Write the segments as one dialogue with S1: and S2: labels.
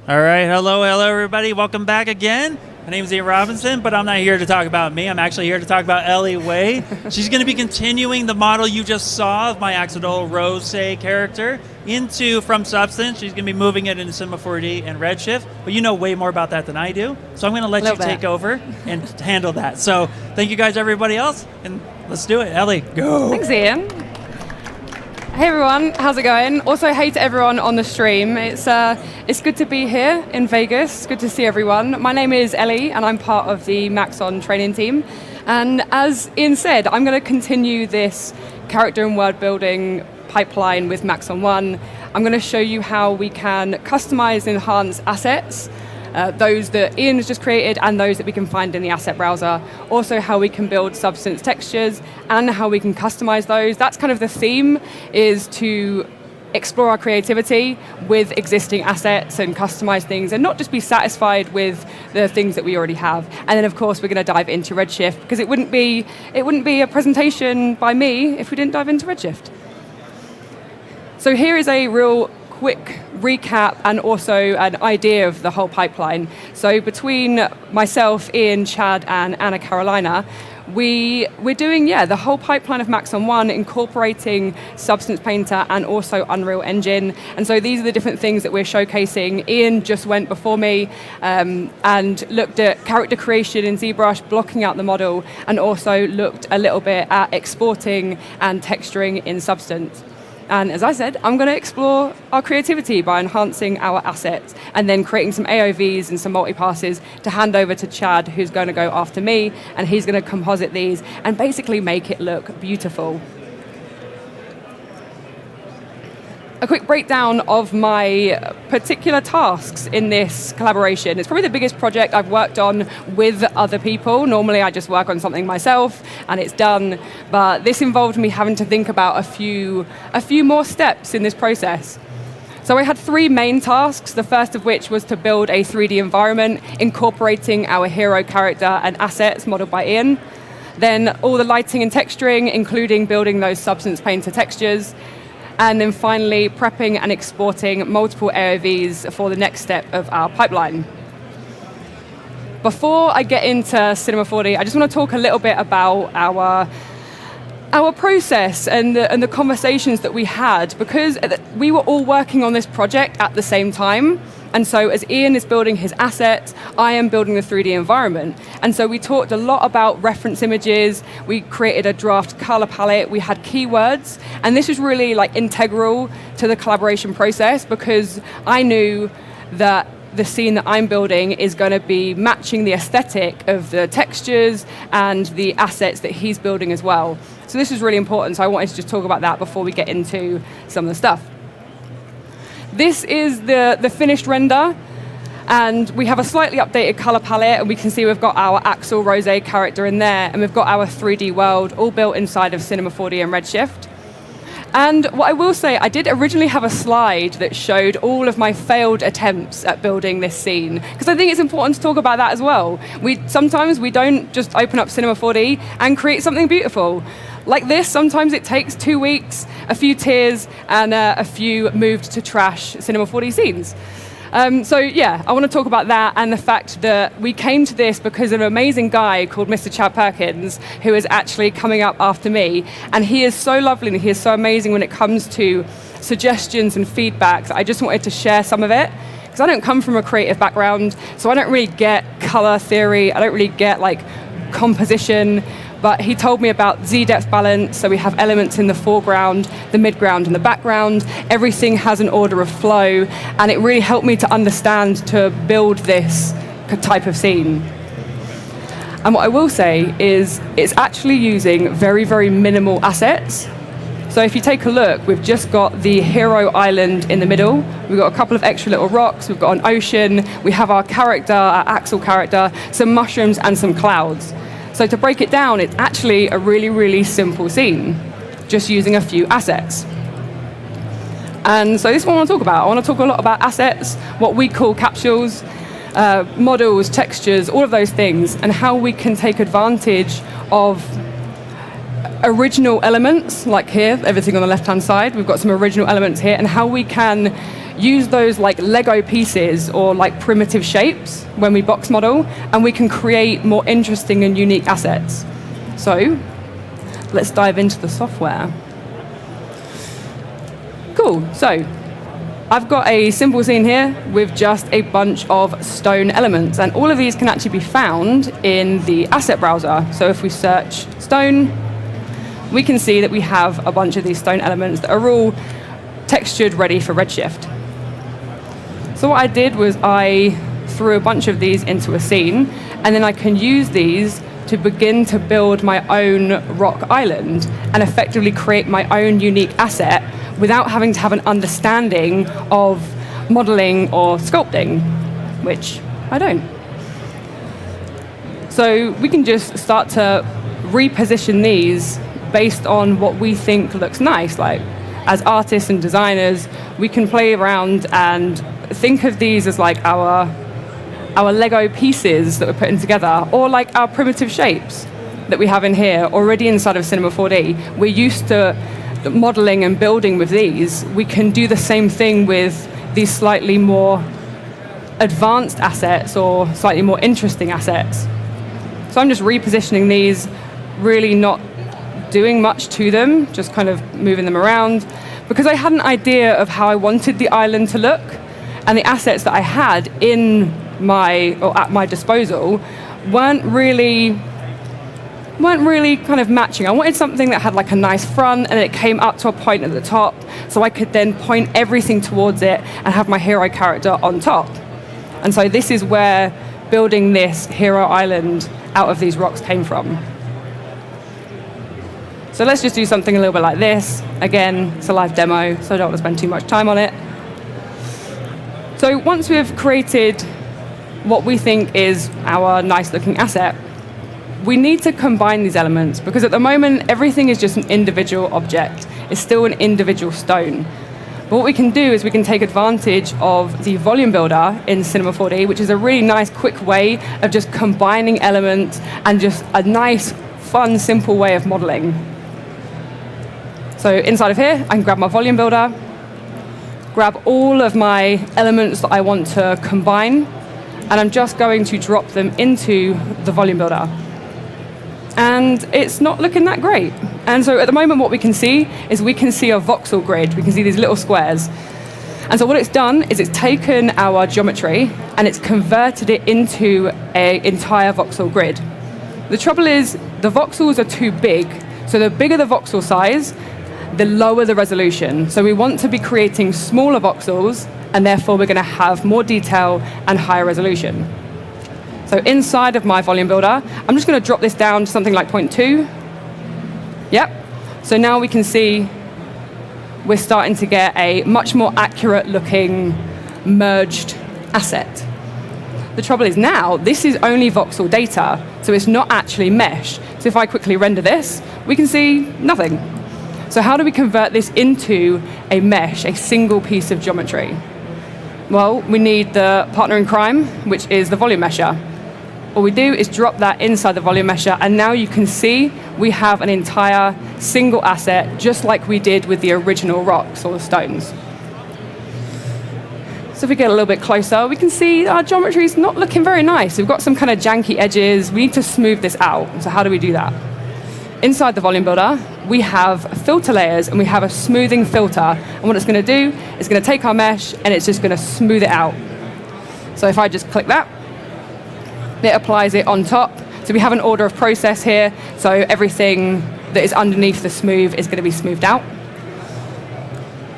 S1: All right, hello everybody. Welcome back again. My name is Ian Robinson, but I'm not here to talk about me. I'm actually here to talk about Ellie Wei. She's going to be continuing the model you just saw of my Accidental Rose character from Substance. She's going to be moving it into Cinema 4D and Redshift, but you know way more about that than I do. So I'm going to let you take over and handle that. So thank you guys, everybody else, and let's do it. Ellie, go.
S2: Thanks, Ian. Hey everyone, how's it going? Also, hey to everyone on the stream. It's good to be here in Vegas. It's good to see everyone. My name is Ellie, and I'm part of the Maxon training team. And as Ian said, I'm going to continue this character and world building pipeline with Maxon 1. I'm going to show you how we can customize and enhance assets, those that Ian has just created and those that we can find in the asset browser. Also how we can build substance textures and how we can customize those. That's kind of the theme, is to explore our creativity with existing assets and customize things and not just be satisfied with the things that we already have. And then of course we're going to dive into Redshift, because it wouldn't be a presentation by me if we didn't dive into Redshift. So here is a real quick recap and also an idea of the whole pipeline. So between myself, Ian, Chad, and Anna Carolina, we're doing the whole pipeline of Maxon 1, incorporating Substance Painter and also Unreal Engine. And so these are the different things that we're showcasing. Ian just went before me and looked at character creation in ZBrush, blocking out the model, and also looked a little bit at exporting and texturing in Substance. And as I said, I'm going to explore our creativity by enhancing our assets and then creating some AOVs and some multi-passes to hand over to Chad, who's going to go after me, and he's going to composite these and basically make it look beautiful. A quick breakdown of my particular tasks in this collaboration. It's probably the biggest project I've worked on with other people. Normally I just work on something myself and it's done, but this involved me having to think about a few more steps in this process. So I had 3 main tasks, the first of which was to build a 3D environment incorporating our hero character and assets modeled by Ian. Then all the lighting and texturing, including building those Substance Painter textures. And then finally, prepping and exporting multiple AOVs for the next step of our pipeline. Before I get into Cinema 4D, I just want to talk a little bit about our process and the conversations that we had, because we were all working on this project at the same time. And so as Ian is building his assets, I am building the 3D environment. And so we talked a lot about reference images, we created a draft color palette, we had keywords, and this was really integral to the collaboration process, because I knew that the scene that I'm building is going to be matching the aesthetic of the textures and the assets that he's building as well. So this is really important, so I wanted to just talk about that before we get into some of the stuff. This is the finished render, and we have a slightly updated color palette, and we can see we've got our Axel Rose character in there, and we've got our 3D world all built inside of Cinema 4D and Redshift. And what I will say, I did originally have a slide that showed all of my failed attempts at building this scene, because I think it's important to talk about that as well. Sometimes we don't just open up Cinema 4D and create something beautiful. Like this, sometimes it takes 2 weeks, a few tears, and a few moved to trash Cinema 4D scenes. So yeah, I want to talk about that and the fact that we came to this because of an amazing guy called Mr. Chad Perkins, who is actually coming up after me. And he is so lovely and he is so amazing when it comes to suggestions and feedback that I just wanted to share some of it. Because I don't come from a creative background, so I don't really get color theory, I don't really get like composition, but he told me about Z-depth balance, so we have elements in the foreground, the midground, and the background. Everything has an order of flow, and it really helped me to understand to build this type of scene. And what I will say is it's actually using very, very minimal assets. So if you take a look, we've just got the hero island in the middle. We've got a couple of extra little rocks. We've got an ocean. We have our character, our Axel character, some mushrooms and some clouds. So to break it down, it's actually a really, really simple scene, just using a few assets. And so this is what I want to talk about. I want to talk a lot about assets, what we call capsules, models, textures, all of those things, and how we can take advantage of original elements, like here, everything on the left-hand side, we've got some original elements here, and how we can use those like Lego pieces or like primitive shapes when we box model, and we can create more interesting and unique assets. So, let's dive into the software. Cool, so I've got a simple scene here with just a bunch of stone elements, and all of these can actually be found in the asset browser. So if we search stone, we can see that we have a bunch of these stone elements that are all textured, ready for Redshift. So what I did was I threw a bunch of these into a scene, and then I can use these to begin to build my own rock island and effectively create my own unique asset without having to have an understanding of modeling or sculpting, which I don't. So we can just start to reposition these based on what we think looks nice. Like, as artists and designers, we can play around and think of these as like our Lego pieces that we're putting together, or like our primitive shapes that we have in here already inside of Cinema 4D. We're used to modeling and building with these. We can do the same thing with these slightly more advanced assets or slightly more interesting assets. So I'm just repositioning these, really not doing much to them, just kind of moving them around, because I had an idea of how I wanted the island to look, and the assets that I had in at my disposal weren't really kind of matching. I wanted something that had like a nice front, and it came up to a point at the top, so I could then point everything towards it and have my hero character on top. And so this is where building this hero island out of these rocks came from. So let's just do something a little bit like this. Again, it's a live demo, so I don't want to spend too much time on it. So once we've created what we think is our nice looking asset, we need to combine these elements, because at the moment, everything is just an individual object. It's still an individual stone. But what we can do is we can take advantage of the volume builder in Cinema 4D, which is a really nice, quick way of just combining elements and just a nice, fun, simple way of modeling. So inside of here, I can grab my volume builder, grab all of my elements that I want to combine, and I'm just going to drop them into the volume builder. And it's not looking that great. And so at the moment, what we can see is we can see a voxel grid. We can see these little squares. And so what it's done is it's taken our geometry and it's converted it into an entire voxel grid. The trouble is the voxels are too big. So the bigger the voxel size, the lower the resolution. So we want to be creating smaller voxels, and therefore we're going to have more detail and higher resolution. So inside of my volume builder, I'm just going to drop this down to something like 0.2. Yep. So now we can see we're starting to get a much more accurate looking merged asset. The trouble is now, this is only voxel data, so it's not actually mesh. So if I quickly render this, we can see nothing. So how do we convert this into a mesh, a single piece of geometry? Well, we need the partner in crime, which is the volume mesher. All we do is drop that inside the volume mesher, and now you can see we have an entire single asset, just like we did with the original rocks or the stones. So if we get a little bit closer, we can see our geometry is not looking very nice. We've got some kind of janky edges. We need to smooth this out. So how do we do that? Inside the volume builder, we have filter layers and we have a smoothing filter. And what it's going to do is going to take our mesh and it's just going to smooth it out. So if I just click that, it applies it on top. So we have an order of process here. So everything that is underneath the smooth is going to be smoothed out.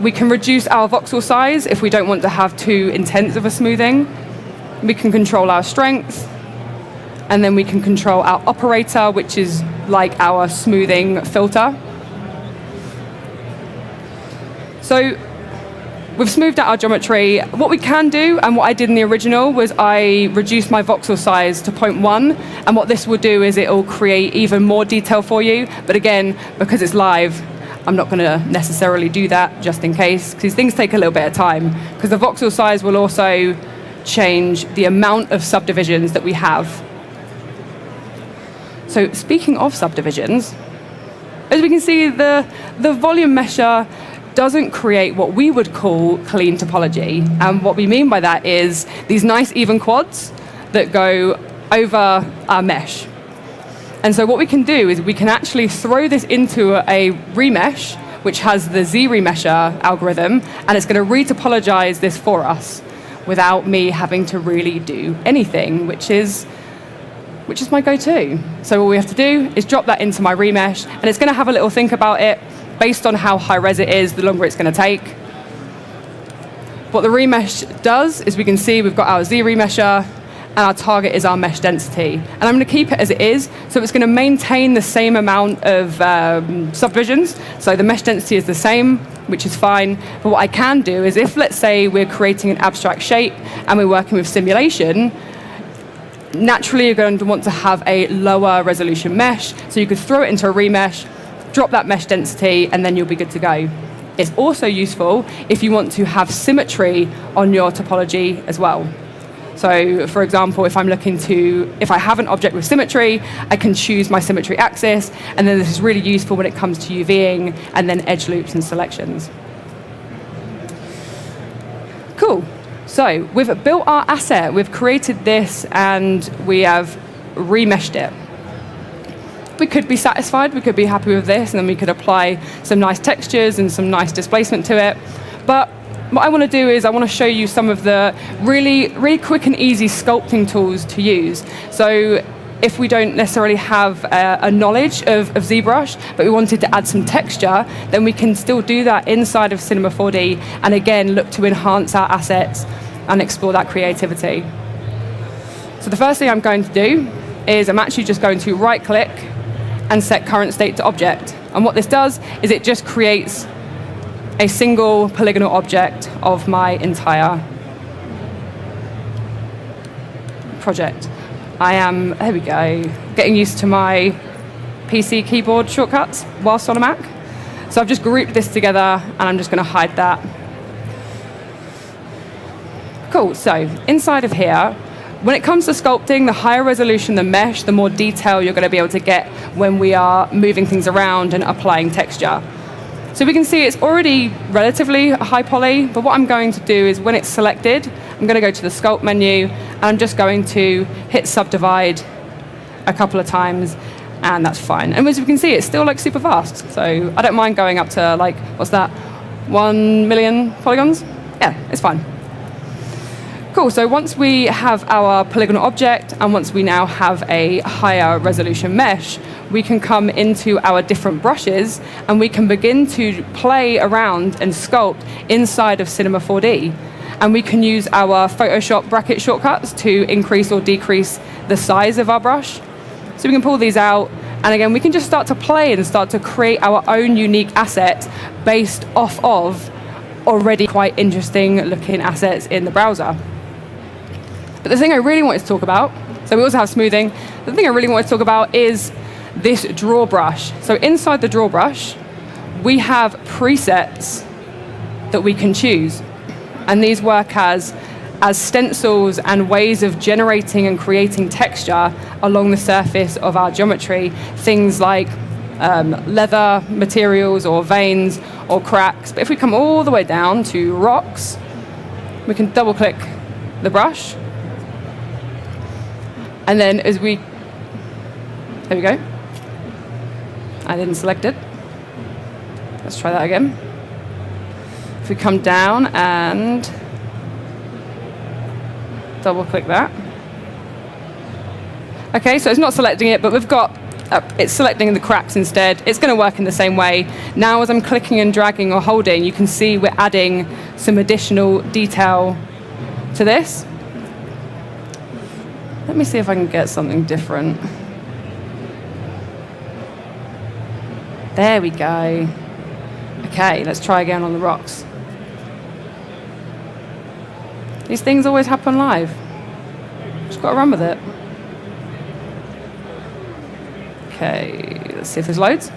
S2: We can reduce our voxel size if we don't want to have too intense of a smoothing. We can control our strength. And then we can control our operator, which is like our smoothing filter. So we've smoothed out our geometry. What we can do, and what I did in the original, was I reduced my voxel size to 0.1, and what this will do is it will create even more detail for you. But again, because it's live, I'm not going to necessarily do that, just in case, because things take a little bit of time, because the voxel size will also change the amount of subdivisions that we have. So speaking of subdivisions, as we can see, the volume mesher doesn't create what we would call clean topology. And what we mean by that is these nice even quads that go over our mesh. And so what we can do is we can actually throw this into a remesh, which has the Z-remesher algorithm, and it's going to retopologize this for us without me having to really do anything, which is my go-to. So all we have to do is drop that into my remesh, and it's going to have a little think about it. Based on how high res it is, the longer it's going to take. What the remesh does is we can see we've got our Z-remesher, and our target is our mesh density. And I'm going to keep it as it is, so it's going to maintain the same amount of subdivisions. So the mesh density is the same, which is fine. But what I can do is if, let's say, we're creating an abstract shape and we're working with simulation, naturally you're going to want to have a lower resolution mesh. So you could throw it into a remesh, drop that mesh density, and then you'll be good to go. It's also useful if you want to have symmetry on your topology as well. So, for example, if I have an object with symmetry, I can choose my symmetry axis, and then this is really useful when it comes to UVing and then edge loops and selections. Cool. So, we've built our asset, we've created this, and we have remeshed it. We could be satisfied, we could be happy with this, and then we could apply some nice textures and some nice displacement to it. But what I want to do is I want to show you some of the really, really quick and easy sculpting tools to use. So if we don't necessarily have a knowledge of ZBrush, but we wanted to add some texture, then we can still do that inside of Cinema 4D, and again, look to enhance our assets and explore that creativity. So the first thing I'm going to do is I'm actually just going to right-click and set current state to object. And what this does is it just creates a single polygonal object of my entire project. There we go, getting used to my PC keyboard shortcuts whilst on a Mac. So I've just grouped this together, and I'm just going to hide that. Cool, so inside of here, when it comes to sculpting, the higher resolution the mesh, the more detail you're going to be able to get when we are moving things around and applying texture. So we can see it's already relatively high poly, but what I'm going to do is when it's selected, I'm going to go to the sculpt menu, and I'm just going to hit subdivide a couple of times, and that's fine. And as you can see, it's still like super fast. So I don't mind going up to like, what's that, 1 million polygons? Yeah, it's fine. Cool, so once we have our polygonal object, and once we now have a higher resolution mesh, we can come into our different brushes, and we can begin to play around and sculpt inside of Cinema 4D. And we can use our Photoshop bracket shortcuts to increase or decrease the size of our brush. So we can pull these out, and again, we can just start to play and start to create our own unique asset based off of already quite interesting looking assets in the browser. But the thing I really wanted to talk about, so we also have smoothing, the thing I really wanted to talk about is this draw brush. So inside the draw brush, we have presets that we can choose. And these work as stencils and ways of generating and creating texture along the surface of our geometry. Things like leather materials or veins or cracks. But if we come all the way down to rocks, we can double click the brush. And then there we go. I didn't select it. Let's try that again. If we come down and double click that. Okay, so it's not selecting it, but we've got, it's selecting the cracks instead. It's going to work in the same way. Now as I'm clicking and dragging or holding, you can see we're adding some additional detail to this. Let me see if I can get something different. There we go. Okay, let's try again on the rocks. These things always happen live. Just got to run with it. Okay, let's see if there's loads.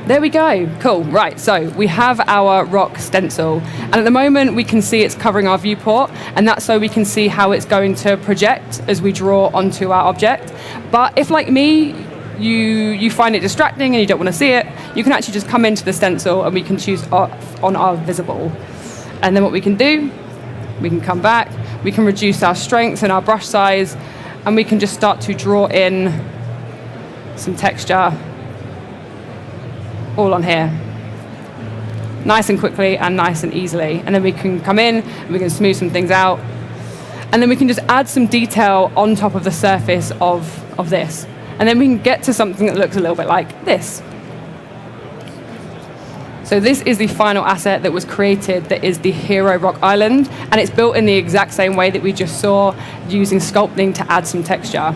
S2: There we go. Cool. Right, so we have our rock stencil. And at the moment, we can see it's covering our viewport. And that's so we can see how it's going to project as we draw onto our object. But if, like me, you find it distracting and you don't want to see it, you can actually just come into the stencil and we can choose off on our visible. And then what we can do, we can come back, we can reduce our strength and our brush size, and we can just start to draw in some texture all on here. Nice and quickly and nice and easily. And then we can come in and we can smooth some things out. And then we can just add some detail on top of the surface of this. And then we can get to something that looks a little bit like this. So this is the final asset that was created, that is the Hero Rock Island, and it's built in the exact same way that we just saw, using sculpting to add some texture.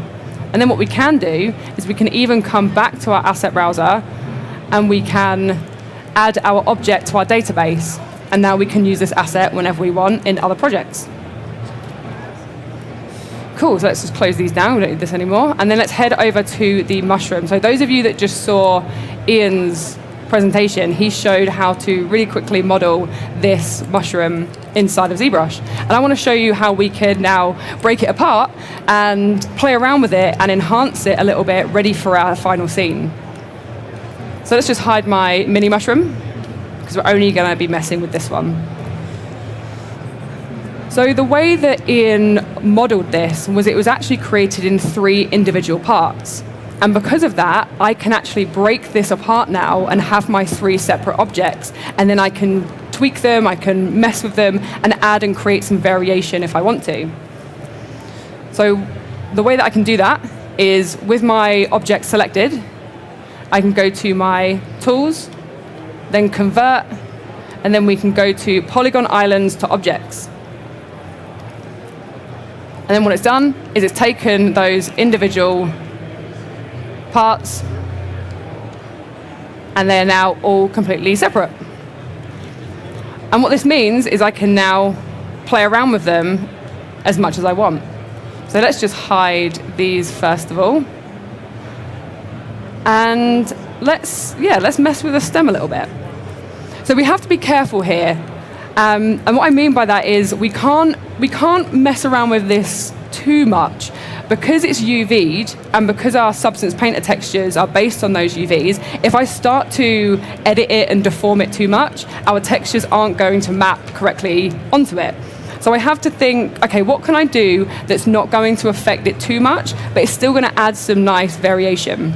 S2: And then what we can do is we can even come back to our asset browser and we can add our object to our database. And now we can use this asset whenever we want in other projects. Cool, so let's just close these down, we don't need this anymore. And then let's head over to the mushroom. So those of you that just saw Ian's presentation, he showed how to really quickly model this mushroom inside of ZBrush. And I want to show you how we can now break it apart and play around with it and enhance it a little bit, ready for our final scene. So let's just hide my mini mushroom, because we're only going to be messing with this one. So the way that Ian modeled this was it was actually created in 3 individual parts. And because of that, I can actually break this apart now and have my 3 separate objects. And then I can tweak them, I can mess with them, and add and create some variation if I want to. So the way that I can do that is with my object selected, I can go to my tools, then convert, and then we can go to polygon islands to objects. And then what it's done is it's taken those individual parts and they're now all completely separate. And what this means is I can now play around with them as much as I want. So let's just hide these first of all. And let's mess with the stem a little bit. So we have to be careful here. And what I mean by that is we can't mess around with this too much. Because it's UV'd and because our substance painter textures are based on those UVs, if I start to edit it and deform it too much, our textures aren't going to map correctly onto it. So I have to think, okay, what can I do that's not going to affect it too much, but it's still going to add some nice variation?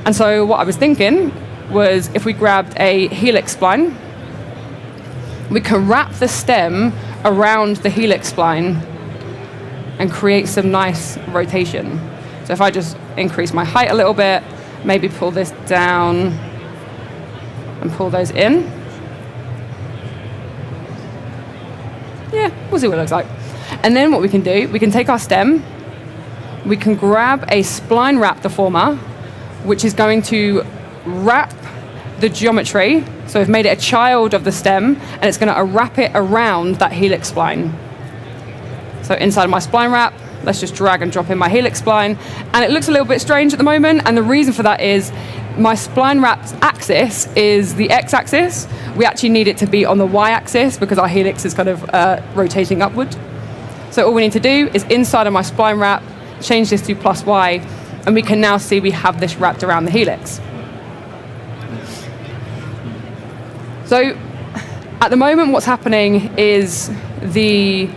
S2: And so what I was thinking was if we grabbed a helix spline, we can wrap the stem around the helix spline and create some nice rotation. So if I just increase my height a little bit, maybe pull this down and pull those in. Yeah, we'll see what it looks like. And then what we can do, we can take our stem, we can grab a spline wrap deformer, which is going to wrap the geometry. So we've made it a child of the stem, and it's going to wrap it around that helix spline. So inside of my spline wrap, let's just drag and drop in my helix spline. And it looks a little bit strange at the moment, and the reason for that is my spline wrap's axis is the x-axis. We actually need it to be on the y-axis because our helix is kind of rotating upward. So all we need to do is inside of my spline wrap, change this to +y, and we can now see we have this wrapped around the helix. So at the moment what's happening is the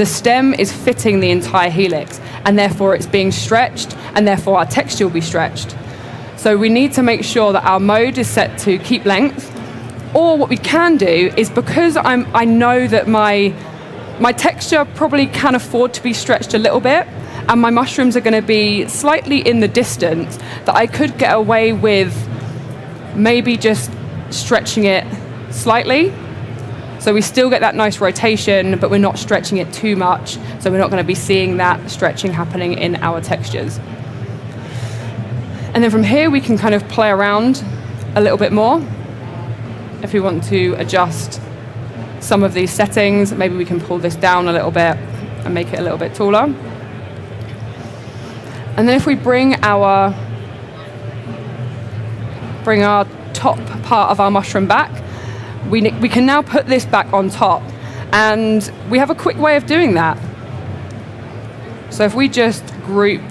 S2: stem is fitting the entire helix, and therefore it's being stretched, and therefore our texture will be stretched. So we need to make sure that our mode is set to keep length, Or what we can do is, because I know that my texture probably can afford to be stretched a little bit, and my mushrooms are going to be slightly in the distance, that I could get away with maybe just stretching it slightly. So we still get that nice rotation, but we're not stretching it too much, so we're not going to be seeing that stretching happening in our textures. And then from here, we can kind of play around a little bit more. If we want to adjust some of these settings, maybe we can pull this down a little bit and make it a little bit taller. And then if we bring our top part of our mushroom back, we can now put this back on top. And we have a quick way of doing that. So if we just group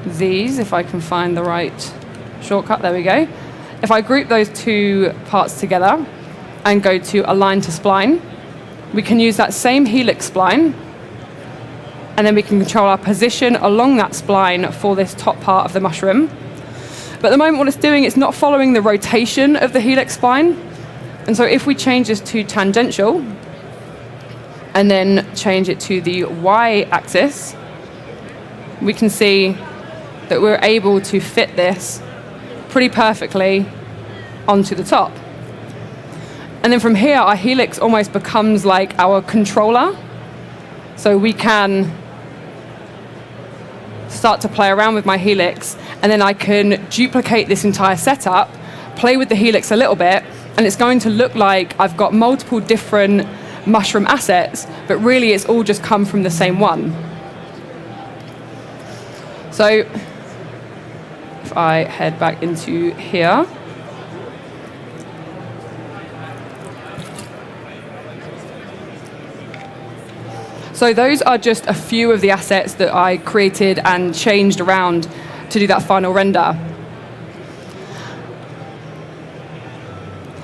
S2: these, if I can find the right shortcut, there we go. If I group those two parts together and go to Align to Spline, we can use that same helix spline, and then we can control our position along that spline for this top part of the mushroom. But at the moment, what it's doing, it's not following the rotation of the helix spline. And so if we change this to tangential, and then change it to the y-axis, we can see that we're able to fit this pretty perfectly onto the top. And then from here, our helix almost becomes like our controller. So we can start to play around with my helix, and then I can duplicate this entire setup, play with the helix a little bit, and it's going to look like I've got multiple different mushroom assets, but really it's all just come from the same one. So if I head back into here, so those are just a few of the assets that I created and changed around to do that final render.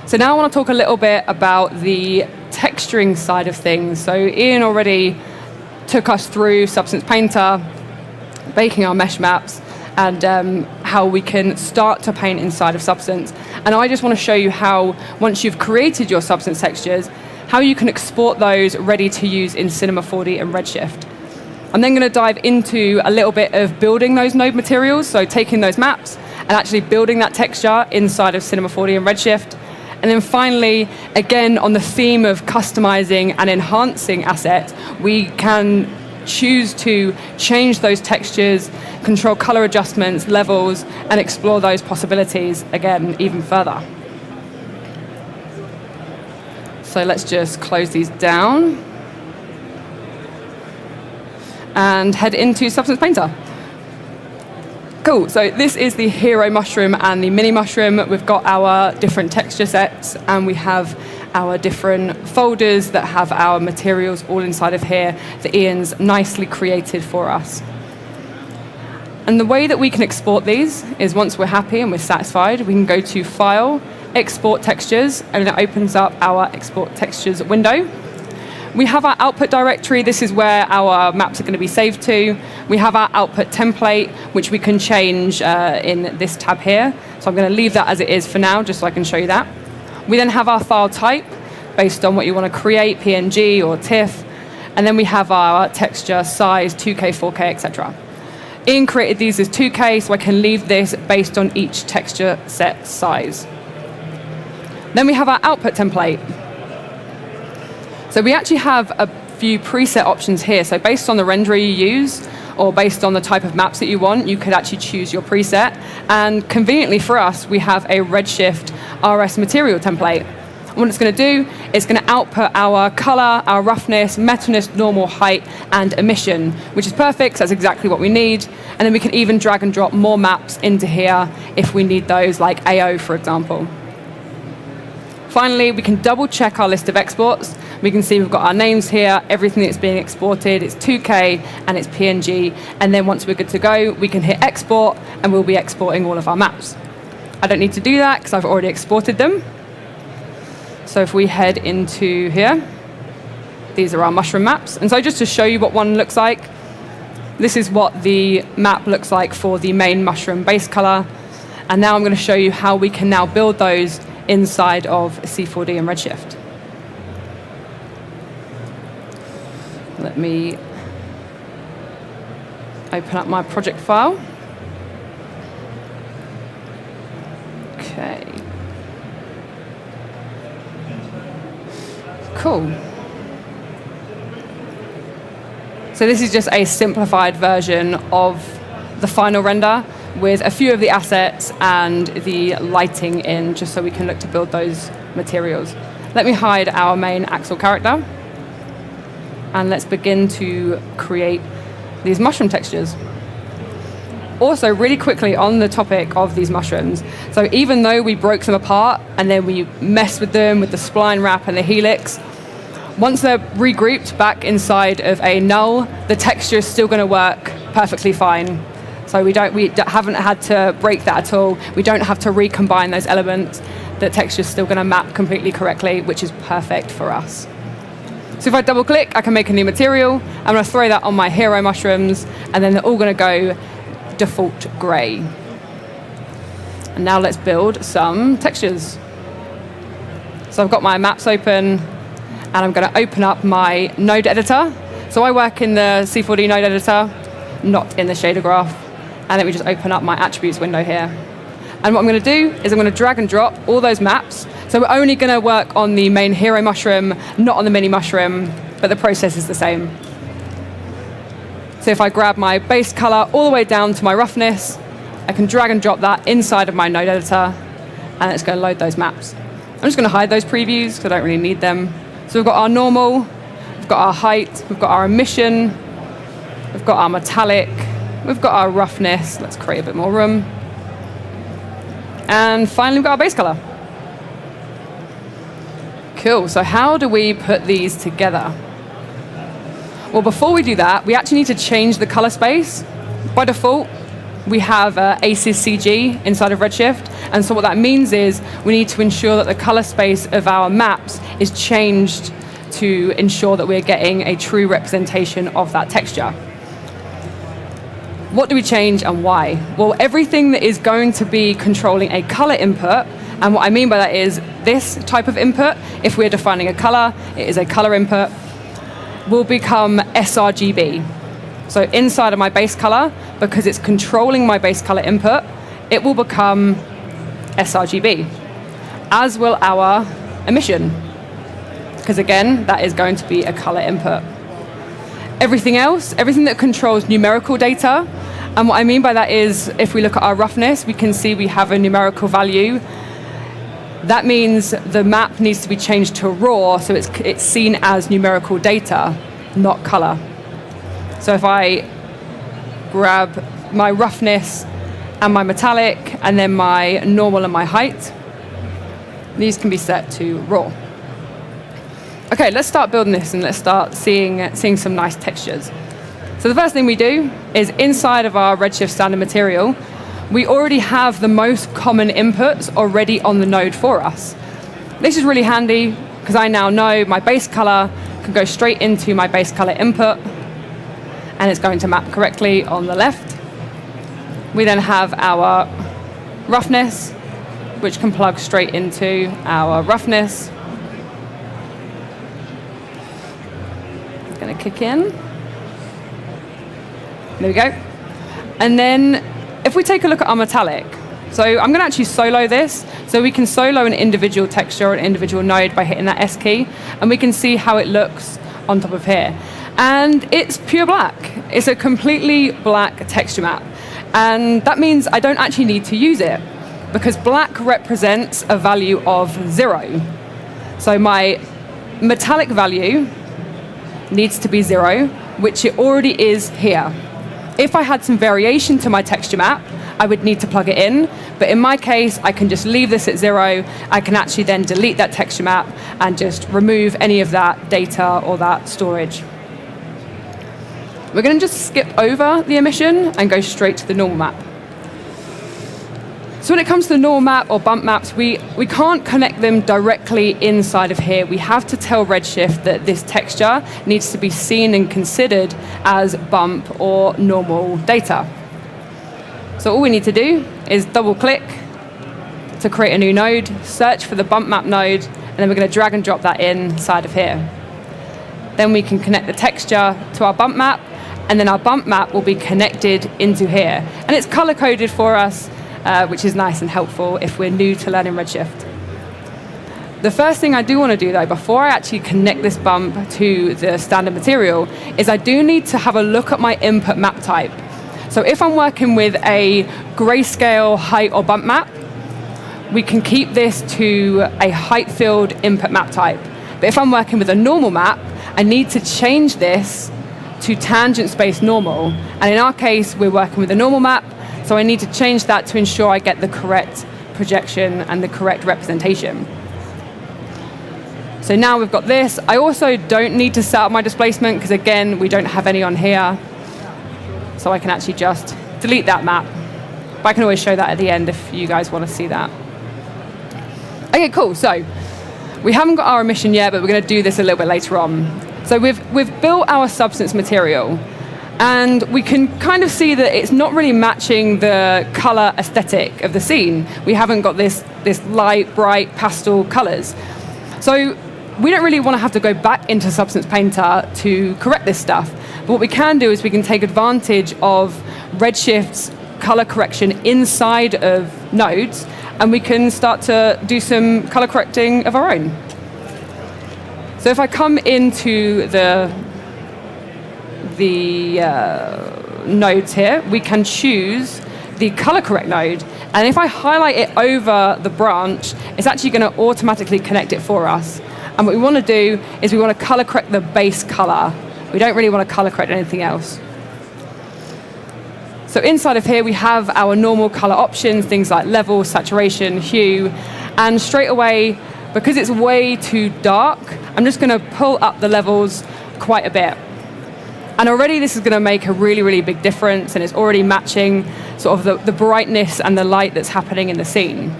S2: So now I want to talk a little bit about the texturing side of things. So Ian already took us through Substance Painter, baking our mesh maps, and how we can start to paint inside of Substance. And I just want to show you how, once you've created your Substance textures, how you can export those ready to use in Cinema 4D and Redshift. I'm then going to dive into a little bit of building those node materials, so taking those maps and actually building that texture inside of Cinema 4D and Redshift. And then finally, again, on the theme of customizing and enhancing assets, we can choose to change those textures, control color adjustments, levels, and explore those possibilities, again, even further. So let's just close these down and head into Substance Painter. Cool, so this is the hero mushroom and the mini mushroom. We've got our different texture sets, and we have our different folders that have our materials all inside of here that Ian's nicely created for us. And the way that we can export these is, once we're happy and we're satisfied, we can go to File, Export Textures, and it opens up our Export Textures window. We have our output directory. This is where our maps are going to be saved to. We have our output template, which we can change in this tab here. So I'm going to leave that as it is for now, just so I can show you that. We then have our file type, based on what you want to create, PNG or TIFF. And then we have our texture, size, 2K, 4K, etc. Ian created these as 2K, so I can leave this based on each texture set size. Then we have our output template. So we actually have a few preset options here. So based on the renderer you use, or based on the type of maps that you want, you could actually choose your preset. And conveniently for us, we have a Redshift RS material template. And what it's going to do, it's going to output our color, our roughness, metalness, normal, height, and emission, which is perfect. So that's exactly what we need. And then we can even drag and drop more maps into here if we need those, like AO, for example. Finally, we can double check our list of exports. We can see we've got our names here, everything that's being exported, it's 2K and it's PNG. And then once we're good to go, we can hit export and we'll be exporting all of our maps. I don't need to do that because I've already exported them. So if we head into here, these are our mushroom maps. And so just to show you what one looks like, this is what the map looks like for the main mushroom base color. And now I'm going to show you how we can now build those inside of C4D and Redshift. Let me open up my project file. Okay. Cool. So this is just a simplified version of the final render with a few of the assets and the lighting in, just so we can look to build those materials. Let me hide our main Axel character. And let's begin to create these mushroom textures. Also, really quickly on the topic of these mushrooms, so even though we broke them apart and then we messed with them with the spline wrap and the helix, once they're regrouped back inside of a null, the texture is still going to work perfectly fine. So we haven't had to break that at all. We don't have to recombine those elements. The texture is still going to map completely correctly, which is perfect for us. So if I double click, I can make a new material. I'm going to throw that on my hero mushrooms, and then they're all going to go default gray. And now let's build some textures. So I've got my maps open, and I'm going to open up my node editor. So I work in the C4D node editor, not in the shader graph. And let me just open up my attributes window here. And what I'm going to do is I'm going to drag and drop all those maps. So we're only going to work on the main hero mushroom, not on the mini mushroom, but the process is the same. So if I grab my base color all the way down to my roughness, I can drag and drop that inside of my node editor, and it's going to load those maps. I'm just going to hide those previews because I don't really need them. So we've got our normal, we've got our height, we've got our emission, we've got our metallic, we've got our roughness. Let's create a bit more room. And finally, we've got our base color. Cool, so how do we put these together? Well, before we do that, we actually need to change the color space. By default, we have ACES CG inside of Redshift, and so what that means is we need to ensure that the color space of our maps is changed to ensure that we're getting a true representation of that texture. What do we change and why? Well, everything that is going to be controlling a color input, and what I mean by that is this type of input, if we're defining a color, it is a color input, will become sRGB. So inside of my base color, because it's controlling my base color input, it will become sRGB, as will our emission, because again, that is going to be a color input. Everything else, everything that controls numerical data, and what I mean by that is if we look at our roughness, we can see we have a numerical value. That means the map needs to be changed to raw, so it's seen as numerical data, not color. So if I grab my roughness and my metallic, and then my normal and my height, these can be set to raw. Okay, let's start building this and let's start seeing some nice textures. So the first thing we do is inside of our Redshift standard material, we already have the most common inputs already on the node for us. This is really handy because I now know my base color can go straight into my base color input, and it's going to map correctly on the left. We then have our roughness, which can plug straight into our roughness. It's going to kick in. There we go. And then if we take a look at our metallic, so I'm going to actually solo this, so we can solo an individual texture or an individual node by hitting that S key, and we can see how it looks on top of here. And it's pure black. It's a completely black texture map. And that means I don't actually need to use it, because black represents a value of 0. So my metallic value needs to be 0, which it already is here. If I had some variation to my texture map, I would need to plug it in, but in my case, I can just leave this at 0. I can actually then delete that texture map and just remove any of that data or that storage. We're going to just skip over the emission and go straight to the normal map. So when it comes to the normal map or bump maps, we can't connect them directly inside of here. We have to tell Redshift that this texture needs to be seen and considered as bump or normal data. So all we need to do is double click to to create a new node, search for the bump map node, and then we're going to drag and drop that inside of here. Then we can connect the texture to our bump map, and then our bump map will be connected into here. And it's color-coded for us, which is nice and helpful if we're new to learning Redshift. The first thing I do want to do, though, before I actually connect this bump to the standard material, is I do need to have a look at my input map type. So if I'm working with a grayscale height or bump map, we can keep this to a height-filled input map type. But if I'm working with a normal map, I need to change this to tangent space normal. And in our case, we're working with a normal map, so I need to change that to ensure I get the correct projection and the correct representation. So now we've got this. I also don't need to set up my displacement because, again, we don't have any on here. So I can actually just delete that map. But I can always show that at the end if you guys want to see that. Okay, cool. So we haven't got our emission yet, but we're going to do this a little bit later on. So we've built our substance material, and we can kind of see that it's not really matching the color aesthetic of the scene. We haven't got this light, bright, pastel colors. So we don't really want to have to go back into Substance Painter to correct this stuff. But what we can do is we can take advantage of Redshift's color correction inside of nodes, and we can start to do some color correcting of our own. So if I come into the nodes here, we can choose the color correct node. And if I highlight it over the branch, it's actually going to automatically connect it for us. And what we want to do is we want to color correct the base color. We don't really want to color correct anything else. So inside of here, we have our normal color options, things like level, saturation, hue. And straight away, because it's way too dark, I'm just going to pull up the levels quite a bit. And already this is going to make a really, really big difference, and it's already matching sort of the brightness and the light that's happening in the scene.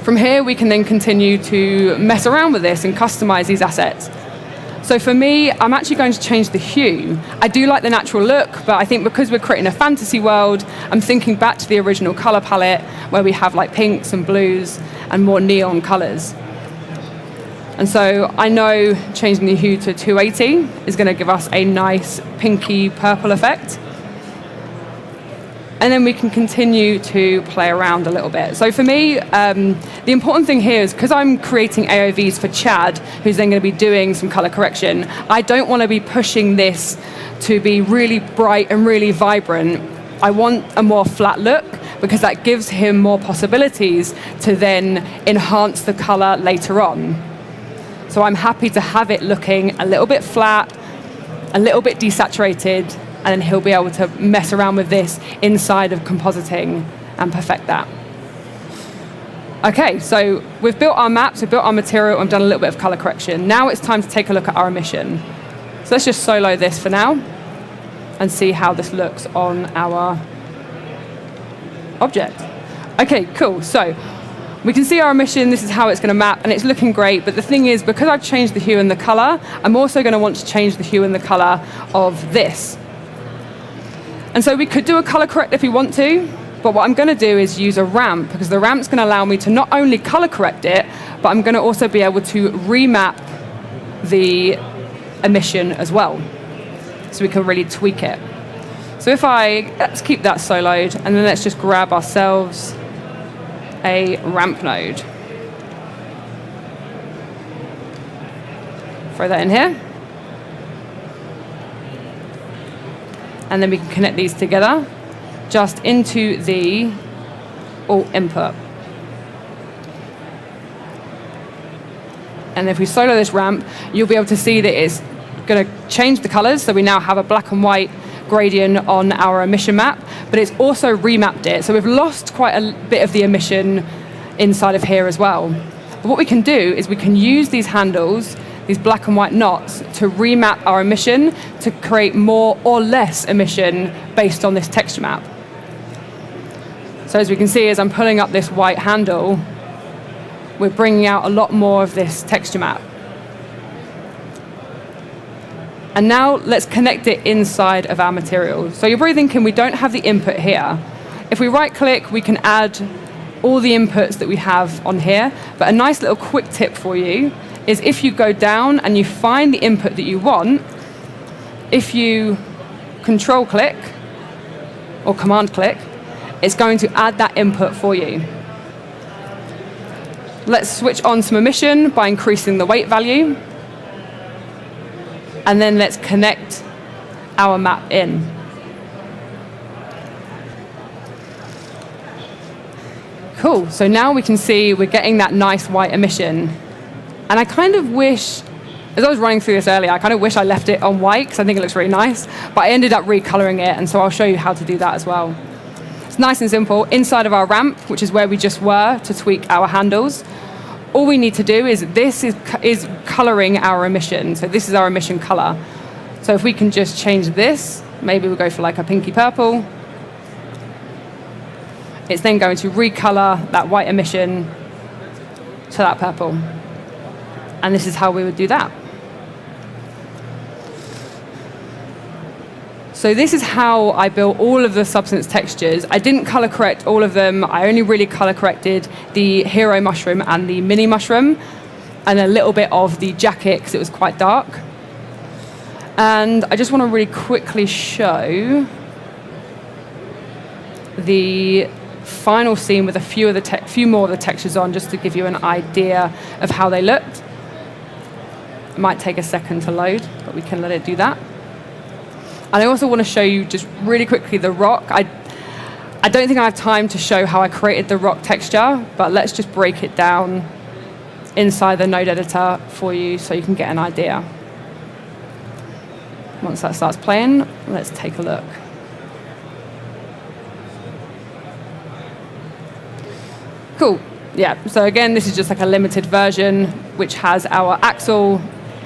S2: From here, we can then continue to mess around with this and customize these assets. So for me, I'm actually going to change the hue. I do like the natural look, but I think because we're creating a fantasy world, I'm thinking back to the original color palette where we have like pinks and blues and more neon colors. And so I know changing the hue to 280 is going to give us a nice pinky purple effect. And then we can continue to play around a little bit. So for me, the important thing here is because I'm creating AOVs for Chad, who's then going to be doing some color correction, I don't want to be pushing this to be really bright and really vibrant. I want a more flat look because that gives him more possibilities to then enhance the color later on. So I'm happy to have it looking a little bit flat, a little bit desaturated, and then he'll be able to mess around with this inside of compositing and perfect that. Okay, so we've built our maps, we've built our material, and done a little bit of color correction. Now it's time to take a look at our emission. So let's just solo this for now and see how this looks on our object. Okay, cool. So we can see our emission, this is how it's going to map, and it's looking great, but the thing is, because I've changed the hue and the color, I'm also going to want to change the hue and the color of this. And so we could do a color correct if we want to, but what I'm going to do is use a ramp, because the ramp's going to allow me to not only color correct it, but I'm going to also be able to remap the emission as well, so we can really tweak it. So let's keep that soloed, and then let's just grab ourselves a ramp node. Throw that in here. And then we can connect these together just into the alt input. And if we solo this ramp, you'll be able to see that it's going to change the colors. So we now have a black and white gradient on our emission map, but it's also remapped it. So we've lost quite a bit of the emission inside of here as well. But what we can do is we can use these handles, these black and white knots, to remap our emission to create more or less emission based on this texture map. So as we can see, as I'm pulling up this white handle, we're bringing out a lot more of this texture map. And now let's connect it inside of our material. So you're probably thinking we don't have the input here. If we right click, we can add all the inputs that we have on here. But a nice little quick tip for you is if you go down and you find the input that you want, if you control click or command click, it's going to add that input for you. Let's switch on some emission by increasing the weight value. And then let's connect our map in. Cool, so now we can see we're getting that nice white emission. And I kind of wish, as I was running through this earlier, I kind of wish I left it on white because I think it looks really nice, but I ended up recoloring it, and so I'll show you how to do that as well. It's nice and simple. Inside of our ramp, which is where we just were to tweak our handles, all we need to do is, this is coloring our emission. So this is our emission color. So if we can just change this, maybe we'll go for like a pinky purple. It's then going to recolor that white emission to that purple. And this is how we would do that. So this is how I built all of the substance textures. I didn't color correct all of them. I only really color corrected the hero mushroom and the mini mushroom, and a little bit of the jacket because it was quite dark. And I just want to really quickly show the final scene with a few more of the textures on, just to give you an idea of how they looked. It might take a second to load, but we can let it do that. And I also want to show you just really quickly the rock. I don't think I have time to show how I created the rock texture, but let's just break it down inside the node editor for you so you can get an idea. Once that starts playing, let's take a look. Cool. Yeah, so again, this is just like a limited version, which has our axle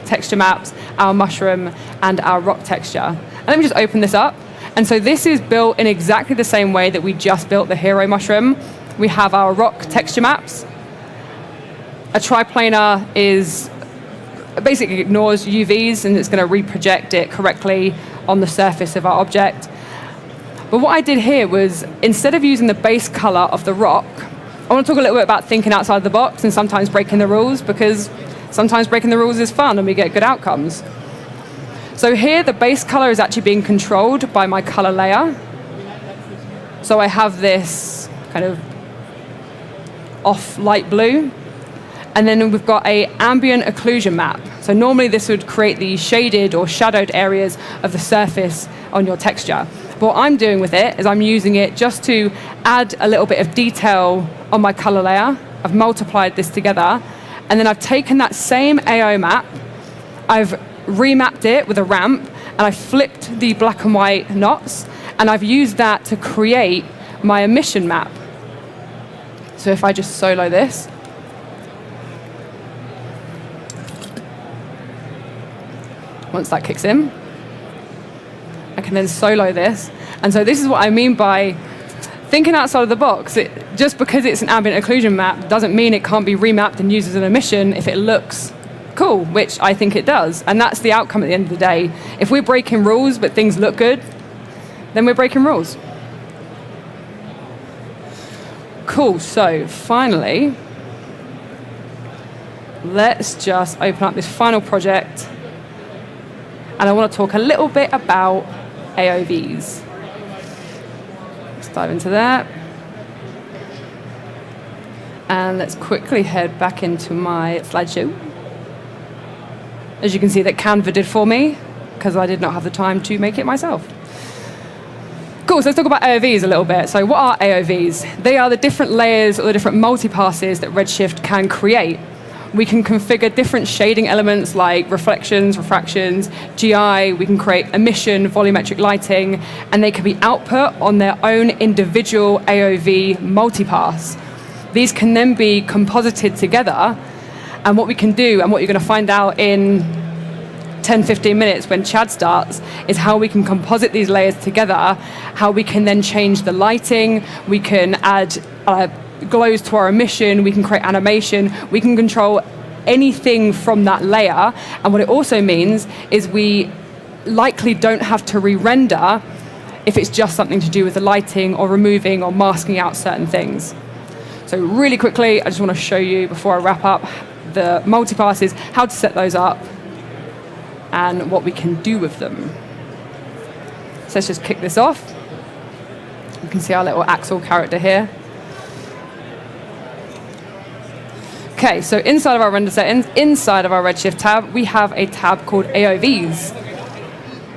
S2: texture maps, our mushroom, and our rock texture. And let me just open this up. And so this is built in exactly the same way that we just built the hero mushroom. We have our rock texture maps. A triplanar basically ignores UVs, and it's going to reproject it correctly on the surface of our object. But what I did here was, instead of using the base color of the rock, I want to talk a little bit about thinking outside the box and sometimes breaking the rules, because sometimes breaking the rules is fun and we get good outcomes. So here, the base color is actually being controlled by my color layer. So I have this kind of off light blue. And then we've got an ambient occlusion map. So normally this would create the shaded or shadowed areas of the surface on your texture. But what I'm doing with it is I'm using it just to add a little bit of detail on my color layer. I've multiplied this together. And then I've taken that same AO map, I've remapped it with a ramp, and I flipped the black and white knots, and I've used that to create my emission map. So if I just solo this, once that kicks in, I can then solo this. And so this is what I mean by thinking outside of the box. Just because it's an ambient occlusion map doesn't mean it can't be remapped and used as an emission if it looks cool, which I think it does. And that's the outcome at the end of the day. If we're breaking rules but things look good, then we're breaking rules. Cool, so finally, let's just open up this final project. And I want to talk a little bit about AOVs. Let's dive into that. And let's quickly head back into my slideshow. As you can see, that Canva did for me, because I did not have the time to make it myself. Cool, so let's talk about AOVs a little bit. So what are AOVs? They are the different layers or the different multipasses that Redshift can create. We can configure different shading elements like reflections, refractions, GI. We can create emission, volumetric lighting, and they can be output on their own individual AOV multipass. These can then be composited together, and what we can do, and what you're going to find out in 10-15 minutes when Chad starts, is how we can composite these layers together, how we can then change the lighting, we can add glows to our emission, we can create animation, we can control anything from that layer. And what it also means is we likely don't have to re-render if it's just something to do with the lighting or removing or masking out certain things. So really quickly, I just want to show you, before I wrap up, the multipasses, how to set those up, and what we can do with them. So let's just kick this off. You can see our little Axel character here. Okay, so inside of our render settings, inside of our Redshift tab, we have a tab called AOVs.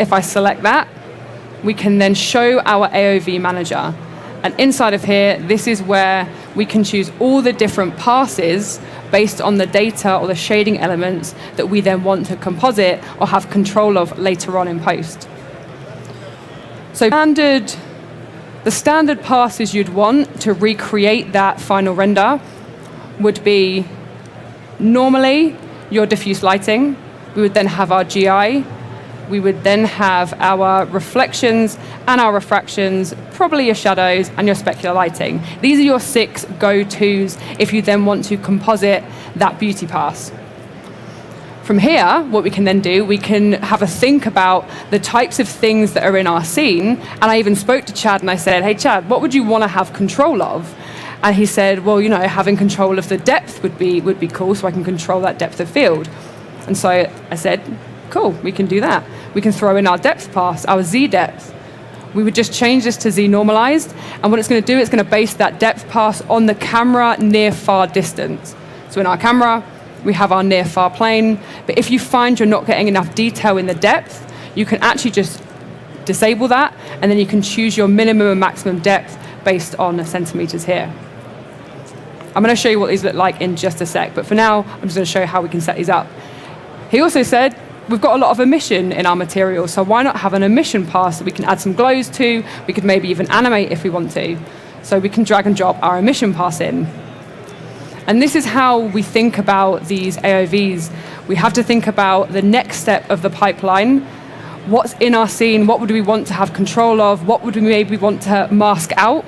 S2: If I select that, we can then show our AOV manager. And inside of here, this is where we can choose all the different passes based on the data or the shading elements that we then want to composite or have control of later on in post. So the standard passes you'd want to recreate that final render would be normally your diffuse lighting. We would then have our GI. We would then have our reflections and our refractions, probably your shadows and your specular lighting. These are your 6 go-tos if you then want to composite that beauty pass. From here, what we can then do, we can have a think about the types of things that are in our scene. And I even spoke to Chad and I said, hey Chad, what would you want to have control of? And he said, well, having control of the depth would be cool, so I can control that depth of field. And so I said, cool, we can do that. We can throw in our depth pass, our Z depth. We would just change this to Z normalized, and what it's going to do, it's going to base that depth pass on the camera near far distance. So in our camera, we have our near far plane, but if you find you're not getting enough detail in the depth, you can actually just disable that, and then you can choose your minimum and maximum depth based on the centimeters here. I'm going to show you what these look like in just a sec, but for now, I'm just going to show you how we can set these up. He also said, we've got a lot of emission in our material, so why not have an emission pass that we can add some glows to? We could maybe even animate if we want to. So we can drag and drop our emission pass in. And this is how we think about these AOVs. We have to think about the next step of the pipeline. What's in our scene? What would we want to have control of? What would we maybe want to mask out?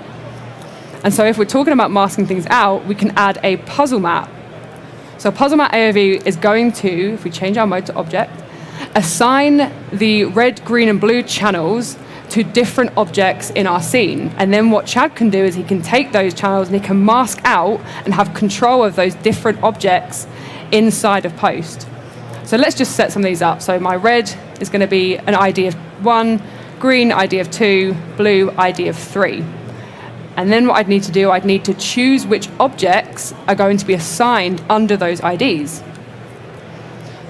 S2: And so if we're talking about masking things out, we can add a puzzle map. So a puzzle map AOV is going to, if we change our mode to object, assign the red, green, and blue channels to different objects in our scene. And then what Chad can do is he can take those channels and he can mask out and have control of those different objects inside of post. So let's just set some of these up. So my red is going to be an ID of 1, green ID of 2, blue ID of 3. And then what I'd need to do, I'd need to choose which objects are going to be assigned under those IDs.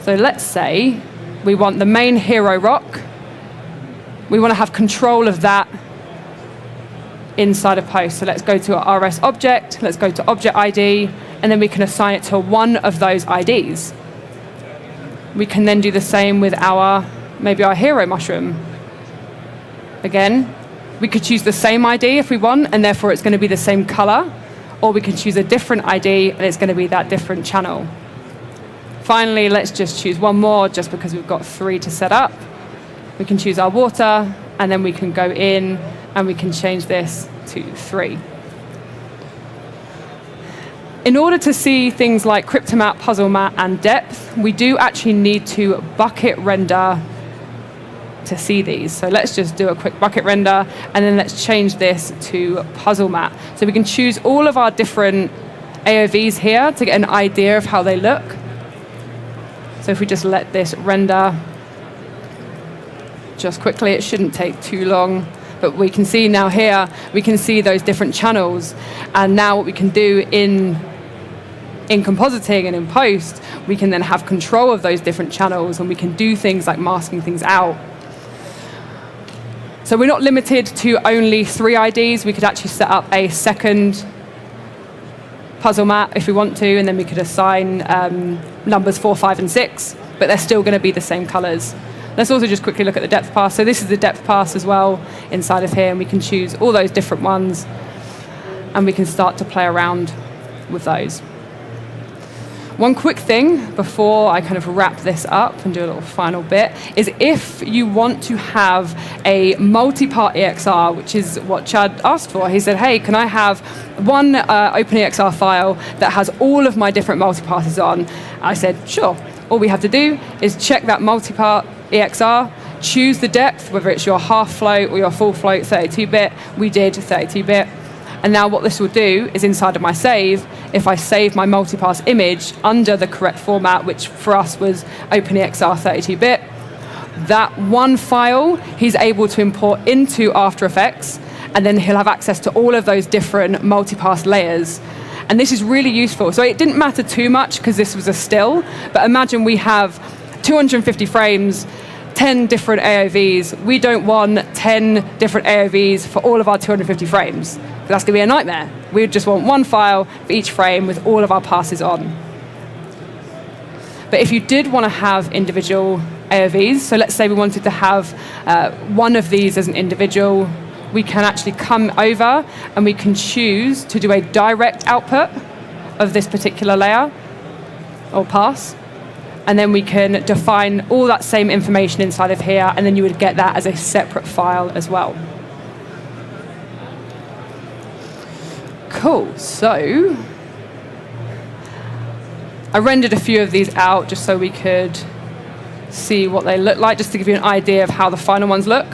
S2: So let's say we want the main hero rock. We want to have control of that inside of post. So let's go to our RS object, let's go to object ID, and then we can assign it to one of those IDs. We can then do the same with maybe our hero mushroom. Again, we could choose the same ID if we want, and therefore it's going to be the same color, or we can choose a different ID and it's going to be that different channel. Finally, let's just choose one more just because we've got 3 to set up. We can choose our water, and then we can go in and we can change this to 3. In order to see things like cryptomap, puzzle map, and depth, we do actually need to bucket render to see these. So let's just do a quick bucket render, and then let's change this to puzzle map. So we can choose all of our different AOVs here to get an idea of how they look. So if we just let this render just quickly, it shouldn't take too long, but we can see now here, we can see those different channels. And now what we can do in compositing and in post, we can then have control of those different channels, and we can do things like masking things out. So we're not limited to only 3 IDs. We could actually set up a second puzzle map if we want to, and then we could assign numbers 4, 5, and 6, but they're still going to be the same colors. Let's also just quickly look at the depth pass. So this is the depth pass as well inside of here, and we can choose all those different ones, and we can start to play around with those. One quick thing before I kind of wrap this up and do a little final bit is if you want to have a multi-part EXR, which is what Chad asked for. He said, hey, can I have one OpenEXR file that has all of my different multi-passes on? I said, sure. All we have to do is check that multi-part EXR, choose the depth, whether it's your half float or your full float 32-bit. We did 32-bit. And now what this will do is inside of my save, if I save my multipass image under the correct format, which for us was OpenEXR 32-bit, that one file he's able to import into After Effects, and then he'll have access to all of those different multipass layers. And this is really useful. So it didn't matter too much because this was a still, but imagine we have 250 frames, 10 different AOVs. We don't want 10 different AOVs for all of our 250 frames. That's going to be a nightmare. We just want one file for each frame with all of our passes on. But if you did want to have individual AOVs, so let's say we wanted to have one of these as an individual, we can actually come over and we can choose to do a direct output of this particular layer or pass. And then we can define all that same information inside of here, and then you would get that as a separate file as well. Cool, so I rendered a few of these out just so we could see what they look like, just to give you an idea of how the final ones look.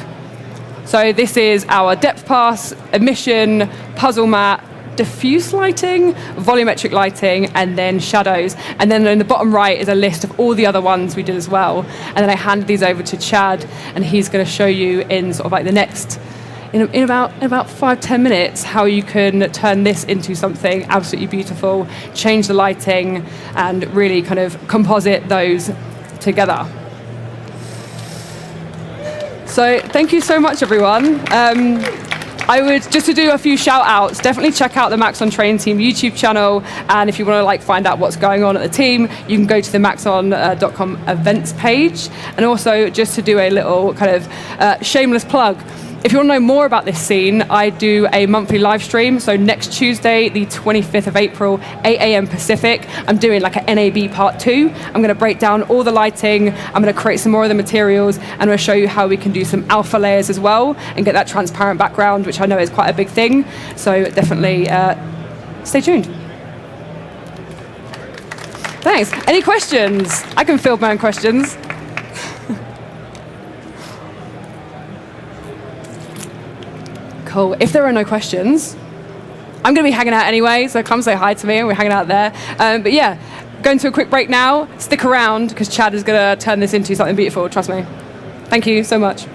S2: So this is our depth pass, emission, puzzle mat, diffuse lighting, volumetric lighting, and then shadows. And then in the bottom right is a list of all the other ones we did as well. And then I handed these over to Chad, and he's going to show you in sort of like the next, in about 5-10 minutes, how you can turn this into something absolutely beautiful, change the lighting, and really kind of composite those together. So thank you so much, everyone. I would, just to do a few shout outs, definitely check out the Maxon Train Team YouTube channel. And if you want to like find out what's going on at the team, you can go to the maxon.com events page. And also just to do a little kind of shameless plug, if you want to know more about this scene, I do a monthly live stream. So next Tuesday, the 25th of April, 8 a.m. Pacific, I'm doing like an NAB part 2. I'm going to break down all the lighting. I'm going to create some more of the materials, and I'm going to show you how we can do some alpha layers as well and get that transparent background, which I know is quite a big thing. So definitely stay tuned. Thanks. Any questions? I can field my own questions. Cool. If there are no questions, I'm going to be hanging out anyway, so come say hi to me, and we're hanging out there. But yeah, going to a quick break now. Stick around, because Chad is going to turn this into something beautiful, trust me. Thank you so much.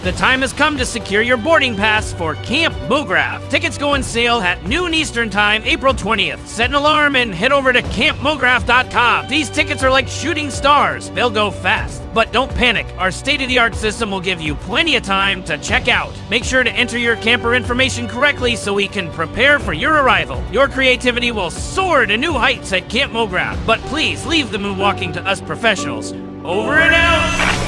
S3: The time has come to secure your boarding pass for Camp Mograph. Tickets go on sale at noon Eastern Time, April 20th. Set an alarm and head over to campmograph.com. These tickets are like shooting stars. They'll go fast. But don't panic. Our state-of-the-art system will give you plenty of time to check out. Make sure to enter your camper information correctly so we can prepare for your arrival. Your creativity will soar to new heights at Camp Mograph. But please leave the moonwalking to us professionals. Over and out!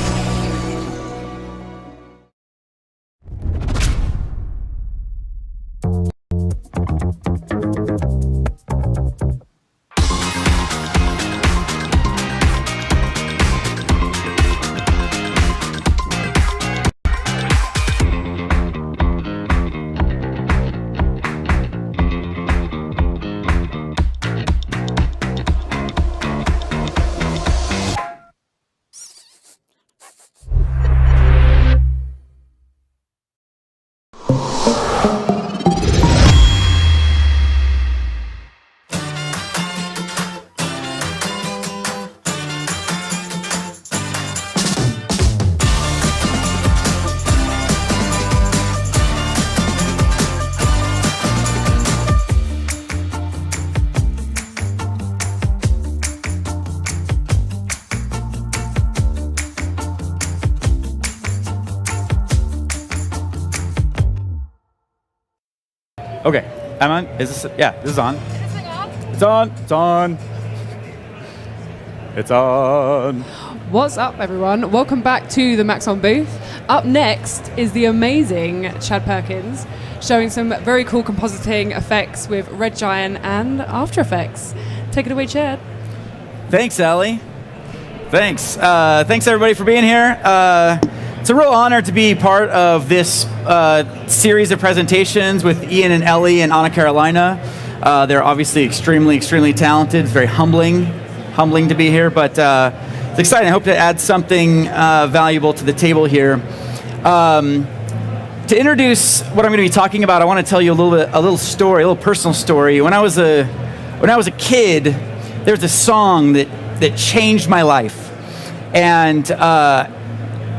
S4: Okay, I'm on. Is this? Yeah, this is on. It's on. It's on. It's on.
S5: What's up, everyone? Welcome back to the Maxon booth. Up next is the amazing Chad Perkins, showing some very cool compositing effects with Red Giant and After Effects. Take it away, Chad.
S4: Thanks, Ellie. Thanks. Thanks, everybody, for being here. It's a real honor to be part of this series of presentations with Ian and Ellie and Anna Carolina. They're obviously extremely talented. It's very humbling to be here, but it's exciting. I hope to add something valuable to the table here. To introduce what I'm going to be talking about, I want to tell you a little personal story. When I was a kid, there was a song that changed my life, and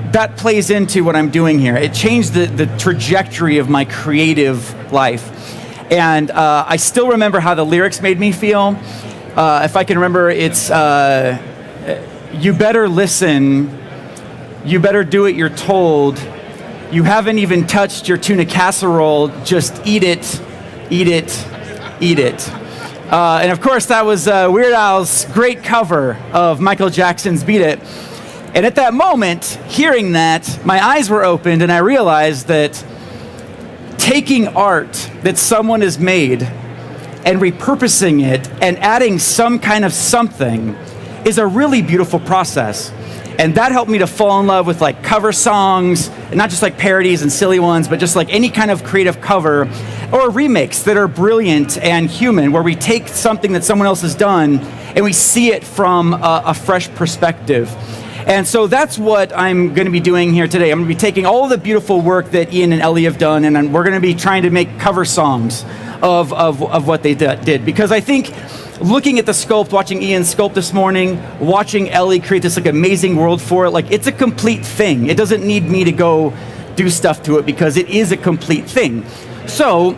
S4: that plays into what I'm doing here. It changed the trajectory of my creative life, and I still remember how the lyrics made me feel. If I can remember, it's you better listen, you better do what you're told, you haven't even touched your tuna casserole, just eat it, eat it, eat it. And of course that was Weird Al's great cover of Michael Jackson's Beat It. And at that moment, hearing that, my eyes were opened and I realized that taking art that someone has made and repurposing it and adding some kind of something is a really beautiful process. And that helped me to fall in love with like cover songs, and not just like parodies and silly ones, but just like any kind of creative cover or remakes that are brilliant and human, where we take something that someone else has done and we see it from a fresh perspective. And so that's what I'm going to be doing here today. I'm going to be taking all the beautiful work that Ian and Ellie have done, and we're going to be trying to make cover songs of what they did. Because I think looking at the sculpt, watching Ian sculpt this morning, watching Ellie create this like amazing world for it, like it's a complete thing. It doesn't need me to go do stuff to it because it is a complete thing. So,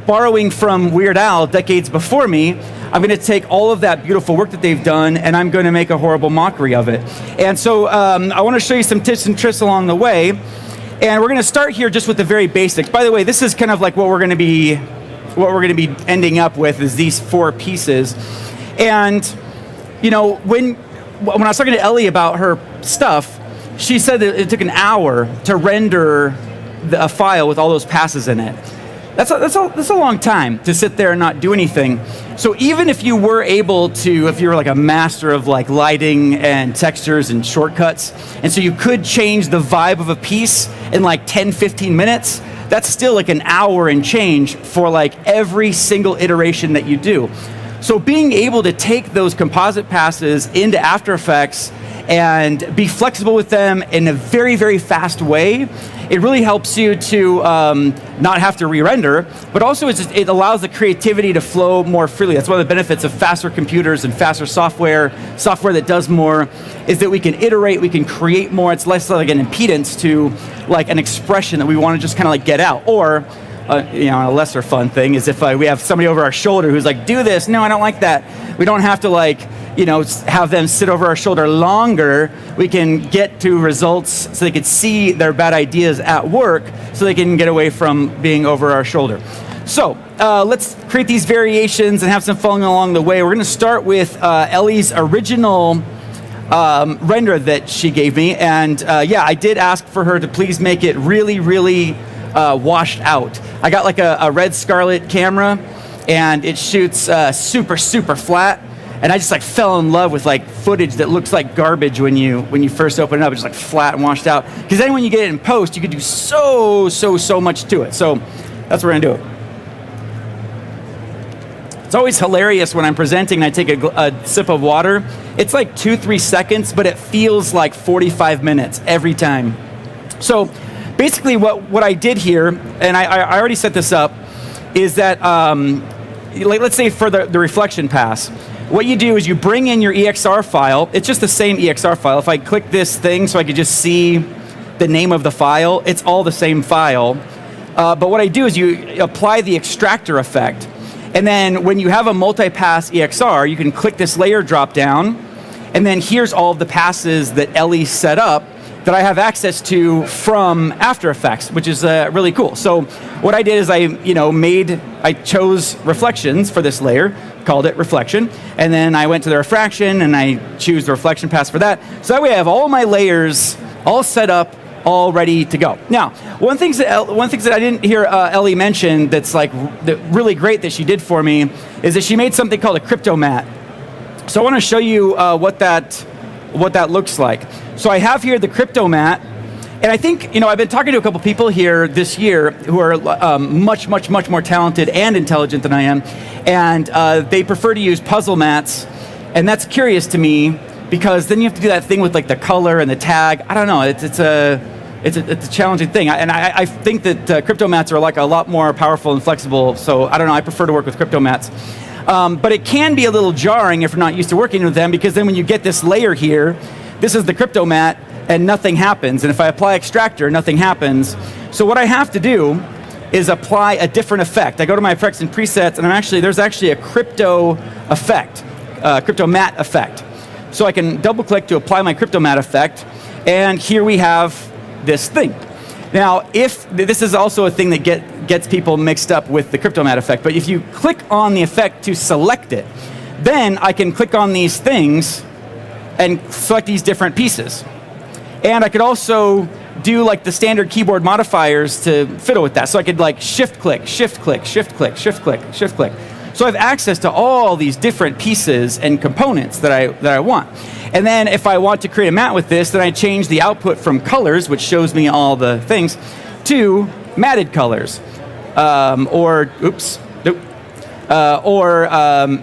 S4: borrowing from Weird Al decades before me, I'm going to take all of that beautiful work that they've done and I'm going to make a horrible mockery of it. And so I want to show you some tips and tricks along the way. And we're going to start here just with the very basics. By the way, this is kind of like what we're going to be ending up with is these four pieces. And, you know, when I was talking to Ellie about her stuff, she said that it took an hour to render a file with all those passes in it. That's a long time to sit there and not do anything. So even if you were able to, if you were like a master of like lighting and textures and shortcuts, and so you could change the vibe of a piece in like 10, 15 minutes, that's still like an hour and change for like every single iteration that you do. So being able to take those composite passes into After Effects and be flexible with them in a very fast way, it really helps you to not have to re-render, but also it allows the creativity to flow more freely. That's one of the benefits of faster computers and faster software that does more, is that we can iterate, we can create more. It's less like an impedance to like an expression that we want to just kind of like get out. Or a lesser fun thing is if we have somebody over our shoulder who's like, do this. No, I don't like that. We don't have to like, have them sit over our shoulder longer. We can get to results so they can see their bad ideas at work so they can get away from being over our shoulder. So let's create these variations and have some fun along the way. We're going to start with Ellie's original render that she gave me. And I did ask for her to please make it really washed out. I got like a red Scarlet camera and it shoots super flat. And I just like fell in love with like footage that looks like garbage when you first open it up. It's just like flat and washed out. Because then when you get it in post, you can do so much to it. So that's what we're gonna do. It's always hilarious when I'm presenting and I take a sip of water. It's like 2-3 seconds, but it feels like 45 minutes every time. So basically what I did here, and I already set this up, is that let's say for the reflection pass, what you do is you bring in your EXR file. It's just the same EXR file. If I click this thing so I could just see the name of the file, it's all the same file. But what I do is you apply the extractor effect. And then when you have a multi-pass EXR, you can click this layer drop down. And then here's all of the passes that Ellie set up that I have access to from After Effects, which is really cool. So what I did is I chose reflections for this layer, called it reflection, and then I went to the refraction and I choose the reflection pass for that. So that way I have all my layers all set up, all ready to go. Now, one thing that I didn't hear Ellie mention that's really great that she did for me is that she made something called a crypto mat. So I want to show you what that looks like. So I have here the crypto mat, and I think I've been talking to a couple people here this year who are much more talented and intelligent than I am, and they prefer to use puzzle mats, and that's curious to me because then you have to do that thing with the color and the tag. I don't know. It's a challenging thing, and I think that crypto mats are a lot more powerful and flexible. So I don't know. I prefer to work with crypto mats. But it can be a little jarring if you're not used to working with them, because then when you get this layer here, this is the crypto mat, and nothing happens. And if I apply extractor, nothing happens. So what I have to do is apply a different effect. I go to my effects and presets, and there's actually a crypto effect, crypto mat effect. So I can double click to apply my crypto mat effect, and here we have this thing. Now, if this is also a thing that gets people mixed up with the crypto mat effect, but if you click on the effect to select it, then I can click on these things and select these different pieces. And I could also do the standard keyboard modifiers to fiddle with that. So I could shift click, shift click, shift click, shift click, shift click. So I have access to all these different pieces and components that I want. And then if I want to create a mat with this, then I change the output from colors, which shows me all the things, to matted colors, or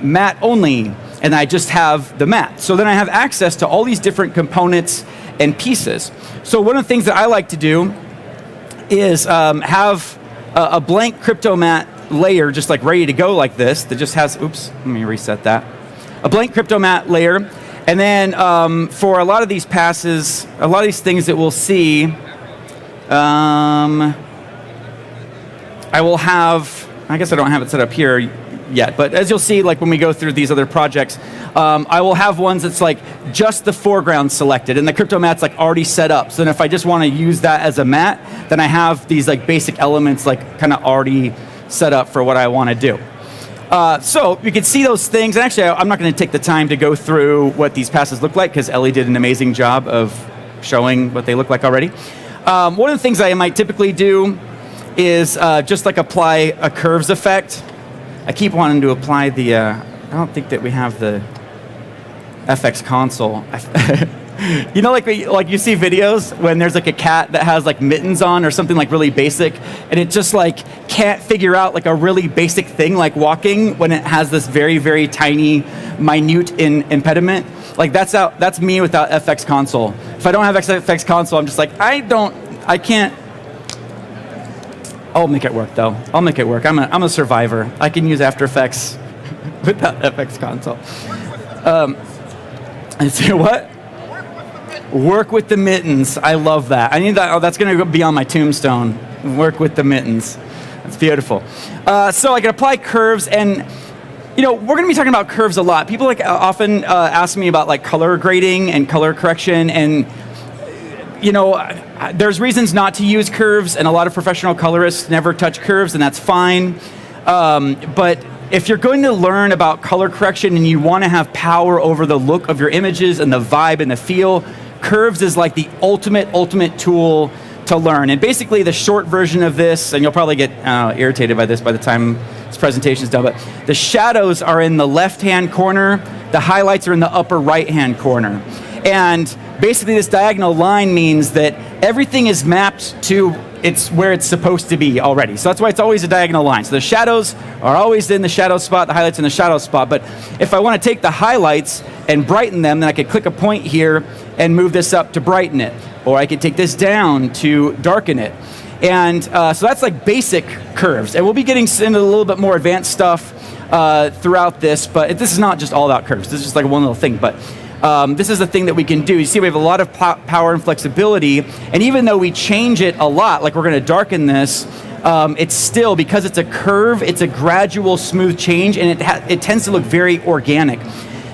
S4: matte only, and I just have the matte. So then I have access to all these different components and pieces. So one of the things that I like to do is have a blank crypto mat layer just ready to go like this, that just has, let me reset that. A blank crypto mat layer. And then for a lot of these passes, a lot of these things that we'll see, I will have, I guess I don't have it set up here yet, but as you'll see, when we go through these other projects, I will have ones that's just the foreground selected, and the crypto mat's already set up. So then if I just want to use that as a mat, then I have these basic elements kind of already set up for what I want to do. So you can see those things, and actually I'm not going to take the time to go through what these passes look like because Ellie did an amazing job of showing what they look like already. One of the things I might typically do is just apply a curves effect. I keep wanting to apply the, I don't think that we have the FX console. You see videos when there's a cat that has mittens on or something really basic, and it just can't figure out a really basic thing like walking when it has this very, very tiny, minute impediment. That's me without FX console. If I don't have FX console, I'm just I can't. I'll make it work though. I'll make it work. I'm a survivor. I can use After Effects without FX console. And so what? Work with the mittens. I love that. I need that. Oh, that's going to be on my tombstone. Work with the mittens. That's beautiful. So I can apply curves, and we're going to be talking about curves a lot. People often ask me about color grading and color correction, and there's reasons not to use curves, and a lot of professional colorists never touch curves, and that's fine. But if you're going to learn about color correction and you want to have power over the look of your images and the vibe and the feel, curves is the ultimate tool to learn. And basically the short version of this, and you'll probably get irritated by this by the time this presentation is done, but the shadows are in the left-hand corner, the highlights are in the upper right-hand corner. And basically this diagonal line means that everything is mapped to where it's supposed to be already. So that's why it's always a diagonal line. So the shadows are always in the shadow spot, the highlights in the shadow spot. But if I want to take the highlights and brighten them, then I could click a point here and move this up to brighten it. Or I could take this down to darken it. And so that's basic curves. And we'll be getting into a little bit more advanced stuff throughout this, but this is not just all about curves. This is just one little thing. But this is the thing that we can do. You see, we have a lot of power and flexibility, and even though we change it a lot, we're going to darken this, it's still, because it's a curve, it's a gradual, smooth change, and it tends to look very organic.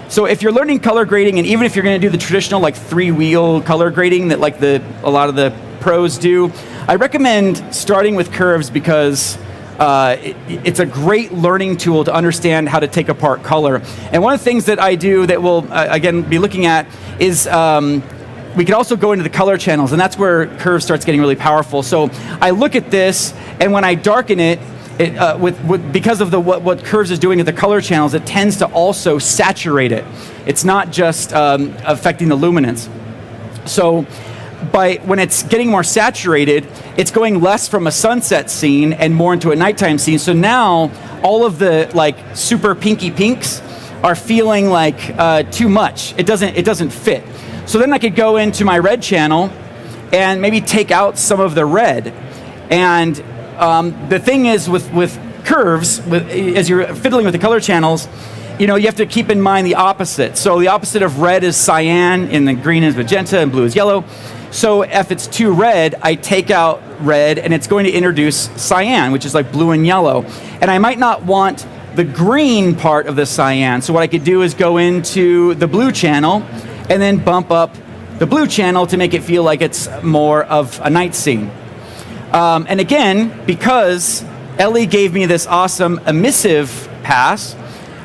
S4: So if you're learning color grading, and even if you're going to do the traditional like 3-wheel color grading that like a lot of the pros do, I recommend starting with curves because it's a great learning tool to understand how to take apart color. And one of the things that I do that we'll again be looking at is we can also go into the color channels, and that's where curve starts getting really powerful. So I look at this, and when I darken it, because of what curves is doing at the color channels, it tends to also saturate it. It's not just affecting the luminance. So when it's getting more saturated, it's going less from a sunset scene and more into a nighttime scene. So now all of the like super pinky pinks are feeling like too much. It doesn't fit. So then I could go into my red channel and maybe take out some of the red. And the thing is with curves, as you're fiddling with the color channels, you have to keep in mind the opposite. So the opposite of red is cyan, and the green is magenta, and blue is yellow. So if it's too red, I take out red, and it's going to introduce cyan, which is like blue and yellow. And I might not want the green part of the cyan. So what I could do is go into the blue channel and then bump up the blue channel to make it feel like it's more of a night scene. And again, because Ellie gave me this awesome emissive pass,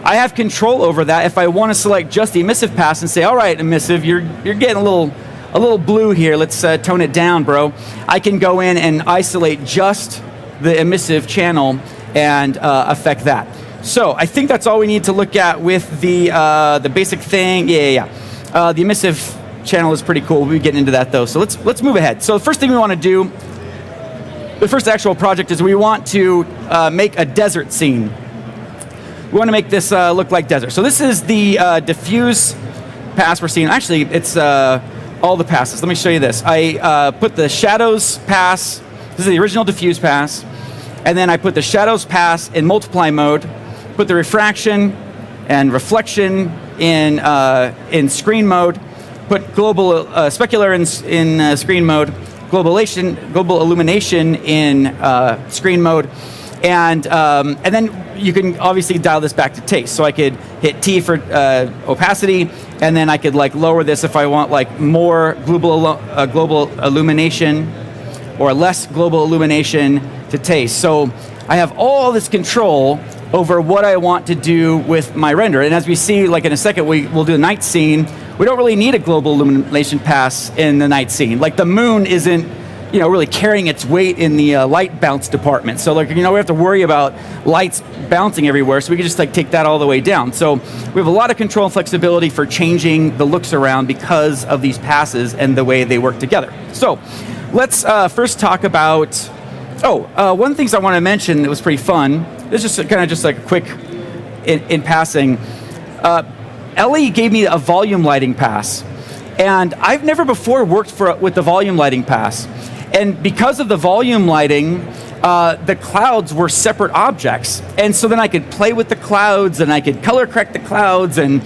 S4: I have control over that. If I want to select just the emissive pass and say, all right, emissive, you're getting a little blue here, let's tone it down, bro. I can go in and isolate just the emissive channel and affect that. So I think that's all we need to look at with the basic thing. The emissive channel is pretty cool. We'll be getting into that though. So let's move ahead. So the first thing we want to do, the first actual project, is we want to make a desert scene. We want to make this look like desert. So this is the diffuse pass we're seeing. Actually, it's all the passes. Let me show you this. I put the shadows pass. This is the original diffuse pass. And then I put the shadows pass in multiply mode, put the refraction and reflection in screen mode, put global specular in screen mode, global illumination in screen mode, and then you can obviously dial this back to taste. So I could hit T for opacity, and then I could like lower this if I want like more global illumination or less global illumination to taste. So I have all this control over what I want to do with my render. And as we see, like in a second, we'll do a night scene. We don't really need a global illumination pass in the night scene. Like the moon isn't, really carrying its weight in the light bounce department. So like, we have to worry about lights bouncing everywhere. So we can just like take that all the way down. So we have a lot of control and flexibility for changing the looks around because of these passes and the way they work together. So let's first talk about, one of the things I want to mention that was pretty fun. This is just kind of just like a quick in passing. Ellie gave me a volume lighting pass, and I've never before worked with the volume lighting pass. And because of the volume lighting, the clouds were separate objects, and so then I could play with the clouds, and I could color correct the clouds, and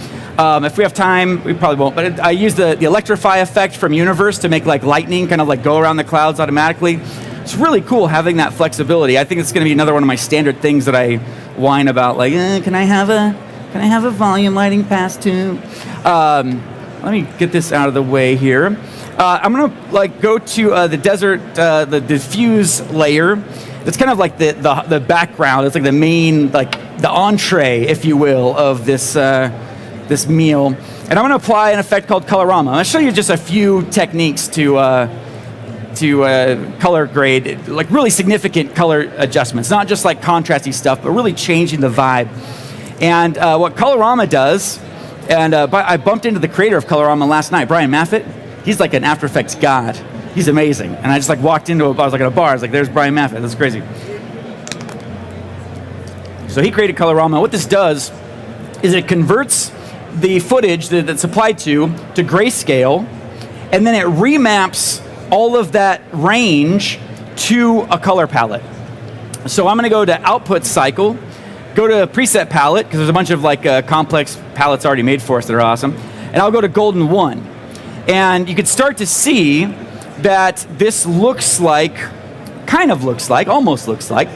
S4: if we have time, we probably won't, but I use the electrify effect from Universe to make like lightning kind of like go around the clouds automatically. It's really cool having that flexibility. I think it's going to be another one of my standard things that I whine about, like, can I have a volume lighting pass too? Let me get this out of the way here. I'm going to like go to the desert, the diffuse layer. It's kind of like the background. It's like the main, like the entree, if you will, of this this meal. And I'm going to apply an effect called Colorama. I'll show you just a few techniques to color grade, like really significant color adjustments, not just like contrasty stuff, but really changing the vibe. And what Colorama does, and I bumped into the creator of Colorama last night, Brian Maffett. He's like an After Effects god. He's amazing. And I just like walked into I was like at a bar, I was like, there's Brian Maffett, that's crazy. So he created Colorama. What this does is it converts the footage that's applied to grayscale, and then it remaps all of that range to a color palette. So I'm going to go to output cycle, go to preset palette, because there's a bunch of like complex palettes already made for us that are awesome, and I'll go to golden 1. And you can start to see that this almost looks like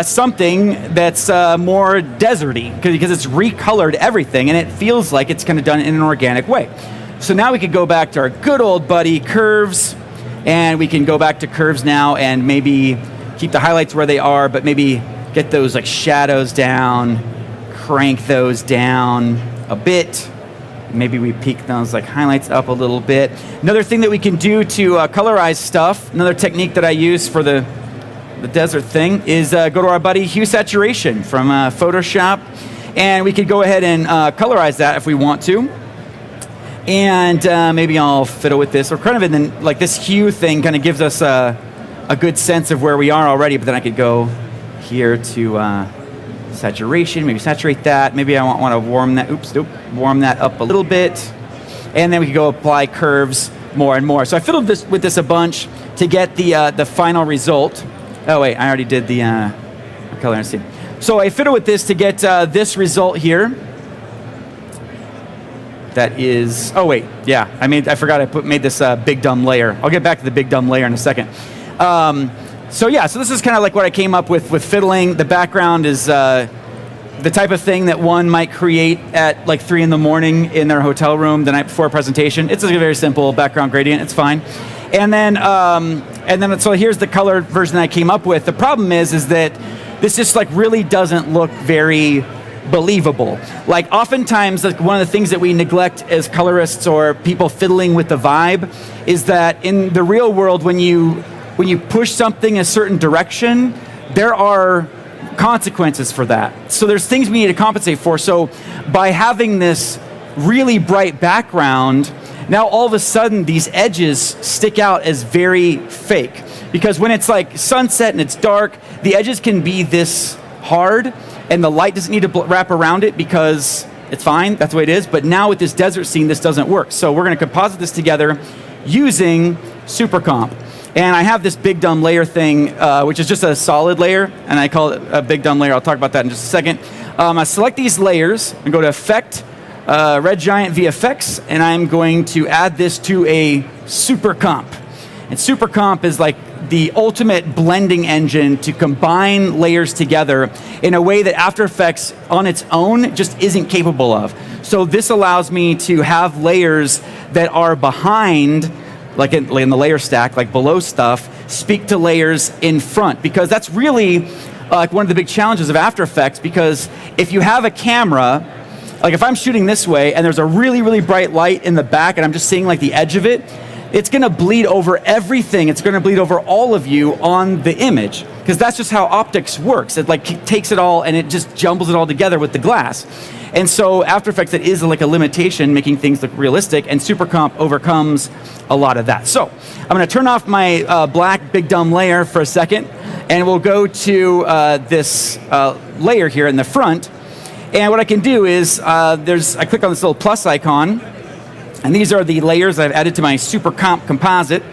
S4: something that's more deserty, because it's recolored everything, and it feels like it's kind of done in an organic way. So now we could go back to our good old buddy curves, and we can go back to curves now and maybe keep the highlights where they are, but maybe get those like shadows down, crank those down a bit. Maybe we peak those like highlights up a little bit. Another thing that we can do to colorize stuff, another technique that I use for the desert thing, is go to our buddy hue saturation from Photoshop, and we could go ahead and colorize that if we want to. And maybe I'll fiddle with this. Or kind of in the, like this hue thing kind of gives us a good sense of where we are already, but then I could go here to saturation, maybe saturate that. Maybe I want to warm that, warm that up a little bit. And then we can go apply curves more and more. So I fiddled with this a bunch to get the final result. Oh wait, I already did the color and see. So I fiddled with this to get this result here. That is, oh wait, yeah, I forgot I made this big dumb layer. I'll get back to the big dumb layer in a second. So yeah, so this is kind of like what I came up with fiddling. The background is the type of thing that one might create at like 3 in the morning in their hotel room the night before a presentation. It's a very simple background gradient, it's fine. And then so here's the color version I came up with. The problem is that this just like really doesn't look very believable. Like oftentimes, like one of the things that we neglect as colorists or people fiddling with the vibe is that in the real world, when you push something a certain direction, there are consequences for that. So there's things we need to compensate for. So by having this really bright background, now all of a sudden these edges stick out as very fake. Because when it's like sunset and it's dark, the edges can be this hard, and the light doesn't need to wrap around it because it's fine, that's the way it is. But now with this desert scene, this doesn't work. So we're going to composite this together using Super Comp. And I have this big dumb layer thing, which is just a solid layer, and I call it a big dumb layer. I'll talk about that in just a second. I select these layers and go to Effect, Red Giant VFX, and I'm going to add this to a Super Comp. And Super Comp is like the ultimate blending engine to combine layers together in a way that After Effects on its own just isn't capable of. So this allows me to have layers that are behind, like in the layer stack, like below stuff, speak to layers in front, because that's really like one of the big challenges of After Effects. Because if you have a camera, like if I'm shooting this way and there's a really, really bright light in the back and I'm just seeing like the edge of it, it's going to bleed over everything. It's going to bleed over all of you on the image, because that's just how optics works. It like takes it all and it just jumbles it all together with the glass. And so After Effects, it is like a limitation, making things look realistic, and Super Comp overcomes a lot of that. So I'm going to turn off my black big dumb layer for a second, and we'll go to this layer here in the front. And what I can do is I click on this little plus icon, and these are the layers I've added to my Super Comp composite.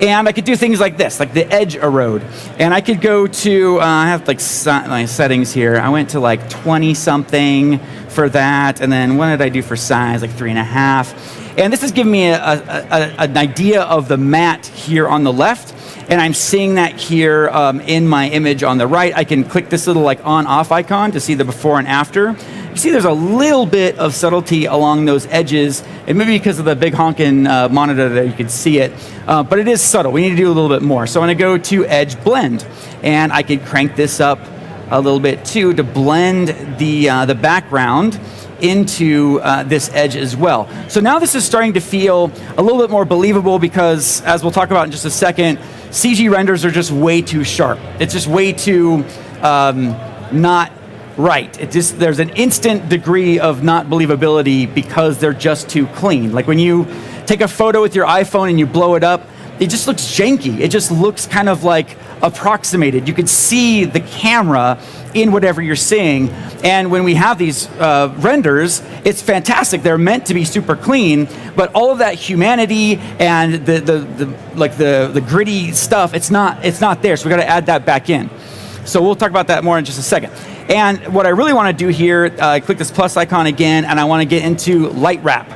S4: And I could do things like this, like the edge erode. And I could go to, I have like my settings here. I went to like 20 something for that. And then what did I do for size? Like 3.5. And this is giving me an idea of the matte here on the left. And I'm seeing that here in my image on the right. I can click this little like on-off icon to see the before and after. You see there's a little bit of subtlety along those edges, and maybe because of the big honking monitor that you can see it, but it is subtle. We need to do a little bit more. So I'm going to go to Edge Blend, and I can crank this up a little bit too to blend the background into this edge as well. So now this is starting to feel a little bit more believable, because as we'll talk about in just a second, CG renders are just way too sharp. It's just way too not right. There's an instant degree of not believability because they're just too clean. Like when you take a photo with your iPhone and you blow it up, it just looks janky. It just looks kind of like approximated. You could see the camera in whatever you're seeing. And when we have these renders, it's fantastic. They're meant to be super clean, but all of that humanity and the gritty stuff, it's not there. So we got to add that back in. So we'll talk about that more in just a second. And what I really want to do here, click this plus icon again, and I want to get into light wrap.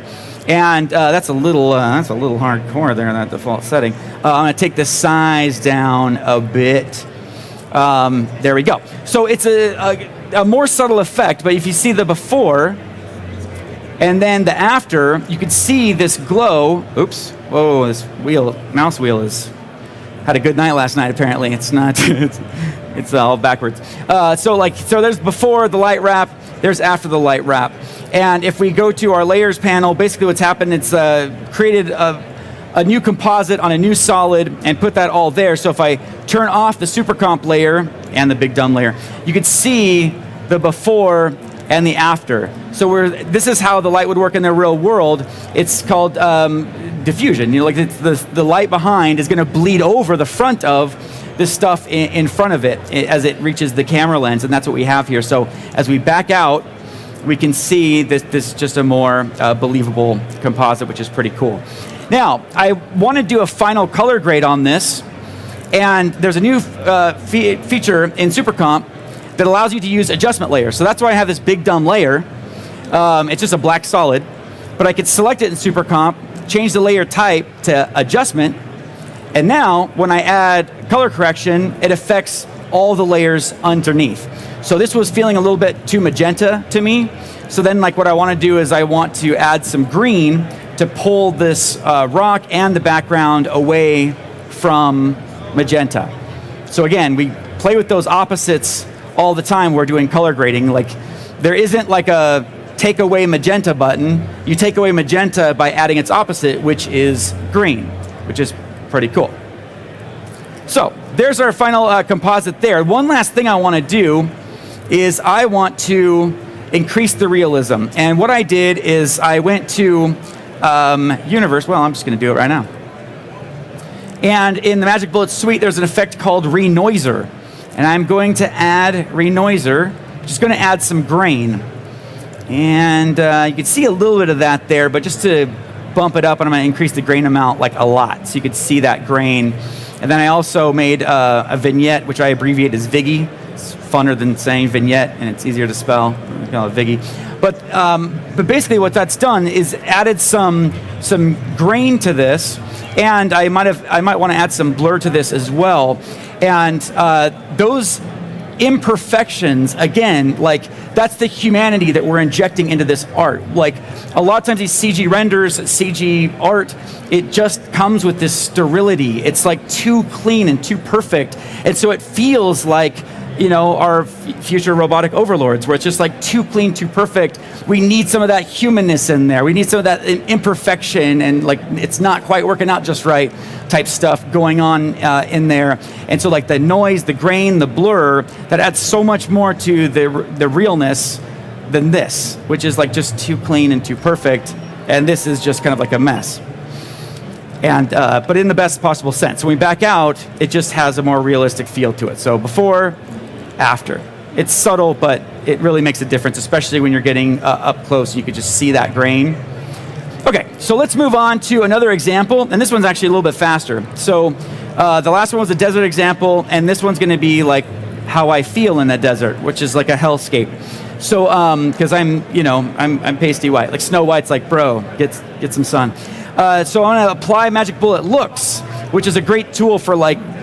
S4: And that's a little hardcore there in that default setting. I'm going to take the size down a bit. There we go. So it's a more subtle effect, but if you see the before and then the after, you can see this glow. Oops. Whoa, this mouse wheel had a good night last night, apparently. It's not, it's all backwards. So there's before the light wrap, there's after the light wrap. And if we go to our layers panel, basically what's happened, it's created a new composite on a new solid and put that all there. So if I turn off the super comp layer and the big dumb layer, you could see the before and the after. So this is how the light would work in the real world. It's called diffusion. Like the light behind is going to bleed over the front of this stuff in front of it as it reaches the camera lens, and that's what we have here. So as we back out, we can see this is just a more believable composite, which is pretty cool. Now, I want to do a final color grade on this, and there's a new feature in SuperComp that allows you to use adjustment layers. So that's why I have this big dumb layer. It's just a black solid, but I could select it in SuperComp, change the layer type to adjustment, and now when I add color correction, it affects all the layers underneath. So this was feeling a little bit too magenta to me. So then what I want to do is I want to add some green to pull this rock and the background away from magenta. So again, we play with those opposites all the time. We're doing color grading. There isn't a take away magenta button. You take away magenta by adding its opposite, which is green, which is pretty cool. So there's our final composite there. One last thing I want to do is I want to increase the realism. And what I did is I went to Universe. Well, I'm just going to do it right now. And in the Magic Bullet suite, there's an effect called Renoiser. And I'm going to add Renoiser, just going to add some grain. And you can see a little bit of that there, but just to bump it up, and I'm going to increase the grain amount a lot, so you could see that grain. And then I also made a vignette, which I abbreviate as Viggy. It's funner than saying vignette, and it's easier to spell. You call it Viggy. But basically what that's done is added some grain to this, and I might want to add some blur to this as well. And those imperfections, again, that's the humanity that we're injecting into this art. A lot of times these CG renders, CG art, it just comes with this sterility. It's too clean and too perfect. And so it feels like, our future robotic overlords, where it's just too clean, too perfect. We need some of that humanness in there. We need some of that imperfection and it's not quite working out just right type stuff going on in there. And so the noise, the grain, the blur, that adds so much more to the realness than this, which is just too clean and too perfect. And this is just kind of a mess. And but in the best possible sense. When we back out, it just has a more realistic feel to it. So before, after. It's subtle, but it really makes a difference, especially when you're getting up close. You could just see that grain. Okay, so let's move on to another example, and this one's actually a little bit faster. So the last one was a desert example, and this one's going to be how I feel in the desert, which is a hellscape. So because I'm pasty white, Snow White's bro, get some sun. So I'm going to apply Magic Bullet Looks, which is a great tool for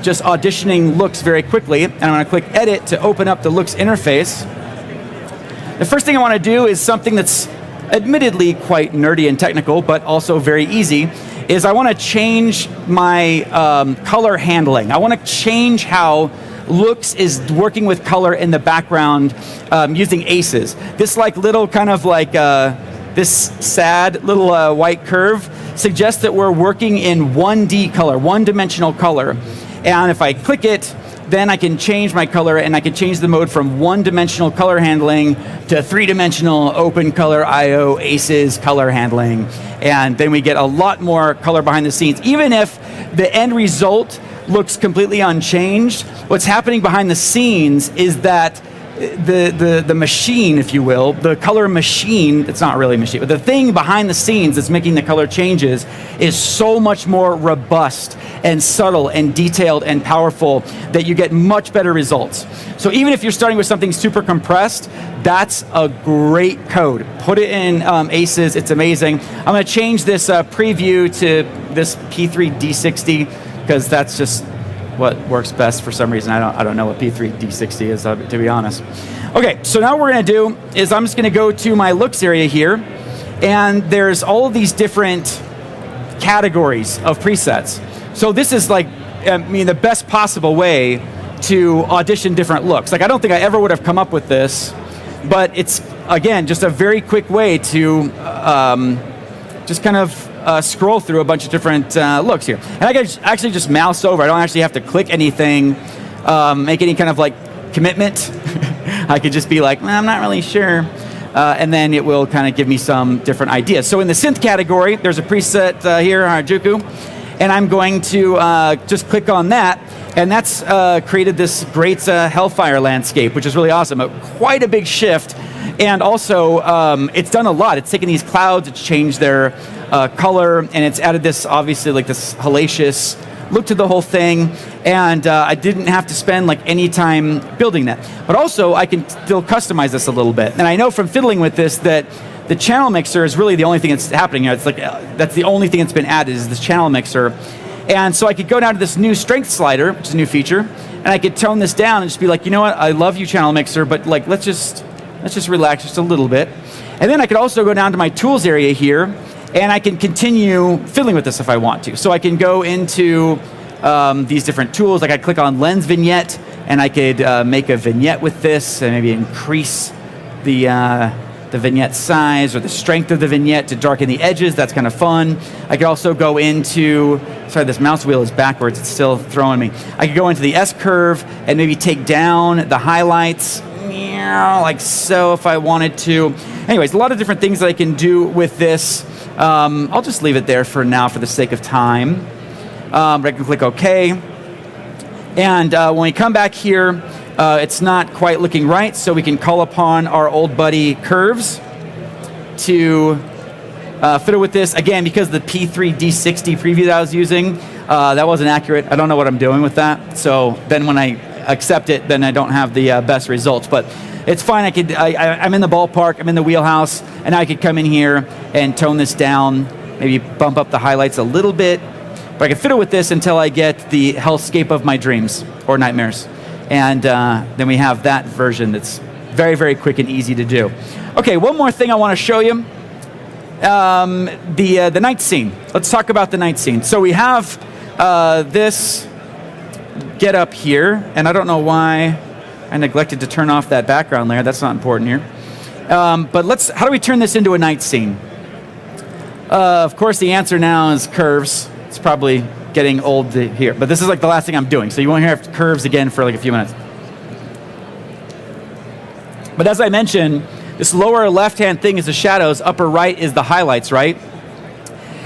S4: just auditioning looks very quickly. And I'm going to click Edit to open up the Looks interface. The first thing I want to do is something that's admittedly quite nerdy and technical, but also very easy, is I want to change my color handling. I want to change how Looks is working with color in the background using aces. This little kind of this sad little white curve suggests that we're working in 1D color, one-dimensional color. And if I click it, then I can change my color, and I can change the mode from one-dimensional color handling to three-dimensional open color IO aces color handling. And then we get a lot more color behind the scenes. Even if the end result looks completely unchanged, what's happening behind the scenes is that the machine, if you will, the color machine, it's not really a machine, but the thing behind the scenes that's making the color changes is so much more robust and subtle and detailed and powerful that you get much better results. So even if you're starting with something super compressed, that's a great code. Put it in aces, it's amazing. I'm going to change this preview to this P3D60 because that's just what works best for some reason. I don't know what P3D60 is, to be honest. Okay, so now what we're going to do is I'm just going to go to my looks area here, and there's all of these different categories of presets. So this is like, the best possible way to audition different looks. Like, I don't think I ever would have come up with this, but it's, again, just a very quick way to just kind of scroll through a bunch of different looks here. And I can actually just mouse over. I don't actually have to click anything, make any kind of like commitment. I could just be like, I'm not really sure. And then it will kind of give me some different ideas. So in the synth category, there's a preset here, Harajuku, and I'm going to just click on that, and that's created this great Hellfire landscape, which is really awesome. Quite a big shift, and also it's done a lot. It's taken these clouds, it's changed their color, and it's added this, obviously, like this hellacious look to the whole thing, and I didn't have to spend like any time building that. But also, I can still customize this a little bit. And I know from fiddling with this that the channel mixer is really the only thing that's happening here. It's like that's the only thing that's been added is this channel mixer. And so I could go down to this new strength slider, which is a new feature, and I could tone this down and just be like, you know what, I love you, channel mixer, but like let's just relax just a little bit. And then I could also go down to my tools area here, and I can continue fiddling with this if I want to. So I can go into these different tools. Like I click on Lens Vignette, and I could make a vignette with this, and maybe increase the vignette size or the strength of the vignette to darken the edges. That's kind of fun. I could also go into, sorry, this mouse wheel is backwards. It's still throwing me. I could go into the S-curve and maybe take down the highlights, like so if I wanted to. Anyways, a lot of different things that I can do with this. I'll just leave it there for now for the sake of time. But I can click OK. And when we come back here, it's not quite looking right, so we can call upon our old buddy Curves to fiddle with this. Again, because the P3D60 preview that I was using, that wasn't accurate. I don't know what I'm doing with that. So then when I accept it, then I don't have the best results. But it's fine. I'm in the ballpark. I'm in the wheelhouse. And now I could come in here and tone this down, maybe bump up the highlights a little bit. But I can fiddle with this until I get the hellscape of my dreams or nightmares. And then we have that version that's very, very quick and easy to do. Okay, one more thing I want to show you. The night scene. Let's talk about the night scene. So we have this get up here, and I don't know why I neglected to turn off that background layer. That's not important here. But how do we turn this into a night scene? Of course, the answer now is curves. It's probably getting old to hear, but this is like the last thing I'm doing, so you won't hear curves again for like a few minutes. But as I mentioned, this lower left-hand thing is the shadows, upper right is the highlights, right?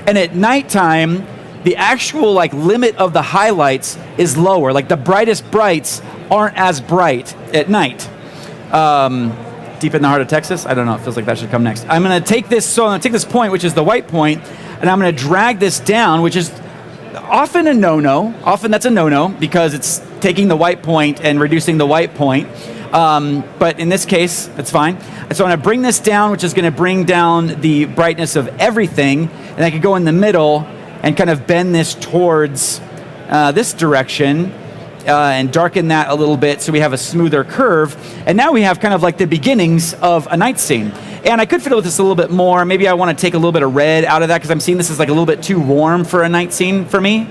S4: And at nighttime, the actual like limit of the highlights is lower. Like the brightest brights aren't as bright at night. Deep in the heart of Texas? I don't know, it feels like that should come next. I'm gonna take this point, which is the white point, and I'm gonna drag this down, which is often a no-no. Often that's a no-no because it's taking the white point and reducing the white point. But in this case, it's fine. So I'm gonna bring this down, which is gonna bring down the brightness of everything, and I could go in the middle and kind of bend this towards this direction and darken that a little bit so we have a smoother curve. And now we have kind of like the beginnings of a night scene. And I could fiddle with this a little bit more. Maybe I want to take a little bit of red out of that because I'm seeing this is like a little bit too warm for a night scene for me.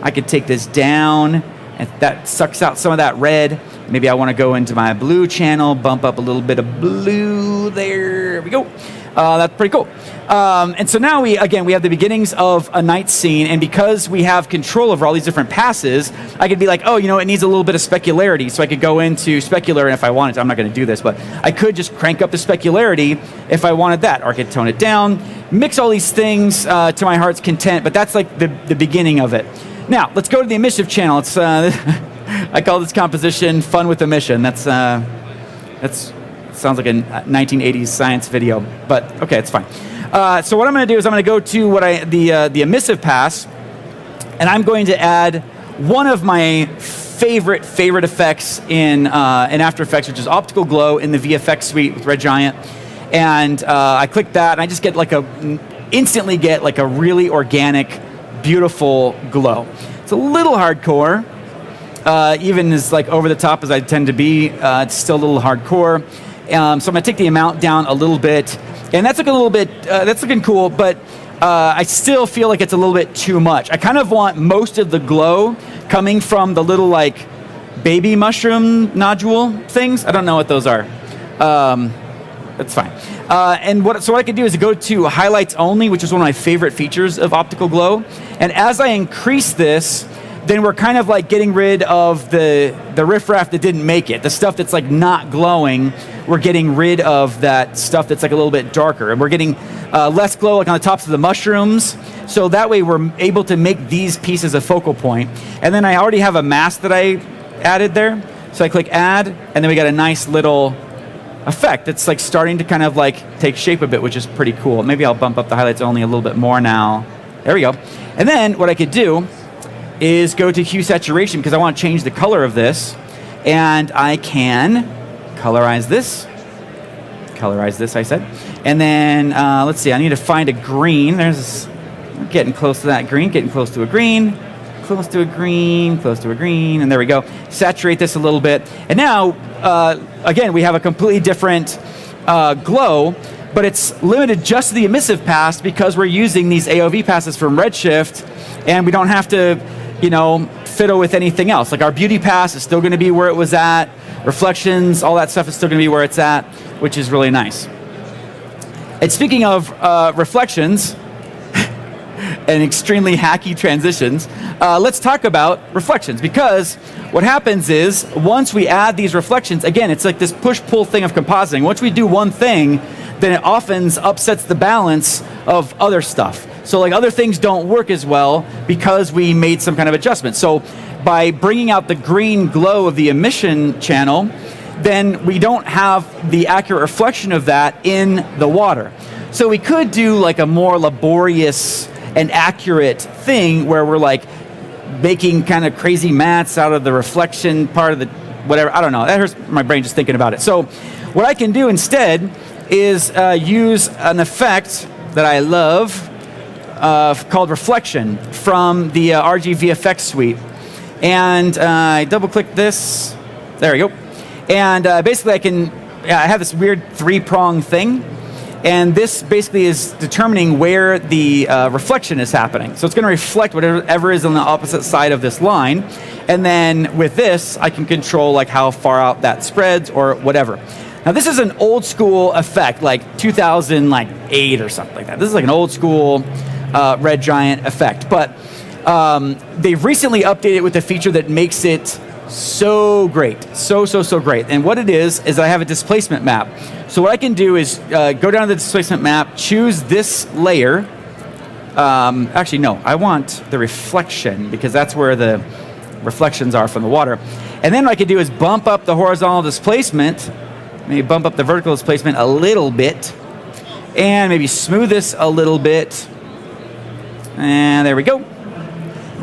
S4: I could take this down, and that sucks out some of that red. Maybe I want to go into my blue channel, bump up a little bit of blue. There we go. That's pretty cool. And so now we have the beginnings of a night scene, and because we have control over all these different passes, I could be like, oh, it needs a little bit of specularity, so I could go into specular, and if I wanted to, I'm not going to do this, but I could just crank up the specularity if I wanted that, or I could tone it down, mix all these things to my heart's content, but that's like the beginning of it. Now, let's go to the emission channel. It's I call this composition Fun with Emission. That's sounds like a 1980s science video, but okay, it's fine. So what I'm going to do is I'm going to go to the emissive pass, and I'm going to add one of my favorite effects in After Effects, which is optical glow in the VFX suite with Red Giant. And I click that, and I just get instantly get a really organic, beautiful glow. It's a little hardcore, even as like over the top as I tend to be, it's still a little hardcore. So I'm gonna take the amount down a little bit, and that's looking a little bit, that's looking cool, but I still feel like it's a little bit too much. I kind of want most of the glow coming from the little like baby mushroom nodule things. I don't know what those are. That's fine. So what I can do is go to highlights only, which is one of my favorite features of optical glow. And as I increase this, then we're kind of like getting rid of the riffraff that didn't make it. The stuff that's like not glowing, we're getting rid of that stuff that's like a little bit darker. And we're getting less glow like on the tops of the mushrooms. So that way we're able to make these pieces a focal point. And then I already have a mask that I added there. So I click add, and then we got a nice little effect. It's like starting to kind of like take shape a bit, which is pretty cool. Maybe I'll bump up the highlights only a little bit more now. There we go. And then what I could do is go to hue saturation because I want to change the color of this. And I can colorize this. Colorize this, I said. And then let's see, I need to find a green. We're getting close to that green, getting close to a green. Close to a green, close to a green, and there we go. Saturate this a little bit. And now, again, we have a completely different glow, but it's limited just to the emissive pass because we're using these AOV passes from Redshift, and we don't have to, fiddle with anything else. Like our beauty pass is still gonna be where it was at, reflections, all that stuff is still gonna be where it's at, which is really nice. And speaking of reflections, and extremely hacky transitions, let's talk about reflections, because what happens is once we add these reflections, again, it's like this push-pull thing of compositing. Once we do one thing, then it often upsets the balance of other stuff. So like other things don't work as well because we made some kind of adjustment. So by bringing out the green glow of the emission channel, then we don't have the accurate reflection of that in the water. So we could do like a more laborious and accurate thing where we're like making kind of crazy mats out of the reflection part of the whatever. I don't know. That hurts my brain just thinking about it. So what I can do instead is use an effect that I love called reflection from the RG VFX suite. And I double click this. There we go. And basically I have this weird 3-prong thing. And this basically is determining where the reflection is happening. So it's going to reflect whatever is on the opposite side of this line. And then with this, I can control like how far out that spreads or whatever. Now this is an old school effect, like 2008 or something like that. This is like an old school Red Giant effect. But they've recently updated it with a feature that makes it so great, so great. And what it is I have a displacement map. So what I can do is go down to the displacement map, choose this layer. Actually, no, I want the reflection because that's where the reflections are from the water. And then what I can do is bump up the horizontal displacement, maybe bump up the vertical displacement a little bit, and maybe smooth this a little bit. And there we go.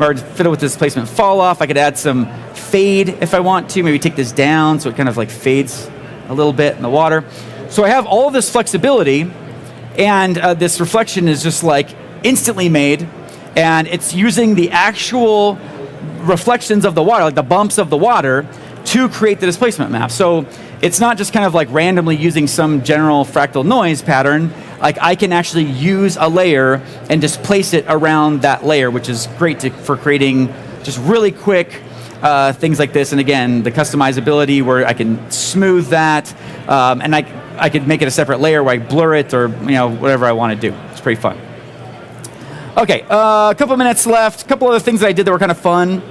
S4: Or fiddle with the displacement fall off. I could add some fade if I want to, maybe take this down so it kind of like fades a little bit in the water. So I have all of this flexibility, and this reflection is just like instantly made, and it's using the actual reflections of the water, like the bumps of the water, to create the displacement map. So it's not just kind of like randomly using some general fractal noise pattern. Like I can actually use a layer and displace it around that layer, which is great for creating just really quick things like this. And again, the customizability where I can smooth that, and I could make it a separate layer where I blur it or whatever I want to do. It's pretty fun. Okay, a couple minutes left. A couple other things that I did that were kind of fun.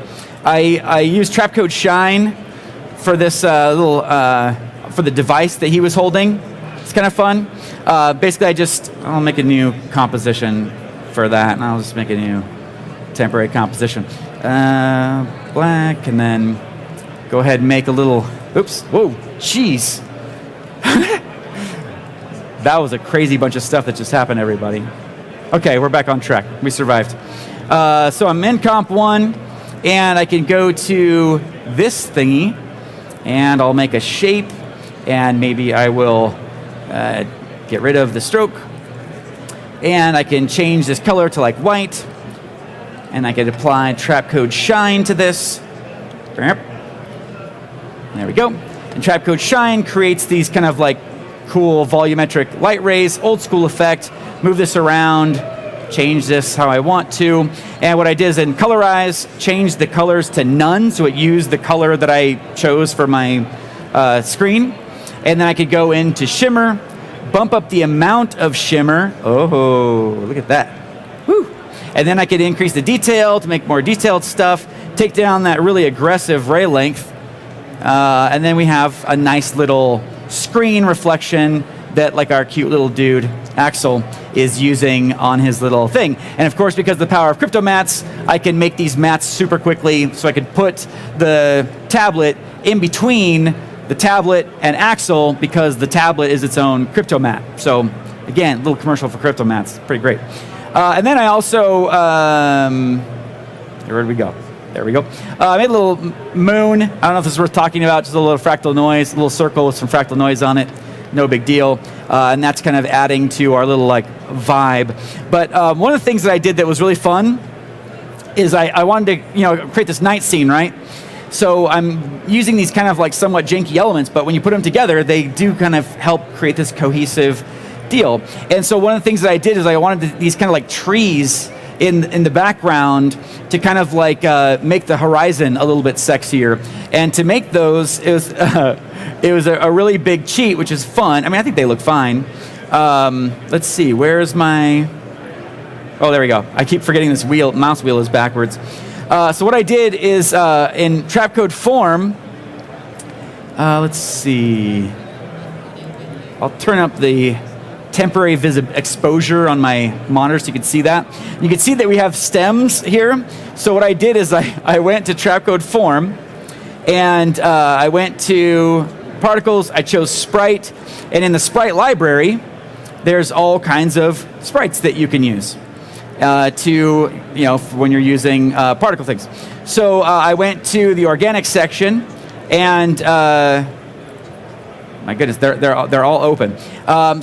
S4: I used trap code shine for this for the device that he was holding. It's kind of fun. Basically, I'll make a new composition for that, and I'll just make a new temporary composition. Black, and then go ahead and make a little, oops, whoa, jeez. That was a crazy bunch of stuff that just happened, everybody. Okay, we're back on track. We survived. So I'm in comp 1, and I can go to this thingy, and I'll make a shape, and maybe I will get rid of the stroke, and I can change this color to like white, and I can apply trap code shine to this, There we go. And Trapcode Shine creates these kind of like cool volumetric light rays, old school effect. Move this around, change this how I want to. And what I did is in Colorize, change the colors to none, so it used the color that I chose for my screen. And then I could go into Shimmer, bump up the amount of shimmer. Oh, look at that. Woo. And then I could increase the detail to make more detailed stuff, take down that really aggressive ray length. And then we have a nice little screen reflection that like our cute little dude, Axel, is using on his little thing. And of course, because of the power of crypto mats, I can make these mats super quickly, so I could put the tablet in between the tablet and Axel, because the tablet is its own crypto mat. So again, a little commercial for crypto mats, pretty great. And then I also, where did we go? There we go. I made a little moon. I don't know if this is worth talking about, just a little fractal noise, a little circle with some fractal noise on it. No big deal. And that's kind of adding to our little like vibe. But one of the things that I did that was really fun is I wanted to create this night scene, right? So I'm using these kind of like somewhat janky elements, but when you put them together, they do kind of help create this cohesive deal. And so one of the things that I did is I wanted these kind of like trees in the background to kind of like make the horizon a little bit sexier. And to make those, it was a really big cheat, which is fun. I mean, I think they look fine. Let's see, where's my... Oh, there we go. I keep forgetting this mouse wheel is backwards. So what I did is in Trapcode form, let's see. I'll turn up the temporary exposure on my monitor so you can see that. You can see that we have stems here. So what I did is I went to Trapcode form, and I went to particles, I chose sprite, and in the sprite library, there's all kinds of sprites that you can use to, when you're using particle things. So I went to the organic section, and my goodness, they're all open.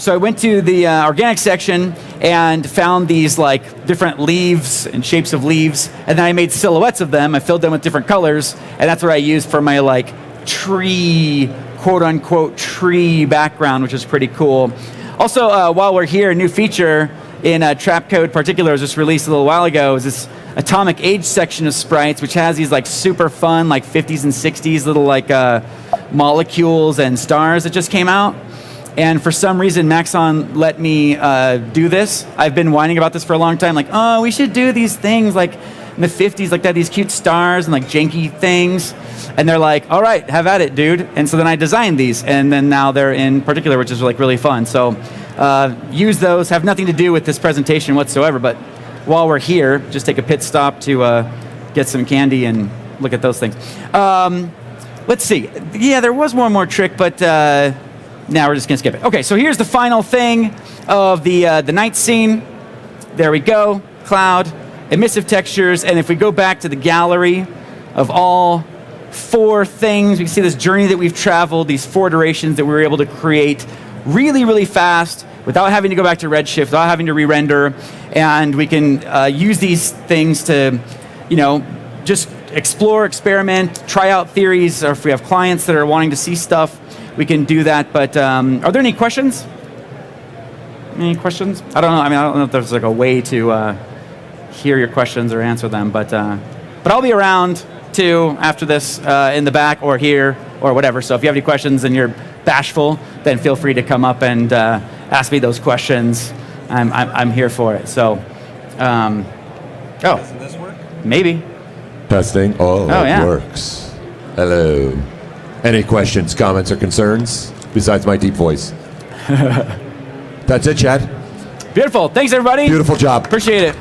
S4: So I went to the organic section and found these like different leaves and shapes of leaves, and then I made silhouettes of them. I filled them with different colors, and that's what I used for my like tree, quote unquote tree background, which is pretty cool. Also, while we're here, a new feature in Trapcode Particulars just released a little while ago is this atomic age section of sprites, which has these like super fun like 50s and 60s little like molecules and stars that just came out. And for some reason, Maxon let me do this. I've been whining about this for a long time, like, oh, we should do these things like in the 50s, like that, these cute stars and like janky things. And they're like, all right, have at it, dude. And so then I designed these, and then now they're in Particular, which is like really fun. So use those, have nothing to do with this presentation whatsoever, but while we're here, just take a pit stop to get some candy and look at those things. Let's see. Yeah, there was one more trick, but now we're just gonna skip it. Okay, so here's the final thing of the night scene. There we go, cloud, emissive textures, and if we go back to the gallery of all 4 things, we can see this journey that we've traveled, these 4 iterations that we were able to create really, really fast without having to go back to Redshift, without having to re-render, and we can use these things to, just explore, experiment, try out theories, or if we have clients that are wanting to see stuff, we can do that. But are there any questions? Any questions? I don't know. I don't know if there's like a way to hear your questions or answer them, but I'll be around too after this in the back or here or whatever. So if you have any questions and you're bashful, then feel free to come up and ask me those questions. I'm here for it. So,
S6: Doesn't this work?
S4: Maybe.
S6: Testing. Oh, it
S4: yeah.
S6: works. Hello. Any questions, comments, or concerns besides my deep voice? That's it, Chad.
S4: Beautiful. Thanks, everybody.
S6: Beautiful job.
S4: Appreciate it.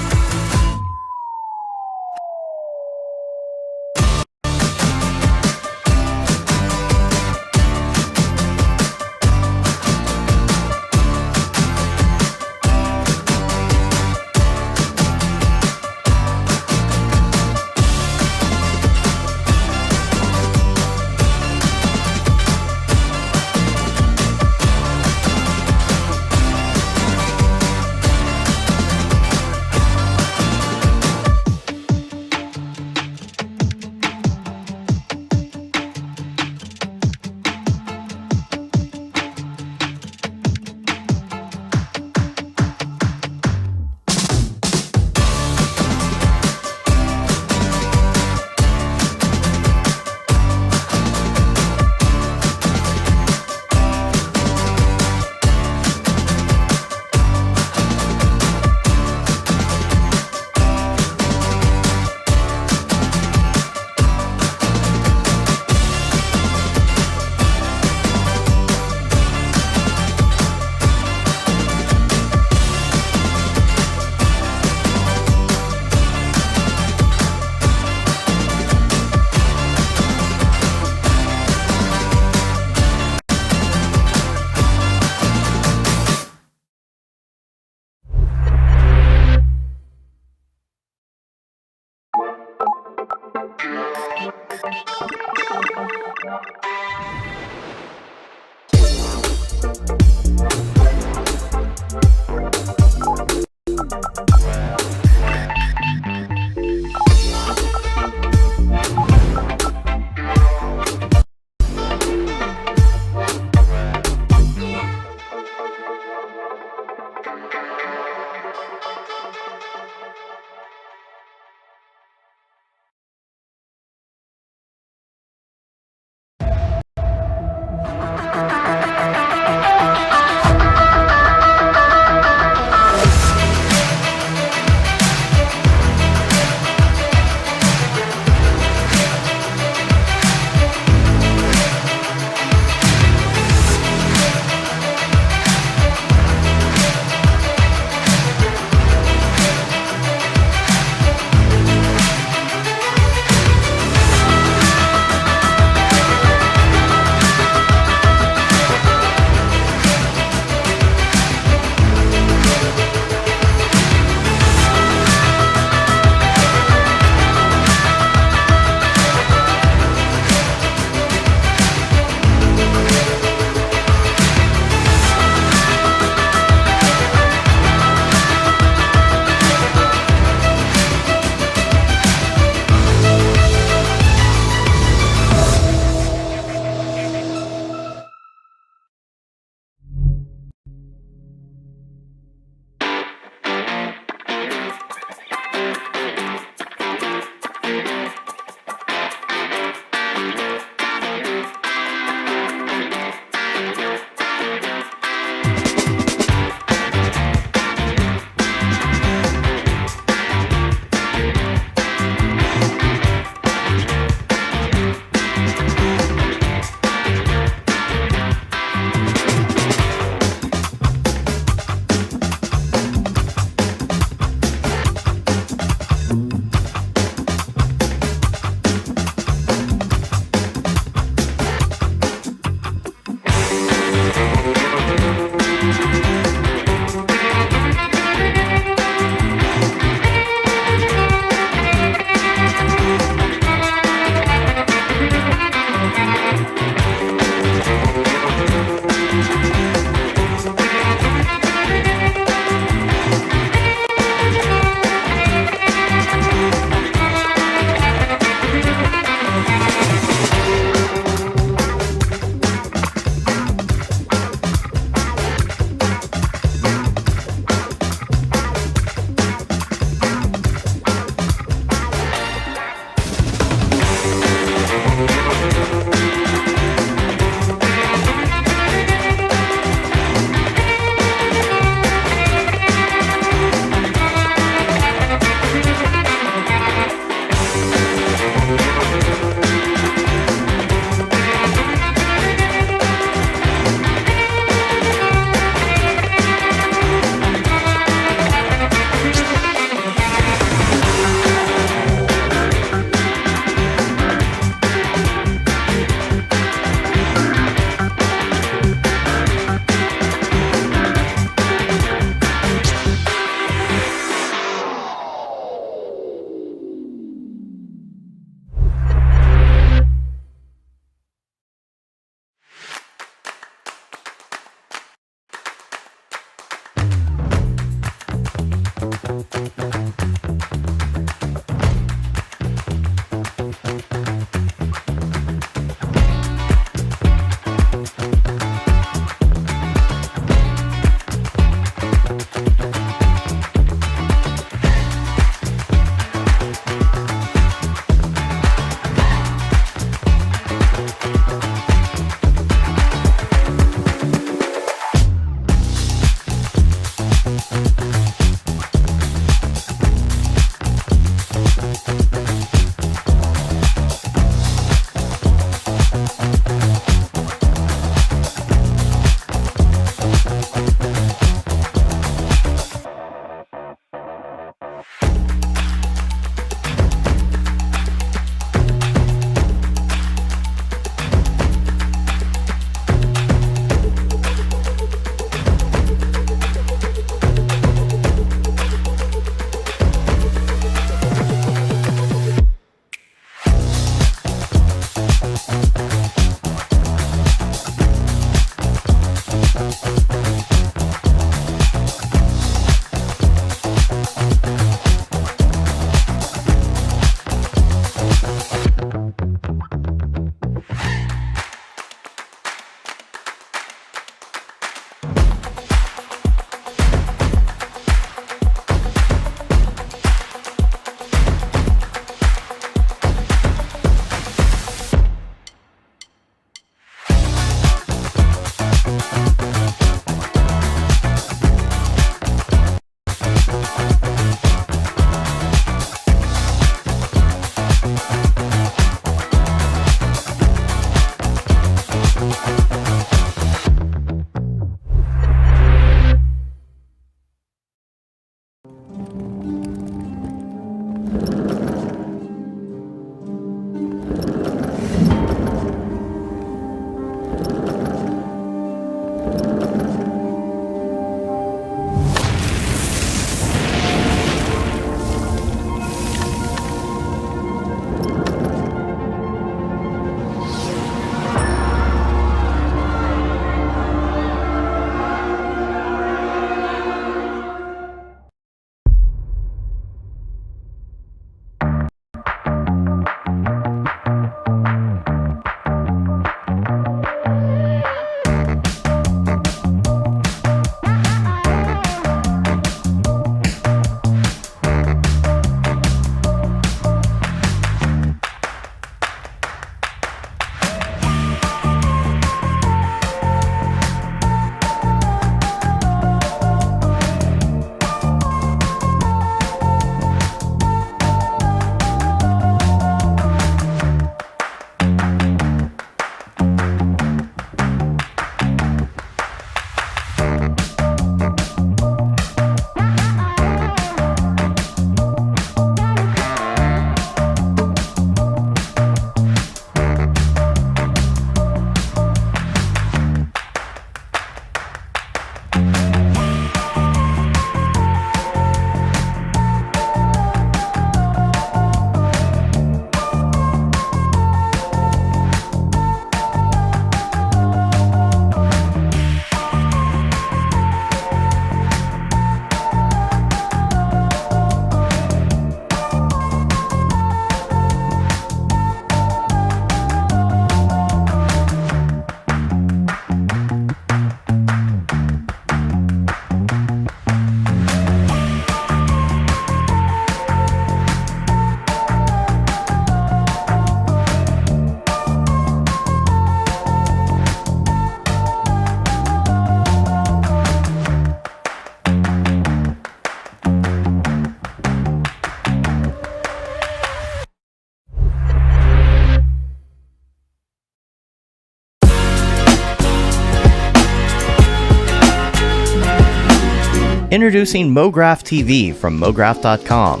S7: Introducing Mograph TV from Mograph.com,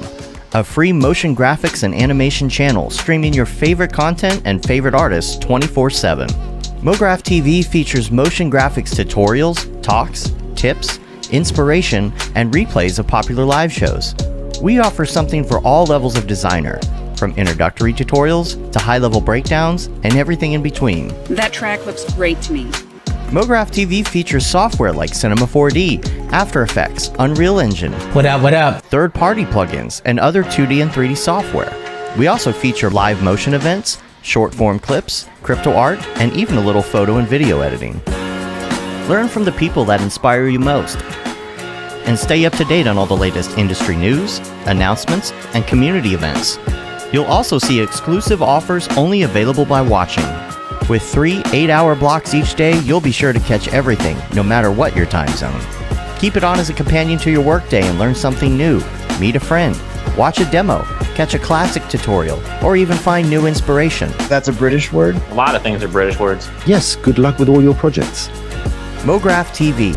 S7: a free motion graphics and animation channel streaming your favorite content and favorite artists 24/7. Mograph TV features motion graphics tutorials, talks, tips, inspiration, and replays of popular live shows. We offer something for all levels of designer, from introductory tutorials to high-level breakdowns and everything in between.
S8: That track looks great to me.
S7: Mograph TV features software like Cinema 4D, After Effects, Unreal Engine,
S9: What up?
S7: third-party plugins, and other 2D and 3D software. We also feature live motion events, short-form clips, crypto art, and even a little photo and video editing. Learn from the people that inspire you most, and stay up to date on all the latest industry news, announcements, and community events. You'll also see exclusive offers only available by watching. With 3 8-hour blocks each day, you'll be sure to catch everything, no matter what your time zone. Keep it on as a companion to your workday and learn something new. Meet a friend, watch a demo, catch a classic tutorial, or even find new inspiration.
S10: That's a British word?
S11: A lot of things are British words.
S10: Yes, good luck with all your projects.
S7: Mograph TV.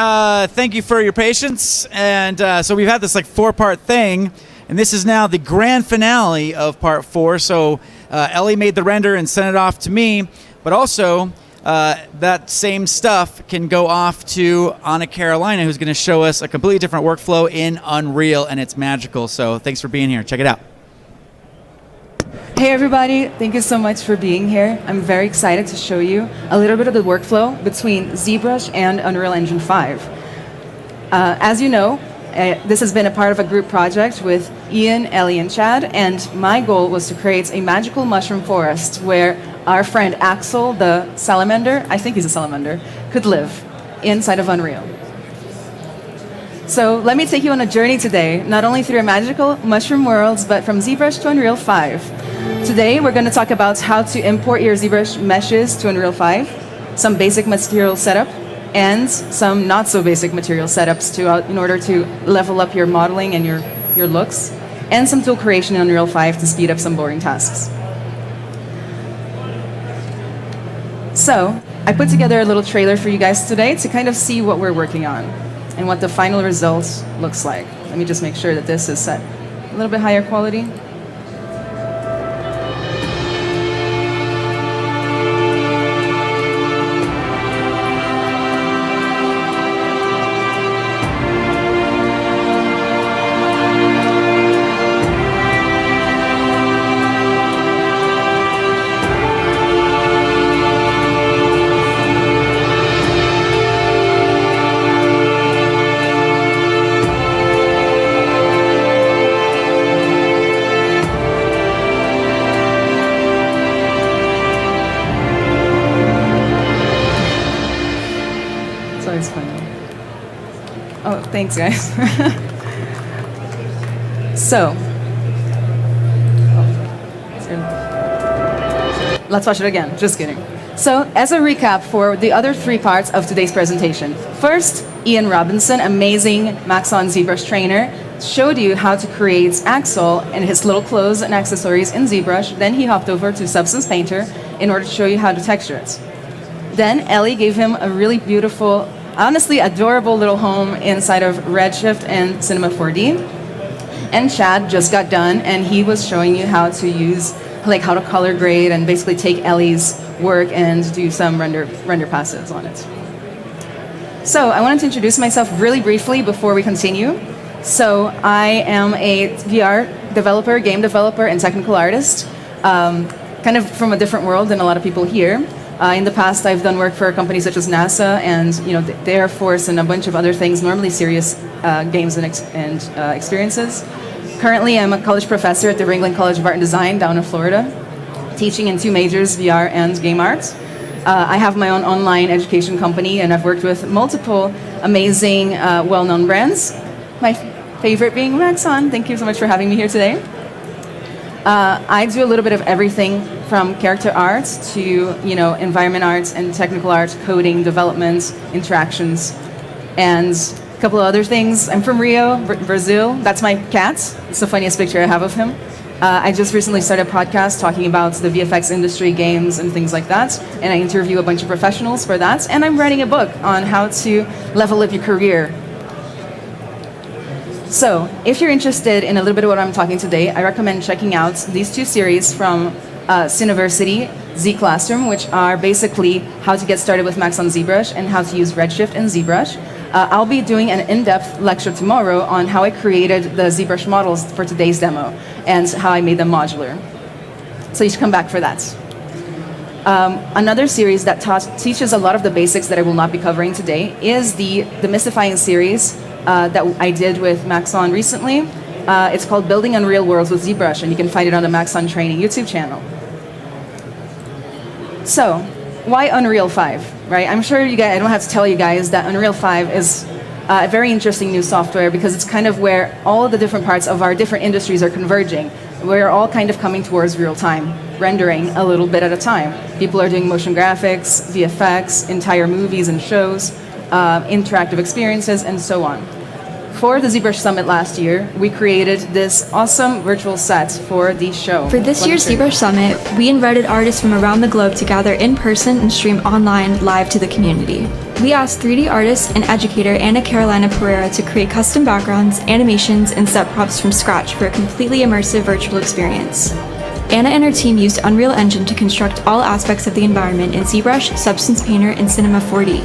S4: Thank you for your patience. And so we've had this like 4-part thing, and this is now the grand finale of part 4. So Ellie made the render and sent it off to me, but also that same stuff can go off to Anna Carolina, who's going to show us a completely different workflow in Unreal, and it's magical. So thanks for being here. Check it out.
S9: Hey everybody, thank you so much for being here. I'm very excited to show you a little bit of the workflow between ZBrush and Unreal Engine 5. As you know, this has been a part of a group project with Ian, Ellie, and Chad, and my goal was to create a magical mushroom forest where our friend Axel, the salamander, I think he's a salamander, could live inside of Unreal. So let me take you on a journey today, not only through a magical mushroom worlds, but from ZBrush to Unreal 5. Today, we're going to talk about how to import your ZBrush meshes to Unreal 5, some basic material setup, and some not so basic material setups in order to level up your modeling and your looks, and some tool creation in Unreal 5 to speed up some boring tasks. So I put together a little trailer for you guys today to kind of see what we're working on and what the final result looks like. Let me just make sure that this is set a little bit higher quality. Thanks, guys. So, let's watch it again. Just kidding. So, as a recap for the other 3 parts of today's presentation. First, Ian Robinson, amazing Maxon ZBrush trainer, showed you how to create Axel and his little clothes and accessories in ZBrush. Then he hopped over to Substance Painter in order to show you how to texture it. Then Ellie gave him a really beautiful, honestly adorable little home inside of Redshift and Cinema 4D. And Chad just got done, and he was showing you how to use, like how to color grade and basically take Ellie's work and do some render passes on it. So I wanted to introduce myself really briefly before we continue. So I am a VR developer, game developer, and technical artist, kind of from a different world than a lot of people here. In the past, I've done work for companies such as NASA and the Air Force and a bunch of other things, normally serious games and experiences. Currently, I'm a college professor at the Ringling College of Art and Design down in Florida, teaching in 2 majors, VR and game art. I have my own online education company, and I've worked with multiple amazing, well-known brands. My favorite being Maxon. Thank you so much for having me here today. I do a little bit of everything from character art to environment art and technical art, coding, development, interactions, and a couple of other things. I'm from Rio, Brazil. That's my cat. It's the funniest picture I have of him. I just recently started a podcast talking about the VFX industry, games, and things like that, and I interview a bunch of professionals for that, and I'm writing a book on how to level up your career. So, if you're interested in a little bit of what I'm talking today, I recommend checking out these 2 series from Cineversity, Z Classroom, which are basically how to get started with Maxon ZBrush and how to use Redshift and ZBrush. I'll be doing an in-depth lecture tomorrow on how I created the ZBrush models for today's demo and how I made them modular. So you should come back for that. Another series that teaches a lot of the basics that I will not be covering today is the Demystifying series that I did with Maxon recently. It's called Building Unreal Worlds with ZBrush, and you can find it on the Maxon Training YouTube channel. So, why Unreal 5, right? I'm sure you guys, I don't have to tell you guys that Unreal 5 is a very interesting new software because it's kind of where all of the different parts of our different industries are converging. We're all kind of coming towards real time, rendering a little bit at a time. People are doing motion graphics, VFX, entire movies and shows, interactive experiences, and so on. for the ZBrush Summit last year, we created this awesome virtual set for the show.
S11: For this year's ZBrush Summit, we invited artists from around the globe to gather in person and stream online live to the community. We asked 3D artist and educator Anna Carolina Pereira to create custom backgrounds, animations, and set props from scratch for a completely immersive virtual experience. Anna and her team used Unreal Engine to construct all aspects of the environment in ZBrush, Substance Painter, and Cinema 4D.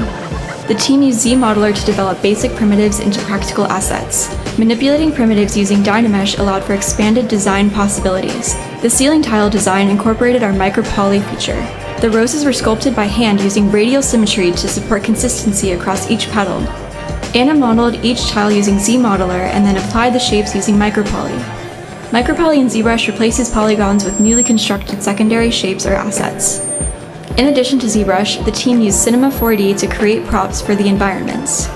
S11: The team used ZModeler to develop basic primitives into practical assets. Manipulating primitives using Dynamesh allowed for expanded design possibilities. The ceiling tile design incorporated our micropoly feature. The roses were sculpted by hand using radial symmetry to support consistency across each petal. Anna modeled each tile using ZModeler and then applied the shapes using micropoly. Micropoly in ZBrush replaces polygons with newly constructed secondary shapes or assets. In addition to ZBrush, the team used Cinema 4D to create props for the environments.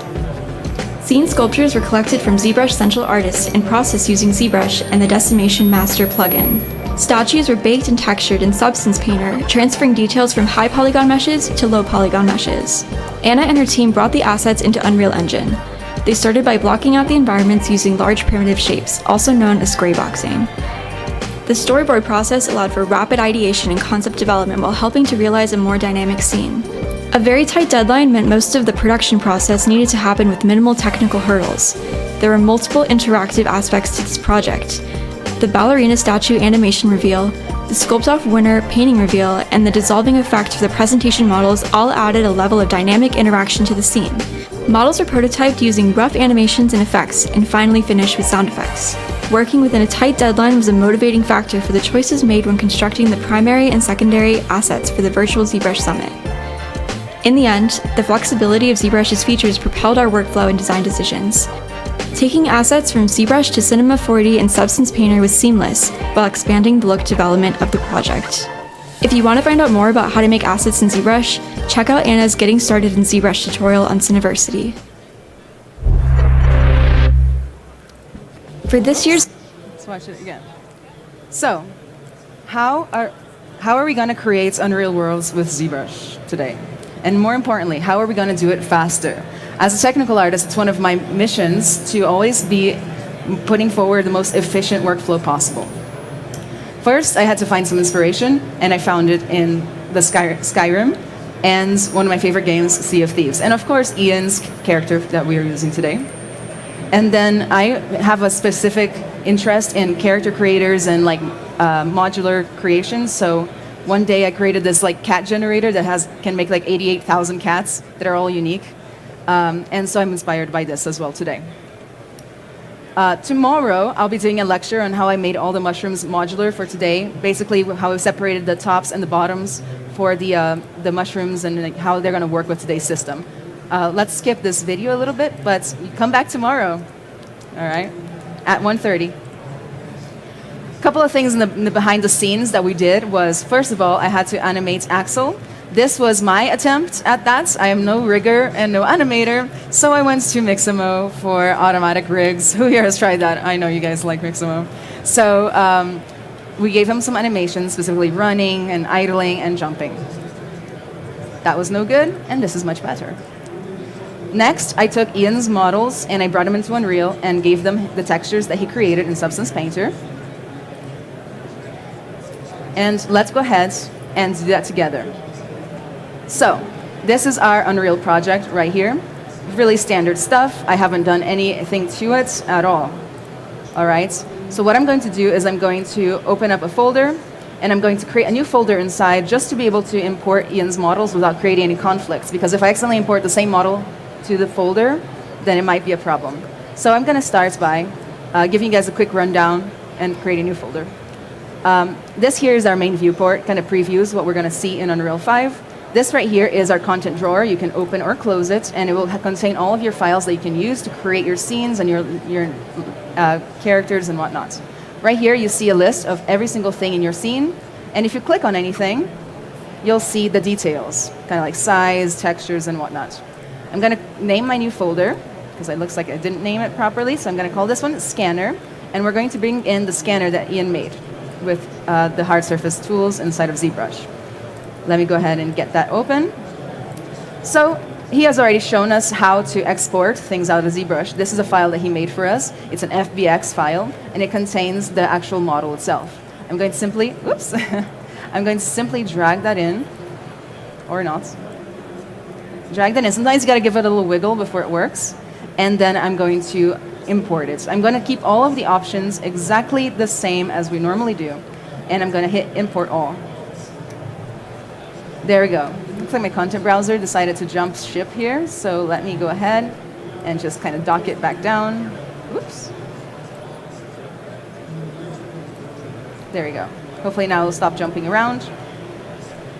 S11: Scene sculptures were collected from ZBrush Central Artists and processed using ZBrush and the Decimation Master plugin. Statues were baked and textured in Substance Painter, transferring details from high polygon meshes to low polygon meshes. Anna and her team brought the assets into Unreal Engine. They started by blocking out the environments using large primitive shapes, also known as grayboxing. The storyboard process allowed for rapid ideation and concept development while helping to realize a more dynamic scene. A very tight deadline meant most of the production process needed to happen with minimal technical hurdles. There were multiple interactive aspects to this project. The ballerina statue animation reveal, the sculpt-off winner painting reveal, and the dissolving effect for the presentation models all added a level of dynamic interaction to the scene. Models are prototyped using rough animations and effects, and finally finished with sound effects. Working within a tight deadline was a motivating factor for the choices made when constructing the primary and secondary assets for the virtual ZBrush Summit. In the end, the flexibility of ZBrush's features propelled our workflow and design decisions. Taking assets from ZBrush to Cinema 4D and Substance Painter was seamless, while expanding the look development of the project. If you want to find out more about how to make assets in ZBrush, check out Anna's Getting Started in ZBrush tutorial on Cineversity. For this year's...
S9: Let's watch it again. So, how are we going to create Unreal Worlds with ZBrush today? And more importantly, how are we going to do it faster? As a technical artist, it's one of my missions to always be putting forward the most efficient workflow possible. First, I had to find some inspiration, and I found it in the Skyrim and one of my favorite games, Sea of Thieves. And of course, Ian's character that we are using today. And then I have a specific interest in character creators and like modular creations. So one day I created this like cat generator that can make like 88,000 cats that are all unique. And so I'm inspired by this as well today. Tomorrow, I'll be doing a lecture on how I made all the mushrooms modular for today. Basically, how I separated the tops and the bottoms for the mushrooms and like, how they're going to work with today's system. Let's skip this video a little bit, but come back tomorrow, all right, at 1:30. A couple of things in the behind the scenes that we did was, first of all, I had to animate Axel. This was my attempt at that. I am no rigger and no animator, so I went to Mixamo for automatic rigs. Who here has tried that? I know you guys like Mixamo. So we gave him some animations, specifically running and idling and jumping. That was no good, and this is much better. Next, I took Ian's models and I brought them into Unreal and gave them the textures that he created in Substance Painter. And let's go ahead and do that together. So, this is our Unreal project right here. Really standard stuff. I haven't done anything to it at all. All right? So what I'm going to do is I'm going to open up a folder, and I'm going to create a new folder inside just to be able to import Ian's models without creating any conflicts. Because if I accidentally import the same model to the folder, then it might be a problem. So I'm going to start by giving you guys a quick rundown and create a new folder. This here is our main viewport, kind of previews what we're going to see in Unreal 5. This right here is our content drawer. You can open or close it, and it will contain all of your files that you can use to create your scenes and your characters and whatnot. Right here, you see a list of every single thing in your scene, and if you click on anything, you'll see the details, kind of like size, textures, and whatnot. I'm going to name my new folder, because it looks like I didn't name it properly, so I'm going to call this one Scanner, and we're going to bring in the scanner that Ian made with the hard surface tools inside of ZBrush. Let me go ahead and get that open. So he has already shown us how to export things out of ZBrush. This is a file that he made for us. It's an FBX file, and it contains the actual model itself. I'm going to simply, oops, I'm going to simply drag that in, or not. Drag that in. Sometimes you got to give it a little wiggle before it works, and then I'm going to import it. I'm going to keep all of the options exactly the same as we normally do, and I'm going to hit import all. There we go. Looks like my content browser decided to jump ship here, so let me go ahead and just kind of dock it back down. Oops. There we go. Hopefully now it'll stop jumping around.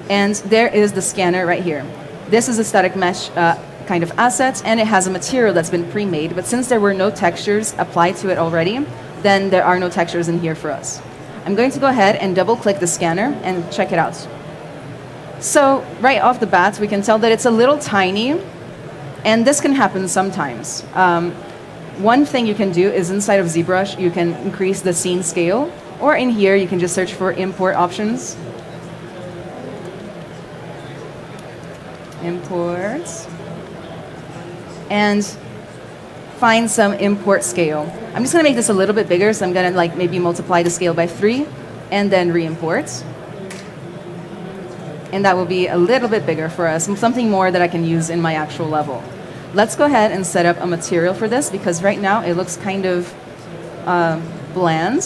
S9: And there is the scanner right here. This is a static mesh kind of asset, and it has a material that's been pre-made, but since there were no textures applied to it already, then there are no textures in here for us. I'm going to go ahead and double-click the scanner and check it out. So right off the bat, we can tell that it's a little tiny, and this can happen sometimes. One thing you can do is inside of ZBrush, you can increase the scene scale, or in here, you can just search for import options. Imports. And find some import scale. I'm just going to make this a little bit bigger, so I'm going to like maybe multiply the scale by 3, and then re-import. And that will be a little bit bigger for us, something more that I can use in my actual level. Let's go ahead and set up a material for this, because right now it looks kind of bland.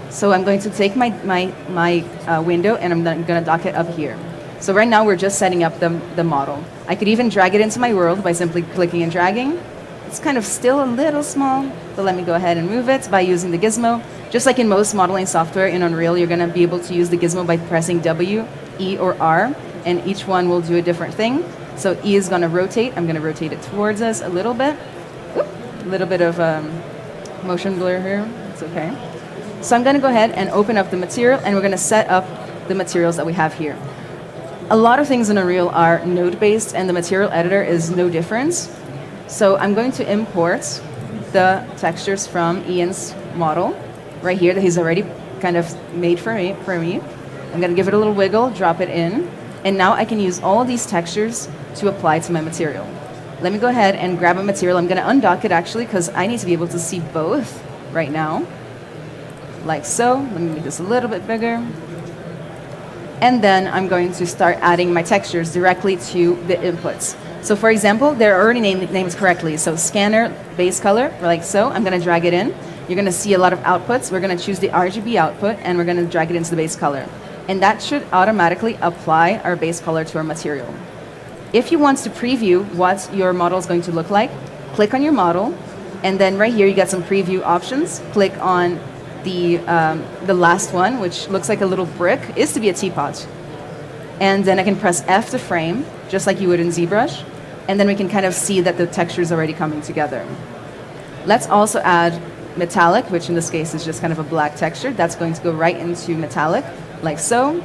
S9: So I'm going to take my window, and I'm going to dock it up here. So right now we're just setting up the model. I could even drag it into my world by simply clicking and dragging. It's kind of still a little small, but let me go ahead and move it by using the gizmo. Just like in most modeling software in Unreal, you're going to be able to use the gizmo by pressing W, E, or R, and each one will do a different thing. So E is going to rotate. I'm going to rotate it towards us a little bit. Oop, a little bit of motion blur here. It's okay. So I'm going to go ahead and open up the material, and we're going to set up the materials that we have here. A lot of things in Unreal are node-based, and the material editor is no different. So I'm going to import the textures from Ian's model right here that he's already kind of made for me. I'm going to give it a little wiggle, drop it in, and now I can use all of these textures to apply to my material. Let me go ahead and grab a material. I'm going to undock it actually, because I need to be able to see both right now, like so. Let me make this a little bit bigger. And then I'm going to start adding my textures directly to the inputs. So for example, they're already named correctly. So scanner, base color, like so. I'm going to drag it in. You're going to see a lot of outputs. We're going to choose the RGB output, and we're going to drag it into the base color. And that should automatically apply our base color to our material. If you want to preview what your model is going to look like, click on your model, and then right here you got some preview options. Click on the last one, which looks like a little brick, is to be a teapot. And then I can press F to frame, just like you would in ZBrush, and then we can kind of see that the texture is already coming together. Let's also add metallic, which in this case is just kind of a black texture. That's going to go right into metallic, like so.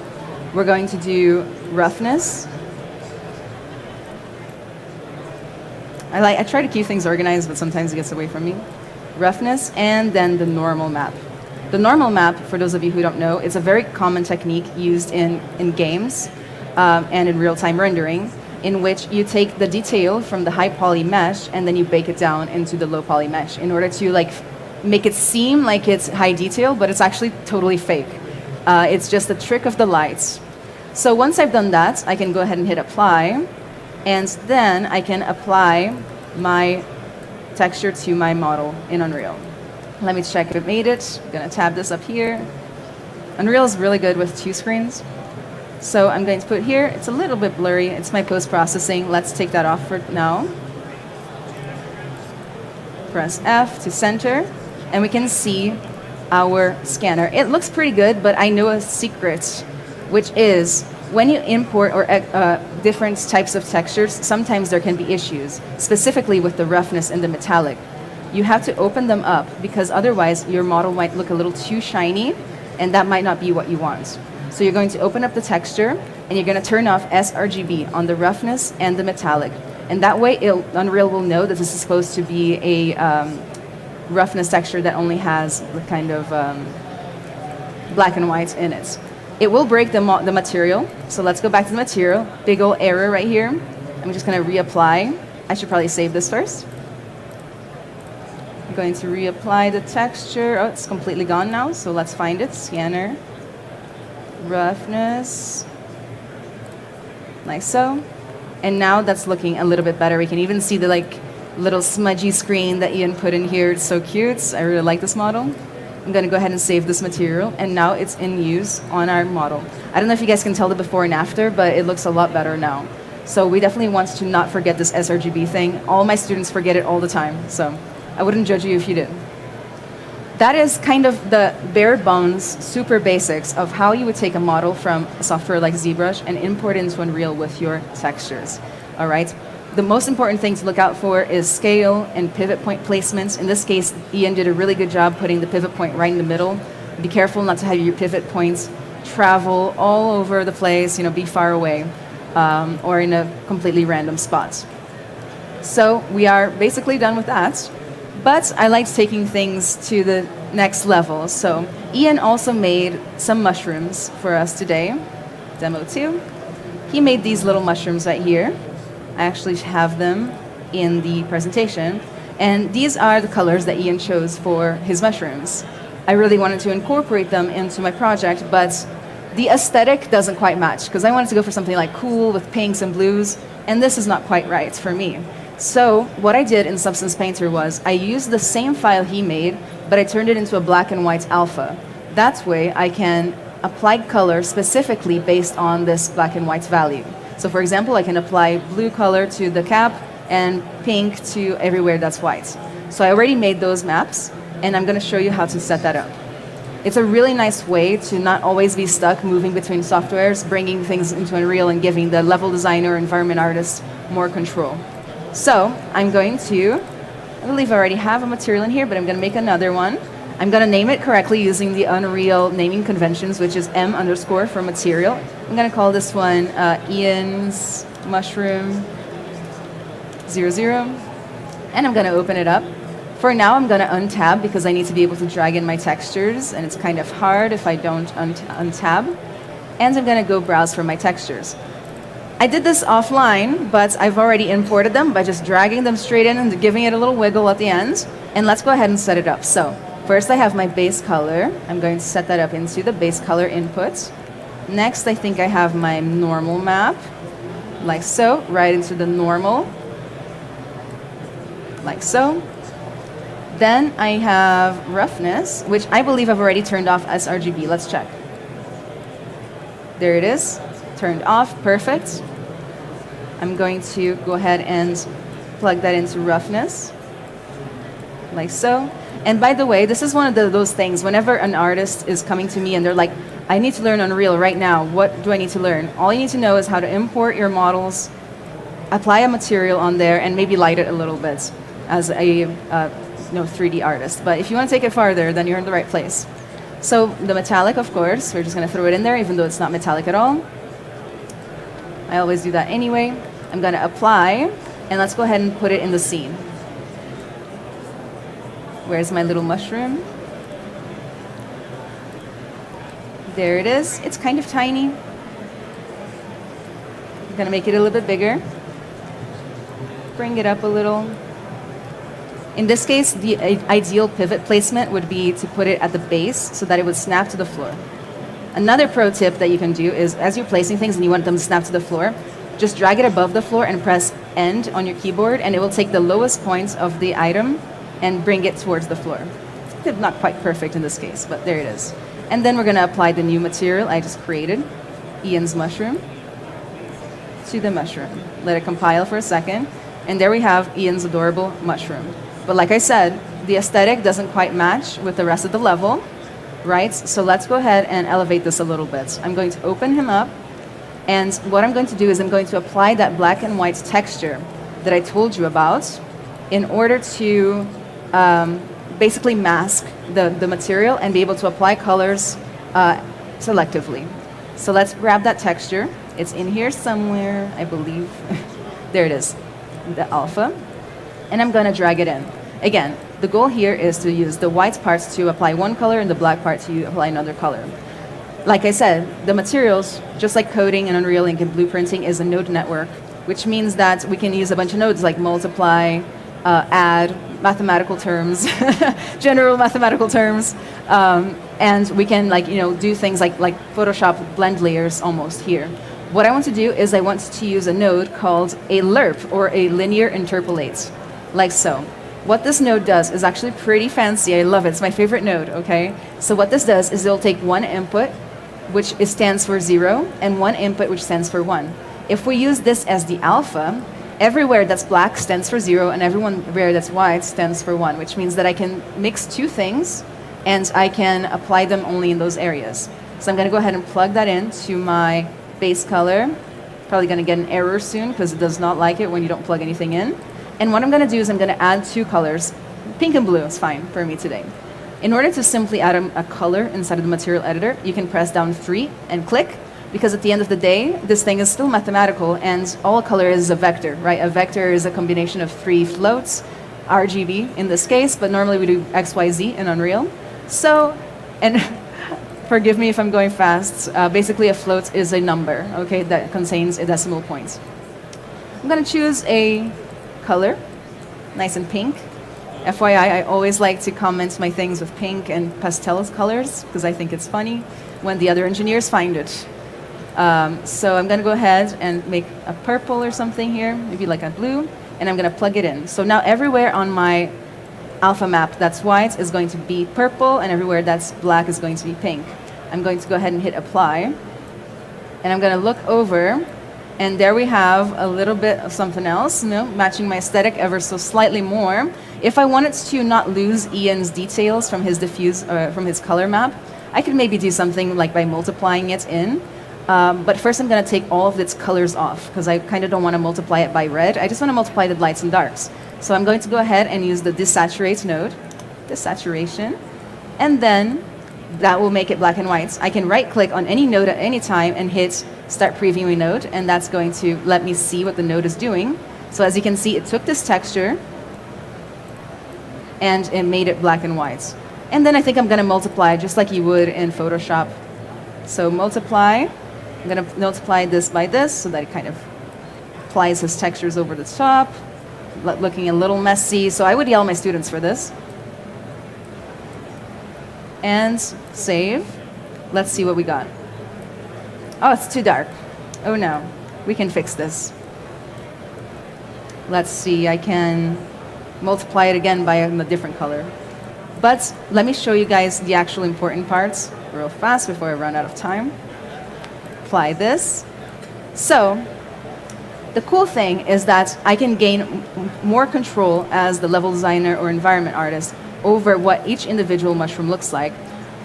S9: We're going to do roughness. I try to keep things organized, but sometimes it gets away from me. Roughness, and then the normal map. The normal map, for those of you who don't know, is a very common technique used in games and in real-time rendering, in which you take the detail from the high poly mesh and then you bake it down into the low poly mesh in order to like make it seem like it's high detail, but it's actually totally fake. It's just a trick of the lights. So once I've done that, I can go ahead and hit apply, and then I can apply my texture to my model in Unreal. Let me check if it made it. I'm going to tab this up here. Unreal is really good with 2 screens. So I'm going to put here, it's a little bit blurry. It's my post-processing. Let's take that off for now. Press F to center, and we can see our scanner. It looks pretty good, but I know a secret, which is when you import or different types of textures, sometimes there can be issues, specifically with the roughness and the metallic. You have to open them up, because otherwise your model might look a little too shiny, and that might not be what you want. So you're going to open up the texture, and you're going to turn off sRGB on the roughness and the metallic. And that way Unreal will know that this is supposed to be a roughness texture that only has the kind of black and white in it. It will break the material. So let's go back to the material. Big old error right here. I'm just going to reapply. I should probably save this first. I'm going to reapply the texture. Oh, it's completely gone now, so let's find it. Scanner, roughness, like so. And now that's looking a little bit better. We can even see the little smudgy screen that Ian put in here. It's so cute. I really like this model. I'm going to go ahead and save this material, and now it's in use on our model. I don't know if you guys can tell the before and after, but it looks a lot better now. So we definitely want to not forget this sRGB thing. All my students forget it all the time, so I wouldn't judge you if you did. That is kind of the bare bones, super basics of how you would take a model from a software like ZBrush and import it into Unreal with your textures. All right. The most important thing to look out for is scale and pivot point placements. In this case, Ian did a really good job putting the pivot point right in the middle. Be careful not to have your pivot points travel all over the place, be far away, or in a completely random spot. So we are basically done with that. But I liked taking things to the next level. So Ian also made some mushrooms for us today. Demo 2. He made these little mushrooms right here. I actually have them in the presentation. And these are the colors that Ian chose for his mushrooms. I really wanted to incorporate them into my project, but the aesthetic doesn't quite match, because I wanted to go for something like cool with pinks and blues, and this is not quite right for me. So what I did in Substance Painter was I used the same file he made, but I turned it into a black and white alpha. That way I can apply color specifically based on this black and white value. So for example, I can apply blue color to the cap and pink to everywhere that's white. So I already made those maps, and I'm going to show you how to set that up. It's a really nice way to not always be stuck moving between softwares, bringing things into Unreal and giving the level designer, environment artist more control. So I'm going to, I believe I already have a material in here, but I'm going to make another one. I'm going to name it correctly using the Unreal naming conventions, which is M_ for material. I'm going to call this one Ian's Mushroom 00. And I'm going to open it up. For now, I'm going to untab because I need to be able to drag in my textures, and it's kind of hard if I don't untab. And I'm going to go browse for my textures. I did this offline, but I've already imported them by just dragging them straight in and giving it a little wiggle at the end. And let's go ahead and set it up. So first I have my base color. I'm going to set that up into the base color input. Next, I think I have my normal map, like so, right into the normal, like so. Then I have roughness, which I believe I've already turned off as RGB. Let's check. There it is, turned off, perfect. I'm going to go ahead and plug that into roughness, like so. And by the way, this is one of those things, whenever an artist is coming to me and they're like, I need to learn Unreal right now, what do I need to learn? All you need to know is how to import your models, apply a material on there, and maybe light it a little bit as a 3D artist. But if you want to take it farther, then you're in the right place. So the metallic, of course, we're just going to throw it in there, even though it's not metallic at all. I always do that anyway. I'm going to apply, and let's go ahead and put it in the scene. Where's my little mushroom? There it is. It's kind of tiny. I'm going to make it a little bit bigger. Bring it up a little. In this case, the ideal pivot placement would be to put it at the base so that it would snap to the floor. Another pro tip that you can do is, as you're placing things and you want them to snap to the floor, just drag it above the floor and press End on your keyboard, and it will take the lowest points of the item and bring it towards the floor. It's not quite perfect in this case, but there it is. And then we're going to apply the new material I just created, Ian's mushroom, to the mushroom. Let it compile for a second, and there we have Ian's adorable mushroom. But like I said, the aesthetic doesn't quite match with the rest of the level, right? So let's go ahead and elevate this a little bit. I'm going to open him up, and what I'm going to do is I'm going to apply that black and white texture that I told you about in order to basically mask the material and be able to apply colors selectively. So let's grab that texture. It's in here somewhere, I believe. There it is, the alpha. And I'm going to drag it in. Again, the goal here is to use the white parts to apply one color and the black part to apply another color. Like I said, the materials, just like coding and Unreal Engine blueprinting, is a node network. which means that we can use a bunch of nodes like multiply, add, mathematical terms, general mathematical terms, and we can do things like Photoshop blend layers almost here. What I want to do is I want to use a node called a lerp, or a linear interpolate, like so. What this node does is actually pretty fancy. I love it. It's my favorite node, okay? So what this does is it'll take one input, which stands for 0, and one input, which stands for 1. If we use this as the alpha, everywhere that's black stands for 0, and everywhere that's white stands for 1, which means that I can mix two things, and I can apply them only in those areas. So I'm going to go ahead and plug that into my base color. Probably going to get an error soon, because it does not like it when you don't plug anything in. And what I'm going to do is I'm going to add two colors. Pink and blue is fine for me today. In order to simply add a color inside of the material editor, you can press down 3 and click, because at the end of the day, this thing is still mathematical, and all color is a vector, right? A vector is a combination of 3 floats, RGB in this case, but normally we do XYZ in Unreal. So, and forgive me if I'm going fast, basically a float is a number, okay, that contains a decimal point. I'm going to choose a color, nice and pink. FYI, I always like to comment my things with pink and pastel colors, because I think it's funny when the other engineers find it. So I'm going to go ahead and make a purple or something here, maybe like a blue, and I'm going to plug it in. So now everywhere on my alpha map that's white is going to be purple, and everywhere that's black is going to be pink. I'm going to go ahead and hit apply, and I'm going to look over, and there we have a little bit of something else, matching my aesthetic ever so slightly more. If I wanted to not lose Ian's details from his diffuse, from his color map, I could maybe do something like by multiplying it in. But first I'm going to take all of its colors off, because I kind of don't want to multiply it by red. I just want to multiply the lights and darks. So I'm going to go ahead and use the desaturate node, desaturation, and then that will make it black and white. I can right click on any node at any time and hit start previewing node, and that's going to let me see what the node is doing. So as you can see, it took this texture and it made it black and white. And then I think I'm going to multiply just like you would in Photoshop. So multiply, I'm going to multiply this by this so that it kind of applies his textures over the top, looking a little messy. So I would yell at my students for this. And save. Let's see what we got. Oh, it's too dark. Oh no, we can fix this. Let's see, I can multiply it again by a different color. But let me show you guys the actual important parts real fast before I run out of time. Apply this. So the cool thing is that I can gain more control as the level designer or environment artist over what each individual mushroom looks like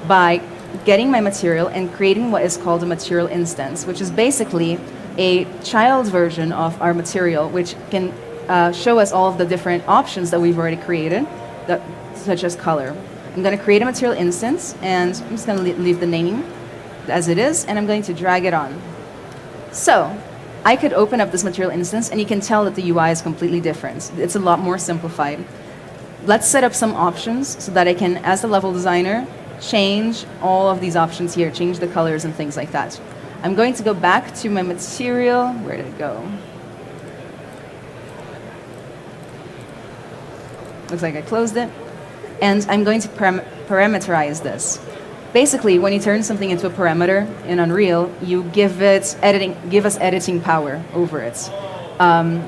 S9: by getting my material and creating what is called a material instance, which is basically a child version of our material, which can show us all of the different options that we've already created, such as color. I'm going to create a material instance, and I'm just going to leave the name as it is, and I'm going to drag it on. So I could open up this material instance, and you can tell that the UI is completely different. It's a lot more simplified. Let's set up some options so that I can, as the level designer, change all of these options here, change the colors and things like that. I'm going to go back to my material. Where did it go? Looks like I closed it. And I'm going to parameterize this. Basically, when you turn something into a parameter in Unreal, you give us editing power over it.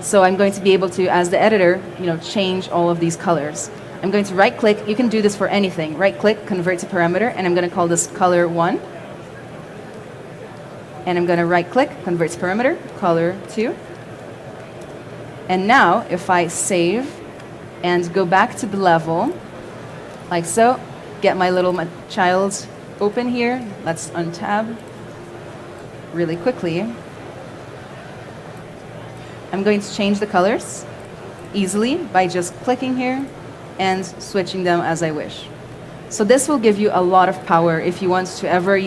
S9: So I'm going to be able to, as the editor, change all of these colors. I'm going to right-click. You can do this for anything. Right-click, convert to parameter, and I'm going to call this color 1. And I'm going to right-click, convert to parameter, color 2. And now, if I save and go back to the level, like so, get my little child open here. Let's untab really quickly. I'm going to change the colors easily by just clicking here and switching them as I wish. So this will give you a lot of power if you want to ever,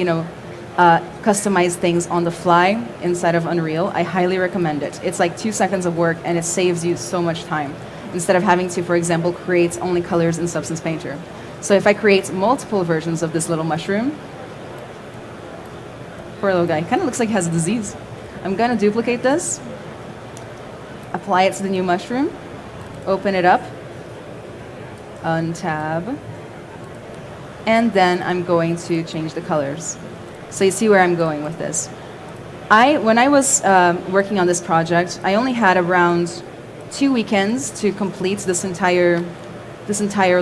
S9: customize things on the fly inside of Unreal. I highly recommend it. It's like 2 seconds of work, and it saves you so much time instead of having to, for example, create only colors in Substance Painter. So if I create multiple versions of this little mushroom, poor little guy, kind of looks like he has a disease. I'm going to duplicate this, apply it to the new mushroom, open it up, untab, and then I'm going to change the colors. So you see where I'm going with this. When I was working on this project, I only had around 2 weekends to complete this entire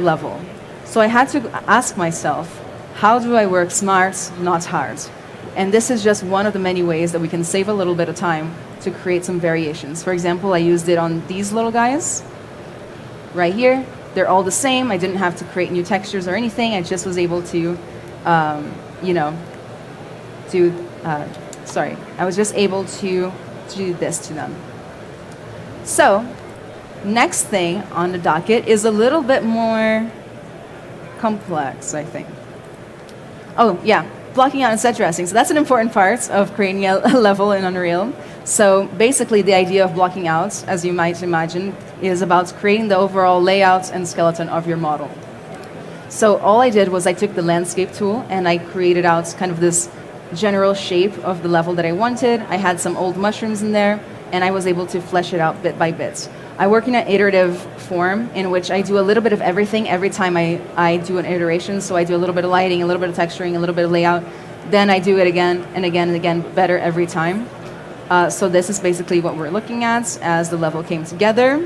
S9: level. So I had to ask myself, how do I work smart, not hard? And this is just one of the many ways that we can save a little bit of time to create some variations. For example, I used it on these little guys right here. They're all the same. I didn't have to create new textures or anything. I just was able to, I was just able to do this to them. So, next thing on the docket is a little bit more complex, I think. Oh, yeah, blocking out and set dressing. So that's an important part of creating a level in Unreal. So basically the idea of blocking out, as you might imagine, is about creating the overall layout and skeleton of your model. So all I did was I took the landscape tool and I created out kind of this general shape of the level that I wanted. I had some old mushrooms in there, and I was able to flesh it out bit by bit. I work in an iterative form in which I do a little bit of everything every time I do an iteration. So I do a little bit of lighting, a little bit of texturing, a little bit of layout. Then I do it again and again and again, better every time. So this is basically what we're looking at as the level came together,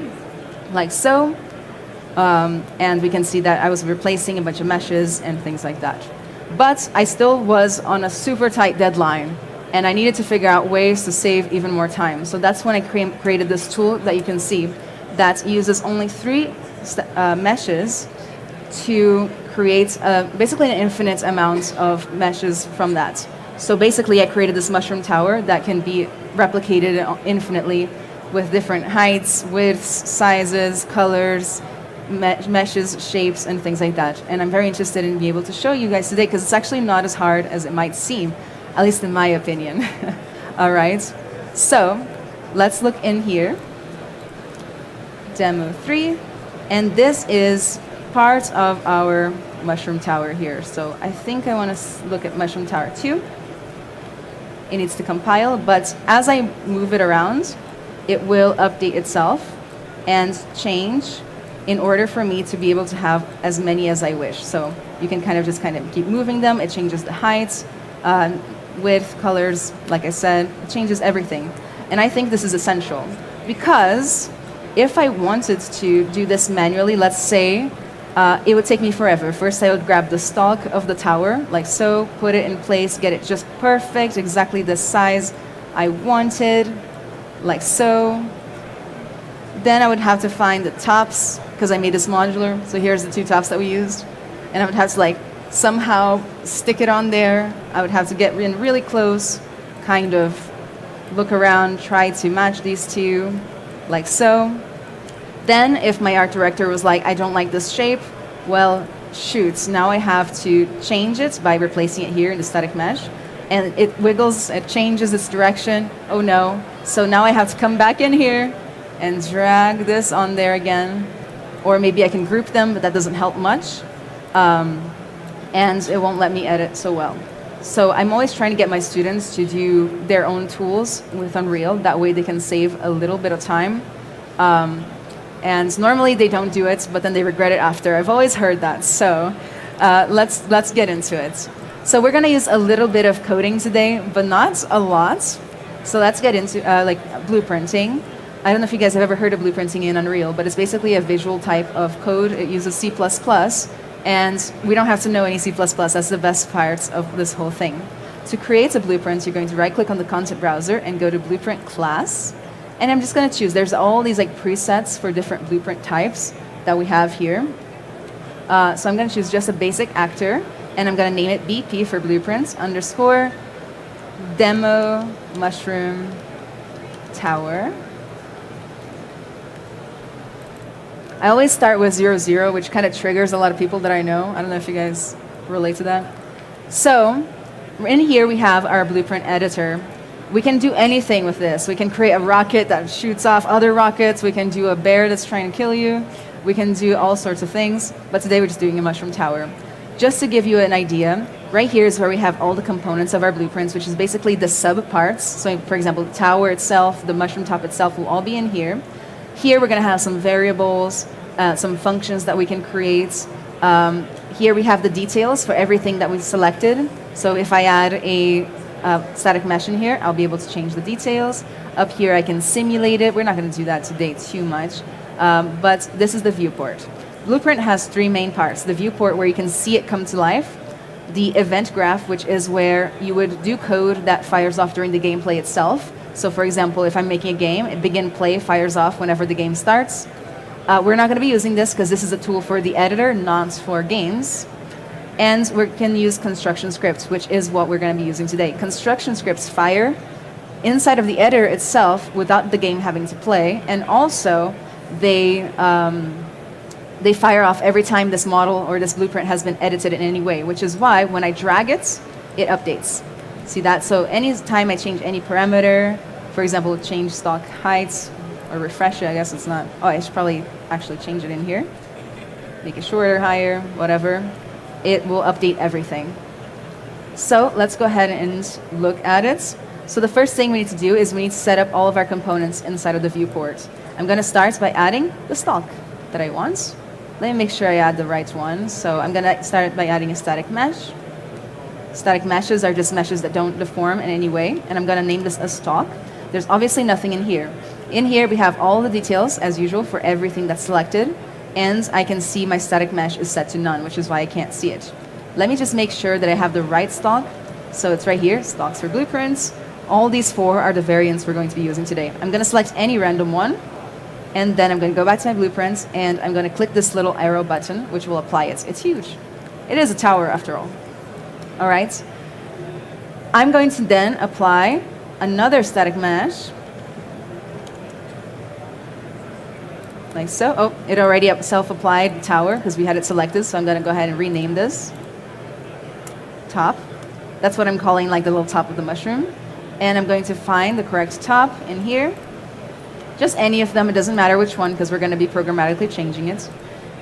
S9: like so. And we can see that I was replacing a bunch of meshes and things like that. But I still was on a super tight deadline, and I needed to figure out ways to save even more time. So that's when I created this tool that you can see that uses only 3 meshes to create basically an infinite amount of meshes from that. So basically I created this mushroom tower that can be replicated infinitely with different heights, widths, sizes, colors, meshes, shapes, and things like that. And I'm very interested in being able to show you guys today because it's actually not as hard as it might seem, at least in my opinion. All right, so let's look in here. Demo 3, and this is part of our mushroom tower here. So I think I want to look at mushroom tower 2. It needs to compile, but as I move it around, it will update itself and change in order for me to be able to have as many as I wish. So you can kind of keep moving them. It changes the heights, width, colors, like I said, it changes everything. And I think this is essential because if I wanted to do this manually, let's say, it would take me forever. First, I would grab the stalk of the tower, like so, put it in place, get it just perfect, exactly the size I wanted, like so. Then I would have to find the tops, because I made this modular. So here's the 2 tops that we used. And I would have to somehow stick it on there. I would have to get in really close, kind of look around, try to match these 2, like so. Then if my art director was like, I don't like this shape, well, shoot, now I have to change it by replacing it here in the static mesh. And it wiggles, it changes its direction. Oh no. So now I have to come back in here and drag this on there again. Or maybe I can group them, but that doesn't help much. And it won't let me edit so well. So I'm always trying to get my students to do their own tools with Unreal. That way they can save a little bit of time. And normally they don't do it, but then they regret it after. I've always heard that. So let's get into it. So we're going to use a little bit of coding today, but not a lot. So let's get into blueprinting. I don't know if you guys have ever heard of blueprinting in Unreal, but it's basically a visual type of code. It uses C++, and we don't have to know any C++. That's the best part of this whole thing. To create a blueprint, you're going to right-click on the content browser and go to Blueprint Class. And I'm just going to choose. There's all these presets for different blueprint types that we have here. So I'm going to choose just a basic actor, and I'm going to name it BP for blueprints _ demo mushroom tower. I always start with 0, which kind of triggers a lot of people that I know. I don't know if you guys relate to that. So in here we have our blueprint editor. We can do anything with this. We can create a rocket that shoots off other rockets. We can do a bear that's trying to kill you. We can do all sorts of things. But today we're just doing a mushroom tower. Just to give you an idea, right here is where we have all the components of our blueprints, which is basically the sub parts. So for example, the tower itself, the mushroom top itself will all be in here. Here we're going to have some variables, some functions that we can create. Here we have the details for everything that we've selected. So if I add a static mesh in here, I'll be able to change the details. Up here I can simulate it. We're not going to do that today too much. But this is the viewport. Blueprint has three main parts. The viewport, where you can see it come to life. The event graph, which is where you would do code that fires off during the gameplay itself. So for example, if I'm making a game, begin play fires off whenever the game starts. We're not going to be using this because this is a tool for the editor, not for games. And we can use construction scripts, which is what we're going to be using today. Construction scripts fire inside of the editor itself without the game having to play. And also, they fire off every time this model or this blueprint has been edited in any way, which is why when I drag it, it updates. See that? So any time I change any parameter, for example, change stock height or refresh it, I guess it's not. Oh, I should probably actually change it in here. Make it shorter, higher, whatever. It will update everything. So let's go ahead and look at it. So the first thing we need to do is we need to set up all of our components inside of the viewport. I'm going to start by adding the stock that I want. Let me make sure I add the right one. So I'm going to start by adding a static mesh. Static meshes are just meshes that don't deform in any way. And I'm going to name this a stock. There's obviously nothing in here. In here, we have all the details, as usual, for everything that's selected. And I can see my static mesh is set to none, which is why I can't see it. Let me just make sure that I have the right stock. So it's right here, stocks for blueprints. All these four are the variants we're going to be using today. I'm going to select any random one. And then I'm going to go back to my blueprints, and I'm going to click this little arrow button, which will apply it. It's huge. It is a tower, after all. All right. I'm going to then apply another static mesh. Like so. Oh, it already self-applied tower because we had it selected, so I'm going to go ahead and rename this. Top. That's what I'm calling like the little top of the mushroom. And I'm going to find the correct top in here. Just any of them, it doesn't matter which one because we're going to be programmatically changing it.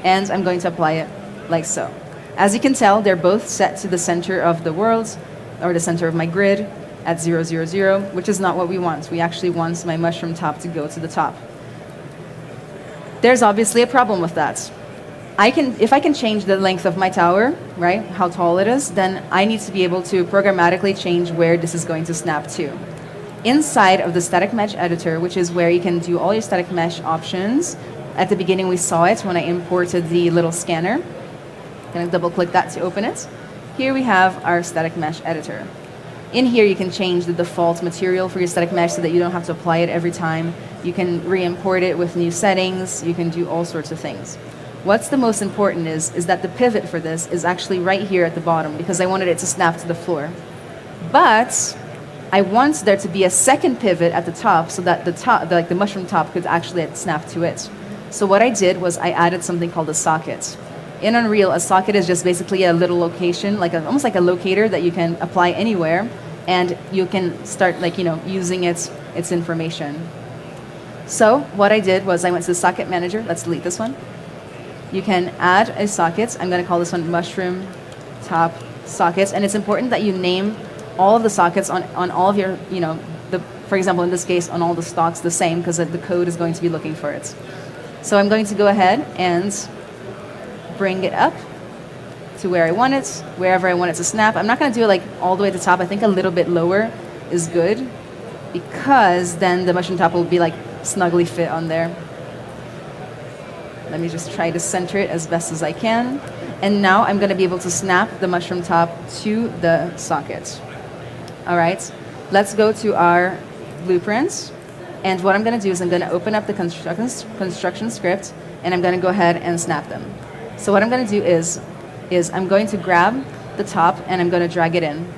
S9: And I'm going to apply it like so. As you can tell, they're both set to the center of the world, or the center of my grid at 0, 0, 0, which is not what we want. We actually want my mushroom top to go to the top. There's obviously a problem with that. If I can change the length of my tower, right, how tall it is, then I need to be able to programmatically change where this is going to snap to. Inside of the static mesh editor, which is where you can do all your static mesh options. At the beginning, we saw it when I imported the little scanner. I'm going to double click that to open it. Here we have our static mesh editor. In here, you can change the default material for your static mesh so that you don't have to apply it every time. You can re-import it with new settings. You can do all sorts of things. What's the most important is that the pivot for this is actually right here at the bottom because I wanted it to snap to the floor. But I want there to be a second pivot at the top so that the mushroom top could actually snap to it. So what I did was I added something called a socket. In Unreal, a socket is just basically a little location, almost like a locator that you can apply anywhere, and you can start using its information. So what I did was I went to the socket manager. Let's delete this one. You can add a socket. I'm going to call this one mushroom top sockets, and it's important that you name all of the sockets on all of your, for example, in this case, on all the stocks the same because the code is going to be looking for it. So I'm going to go ahead and bring it up to where I want it, wherever I want it to snap. I'm not going to do it all the way to the top. I think a little bit lower is good because then the mushroom top will be snugly fit on there. Let me just try to center it as best as I can. And now I'm going to be able to snap the mushroom top to the socket. All right, let's go to our blueprints. And what I'm going to do is I'm going to open up the construction script, and I'm going to go ahead and snap them. So what I'm going to do is I'm going to grab the top, and I'm going to drag it in.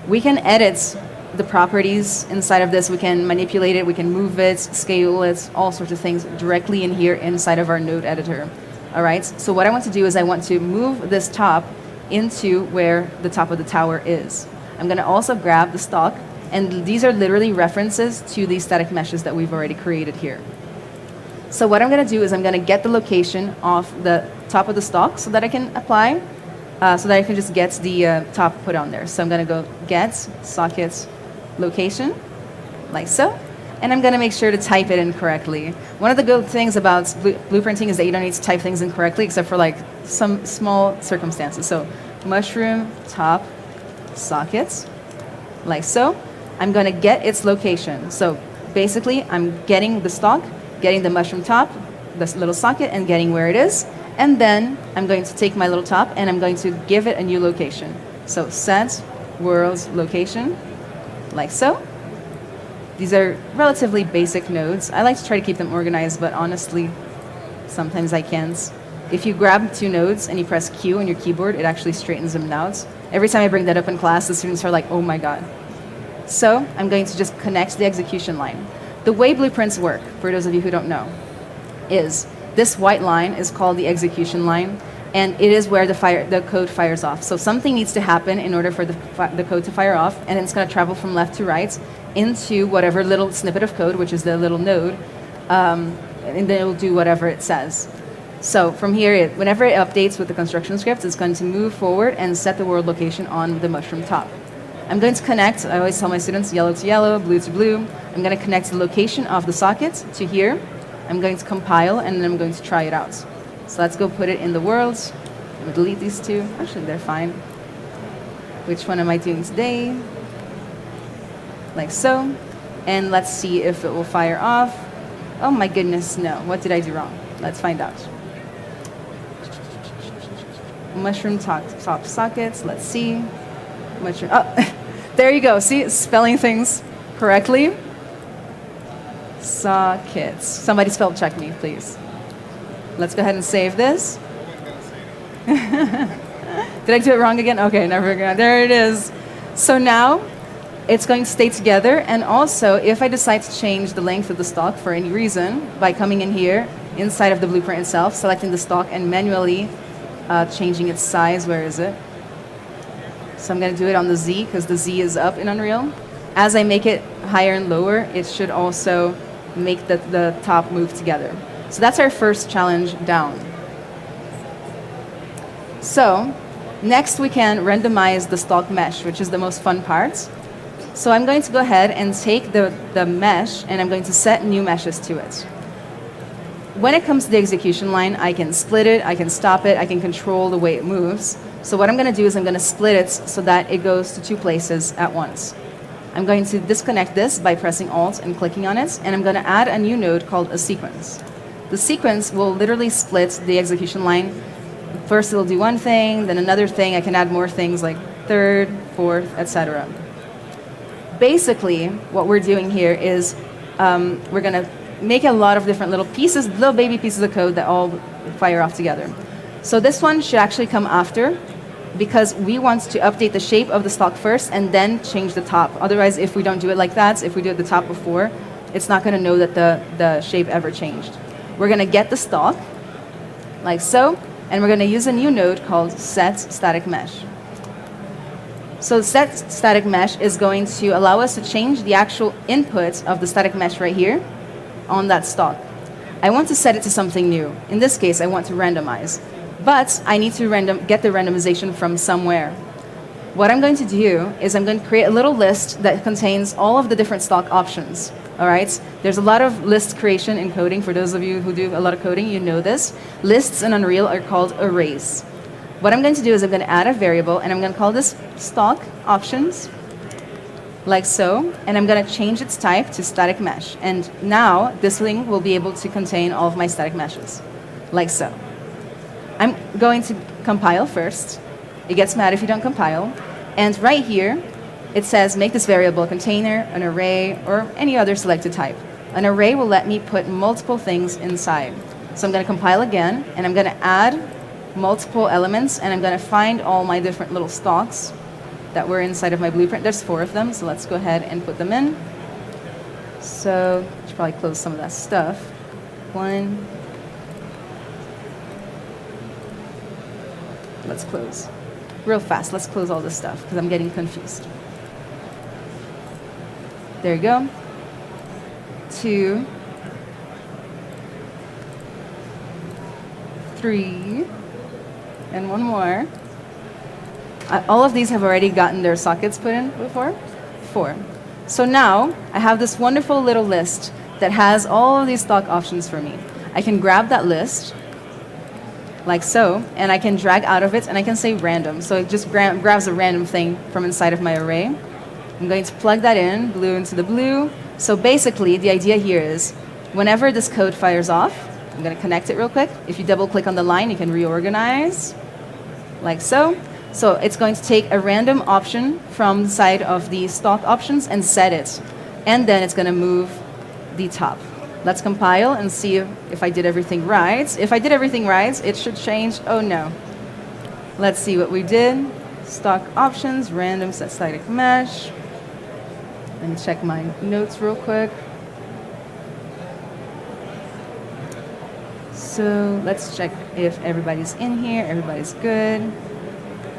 S9: We can edit the properties inside of this. We can manipulate it. We can move it, scale it, all sorts of things directly in here inside of our node editor. All right, so what I want to do is I want to move this top into where the top of the tower is. I'm going to also grab the stock, and these are literally references to these static meshes that we've already created here. So what I'm going to do is I'm going to get the location of the top of the stock so that I can apply, so that I can just get the top put on there. So I'm going to go get socket location, like so. and I'm going to make sure to type it in correctly. One of the good things about blueprinting is that you don't need to type things in correctly, except for like some small circumstances. So mushroom top sockets, like so. I'm going to get its location. So basically, I'm getting the stock, getting the mushroom top, this little socket, and getting where it is. And then I'm going to take my little top, and I'm going to give it a new location. So set world's location, like so. These are relatively basic nodes. I like to try to keep them organized, but honestly, sometimes I can't. If you grab 2 nodes and you press Q on your keyboard, it actually straightens them out. Every time I bring that up in class, the students are like, oh my god. So I'm going to just connect the execution line. The way blueprints work, for those of you who don't know, is this white line is called the execution line, and it is where the code fires off. So something needs to happen in order for the code to fire off, and it's going to travel from left to right into whatever little snippet of code, which is the little node, and then it will do whatever it says. So from here, whenever it updates with the construction script, it's going to move forward and set the world location on the mushroom top. I'm going to connect, I always tell my students, yellow to yellow, blue to blue. I'm going to connect the location of the socket to here. I'm going to compile, and then I'm going to try it out. So let's go put it in the world. I'm going to delete these 2. Actually, they're fine. Which one am I doing today? Like so. And let's see if it will fire off. Oh my goodness, no. What did I do wrong? Let's find out. Mushroom top sockets, let's see. Mushroom, oh, there you go. See, spelling things correctly. Sockets. Somebody spell check me, please. Let's go ahead and save this. Did I do it wrong again? Okay, never again. There it is. So now it's going to stay together, and also if I decide to change the length of the stock for any reason by coming in here inside of the blueprint itself, selecting the stock and manually changing its size. Where is it? So I'm going to do it on the Z because the Z is up in Unreal. As I make it higher and lower, it should also make the top move together. So that's our first challenge down. So next we can randomize the stock mesh, which is the most fun part. So I'm going to go ahead and take the mesh, and I'm going to set new meshes to it. When it comes to the execution line, I can split it, I can stop it, I can control the way it moves. So what I'm going to do is I'm going to split it so that it goes to 2 places at once. I'm going to disconnect this by pressing Alt and clicking on it, and I'm going to add a new node called a sequence. The sequence will literally split the execution line. First it'll do one thing, then another thing. I can add more things like third, fourth, etc. Basically, what we're doing here is we're going to make a lot of different little pieces, little baby pieces of code that all fire off together. So this one should actually come after, because we want to update the shape of the stock first and then change the top. Otherwise, if we don't do it like that, if we do it the top before, it's not going to know that the shape ever changed. We're going to get the stock, like so, and we're going to use a new node called set static mesh. So set static mesh is going to allow us to change the actual input of the static mesh right here on that stock. I want to set it to something new. In this case, I want to randomize. But I need to get the randomization from somewhere. What I'm going to do is I'm going to create a little list that contains all of the different stock options. All right? There's a lot of list creation in coding. For those of you who do a lot of coding, you know this. Lists in Unreal are called arrays. What I'm going to do is I'm going to add a variable, and I'm going to call this stock options, like so, and I'm going to change its type to static mesh. And now this thing will be able to contain all of my static meshes, like so. I'm going to compile first. It gets mad if you don't compile. And right here, it says make this variable a container, an array, or any other selected type. An array will let me put multiple things inside. So I'm going to compile again, and I'm going to add multiple elements, and I'm going to find all my different little stocks that were inside of my blueprint. There's 4 of them, so let's go ahead and put them in. So I should probably close some of that stuff. 1. Let's close. Real fast, let's close all this stuff because I'm getting confused. There you go. 2, 3, and 1 more. All of these have already gotten their sockets put in before. 4. So now I have this wonderful little list that has all of these stock options for me. I can grab that list, like so, and I can drag out of it, and I can say random. So it just grabs a random thing from inside of my array. I'm going to plug that in, blue into the blue. So basically, the idea here is, whenever this code fires off, I'm going to connect it real quick. If you double-click on the line, you can reorganize, like so. So it's going to take a random option from the side of the stock options and set it. And then it's going to move the top. Let's compile and see if I did everything right. If I did everything right, it should change. Oh no. Let's see what we did. Stock options, random set static mesh. Let me check my notes real quick. So let's check if everybody's in here. Everybody's good.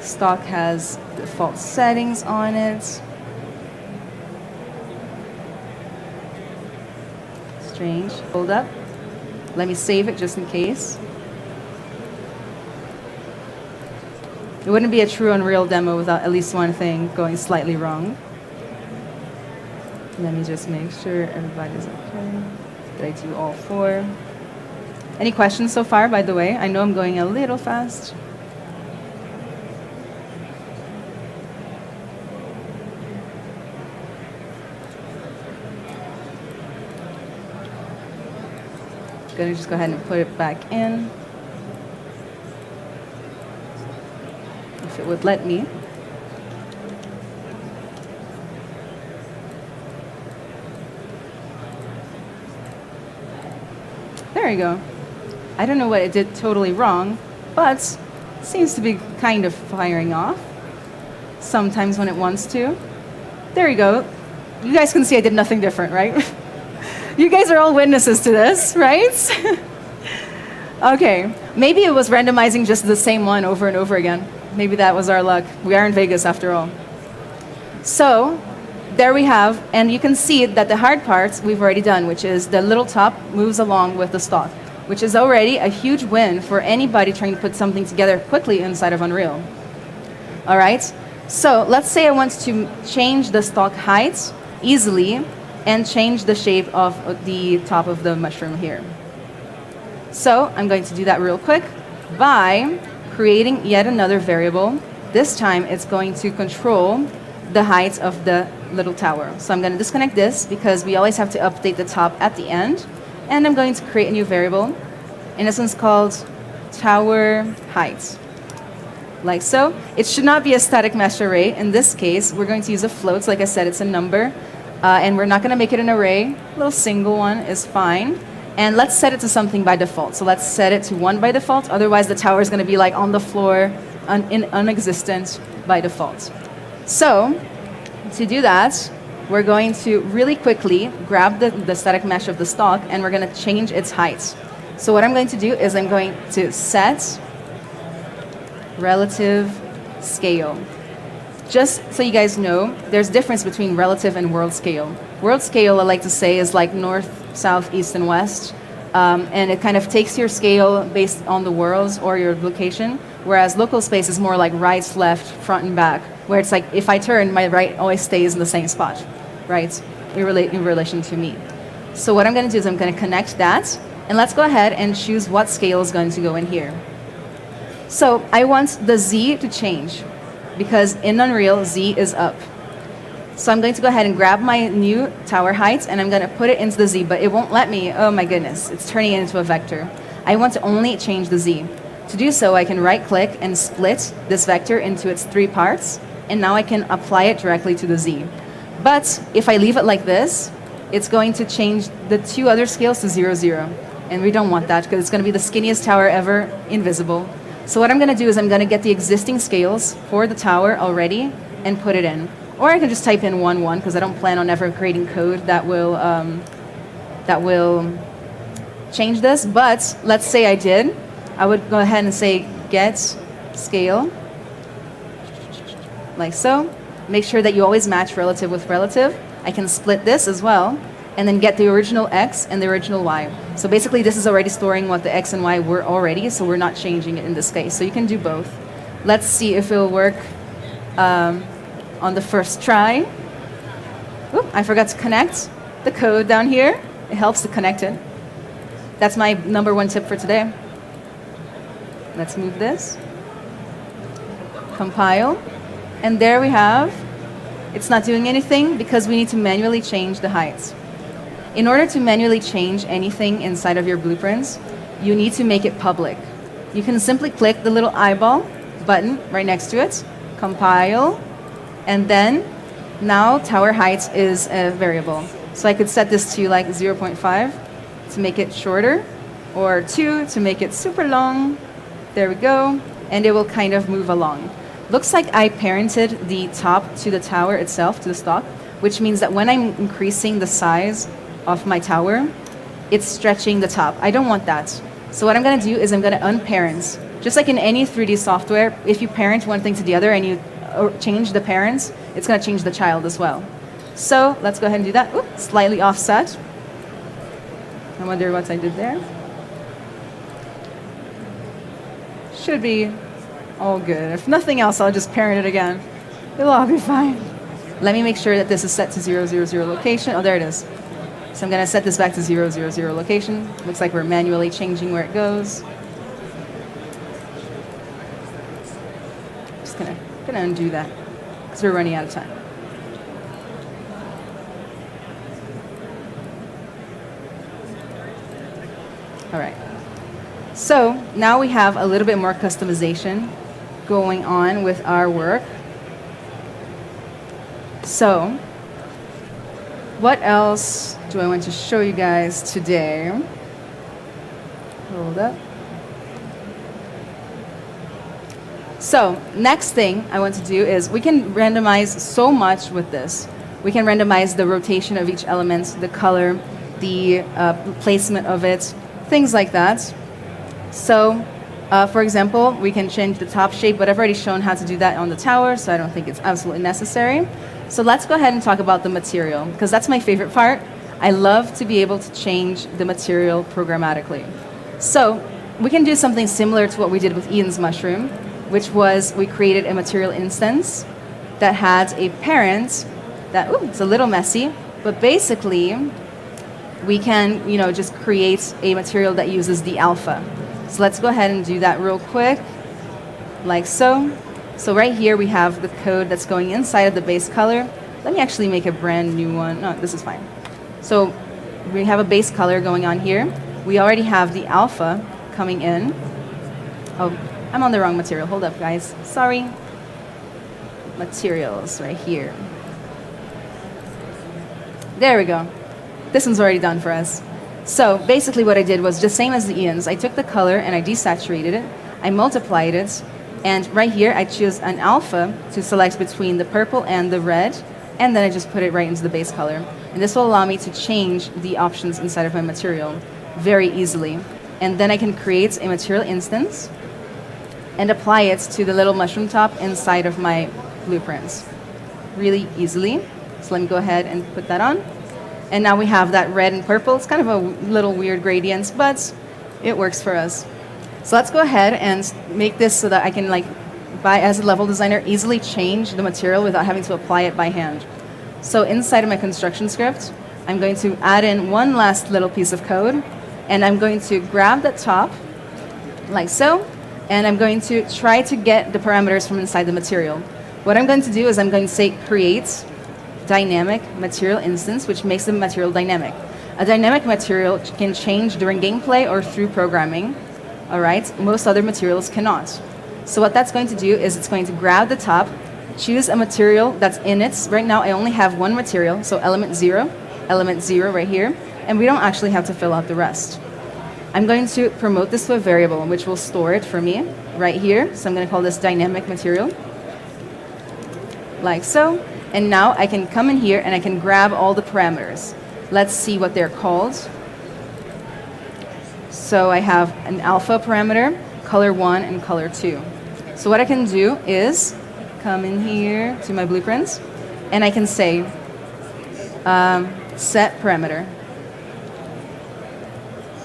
S9: Stock has default settings on it. Strange. Hold up. Let me save it just in case. It wouldn't be a true Unreal demo without at least one thing going slightly wrong. Let me just make sure everybody's okay. Did I do all 4? Any questions so far, by the way? I know I'm going a little fast. Going to just go ahead and put it back in. If it would let me. There you go. I don't know what it did totally wrong, but it seems to be kind of firing off sometimes when it wants to. There you go. You guys can see I did nothing different, right? You guys are all witnesses to this, right? Okay, maybe it was randomizing just the same one over and over again. Maybe that was our luck. We are in Vegas after all. So there we have, and you can see that the hard parts we've already done, which is the little top moves along with the stock, which is already a huge win for anybody trying to put something together quickly inside of Unreal. All right, so let's say I want to change the stock height easily and change the shape of the top of the mushroom here. So I'm going to do that real quick by creating yet another variable. This time it's going to control the height of the little tower. So I'm going to disconnect this because we always have to update the top at the end. And I'm going to create a new variable, in essence called tower height. Like so. It should not be a static mesh array. In this case, we're going to use a float. So like I said, it's a number. And we're not going to make it an array. A little single one is fine. And let's set it to something by default. So let's set it to 1 by default. Otherwise, the tower is going to be like on the floor, unexistent by default. So to do that, we're going to really quickly grab the static mesh of the stock, and we're going to change its height. So what I'm going to do is I'm going to set relative scale. Just so you guys know, there's a difference between relative and world scale. World scale, I like to say, is like north, south, east, and west. And it kind of takes your scale based on the worlds or your location, whereas local space is more like right, left, front, and back, where it's like if I turn, my right always stays in the same spot, right, in relation to me. So what I'm going to do is I'm going to connect that, and let's go ahead and choose what scale is going to go in here. So I want the Z to change, because in Unreal, Z is up. So I'm going to go ahead and grab my new tower height, and I'm going to put it into the Z, but it won't let me. Oh my goodness, it's turning it into a vector. I want to only change the Z. To do so, I can right-click and split this vector into its 3 parts, and now I can apply it directly to the Z. But if I leave it like this, it's going to change the 2 other scales to 0, 0. And we don't want that, because it's going to be the skinniest tower ever, invisible. So what I'm going to do is I'm going to get the existing scales for the tower already and put it in. Or I can just type in 1, 1, because I don't plan on ever creating code that will change this. But let's say I did. I would go ahead and say get scale, like so. Make sure that you always match relative with relative. I can split this as well, and then get the original X and the original Y. So basically this is already storing what the X and Y were already, so we're not changing it in this case. So you can do both. Let's see if it'll work on the first try. Oop, I forgot to connect the code down here. It helps to connect it. That's my #1 tip for today. Let's move this. Compile. And there we have, it's not doing anything because we need to manually change the heights. In order to manually change anything inside of your blueprints, you need to make it public. You can simply click the little eyeball button right next to it, compile, and then now tower height is a variable. So I could set this to like 0.5 to make it shorter, or 2 to make it super long. There we go. And it will kind of move along. Looks like I parented the top to the tower itself, to the stock, which means that when I'm increasing the size of my tower, it's stretching the top. I don't want that. So what I'm going to do is I'm going to unparent. Just like in any 3D software, if you parent one thing to the other and you change the parents, it's going to change the child as well. So let's go ahead and do that. Oops, slightly offset. I wonder what I did there. Should be all good. If nothing else, I'll just parent it again. It'll all be fine. Let me make sure that this is set to 0, 0, 0 location. Oh, there it is. So I'm going to set this back to 0, 0, 0 location. Looks like we're manually changing where it goes. Just going to undo that because we're running out of time. All right. So now we have a little bit more customization going on with our work. So what else do I want to show you guys today? Hold up. So next thing I want to do is we can randomize so much with this. We can randomize the rotation of each element, the color, the placement of it, things like that. So, for example, we can change the top shape, but I've already shown how to do that on the tower, so I don't think it's absolutely necessary. So let's go ahead and talk about the material, because that's my favorite part. I love to be able to change the material programmatically. So we can do something similar to what we did with Ian's mushroom, which was we created a material instance that had a parent that, ooh, it's a little messy, but basically we can, just create a material that uses the alpha. So let's go ahead and do that real quick, like so. So right here we have the code that's going inside of the base color. Let me actually make a brand new one. No, this is fine. So we have a base color going on here. We already have the alpha coming in. Oh, I'm on the wrong material. Hold up, guys. Sorry. Materials right here. There we go. This one's already done for us. So basically what I did was just same as the Ian's. I took the color and I desaturated it. I multiplied it. And right here, I choose an alpha to select between the purple and the red. And then I just put it right into the base color. And this will allow me to change the options inside of my material very easily. And then I can create a material instance and apply it to the little mushroom top inside of my blueprints really easily. So let me go ahead and put that on. And now we have that red and purple. It's kind of a little weird gradient, but it works for us. So let's go ahead and make this so that I can, as a level designer, easily change the material without having to apply it by hand. So inside of my construction script, I'm going to add in one last little piece of code, and I'm going to grab the top, like so, and I'm going to try to get the parameters from inside the material. What I'm going to do is I'm going to say create dynamic material instance, which makes the material dynamic. A dynamic material can change during gameplay or through programming. All right, most other materials cannot. So what that's going to do is it's going to grab the top, choose a material that's in it. Right now I only have one material, so element 0 right here, and we don't actually have to fill out the rest. I'm going to promote this to a variable, which will store it for me right here. So I'm going to call this dynamic material, like so. And now I can come in here and I can grab all the parameters. Let's see what they're called. So I have an alpha parameter, color 1 and color 2. So what I can do is come in here to my blueprints and I can say set parameter.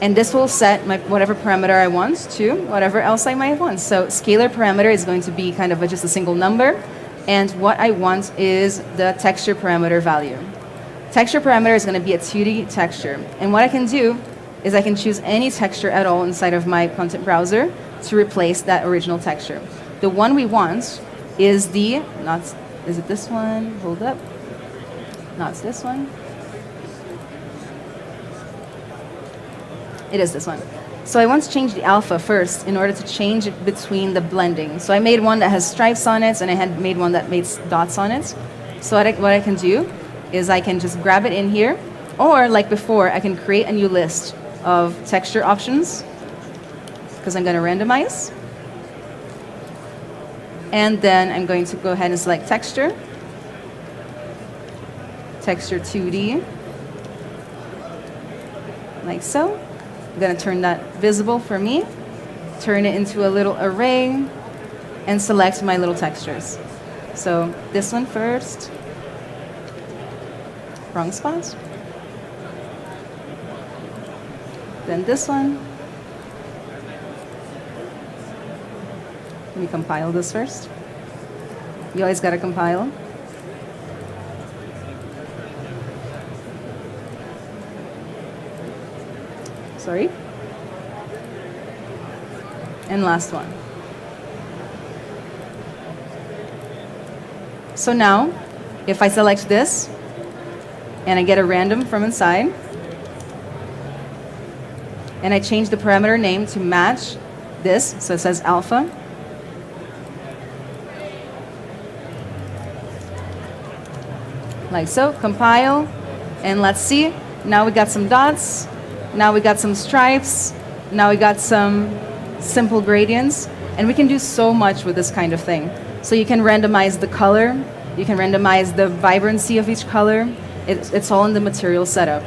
S9: And this will set my whatever parameter I want to whatever else I might want. So scalar parameter is going to be kind of just a single number. And what I want is the texture parameter value. Texture parameter is going to be a 2D texture. And what I can do is I can choose any texture at all inside of my content browser to replace that original texture. The one we want is is it this one? Hold up. No, it's this one. It is this one. So I want to change the alpha first in order to change it between the blending. So I made one that has stripes on it, and I had made one that made dots on it. So what I can do is I can just grab it in here, or like before, I can create a new list of texture options, because I'm going to randomize. And then I'm going to go ahead and select texture, texture 2D, like so. I'm going to turn that visible for me, turn it into a little array, and select my little textures. So this one first. Wrong spot. Then this one. Let me compile this first. You always got to compile. Sorry. And last one. So now, if I select this, and I get a random from inside, and I change the parameter name to match this, so it says alpha. Like so, compile, and let's see. Now we got some dots, now we got some stripes, now we got some simple gradients, and we can do so much with this kind of thing. So you can randomize the color, you can randomize the vibrancy of each color. It's all in the material setup.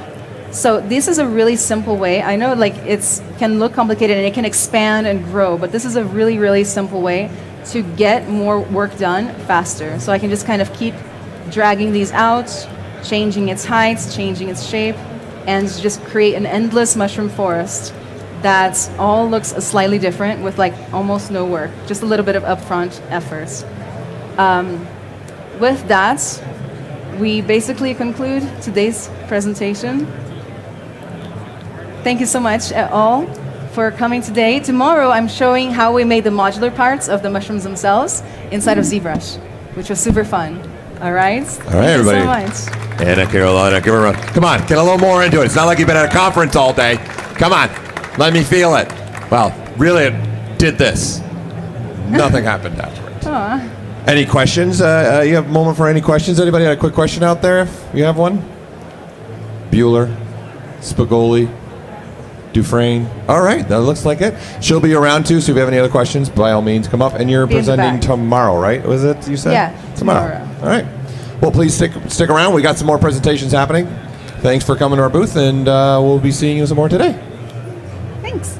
S9: So this is a really simple way. I know like it can look complicated and it can expand and grow, but this is a really, really simple way to get more work done faster. So I can just kind of keep dragging these out, changing its height, changing its shape, and just create an endless mushroom forest that all looks slightly different with like almost no work, just a little bit of upfront efforts. With that, we basically conclude today's presentation. Thank you so much all for coming today. Tomorrow I'm showing how we made the modular parts of the mushrooms themselves inside of ZBrush, which was super fun. All right?
S6: All right, everybody.
S9: Thank you so much.
S6: Anna Carolina, give her a round. Come on, get a little more into it. It's not like you've been at a conference all day. Come on, let me feel it. Well, really, it did this. Nothing happened afterwards.
S9: Aw.
S6: Any questions? You have a moment for any questions? Anybody had a quick question out there? If you have one? Bueller, Spagoli, Dufresne. All right, that looks like it. She'll be around too, so if you have any other questions, by all means, come up. And you're
S9: Be in the
S6: presenting
S9: back.
S6: tomorrow, right? Was it you said?
S9: Yeah, tomorrow.
S6: All right. Well, please stick around. We got some more presentations happening. Thanks for coming to our booth, and we'll be seeing you some more today.
S9: Thanks.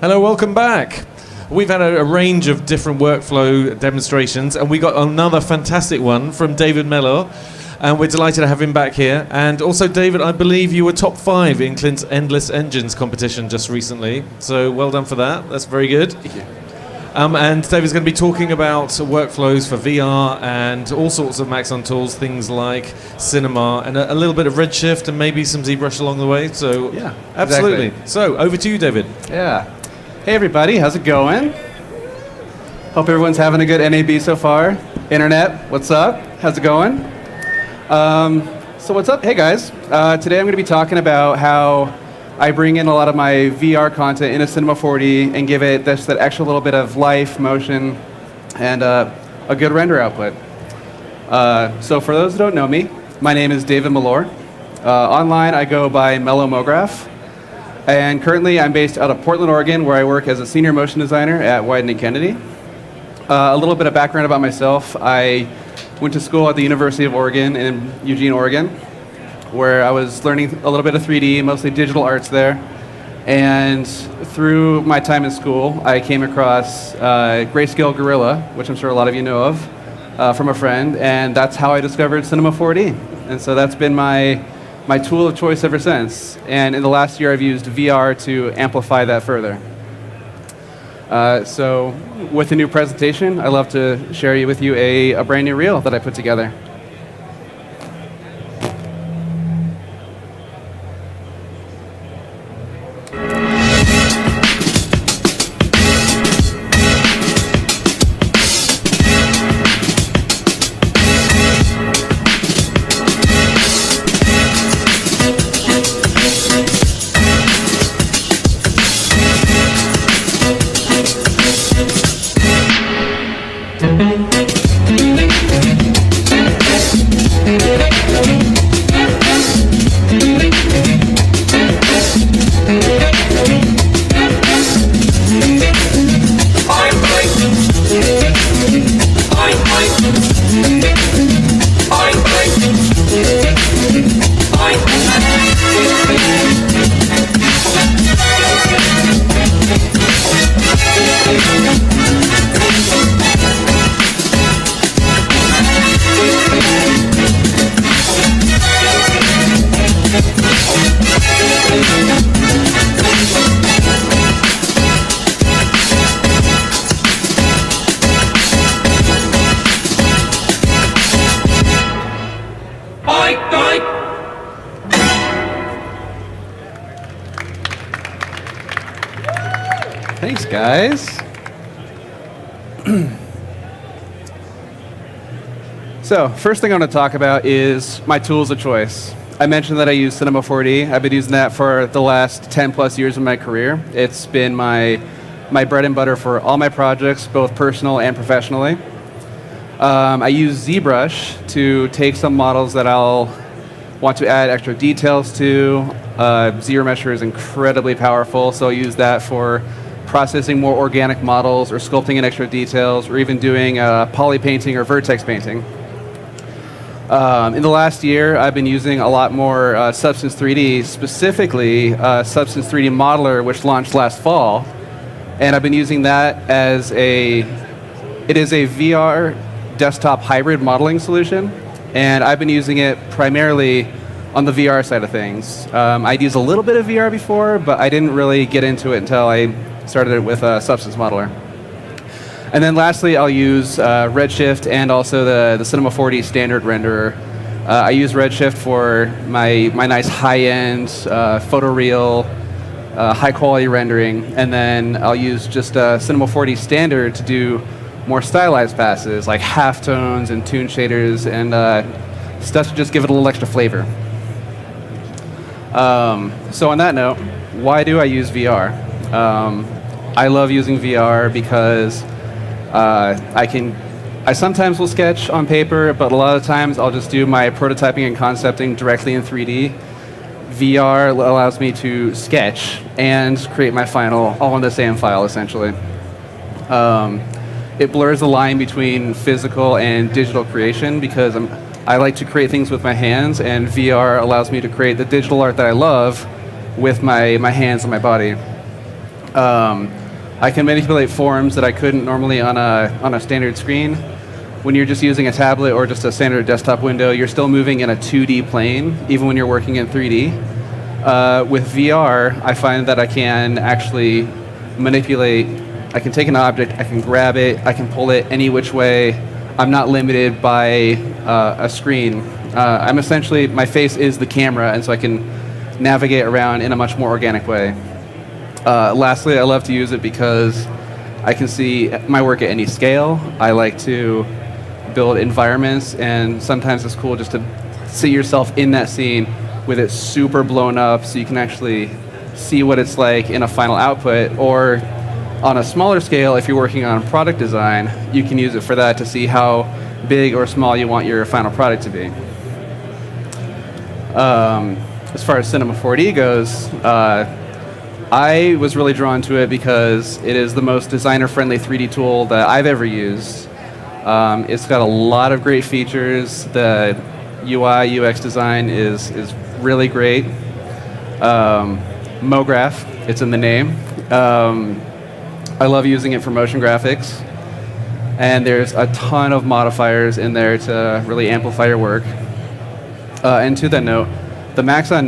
S6: Hello, welcome back. We've had a range of different workflow demonstrations, and we got another fantastic one from David Mellor, and we're delighted to have him back here. And also, David, I believe you were top 5 in Clint's Endless Engines competition just recently, so well done for that. That's very good.
S12: Thank you.
S6: And David's going to be talking about workflows for VR and all sorts of Maxon tools, things like Cinema, and a little bit of Redshift, and maybe some ZBrush along the way. So,
S12: yeah,
S6: absolutely.
S12: Exactly.
S6: So, over to you, David.
S12: Yeah. Hey, everybody. How's it going? Hope everyone's having a good NAB so far. Internet, what's up? How's it going? So what's up? Hey, guys. Today I'm going to be talking about how I bring in a lot of my VR content into Cinema 4D and give it that extra little bit of life, motion, and a good render output. So for those who don't know me, my name is David Mellor. Online, I go by Mellow Mograph. And currently, I'm based out of Portland, Oregon, where I work as a senior motion designer at Wieden & Kennedy. A little bit of background about myself. I went to school at the University of Oregon in Eugene, Oregon, where I was learning a little bit of 3D, mostly digital arts there. And through my time in school, I came across Grayscale Gorilla, which I'm sure a lot of you know of, from a friend, and that's how I discovered Cinema 4D. And so that's been my tool of choice ever since. And in the last year, I've used VR to amplify that further. So with the new presentation, I'd love to share with you a brand new reel that I put together. Thanks, guys. So, first thing I want to talk about is my tools of choice. I mentioned that I use Cinema 4D. I've been using that for the last 10 plus years of my career. It's been my bread and butter for all my projects, both personal and professionally. I use ZBrush to take some models that I'll want to add extra details to. ZRemesher is incredibly powerful, so I'll use that for processing more organic models or sculpting in extra details or even doing poly painting or vertex painting. In the last year, I've been using a lot more Substance 3D, specifically Substance 3D Modeler, which launched last fall. And I've been using that as it is a VR desktop hybrid modeling solution. And I've been using it primarily on the VR side of things. I'd used a little bit of VR before, but I didn't really get into it until I started it with Substance Modeler. And then lastly, I'll use Redshift and also the Cinema 4D standard renderer. I use Redshift for my nice high-end photoreal, high-quality rendering, and then I'll use just Cinema 4D standard to do more stylized passes like halftones and tune shaders and stuff to just give it a little extra flavor. So on that note, why do I use VR? I love using VR because I sometimes will sketch on paper, but a lot of times I'll just do my prototyping and concepting directly in 3D. VR allows me to sketch and create my final all in the same file, essentially. It blurs the line between physical and digital creation because I like to create things with my hands, and VR allows me to create the digital art that I love with my hands and my body. I can manipulate forms that I couldn't normally on a standard screen. When you're just using a tablet or just a standard desktop window, you're still moving in a 2D plane, even when you're working in 3D. With VR, I find that I can actually manipulate. I can take an object, I can grab it, I can pull it any which way. I'm not limited by a screen. I'm essentially, my face is the camera, and so I can navigate around in a much more organic way. Lastly, I love to use it because I can see my work at any scale. I like to build environments, and sometimes it's cool just to see yourself in that scene with it super blown up so you can actually see what it's like in a final output. Or on a smaller scale, if you're working on product design, you can use it for that to see how big or small you want your final product to be. As far as Cinema 4D goes, I was really drawn to it because it is the most designer-friendly 3D tool that I've ever used. It's got a lot of great features. The UI, UX design is really great. Mograph, it's in the name. I love using it for motion graphics. And there's a ton of modifiers in there to really amplify your work. And to that note, the Maxon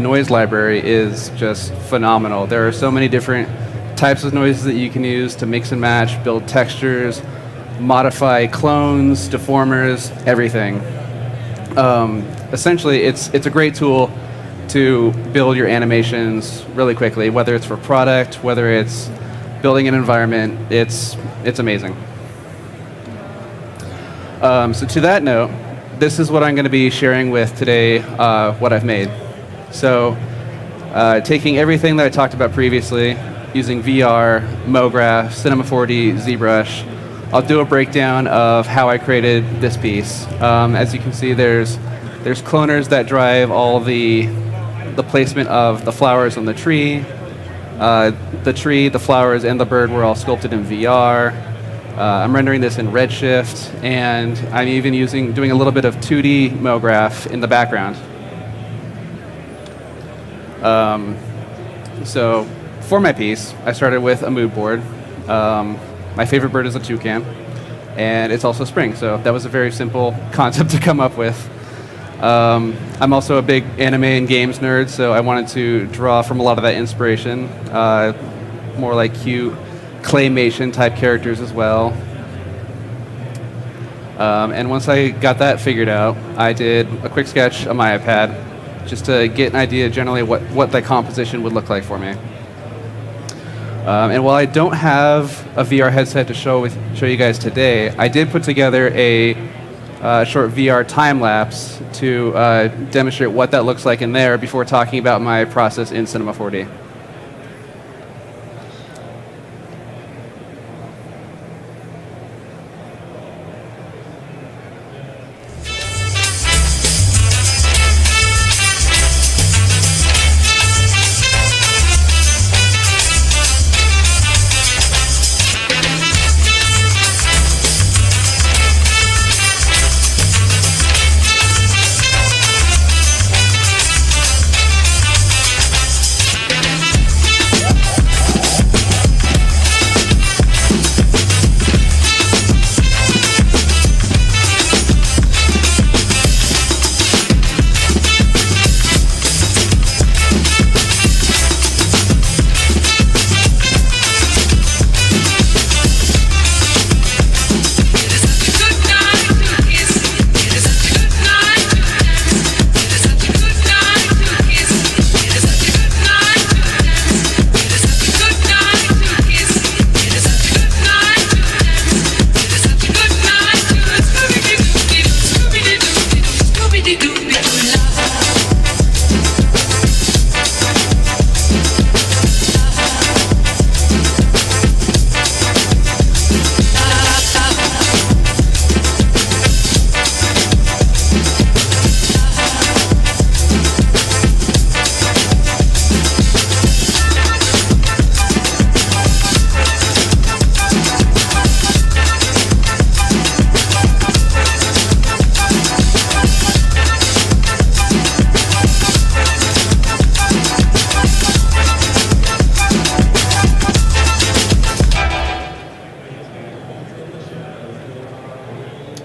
S12: noise library is just phenomenal. There are so many different types of noises that you can use to mix and match, build textures, modify clones, deformers, everything. Essentially, it's a great tool to build your animations really quickly, whether it's for product, whether it's building an environment. It's amazing. So to that note, this is what I'm going to be sharing with today, what I've made. So taking everything that I talked about previously, using VR, Mograph, Cinema 4D, ZBrush, I'll do a breakdown of how I created this piece. As you can see, there's cloners that drive all the placement of the flowers on the tree. The flowers, and the bird were all sculpted in VR. I'm rendering this in Redshift, and I'm even doing a little bit of 2D Mograph in the background. So for my piece, I started with a mood board. My favorite bird is a toucan, and it's also spring, so that was a very simple concept to come up with. I'm also a big anime and games nerd, so I wanted to draw from a lot of that inspiration, more like cute claymation type characters as well. And once I got that figured out, I did a quick sketch on my iPad just to get an idea generally what the composition would look like for me. And while I don't have a VR headset to show you guys today, I did put together a short VR time lapse to demonstrate what that looks like in there before talking about my process in Cinema 4D.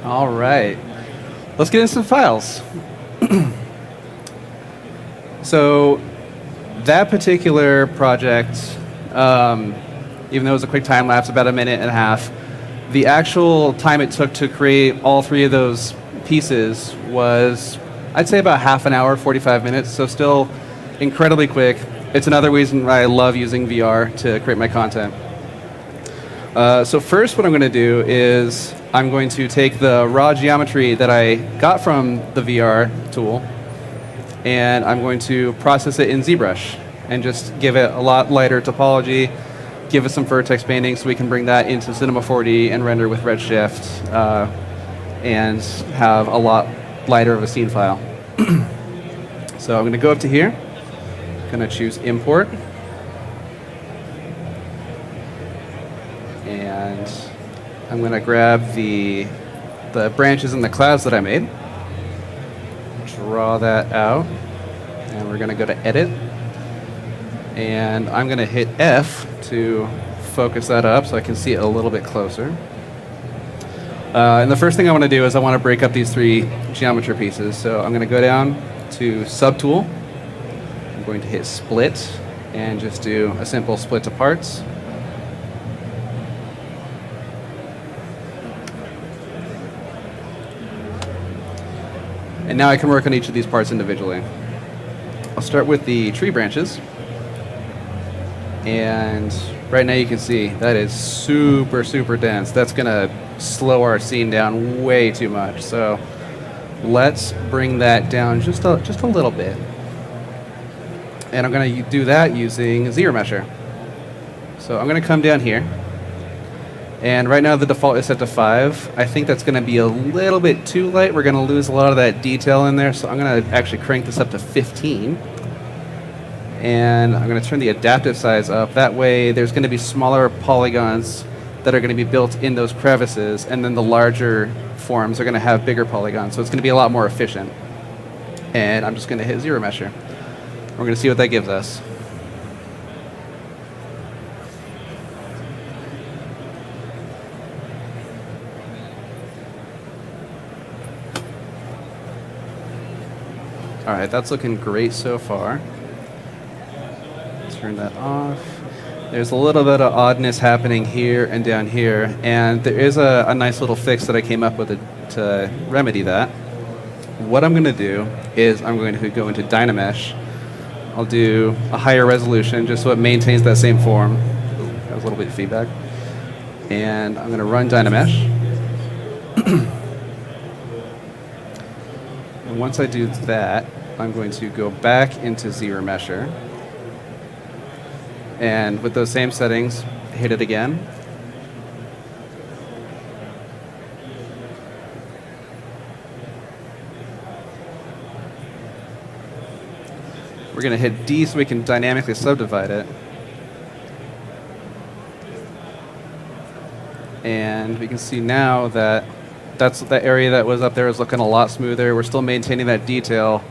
S12: All right, let's get into some files. So that particular project, even though it was a quick time lapse, about a minute and a half, the actual time it took to create all three of those pieces was, I'd say, about half an hour, 45 minutes, so still incredibly quick. It's another reason why I love using VR to create my content. So first what I'm going to do is I'm going to take the raw geometry that I got from the VR tool, and I'm going to process it in ZBrush and just give it a lot lighter topology, give it some vertex painting so we can bring that into Cinema 4D and render with Redshift and have a lot lighter of a scene file. So I'm going to go up to here, going to choose Import, and I'm going to grab the branches and the clouds that I made, draw that out, and we're going to go to Edit, and I'm going to hit F to focus that up so I can see it a little bit closer. And the first thing I want to do is I want to break up these three geometry pieces. So I'm going to go down to Subtool. I'm going to hit Split and just do a simple split to parts. And now I can work on each of these parts individually. I'll start with the tree branches. And right now you can see that is super, super dense. That's going to slow our scene down way too much. So let's bring that down just a little bit. And I'm going to do that using ZBrush. So I'm going to come down here. And right now the default is set to 5. I think that's going to be a little bit too light. We're going to lose a lot of that detail in there. So I'm going to actually crank this up to 15. And I'm going to turn the adaptive size up. That way there's going to be smaller polygons that are going to be built in those crevices, and then the larger forms are going to have bigger polygons. So it's going to be a lot more efficient. And I'm just going to hit ZBrush. We're going to see what that gives us. All right, that's looking great so far. Turn that off. There's a little bit of oddness happening here and down here, and there is a nice little fix that I came up with to remedy that. What I'm going to do is I'm going to go into Dynamesh. I'll do a higher resolution just so it maintains that same form. That was a little bit of feedback. And I'm going to run Dynamesh. And once I do that, I'm going to go back into ZRemesher. And with those same settings, hit it again. We're going to hit D so we can dynamically subdivide it. And we can see now that that area that was up there is looking a lot smoother. We're still maintaining that detail,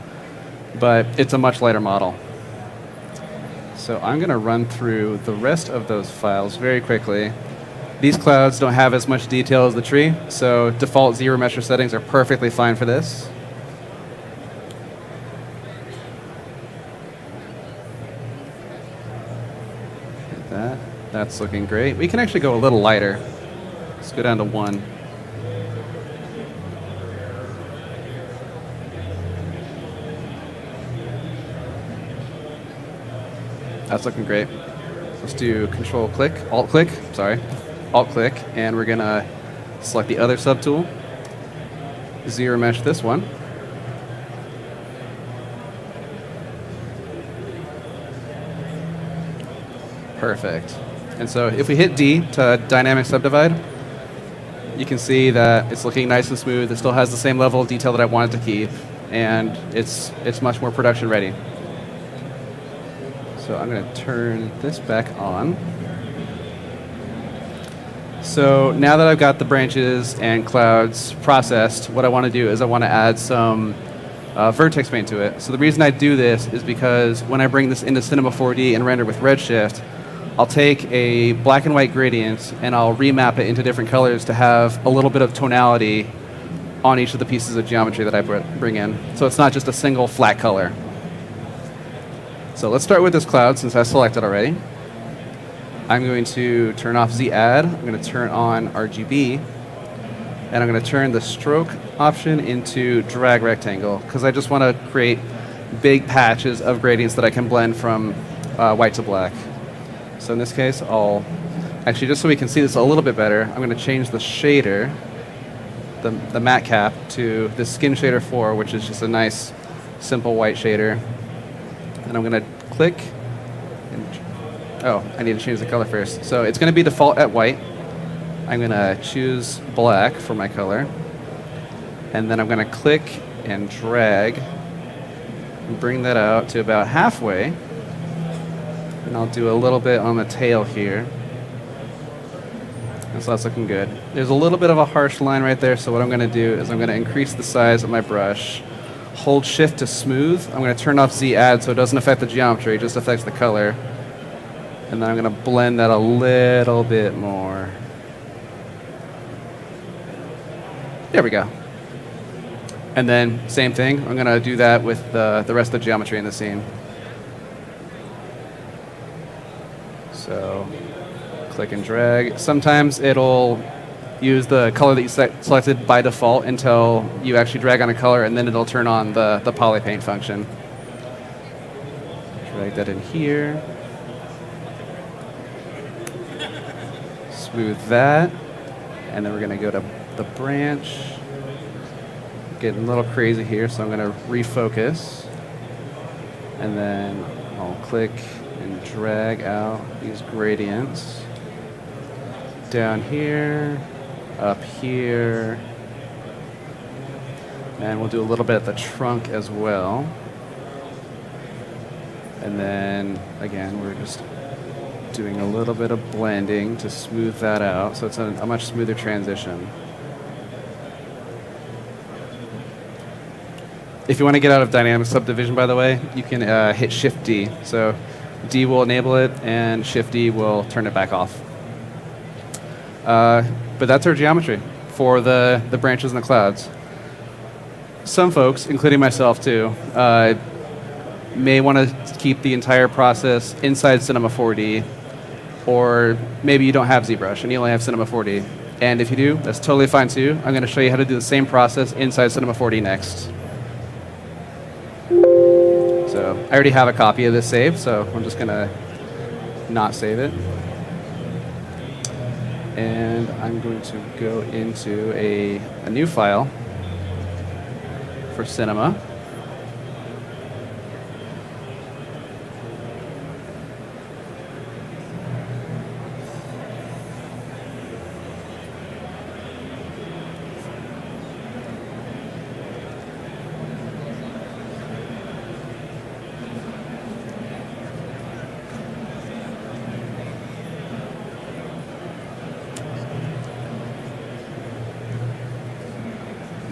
S12: but it's a much lighter model. So I'm going to run through the rest of those files very quickly. These clouds don't have as much detail as the tree, so default ZRemesher settings are perfectly fine for this. Hit that. That's looking great. We can actually go a little lighter. Let's go down to 1. That's looking great. Let's do Alt-click, and we're gonna select the other subtool, ZRemesh this one. Perfect. And so if we hit D to dynamic subdivide, you can see that it's looking nice and smooth. It still has the same level of detail that I wanted to keep, and it's much more production ready. So I'm going to turn this back on. So now that I've got the branches and clouds processed, what I want to do is I want to add some vertex paint to it. So the reason I do this is because when I bring this into Cinema 4D and render with Redshift, I'll take a black and white gradient and I'll remap it into different colors to have a little bit of tonality on each of the pieces of geometry that I bring in. So it's not just a single flat color. So let's start with this cloud since I selected already. I'm going to turn off Z-Add. I'm going to turn on RGB. And I'm going to turn the stroke option into drag rectangle because I just want to create big patches of gradients that I can blend from white to black. So in this case, I'll actually, just so we can see this a little bit better, I'm going to change the shader, the matte cap, to the Skin Shader 4, which is just a nice, simple white shader. And I'm going to click. Oh, I need to change the color first. So it's going to be default at white. I'm going to choose black for my color. And then I'm going to click and drag and bring that out to about halfway. And I'll do a little bit on the tail here. And so that's looking good. There's a little bit of a harsh line right there, so what I'm going to do is I'm going to increase the size of my brush. Hold Shift to smooth. I'm going to turn off Z-Add so it doesn't affect the geometry, it just affects the color. And then I'm going to blend that a little bit more. There we go. And then same thing, I'm going to do that with the rest of the geometry in the scene. So click and drag. Sometimes it'll use the color that you selected by default until you actually drag on a color, and then it'll turn on the poly paint function. Drag that in here. Smooth that. And then we're going to go to the branch. Getting a little crazy here, so I'm going to refocus. And then I'll click and drag out these gradients. Down here, up here. And we'll do a little bit at the trunk as well. And then, again, we're just doing a little bit of blending to smooth that out, so it's a much smoother transition. If you want to get out of dynamic subdivision, by the way, you can hit Shift D. So D will enable it, and Shift D will turn it back off. But that's our geometry for the branches and the clouds. Some folks, including myself too, may want to keep the entire process inside Cinema 4D, or maybe you don't have ZBrush and you only have Cinema 4D. And if you do, that's totally fine too. I'm going to show you how to do the same process inside Cinema 4D next. So I already have a copy of this saved, so I'm just going to not save it. And I'm going to go into a new file for Cinema.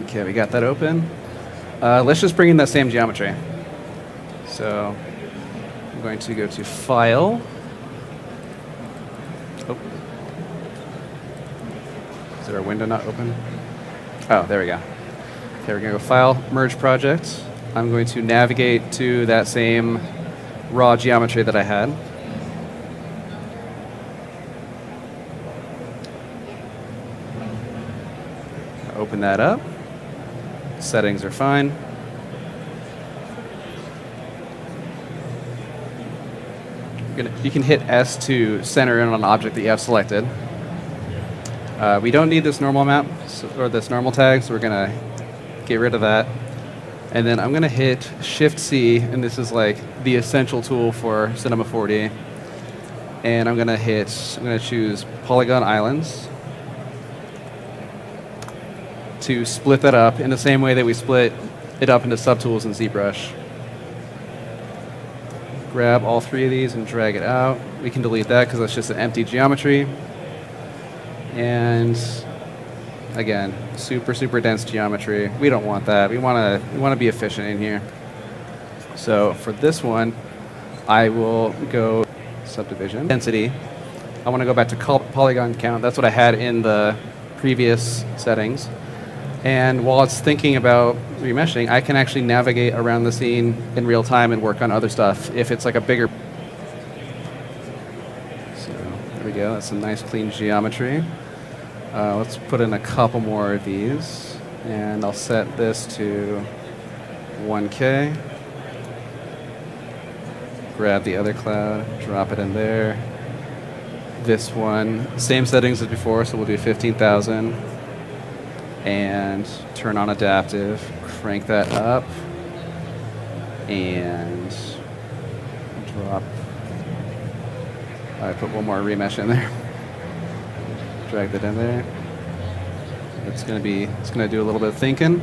S12: Okay, we got that open. Let's just bring in that same geometry. So I'm going to go to File. Oh. Is there a window not open? Oh, there we go. Okay, we're going to go File, Merge Project. I'm going to navigate to that same raw geometry that I had. Open that up. Settings are fine. You can hit S to center in on an object that you have selected. We don't need this normal map or this normal tag, so we're going to get rid of that. And then I'm going to hit Shift C, and this is like the essential tool for Cinema 4D. And I'm going to choose Polygon Islands to split that up in the same way that we split it up into subtools in ZBrush. Grab all three of these and drag it out. We can delete that because that's just an empty geometry. And again, super, super dense geometry. We don't want that. We want to be efficient in here. So for this one, I will go subdivision density. I want to go back to polygon count. That's what I had in the previous settings. And while it's thinking about remeshing, I can actually navigate around the scene in real time and work on other stuff if it's like a bigger. So there we go. That's some nice clean geometry. Let's put in a couple more of these. And I'll set this to 1K. Grab the other cloud, drop it in there. This one, same settings as before, so we'll do 15,000. And turn on adaptive, crank that up, and drop. I put one more remesh in there. Drag that in there. It's gonna do a little bit of thinking.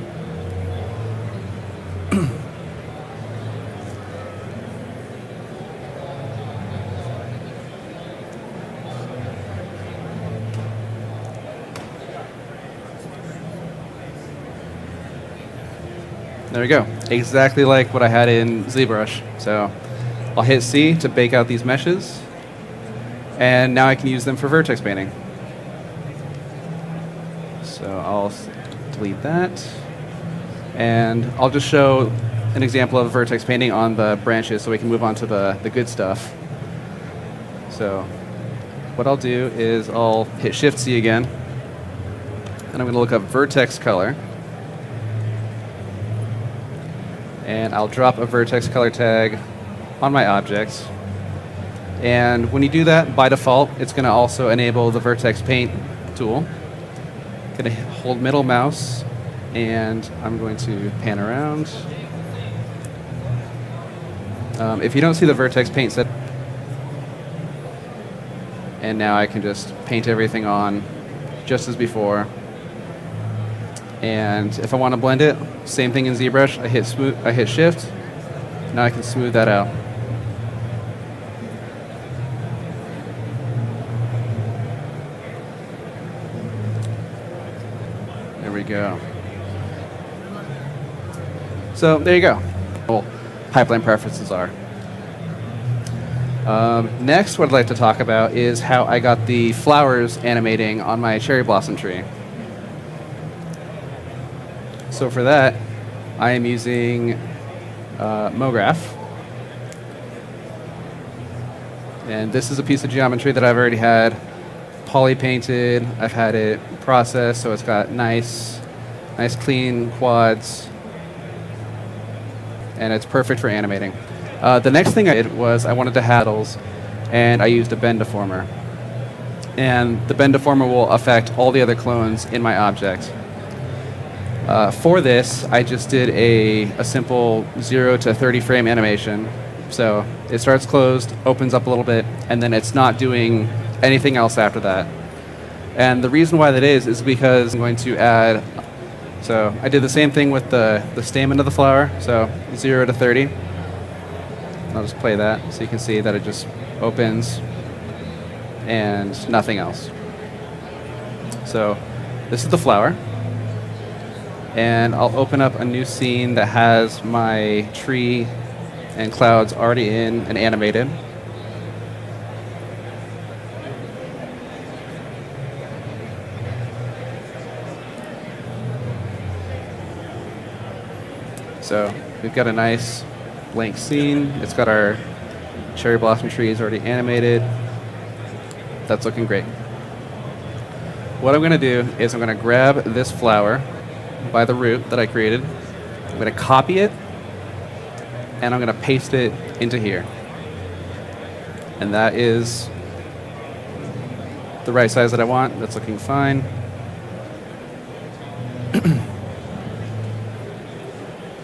S12: There we go. Exactly like what I had in ZBrush. So I'll hit C to bake out these meshes. And now I can use them for vertex painting. So I'll delete that. And I'll just show an example of vertex painting on the branches so we can move on to the good stuff. So what I'll do is I'll hit Shift C again. And I'm going to look up vertex color. And I'll drop a vertex color tag on my objects. And when you do that, by default, it's going to also enable the vertex paint tool. I'm going to hold middle mouse, and I'm going to pan around. If you don't see the vertex paint set, and now I can just paint everything on just as before. And if I want to blend it, same thing in ZBrush. I hit Shift. Now I can smooth that out. There we go. So there you go. Well, pipeline preferences are. Next, what I'd like to talk about is how I got the flowers animating on my cherry blossom tree. So for that, I am using Mograph. And this is a piece of geometry that I've already had poly painted. I've had it processed, so it's got nice clean quads. And it's perfect for animating. The next thing I did was I wanted to have metals, and I used a bend deformer. and the bend deformer will affect all the other clones in my object. For this, I just did a simple 0 to 30 frame animation. So it starts closed, opens up a little bit, and then it's not doing anything else after that. And the reason why that is because I'm going to add, so I did the same thing with the stamen of the flower, so 0 to 30. I'll just play that so you can see that it just opens and nothing else. So this is the flower. And I'll open up a new scene that has my tree and clouds already in and animated. So we've got a nice blank scene. It's got our cherry blossom trees already animated. That's looking great. What I'm going to do is I'm going to grab this flower by the root that I created. I'm going to copy it, and I'm going to paste it into here. And that is the right size that I want. That's looking fine.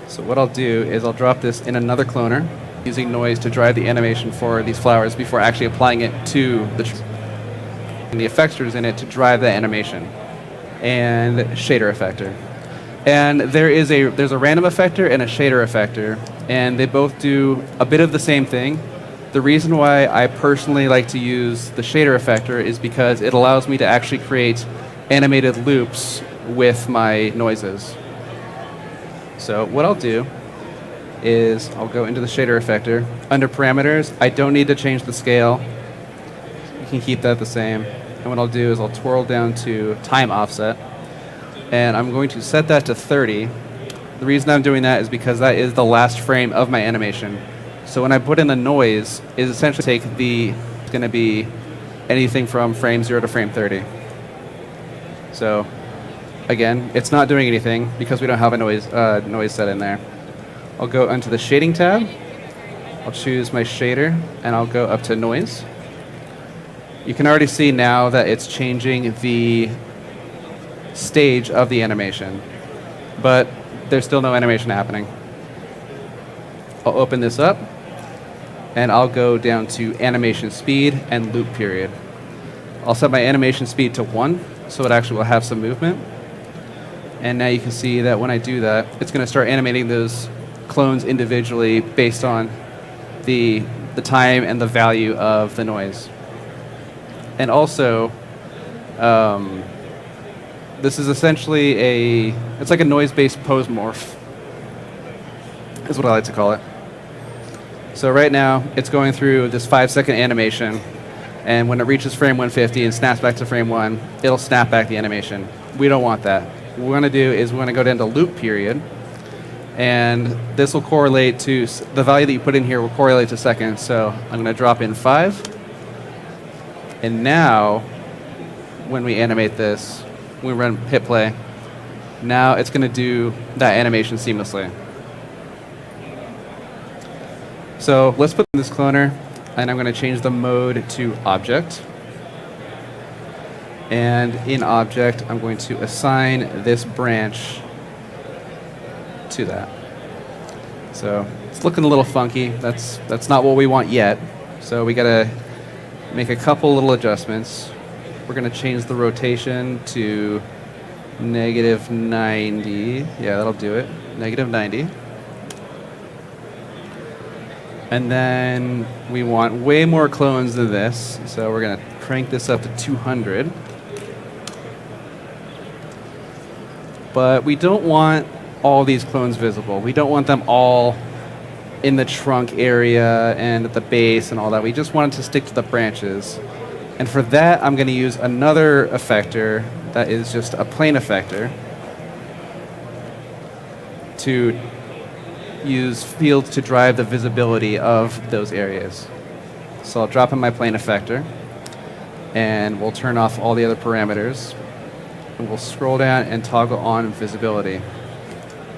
S12: So what I'll do is I'll drop this in another cloner using noise to drive the animation for these flowers before actually applying it to the tree. And the effectors in it to drive the animation. And shader effector. And there's a random effector and a shader effector, and they both do a bit of the same thing. The reason why I personally like to use the shader effector is because it allows me to actually create animated loops with my noises. So what I'll do is I'll go into the shader effector. Under parameters, I don't need to change the scale. You can keep that the same. And what I'll do is I'll twirl down to time offset. And I'm going to set that to 30. The reason I'm doing that is because that is the last frame of my animation. So when I put in the noise, is essentially it's going to be anything from frame 0 to frame 30. So again, it's not doing anything because we don't have a noise set in there. I'll go onto the shading tab. I'll choose my shader, and I'll go up to noise. You can already see now that it's changing the stage of the animation, but there's still no animation happening. I'll open this up, and I'll go down to animation speed and loop period. I'll set my animation speed to 1, so it actually will have some movement. And now you can see that when I do that, it's going to start animating those clones individually based on the time and the value of the noise. And also, this is essentially it's like a noise-based pose morph, is what I like to call it. So right now, it's going through this 5-second animation, and when it reaches frame 150 and snaps back to frame 1, it'll snap back the animation. We don't want that. What we're going to do is we're going to go down to loop period, and this will correlate to, the value that you put in here will correlate to seconds, so I'm going to drop in 5. And now, when we animate this, when we hit play, now it's going to do that animation seamlessly. So let's put in this cloner, and I'm going to change the mode to object. And in object, I'm going to assign this branch to that. So it's looking a little funky. That's not what we want yet. So we got to make a couple little adjustments. We're going to change the rotation to -90. Yeah, that'll do it. -90. And then we want way more clones than this, so we're going to crank this up to 200. But we don't want all these clones visible. We don't want them all in the trunk area and at the base and all that. We just want it to stick to the branches. And for that, I'm going to use another effector that is just a plane effector to use fields to drive the visibility of those areas. So I'll drop in my plane effector, and we'll turn off all the other parameters, and we'll scroll down and toggle on visibility.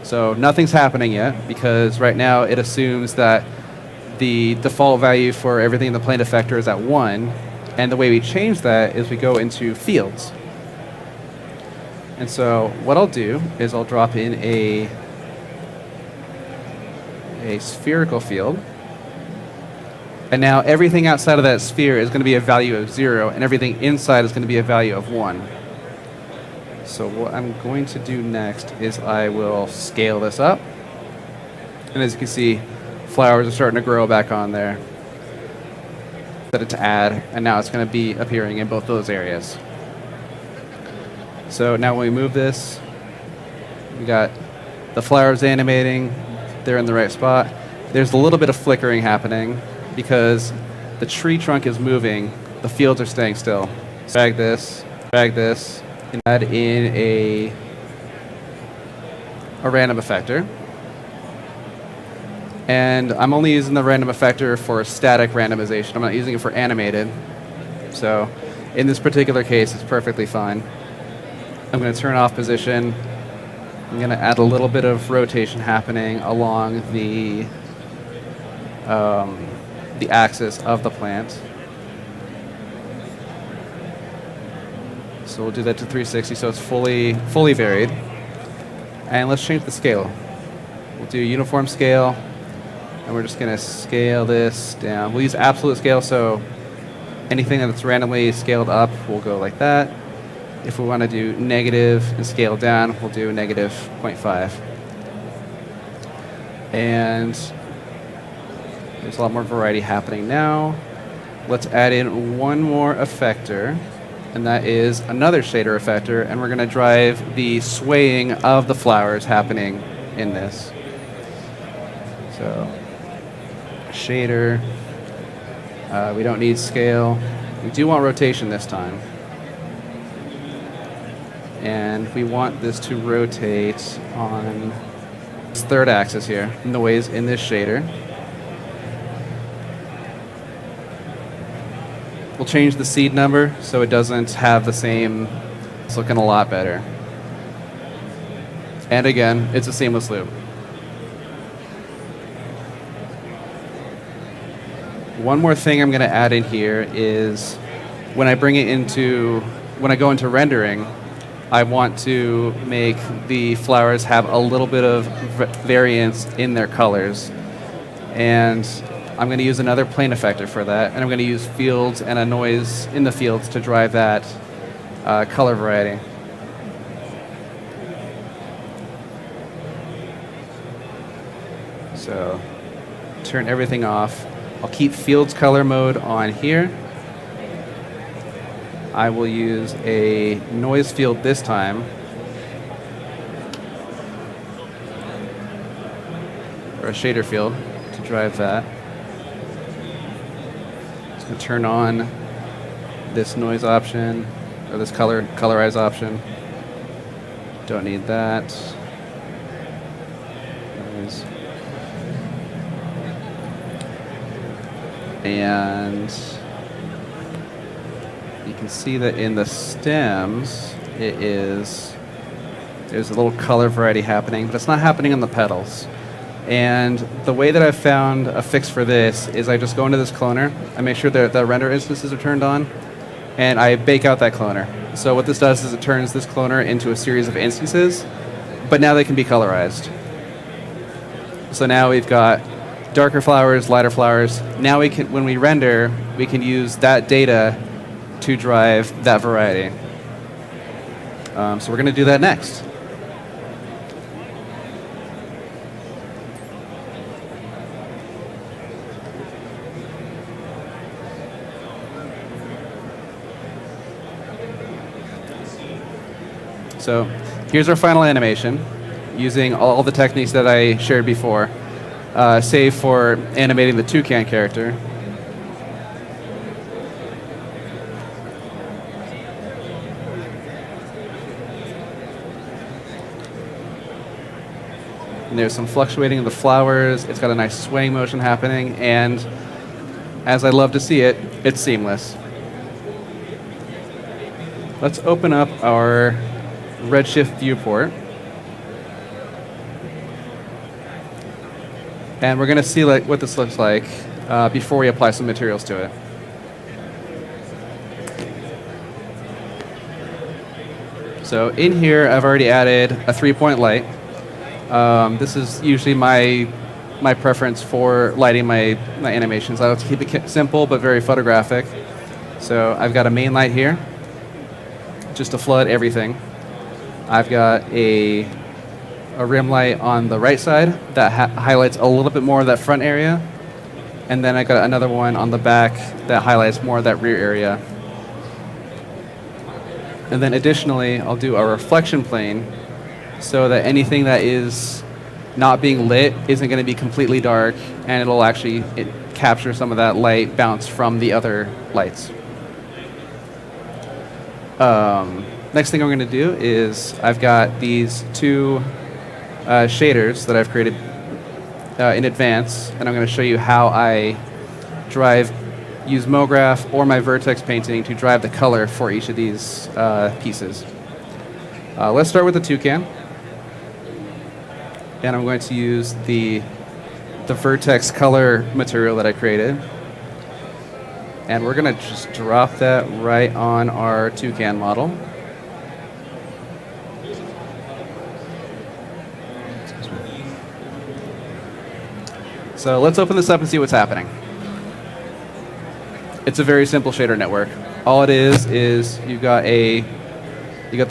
S12: So nothing's happening yet, because right now it assumes that the default value for everything in the plane effector is at 1, And the way we change that is we go into fields. And so what I'll do is I'll drop in a spherical field. And now everything outside of that sphere is going to be a value of 0, and everything inside is going to be a value of 1. So what I'm going to do next is I will scale this up. And as you can see, flowers are starting to grow back on there. Set it to add, and now it's going to be appearing in both those areas. So now when we move this, we got the flowers animating. They're in the right spot. There's a little bit of flickering happening because the tree trunk is moving, the fields are staying still. Drag this, and add in a random effector. And I'm only using the random effector for static randomization. I'm not using it for animated. So in this particular case, it's perfectly fine. I'm going to turn off position. I'm going to add a little bit of rotation happening along the axis of the plant. So we'll do that to 360 so it's fully varied. And let's change the scale. We'll do uniform scale, and we're just going to scale this down. We'll use absolute scale, so anything that's randomly scaled up will go like that. If we want to do negative and scale down, we'll do negative 0.5. And there's a lot more variety happening now. Let's add in one more effector, and that is another shader effector, and we're going to drive the swaying of the flowers happening in this. So, shader. We don't need scale. We do want rotation this time. And we want this to rotate on this third axis here, noise in this shader. We'll change the seed number so it doesn't have the same. It's looking a lot better. And again, it's a seamless loop. One more thing I'm going to add in here is when I go into rendering, I want to make the flowers have a little bit of variance in their colors. And I'm going to use another plane effector for that, and I'm going to use fields and a noise in the fields to drive that color variety. So turn everything off. I'll keep fields color mode on here. I will use a noise field this time. Or a shader field to drive that. Just going to turn on this noise option, or this colorize option. Don't need that. Noise. And you can see that in the stems, there's a little color variety happening, but it's not happening on the petals. And the way that I've found a fix for this is I just go into this cloner, I make sure that the render instances are turned on, and I bake out that cloner. So what this does is it turns this cloner into a series of instances, but now they can be colorized. So now we've got darker flowers, lighter flowers. Now when we render, we can use that data to drive that variety. So we're going to do that next. So here's our final animation using all the techniques that I shared before, save for animating the toucan character. And there's some fluctuating of the flowers. It's got a nice swaying motion happening, and as I love to see it, it's seamless. Let's open up our Redshift viewport. And we're going to see what this looks like before we apply some materials to it. So in here, I've already added a 3-point light. This is usually my preference for lighting my animations. I like to keep it simple but very photographic. So I've got a main light here, just to flood everything. I've got a rim light on the right side that highlights a little bit more of that front area. And then I got another one on the back that highlights more of that rear area. And then additionally, I'll do a reflection plane so that anything that is not being lit isn't going to be completely dark, and it'll actually capture some of that light bounce from the other lights. Next thing I'm going to do is I've got these 2 shaders that I've created in advance, and I'm going to show you how I use Mograph or my vertex painting to drive the color for each of these pieces. Let's start with the toucan, and I'm going to use the vertex color material that I created, and we're going to just drop that right on our toucan model. So let's open this up and see what's happening. It's a very simple shader network. All it is you've got the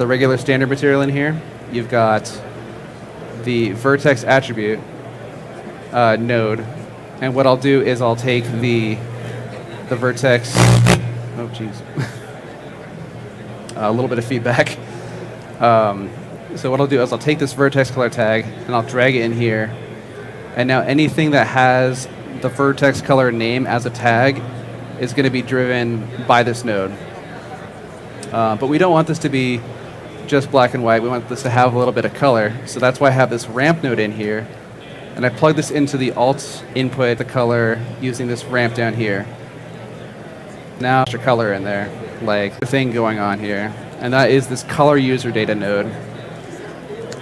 S12: regular standard material in here. You've got the vertex attribute node, and what I'll do is I'll take the vertex. Oh, jeez. A little bit of feedback. So what I'll do is I'll take this vertex color tag and I'll drag it in here. And now anything that has the vertex color name as a tag is going to be driven by this node. But we don't want this to be just black and white. We want this to have a little bit of color. So that's why I have this ramp node in here. And I plug this into the alt input, the color, using this ramp down here. Now extra color in there, like the thing going on here. And that is this color user data node.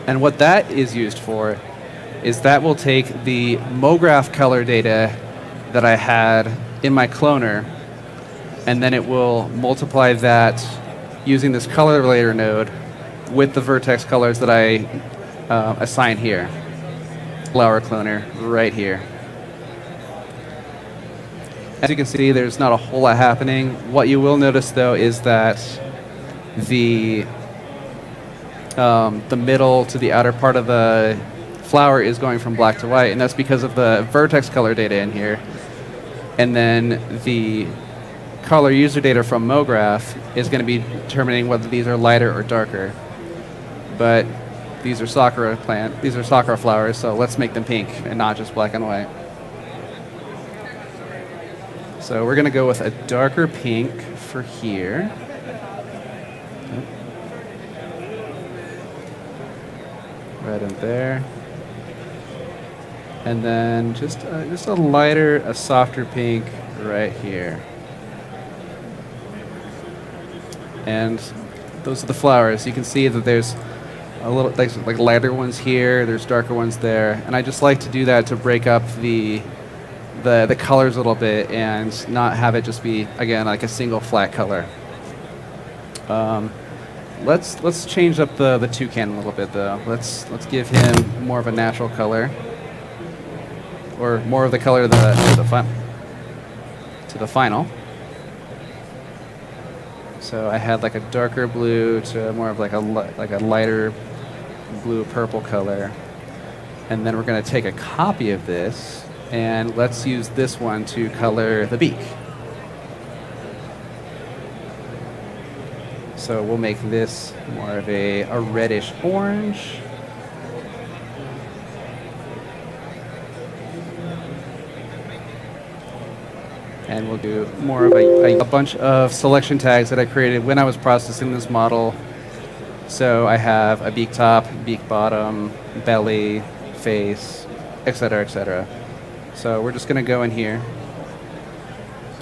S12: And what that is used for is that will take the Mograph color data that I had in my cloner, and then it will multiply that using this color relator node with the vertex colors that I assign here. Flower cloner right here. As you can see, there's not a whole lot happening. What you will notice though is that the middle to the outer part of the flower is going from black to white, and that's because of the vertex color data in here. And then the color user data from Mograph is going to be determining whether these are lighter or darker. But these are sakura flowers, so let's make them pink and not just black and white. So we're going to go with a darker pink for here. Right in there. And then just a lighter, a softer pink right here. And those are the flowers. You can see that there's a little like lighter ones here, there's darker ones there, and I just like to do that to break up the colors a little bit and not have it just be, again, like a single flat color. Let's change up the toucan a little bit though. Let's give him more of a natural color, or more of the color to the final. So I had like a darker blue to more of like a lighter blue purple color, and then we're going to take a copy of this and let's use this one to color the beak. So we'll make this more of a reddish orange. And we'll do more of a bunch of selection tags that I created when I was processing this model. So I have a beak top, beak bottom, belly, face, etc., etc. So we're just going to go in here.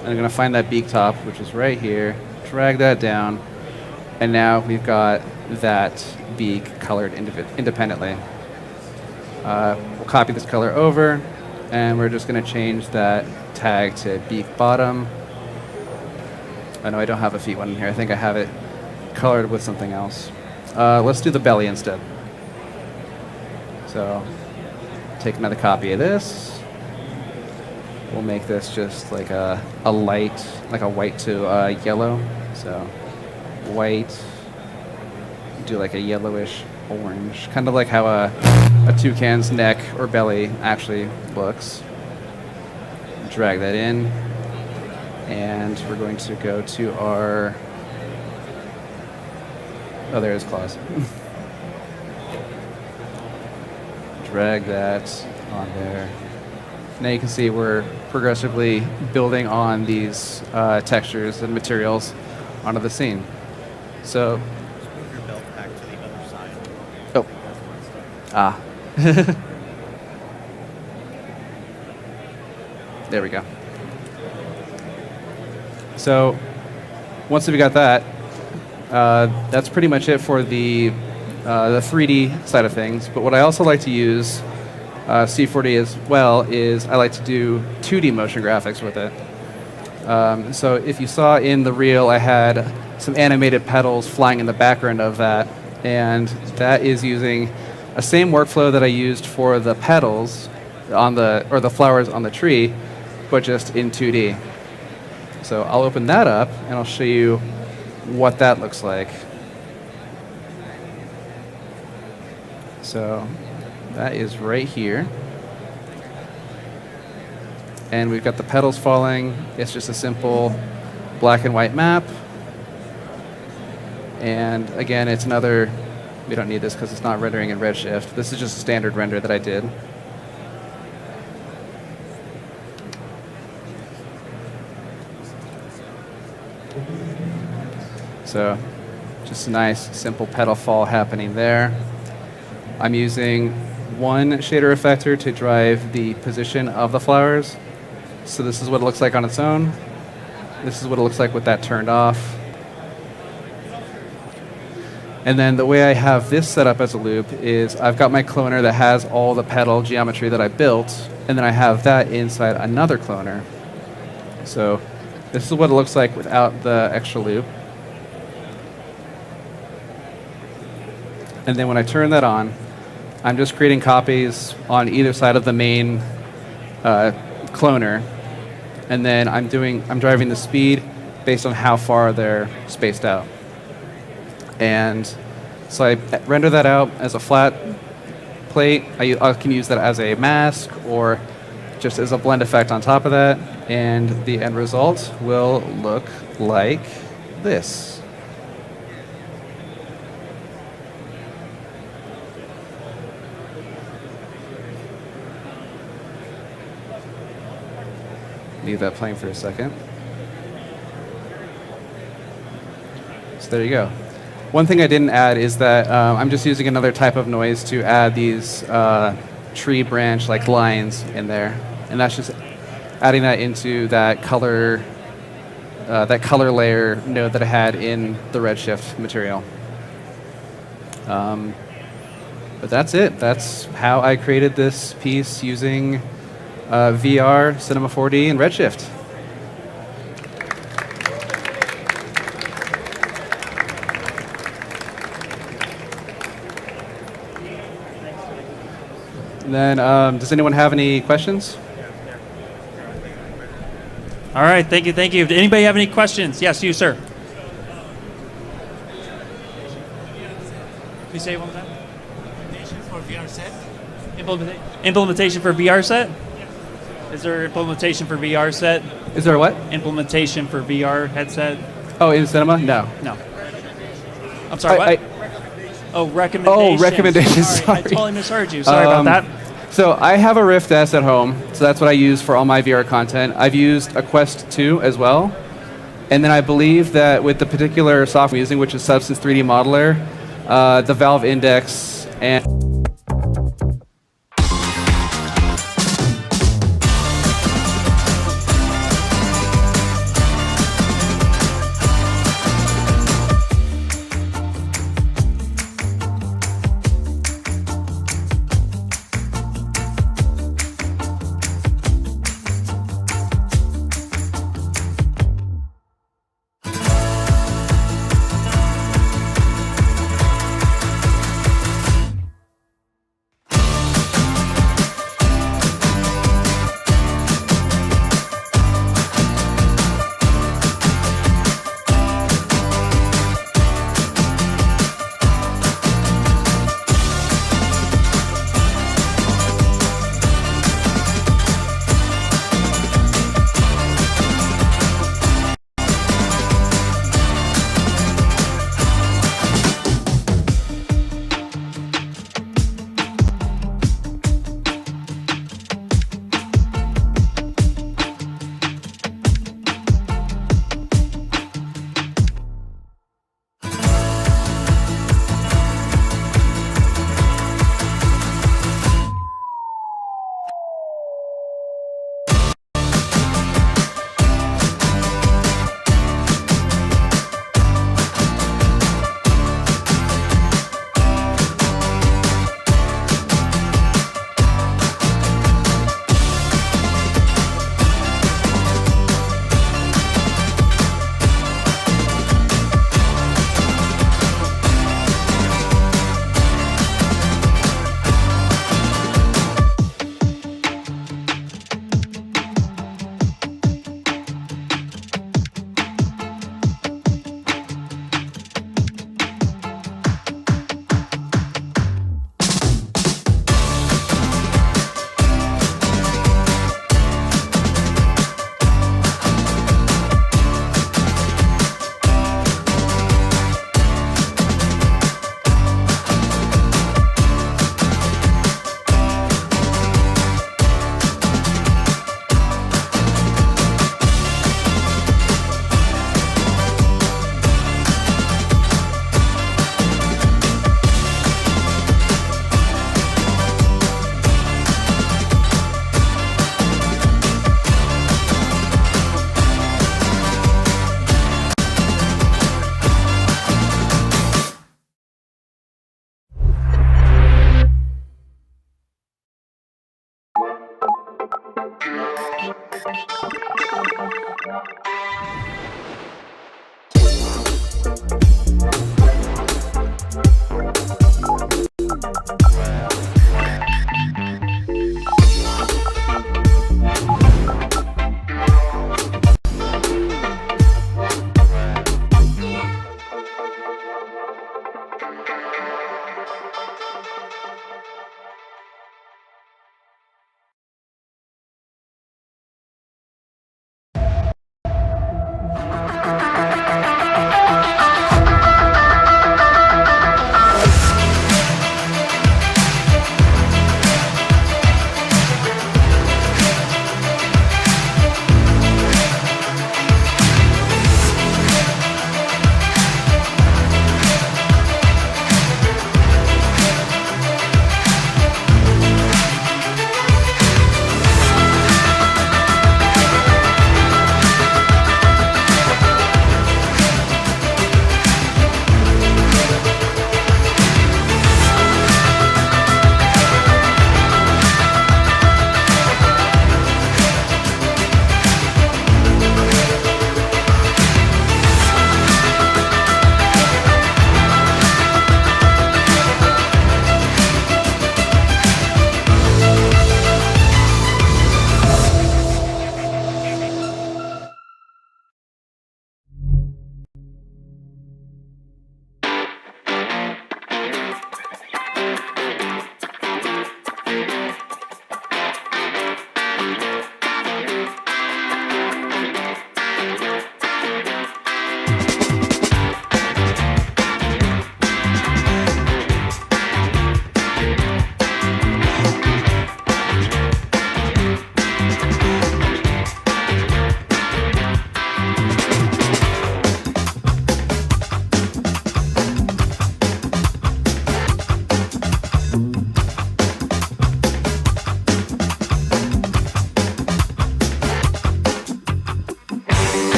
S12: And I'm going to find that beak top, which is right here, drag that down, and now we've got that beak colored independently. We'll copy this color over, and we're just going to change that tag to beak bottom. I know I don't have a feet one in here. I think I have it colored with something else. let's do the belly instead. So take another copy of this. We'll make this just like a light, like a white to yellow. So white, do like a yellowish orange, kind of like how a toucan's neck or belly actually looks. Drag that in, and we're going to go to our, oh, there's claws. Drag that on there. Now you can see we're progressively building on these textures and materials onto the scene. So,
S7: Move your belt back to the other side.
S12: oh, ah. There we go. So, once we got that, that's pretty much it for the 3D side of things. But what I also like to use C4D as well is I like to do 2D motion graphics with it. So if you saw in the reel, I had some animated petals flying in the background of that, and that is using a same workflow that I used for the petals on the flowers on the tree, but just in 2D. So I'll open that up and I'll show you what that looks like. So that is right here. And we've got the petals falling. It's just a simple black and white map. And again, it's another, we don't need this because it's not rendering in Redshift. This is just a standard render that I did. So just a nice, simple petal fall happening there. I'm using one shader effector to drive the position of the flowers. So this is what it looks like on its own. This is what it looks like with that turned off. And then the way I have this set up as a loop is I've got my cloner that has all the petal geometry that I built, and then I have that inside another cloner. So this is what it looks like without the extra loop. And then when I turn that on, I'm just creating copies on either side of the main cloner, and then I'm driving the speed based on how far they're spaced out. And so I render that out as a flat plate. I can use that as a mask or just as a blend effect on top of that, and the end result will look like this. Leave that playing for a second. So there you go. One thing I didn't add is that I'm just using another type of noise to add these tree branch like lines in there, and that's just adding that into that color layer node that I had in the Redshift material. But that's it. That's how I created this piece using VR, Cinema 4D, and Redshift. And then, does anyone have any questions?
S1: All right, thank you, thank you. Did anybody have any questions? Yes, you, sir. Can you say it one more time? Implementation for VR set? Implementation for VR set? Is there implementation for VR set?
S12: Is there what?
S1: Implementation for VR headset?
S12: Oh, in Cinema? No.
S1: No. I'm sorry, what? Recommendations.
S12: Oh, recommendations.
S1: Sorry. I totally misheard you. Sorry about that.
S12: So I have a Rift S at home, so that's what I use for all my VR content. I've used a Quest 2 as well. And then I believe that with the particular software I'm using, which is Substance 3D Modeler, the Valve Index and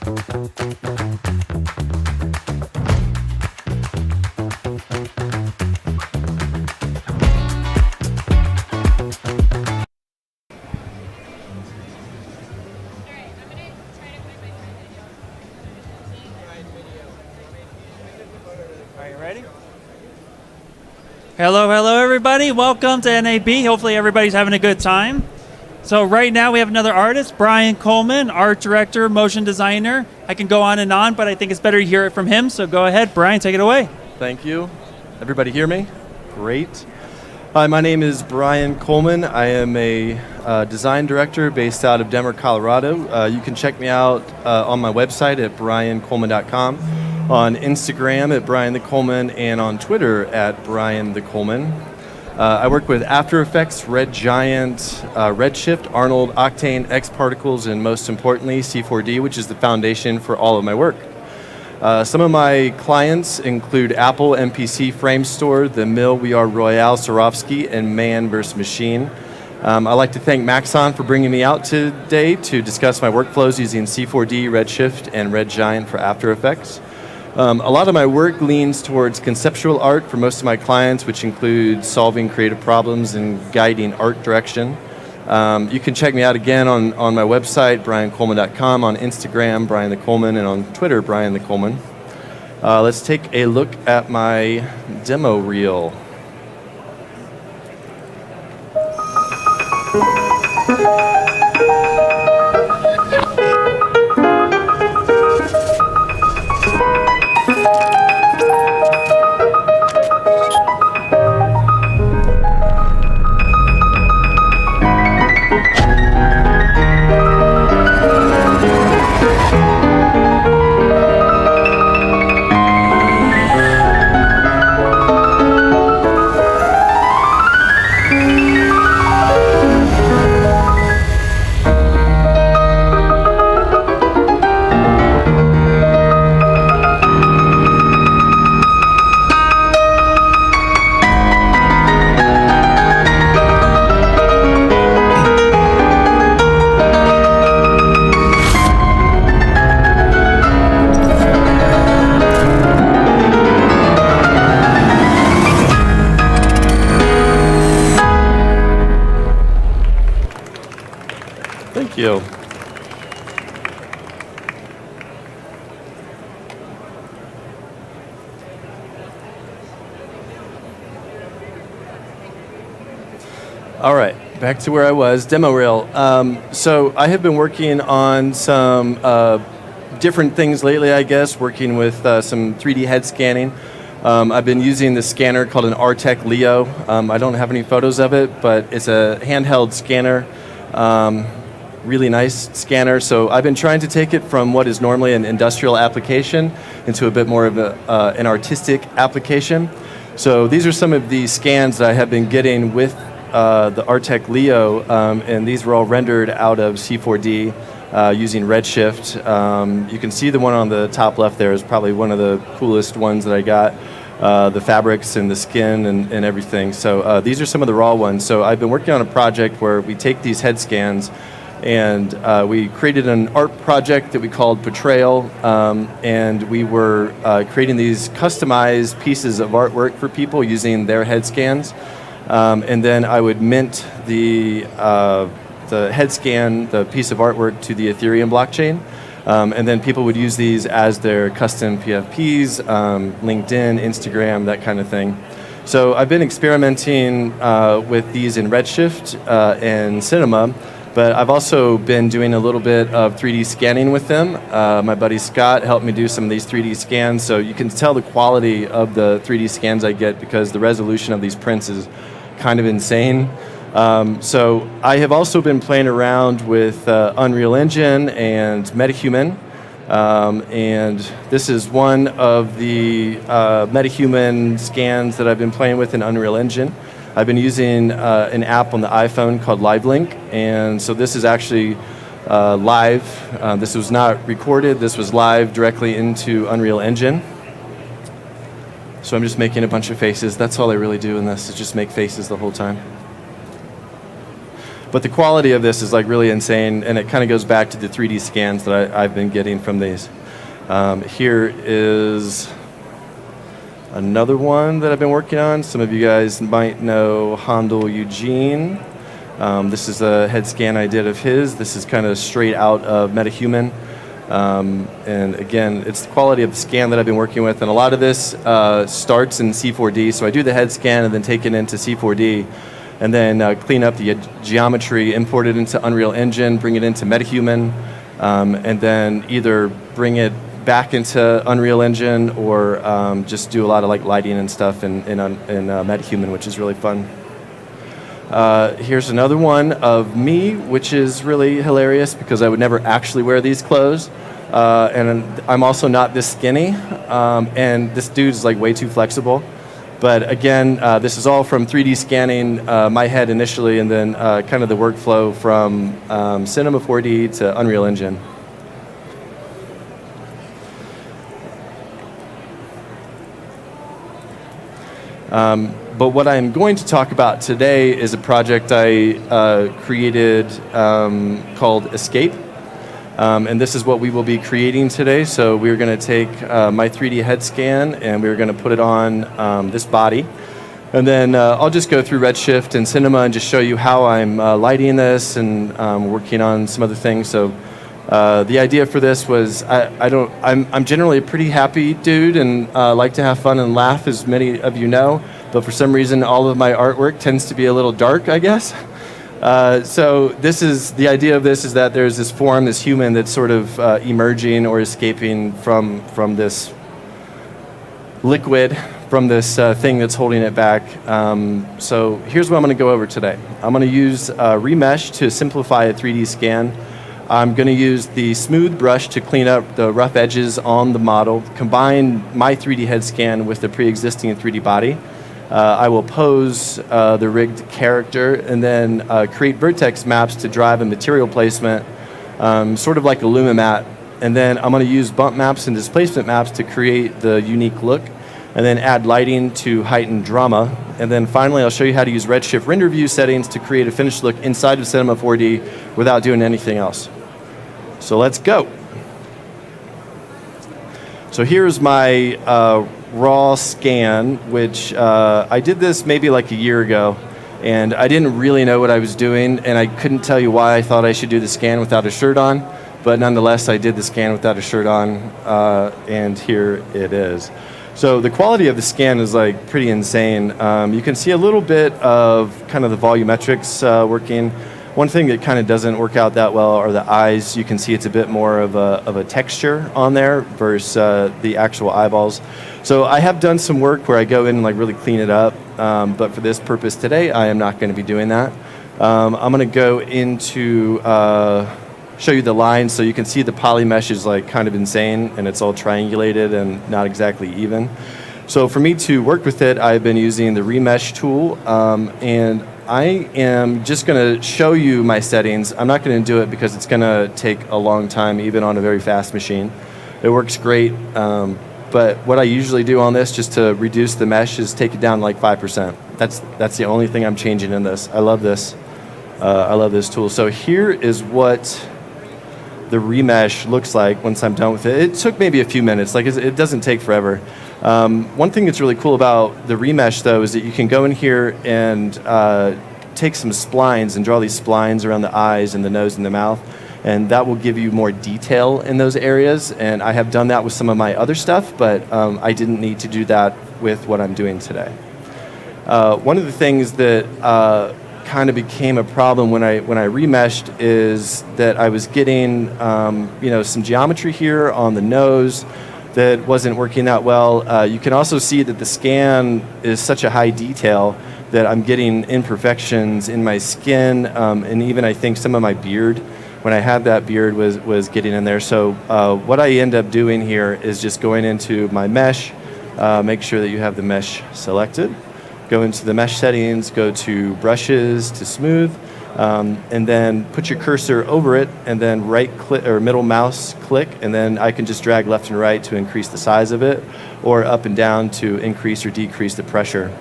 S1: Are you ready? Hello, everybody. Welcome to NAB. Hopefully everybody's having a good time. So right now we have another artist, Brian Coleman, art director, motion designer. I can go on and on, but I think it's better to hear it from him. So go ahead, Brian, take it away.
S13: Thank you. Everybody hear me? Great. Hi, my name is Brian Coleman. I am a design director based out of Denver, Colorado. You can check me out on my website at briancoleman.com, on Instagram at Brian the Coleman, and on Twitter at Brian the Coleman. I work with After Effects, Red Giant, Redshift, Arnold, Octane, XParticles, and most importantly, C4D, which is the foundation for all of my work. Some of my clients include Apple, MPC, Framestore, The Mill, We Are Royale, Swarovski, and Man vs. Machine. I'd like to thank Maxon for bringing me out today to discuss my workflows using C4D, Redshift, and Red Giant for After Effects. A lot of my work leans towards conceptual art for most of my clients, which include solving creative problems and guiding art direction. You can check me out again on my website, briancoleman.com, on Instagram, Brian the Coleman, and on Twitter, Brian the Coleman. Let's take a look at my demo reel. Thank you. All right, back to where I was, demo reel. So I have been working on some different things lately, I guess, working with some 3D head scanning. I've been using this scanner called an Artec Leo. I don't have any photos of it, but it's a handheld scanner. Really nice scanner. So I've been trying to take it from what is normally an industrial application into a bit more of an artistic application. So these are some of the scans that I have been getting with the Artec Leo, and these were all rendered out of C4D using Redshift. You can see the one on the top left there is probably one of the coolest ones that I got. The fabrics and the skin and everything. So these are some of the raw ones. So I've been working on a project where we take these head scans and we created an art project that we called Portrayal, and we were creating these customized pieces of artwork for people using their head scans. And then I would mint the head scan, the piece of artwork, to the Ethereum blockchain. And then people would use these as their custom PFPs, LinkedIn, Instagram, that kind of thing. So I've been experimenting with these in Redshift and Cinema, but I've also been doing a little bit of 3D scanning with them. My buddy Scott helped me do some of these 3D scans, so you can tell the quality of the 3D scans I get because the resolution of these prints is kind of insane. So I have also been playing around with Unreal Engine and Metahuman, and this is one of the Metahuman scans that I've been playing with in Unreal Engine. I've been using an app on the iPhone called LiveLink, and so this is actually live. This was not recorded, this was live directly into Unreal Engine. So I'm just making a bunch of faces. That's all I really do in this, is just make faces the whole time. But the quality of this is like really insane, and it kind of goes back to the 3D scans that I've been getting from these. Here is another one that I've been working on. Some of you guys might know Handel Eugene. This is a head scan I did of his. This is kind of straight out of Metahuman. And again, it's the quality of the scan that I've been working with. And a lot of this starts in C4D. So I do the head scan and then take it into C4D. And then clean up the geometry, import it into Unreal Engine, bring it into Metahuman, and then either bring it back into Unreal Engine or just do a lot of like lighting and stuff in Metahuman, which is really fun. Here's another one of me, which is really hilarious because I would never actually wear these clothes. And I'm also not this skinny, and this dude's like way too flexible. But again, this is all from 3D scanning my head initially, and then kind of the workflow from Cinema 4D to Unreal Engine. But what I'm going to talk about today is a project I created called Escape. And this is what we will be creating today. So we're going to take my 3D head scan and we're going to put it on this body. And then I'll just go through Redshift and Cinema and just show you how I'm lighting this and working on some other things. So the idea for this was I'm generally a pretty happy dude and like to have fun and laugh, as many of you know. But for some reason, all of my artwork tends to be a little dark, I guess. So this is the idea of this is that there's this form, this human that's sort of emerging or escaping from this liquid, from this thing that's holding it back. So here's what I'm going to go over today. I'm going to use Remesh to simplify a 3D scan. I'm going to use the smooth brush to clean up the rough edges on the model, combine my 3D head scan with the pre-existing 3D body. I will pose the rigged character and then create vertex maps to drive a material placement, sort of like a Lumimat. And then I'm going to use bump maps and displacement maps to create the unique look, and then add lighting to heighten drama. And then finally, I'll show you how to use Redshift render view settings to create a finished look inside of Cinema 4D without doing anything else. So let's go. So here's my raw scan, which I did this maybe like a year ago, and I didn't really know what I was doing, and I couldn't tell you why I thought I should do the scan without a shirt on, but nonetheless I did the scan without a shirt on, and here it is. So the quality of the scan is like pretty insane. You can see a little bit of kind of the volumetrics working. One thing that kind of doesn't work out that well are the eyes. You can see it's a bit more of a texture on there versus the actual eyeballs. So I have done some work where I go in and like really clean it up, but for this purpose today, I am not going to be doing that. I'm going to go into show you the lines, so you can see the poly mesh is like kind of insane, and it's all triangulated and not exactly even. So for me to work with it, I've been using the Remesh tool, and I am just going to show you my settings. I'm not going to do it because it's going to take a long time, even on a very fast machine. It works great, but what I usually do on this, just to reduce the mesh, is take it down like 5%. That's the only thing I'm changing in this. I love this. I love this tool. So here is what the Remesh looks like once I'm done with it. It took maybe a few minutes. Like it doesn't take forever. One thing that's really cool about the Remesh, though, is that you can go in here and take some splines and draw these splines around the eyes and the nose and the mouth, and that will give you more detail in those areas. And I have done that with some of my other stuff, but I didn't need to do that with what I'm doing today. One of the things that kind of became a problem when I remeshed is that I was getting some geometry here on the nose that wasn't working that well. You can also see that the scan is such a high detail that I'm getting imperfections in my skin, and even I think some of my beard, when I had that beard, was getting in there. So what I end up doing here is just going into my mesh, make sure that you have the mesh selected, go into the mesh settings, go to brushes to smooth, and then put your cursor over it, and then right click or middle mouse click, and then I can just drag left and right to increase the size of it, or up and down to increase or decrease the pressure.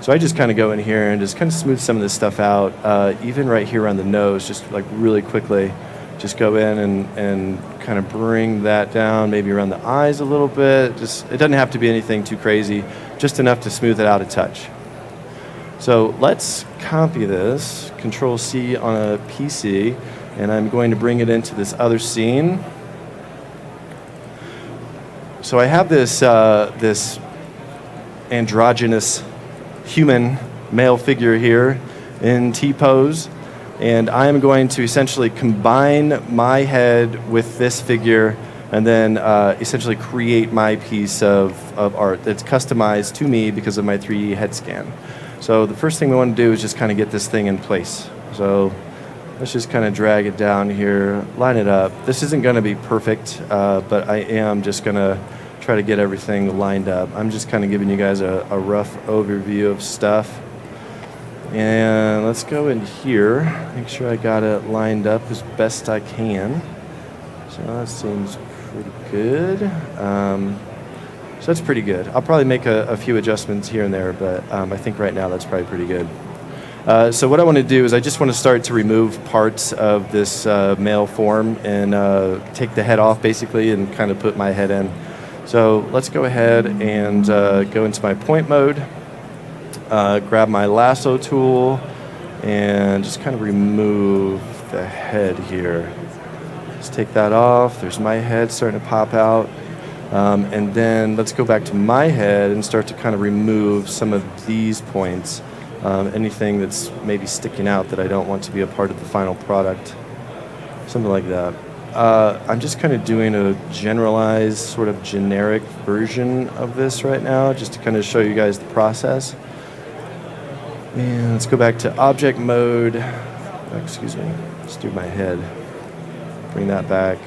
S13: So I just kind of go in here and just kind of smooth some of this stuff out, even right here around the nose, just like really quickly. Just go in and kind of bring that down, maybe around the eyes a little bit. Just, it doesn't have to be anything too crazy, just enough to smooth it out a touch. So let's copy this, Control C on a PC, and I'm going to bring it into this other scene. So I have this, this androgynous human male figure here in T-pose, and I'm going to essentially combine my head with this figure and then essentially create my piece of art that's customized to me because of my 3D head scan. So the first thing we want to do is just kind of get this thing in place. So let's just kind of drag it down here, line it up. This isn't going to be perfect, but I am just going to try to get everything lined up. I'm just kind of giving you guys a rough overview of stuff. And let's go in here, make sure I got it lined up as best I can. So that seems pretty good. So that's pretty good. I'll probably make a few adjustments here and there, but I think right now that's probably pretty good. So what I want to do is I just want to start to remove parts of this male form and take the head off basically and kind of put my head in. So let's go ahead and go into my point mode, grab my lasso tool, and just kind of remove the head here. Just take that off. There's my head starting to pop out. And then let's go back to my head and start to kind of remove some of these points. Anything that's maybe sticking out that I don't want to be a part of the final product. Something like that. I'm just kind of doing a generalized, sort of generic version of this right now, just to kind of show you guys the process. And let's go back to object mode. Excuse me. Let's do my head. Bring that back.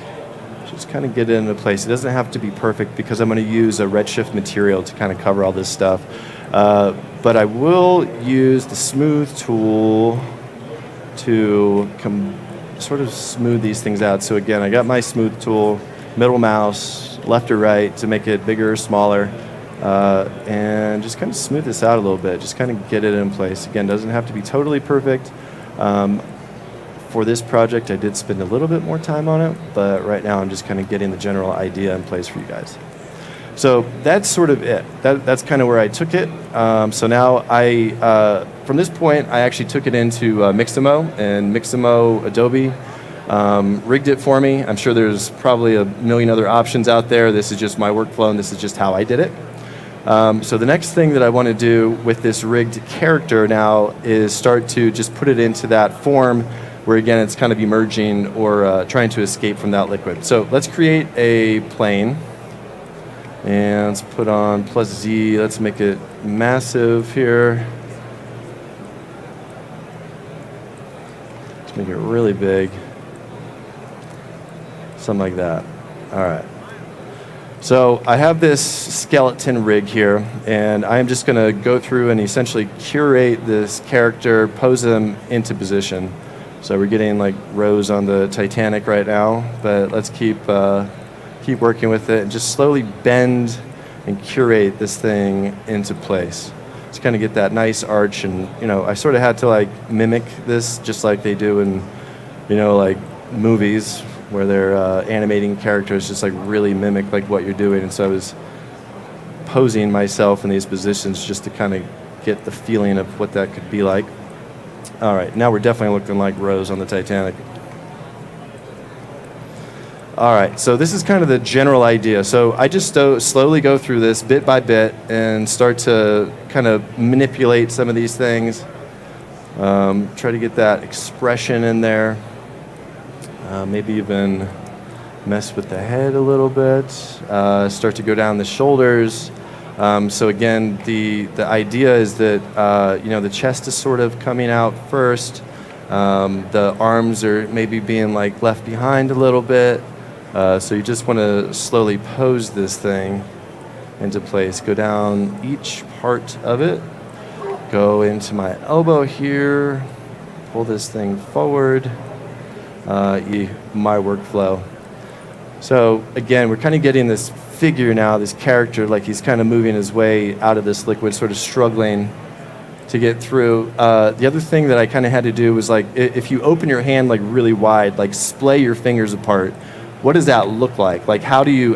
S13: Just kind of get it into place. It doesn't have to be perfect because I'm going to use a Redshift material to kind of cover all this stuff. But I will use the smooth tool to sort of smooth these things out. So again, I got my smooth tool, middle mouse, left or right to make it bigger or smaller, and just kind of smooth this out a little bit. Just kind of get it in place. Again, doesn't have to be totally perfect. For this project, I did spend a little bit more time on it, but right now I'm just kind of getting the general idea in place for you guys. So that's sort of it. That's kind of where I took it. So now from this point, I actually took it into Mixamo, and Mixamo Adobe rigged it for me. I'm sure there's probably a million other options out there. This is just my workflow, and this is just how I did it. So the next thing that I want to do with this rigged character now is start to just put it into that form where, again, it's kind of emerging or trying to escape from that liquid. So let's create a plane. And let's put on plus Z. Let's make it massive here. Let's make it really big. Something like that. All right. So I have this skeleton rig here, and I'm just going to go through and essentially curate this character, pose them into position. So we're getting like Rose on the Titanic right now, but let's keep working with it and just slowly bend and curate this thing into place. Just kind of get that nice arch, and I sort of had to like mimic this just like they do in like movies where they're animating characters, just like really mimic like what you're doing. And so I was posing myself in these positions just to kind of get the feeling of what that could be like. All right, now we're definitely looking like Rose on the Titanic. All right, so this is kind of the general idea. So I just slowly go through this bit by bit and start to kind of manipulate some of these things. Try to get that expression in there. Maybe even mess with the head a little bit. Start to go down the shoulders. So again, the idea is that the chest is sort of coming out first. The arms are maybe being like left behind a little bit. So you just want to slowly pose this thing into place. Go down each part of it. Go into my elbow here. Pull this thing forward. My workflow. So again, we're kind of getting this figure now, this character, like he's kind of moving his way out of this liquid, sort of struggling to get through. The other thing that I kind of had to do was like, if you open your hand like really wide, like splay your fingers apart, what does that look like? Like how do you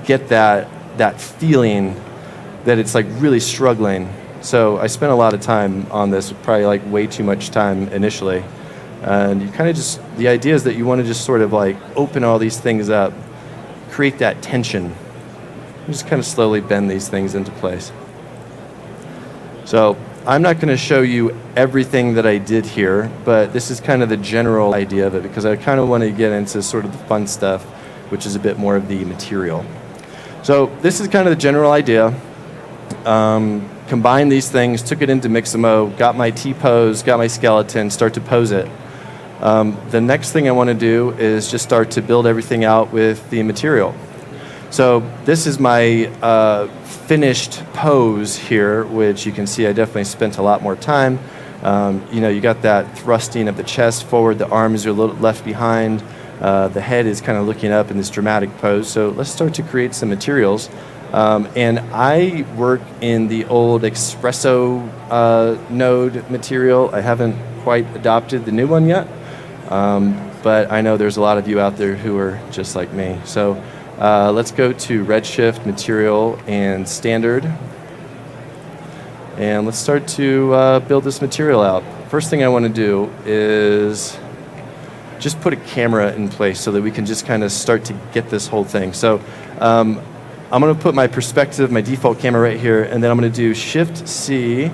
S13: get that feeling that it's like really struggling? So I spent a lot of time on this, probably like way too much time initially. And you kind of just, the idea is that you want to just sort of like open all these things up, create that tension. Just kind of slowly bend these things into place. So I'm not going to show you everything that I did here, but this is kind of the general idea of it because I kind of want to get into sort of the fun stuff, which is a bit more of the material. So this is kind of the general idea. Combine these things, took it into Mixamo, got my T-pose, got my skeleton, start to pose it. The next thing I want to do is just start to build everything out with the material. So this is my finished pose here, which you can see I definitely spent a lot more time. You got that thrusting of the chest forward, the arms are a little left behind, the head is kind of looking up in this dramatic pose. So let's start to create some materials. And I work in the old Espresso node material. I haven't quite adopted the new one yet, but I know there's a lot of you out there who are just like me. So let's go to Redshift, Material, and Standard. And let's start to build this material out. First thing I want to do is just put a camera in place so that we can just kind of start to get this whole thing. So I'm going to put my perspective, my default camera right here, and then I'm going to do Shift-C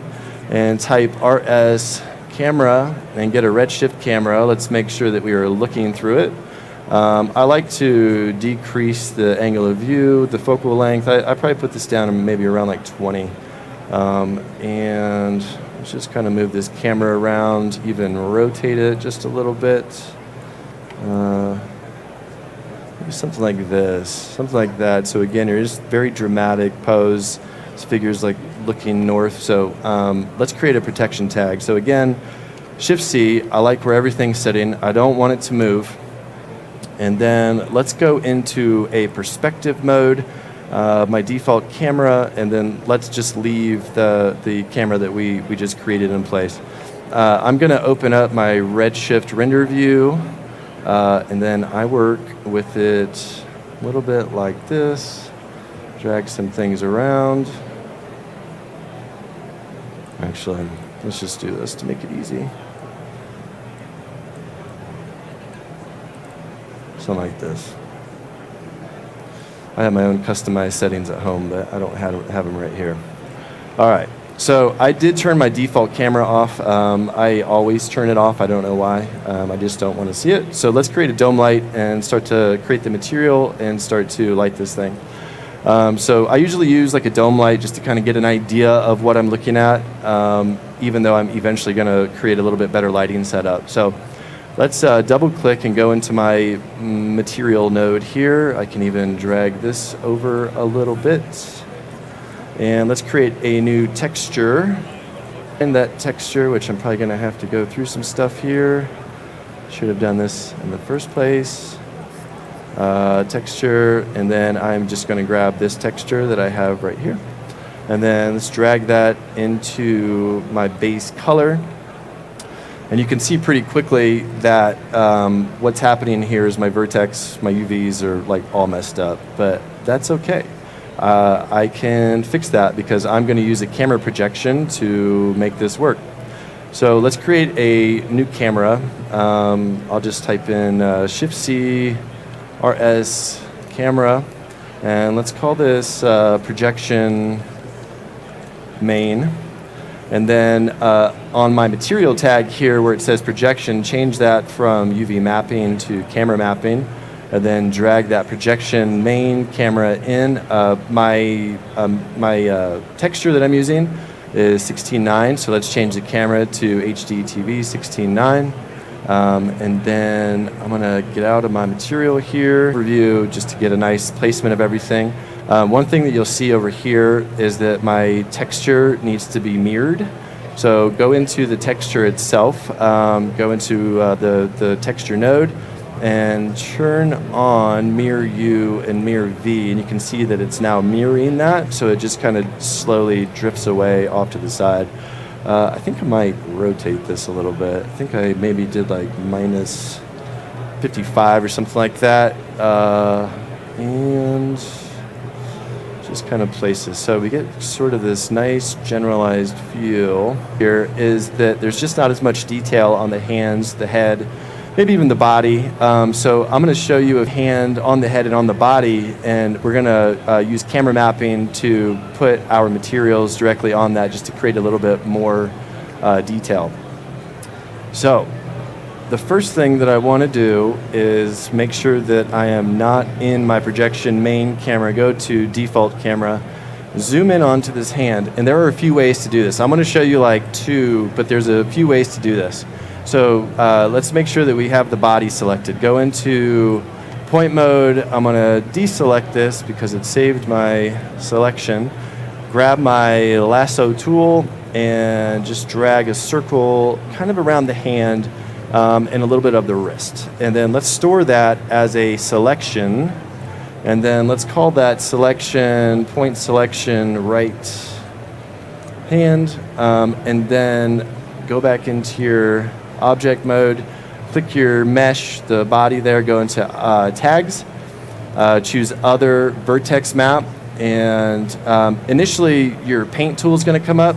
S13: and type RS camera and get a Redshift camera. Let's make sure that we are looking through it. I like to decrease the angle of view, the focal length. I probably put this down maybe around like 20. And let's just kind of move this camera around, even rotate it just a little bit. Maybe something like this, something like that. So again, you're just very dramatic pose. This figure's like looking north. So let's create a protection tag. So again, Shift-C, I like where everything's sitting. I don't want it to move. And then let's go into a perspective mode, my default camera, and then let's just leave the camera that we just created in place. I'm going to open up my Redshift render view, and then I work with it a little bit like this, drag some things around. Actually, let's just do this to make it easy. Something like this. I have my own customized settings at home, but I don't have them right here. All right, so I did turn my default camera off. I always turn it off. I don't know why. I just don't want to see it. So let's create a dome light and start to create the material and start to light this thing. So I usually use like a dome light just to kind of get an idea of what I'm looking at, even though I'm eventually going to create a little bit better lighting setup. So let's double click and go into my material node here. I can even drag this over a little bit. And let's create a new texture. In that texture, which I'm probably going to have to go through some stuff here. Should have done this in the first place. Texture, and then I'm just going to grab this texture that I have right here. And then let's drag that into my base color. And you can see pretty quickly that what's happening here is my vertex, my UVs are like all messed up, but that's okay. I can fix that because I'm going to use a camera projection to make this work. So let's create a new camera. I'll just type in Shift-C, RS, camera, and let's call this projection main. And then on my material tag here where it says projection, change that from UV mapping to camera mapping, and then drag that projection main camera in. My texture that I'm using is 16:9, so let's change the camera to HD TV 16:9. And then I'm gonna get out of my material here, review just to get a nice placement of everything. One thing that you'll see over here is that my texture needs to be mirrored. So go into the texture itself, go into the texture node, and turn on mirror U and mirror V, and you can see that it's now mirroring that, so it just kind of slowly drifts away off to the side. I think I might rotate this a little bit. I think I maybe did like minus 55 or something like that. And just kind of place this. So we get sort of this nice generalized feel. Here is that there's just not as much detail on the hands, the head, maybe even the body. So I'm going to show you a hand on the head and on the body, and we're going to use camera mapping to put our materials directly on that just to create a little bit more detail. So the first thing that I want to do is make sure that I am not in my projection main camera. Go to default camera, zoom in onto this hand, and there are a few ways to do this. I'm going to show you like 2, but there's a few ways to do this. So let's make sure that we have the body selected. Go into point mode. I'm going to deselect this because it saved my selection. Grab my lasso tool and just drag a circle kind of around the hand and a little bit of the wrist. And then let's store that as a selection. And then let's call that selection, point selection, right hand. And then go back into your object mode, click your mesh, the body there, go into tags, choose other vertex map, and initially your paint tool is going to come up,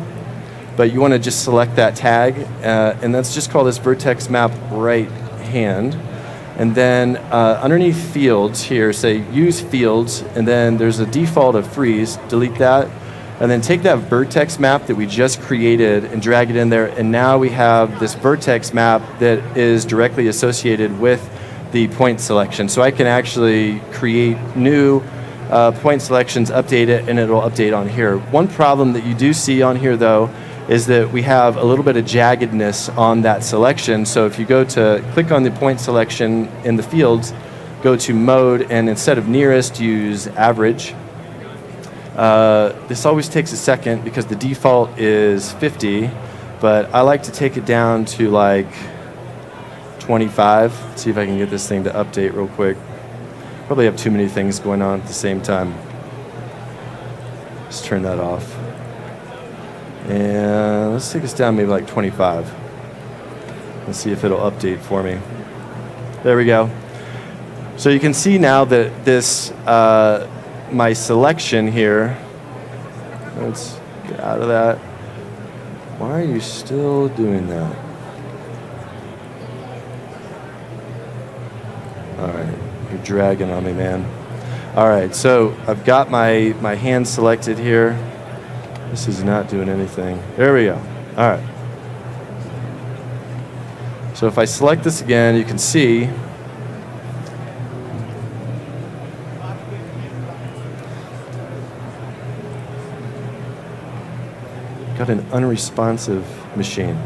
S13: but you want to just select that tag, and let's just call this vertex map right hand. And then underneath fields here, say use fields, and then there's a default of freeze, delete that. And then take that vertex map that we just created and drag it in there, and now we have this vertex map that is directly associated with the point selection. So I can actually create new point selections, update it, and it'll update on here. One problem that you do see on here, though, is that we have a little bit of jaggedness on that selection. So if you go to click on the point selection in the fields, go to mode, and instead of nearest, use average. This always takes a second because the default is 50, but I like to take it down to like 25. Let's see if I can get this thing to update real quick. Probably have too many things going on at the same time. Let's turn that off. And let's take us down maybe like 25. Let's see if it'll update for me. There we go. So you can see now that this my selection here, let's get out of that. Why are you still doing that? All right, you're dragging on me, man. All right, so I've got my hand selected here. This is not doing anything. There we go. All right. So if I select this again, you can see got an unresponsive machine.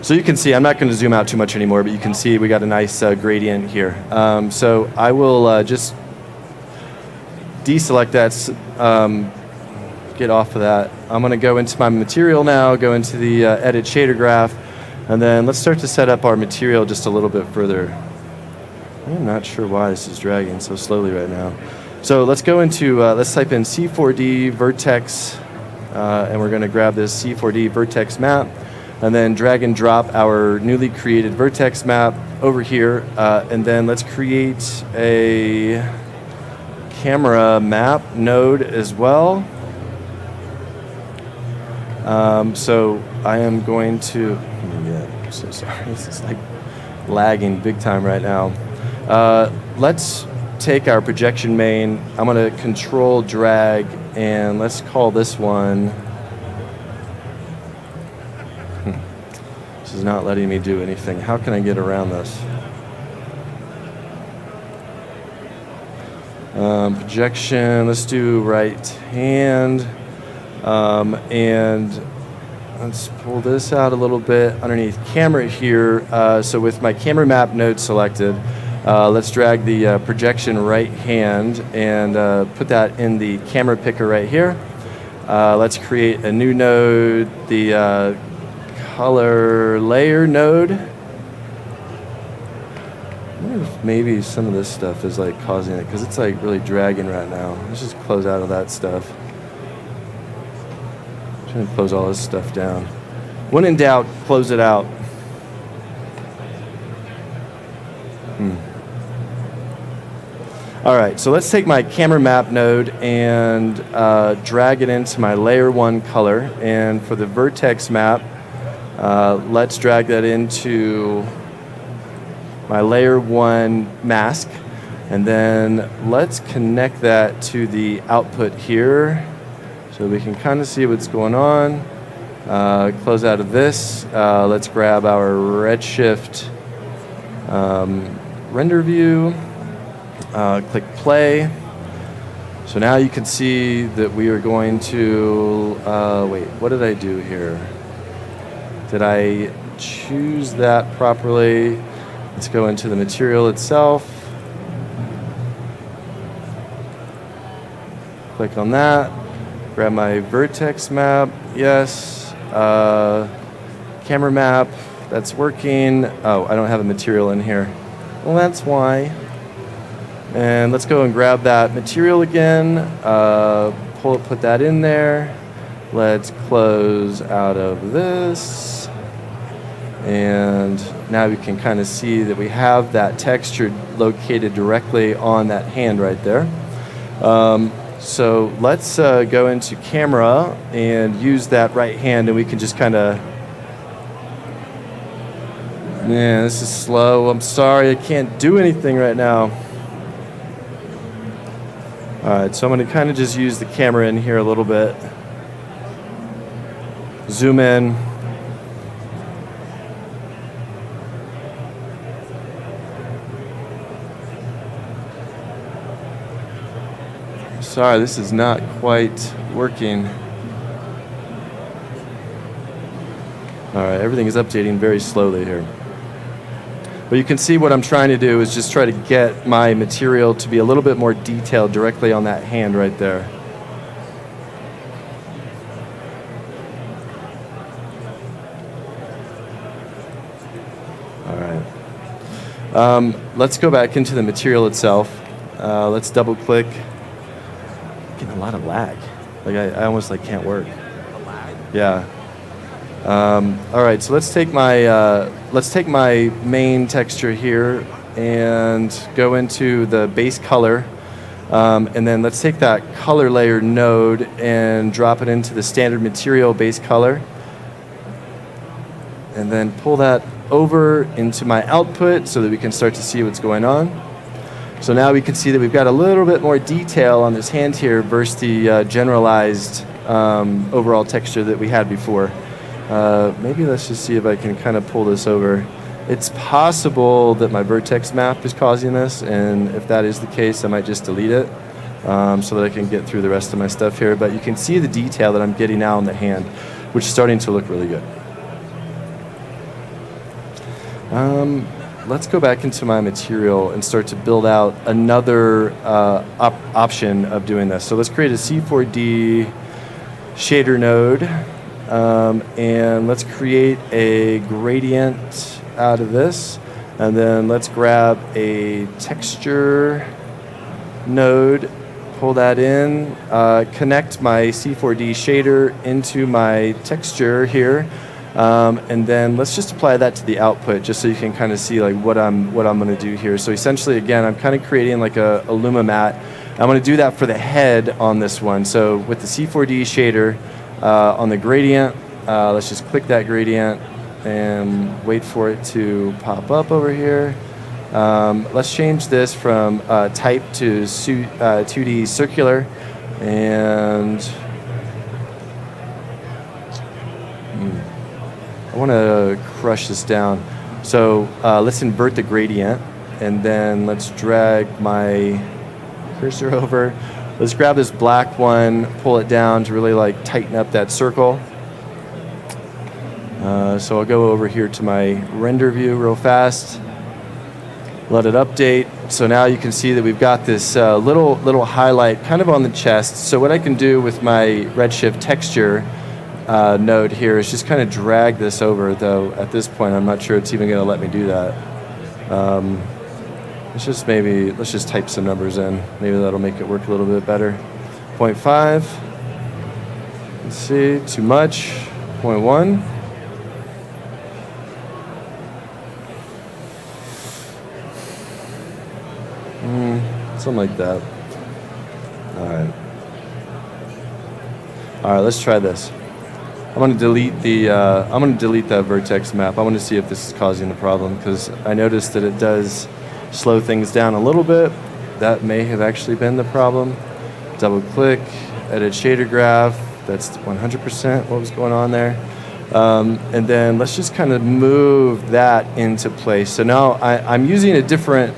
S13: So you can see, I'm not going to zoom out too much anymore, but you can see we got a nice gradient here. So I will just deselect that, get off of that. I'm going to go into my material now, go into the edit shader graph, and then let's start to set up our material just a little bit further. I'm not sure why this is dragging so slowly right now. So let's go into, let's type in C4D vertex, and we're going to grab this C4D vertex map, and then drag and drop our newly created vertex map over here, and then let's create a camera map node as well. So I am going to, I'm so sorry, this is like lagging big time right now. Let's take our projection main. I'm going to control drag, and let's call this one. This is not letting me do anything. How can I get around this? Projection, let's do right hand. And let's pull this out a little bit underneath camera here. So with my camera map node selected, let's drag the projection right hand and put that in the camera picker right here. Let's create a new node, the color layer node. wonder if maybe some of this stuff is like causing it, because it's like really dragging right now. Let's just close out of that stuff. I'm trying to close all this stuff down. When in doubt, close it out. All right, so let's take my camera map node and drag it into my layer 1 color. And for the vertex map, let's drag that into my layer 1 mask. And then let's connect that to the output here so we can kind of see what's going on. Close out of this. Let's grab our Redshift render view. Click play. So now you can see that we are going to, wait, what did I do here? Did I choose that properly? Let's go into the material itself. Click on that. Grab my vertex map. Yes. Camera map. That's working. Oh, I don't have a material in here. Well, that's why. And let's go and grab that material again, put that in there. Let's close out of this. And now we can kind of see that we have that texture located directly on that hand right there. So let's go into camera and use that right hand, and we can just kind of, man, this is slow. I'm sorry, I can't do anything right now. All right, so I'm going to kind of just use the camera in here a little bit. Zoom in. Sorry, this is not quite working. All right, everything is updating very slowly here. But you can see what I'm trying to do is just try to get my material to be a little bit more detailed directly on that hand right there. All right. Let's go back into the material itself. Let's double click. Getting a lot of lag. Like I almost like can't work. Yeah. All right, so let's take my main texture here and go into the base color, and then let's take that color layer node and drop it into the standard material base color, and then pull that over into my output so that we can start to see what's going on. So now we can see that we've got a little bit more detail on this hand here versus the generalized overall texture that we had before. Maybe let's just see if I can kind of pull this over. It's possible that my vertex map is causing this, and if that is the case, I might just delete it so that I can get through the rest of my stuff here. But you can see the detail that I'm getting now on the hand, which is starting to look really good. Let's go back into my material and start to build out another option of doing this. So let's create a C4D shader node. And let's create a gradient out of this, and then let's grab a texture node, pull that in, connect my C4D shader into my texture here, and then let's just apply that to the output just so you can kind of see like what I'm going to do here. So essentially, again, I'm kind of creating like a Luma mat. I'm going to do that for the head on this one. So with the C4D shader, on the gradient, let's just click that gradient and wait for it to pop up over here. Let's change this from type to 2D circular, and I want to crush this down. So let's invert the gradient, and then let's drag my cursor over. Let's grab this black one, pull it down to really like tighten up that circle. So I'll go over here to my render view real fast. Let it update. So now you can see that we've got this little highlight kind of on the chest. So what I can do with my Redshift texture node here is just kind of drag this over, though at this point I'm not sure it's even going to let me do that. let's just type some numbers in. Maybe that'll make it work a little bit better. 0.5. Let's see, too much. 0.1. Something like that. All right. All right, let's try this. I'm going to delete that vertex map. I want to see if this is causing the problem, because I noticed that it does slow things down a little bit. That may have actually been the problem. Double click, edit shader graph. That's 100% what was going on there. And then let's just kind of move that into place. So now I'm using a different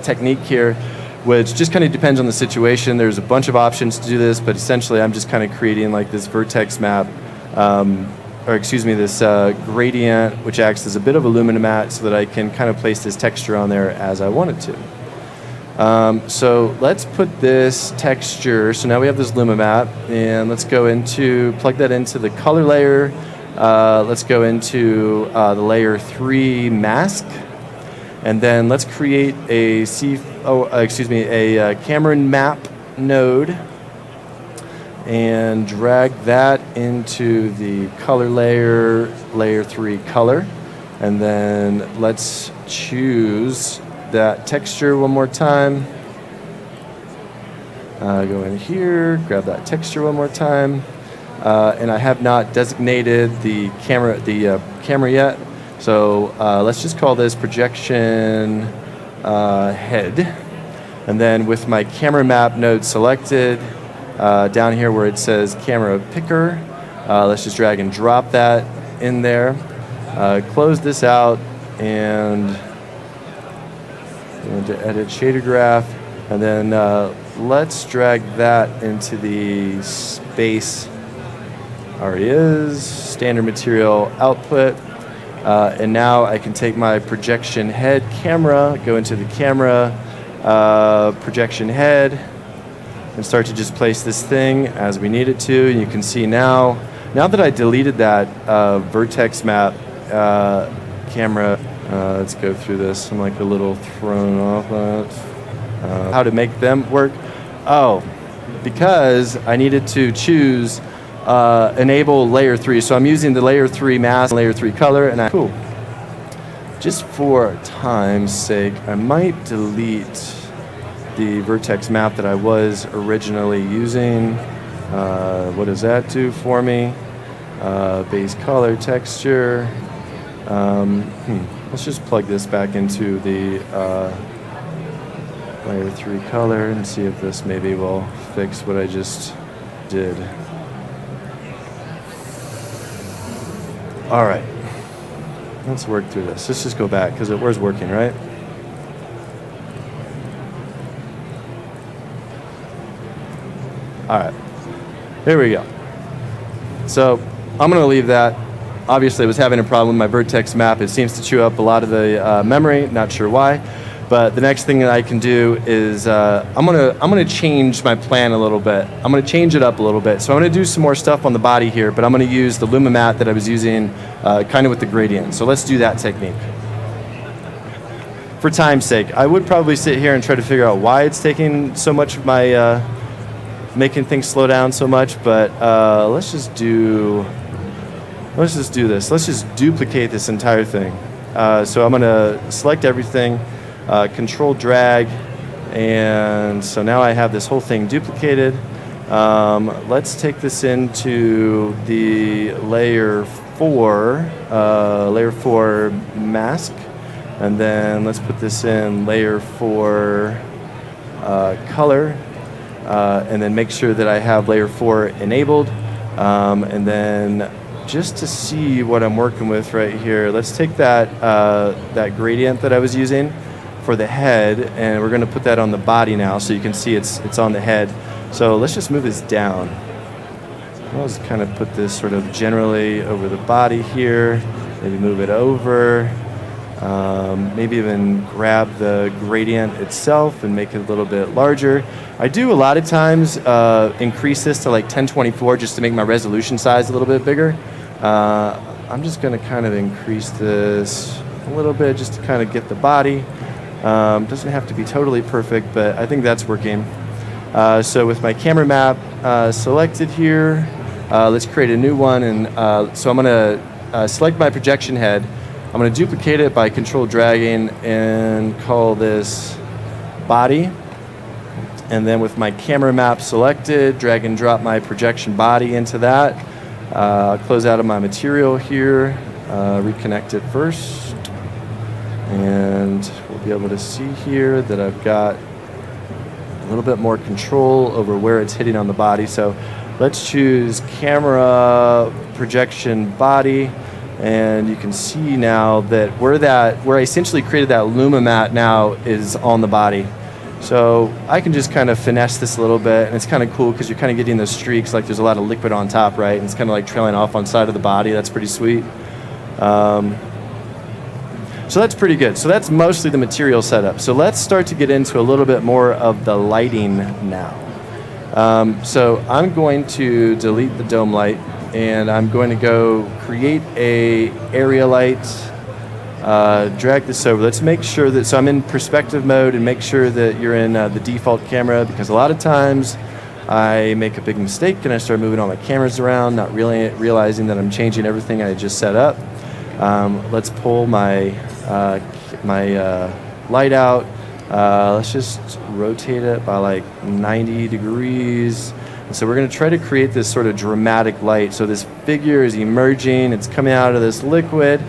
S13: technique here, which just kind of depends on the situation. There's a bunch of options to do this, but essentially I'm just kind of creating like this vertex map, this gradient, which acts as a bit of a lumina mat so that I can kind of place this texture on there as I want it to. So let's put this texture, so now we have this luma map, and let's go plug that into the color layer. Let's go into the layer 3 mask, and then let's create a Cameron map node and drag that into the color layer 3 color, and then let's choose that texture one more time. Go in here, grab that texture one more time, and I have not designated the camera yet. So let's just call this projection head. And then with my camera map node selected, down here where it says camera picker, let's just drag and drop that in there. Close this out and go into edit shader graph. And then let's drag that into the space. Already is. Standard material output. And now I can take my projection head camera, go into the camera, projection head, and start to just place this thing as we need it to. And you can see now that I deleted that vertex map camera, let's go through this. I'm like a little thrown off on it. How to make them work? Oh, because I needed to choose enable layer 3. So I'm using the layer 3 mask, layer 3 color, and cool. Just for time's sake, I might delete the vertex map that I was originally using. What does that do for me? Base color texture. Let's just plug this back into the layer 3 color and see if this maybe will fix what I just did. All right, let's work through this. Let's just go back because it was working, right? All right, here we go. So I'm going to leave that. Obviously, I was having a problem with my vertex map. It seems to chew up a lot of the memory. Not sure why. But the next thing that I can do is I'm gonna change my plan a little bit. I'm gonna change it up a little bit. So I'm gonna do some more stuff on the body here, but I'm gonna use the Luma mat that I was using kind of with the gradient. So let's do that technique. For time's sake, I would probably sit here and try to figure out why it's taking so much of my, making things slow down so much, but let's just do this. Let's just duplicate this entire thing. So I'm gonna select everything, control drag, and so now I have this whole thing duplicated. Let's take this into the layer 4 mask, and then let's put this in layer 4 color, and then make sure that I have layer 4 enabled, and then just to see what I'm working with right here, let's take that gradient that I was using for the head, and we're going to put that on the body now, so you can see it's on the head. So let's just move this down. I'll just kind of put this sort of generally over the body here. Maybe move it over. Maybe even grab the gradient itself and make it a little bit larger. I do a lot of times increase this to like 1024 just to make my resolution size a little bit bigger. I'm just going to kind of increase this a little bit just to kind of get the body. Doesn't have to be totally perfect, but I think that's working. So with my camera map selected here, let's create a new one. And so I'm going to select my projection head. I'm going to duplicate it by control dragging and call this body. And then with my camera map selected, drag and drop my projection body into that. Close out of my material here, reconnect it first. And we'll be able to see here that I've got a little bit more control over where it's hitting on the body. So let's choose camera projection body. And you can see now that where I essentially created that Luma mat now is on the body. So I can just kind of finesse this a little bit, and it's kind of cool because you're kind of getting those streaks, like there's a lot of liquid on top, right? And it's kind of like trailing off on side of the body. That's pretty sweet. So that's pretty good. So that's mostly the material setup. So let's start to get into a little bit more of the lighting now. So I'm going to delete the dome light, and I'm going to go create a area light. Drag this over. Let's make sure that, so I'm in perspective mode, and make sure that you're in the default camera, because a lot of times I make a big mistake and I start moving all my cameras around, not really realizing that I'm changing everything I just set up. Let's pull my light out. Let's just rotate it by like 90 degrees. And so we're going to try to create this sort of dramatic light. So this figure is emerging, it's coming out of this liquid.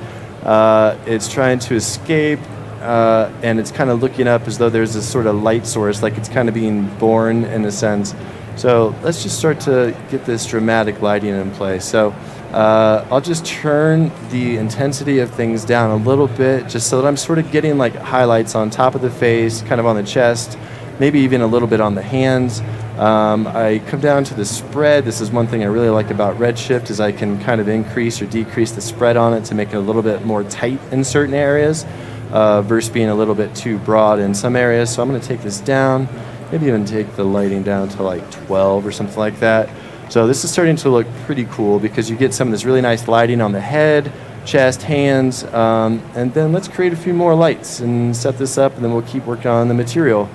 S13: It's trying to escape, and it's kind of looking up as though there's this sort of light source, like it's kind of being born in a sense. So let's just start to get this dramatic lighting in place. So I'll just turn the intensity of things down a little bit, just so that I'm sort of getting like highlights on top of the face, kind of on the chest, maybe even a little bit on the hands. I come down to the spread. This is one thing I really like about Redshift, is I can kind of increase or decrease the spread on it to make it a little bit more tight in certain areas, versus being a little bit too broad in some areas. So I'm going to take this down, maybe even take the lighting down to like 12 or something like that. So this is starting to look pretty cool because you get some of this really nice lighting on the head, chest, hands, and then let's create a few more lights and set this up, and then we'll keep working on the material.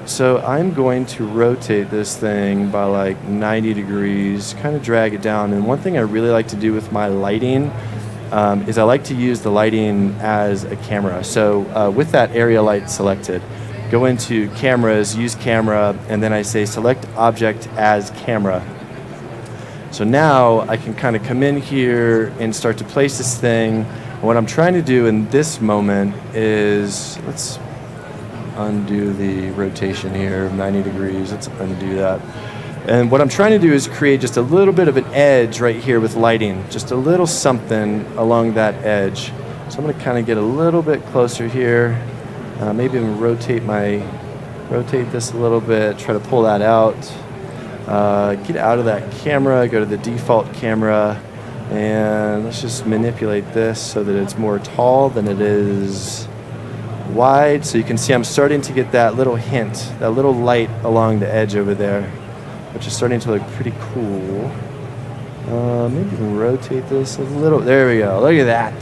S13: So I'm going to rotate this thing by like 90 degrees, kind of drag it down. And one thing I really like to do with my lighting is I like to use the lighting as a camera. So with that area light selected, go into cameras, use camera, and then I say select object as camera. So now I can kind of come in here and start to place this thing. And what I'm trying to do in this moment is, let's undo the rotation here, 90 degrees. Let's undo that. And what I'm trying to do is create just a little bit of an edge right here with lighting, just a little something along that edge. So I'm going to kind of get a little bit closer here. Maybe even rotate this a little bit, try to pull that out. Get out of that camera, go to the default camera, and let's just manipulate this so that it's more tall than it is wide. So you can see I'm starting to get that little hint, that little light along the edge over there, which is starting to look pretty cool. Maybe even rotate this a little. There we go. Look at that.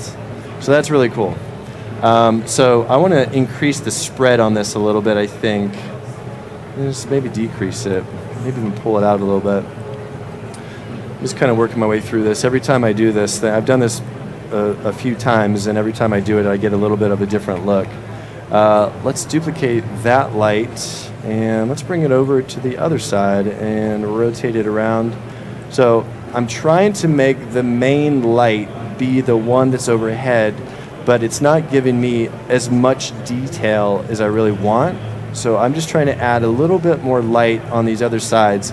S13: So that's really cool. So I want to increase the spread on this a little bit, I think. Just maybe decrease it. Maybe even pull it out a little bit. I'm just kind of working my way through this. Every time I do this, I've done this a few times, and every time I do it, I get a little bit of a different look. Let's duplicate that light, and let's bring it over to the other side and rotate it around. So I'm trying to make the main light be the one that's overhead, but it's not giving me as much detail as I really want. So I'm just trying to add a little bit more light on these other sides,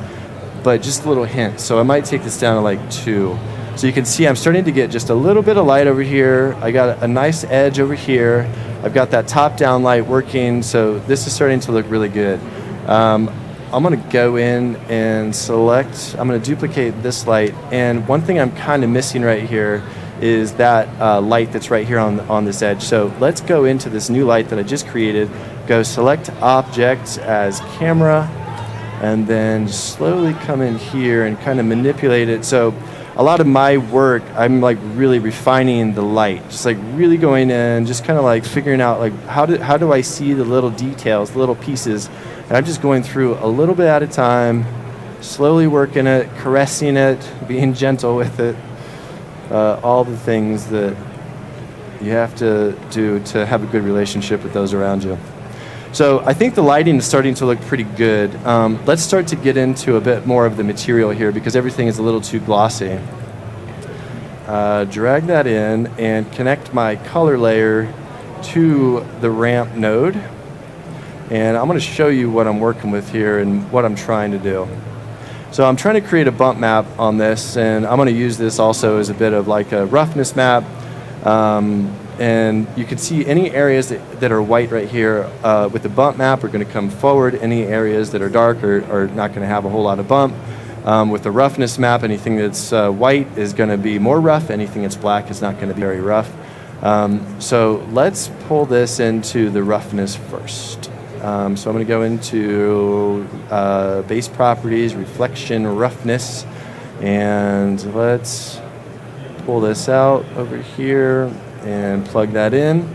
S13: but just a little hint. So I might take this down to like 2. So you can see I'm starting to get just a little bit of light over here. I got a nice edge over here. I've got that top-down light working, so this is starting to look really good. I'm going to go in and select, I'm going to duplicate this light, and one thing I'm kind of missing right here is that light that's right here on this edge. So let's go into this new light that I just created, go select object as camera, and then slowly come in here and kind of manipulate it. So a lot of my work, I'm like really refining the light, just like really going in, just kind of like figuring out like how do I see the little details, the little pieces, and I'm just going through a little bit at a time, slowly working it, caressing it, being gentle with it, all the things that you have to do to have a good relationship with those around you. So I think the lighting is starting to look pretty good. Let's start to get into a bit more of the material here because everything is a little too glossy. Drag that in and connect my color layer to the ramp node. And I'm going to show you what I'm working with here and what I'm trying to do. So I'm trying to create a bump map on this, and I'm going to use this also as a bit of like a roughness map. And you can see any areas that are white right here with the bump map are going to come forward. Any areas that are dark are not going to have a whole lot of bump. With the roughness map, anything that's white is going to be more rough. Anything that's black is not going to be very rough. So let's pull this into the roughness first. So I'm going to go into base properties, reflection, roughness, and let's pull this out over here and plug that in.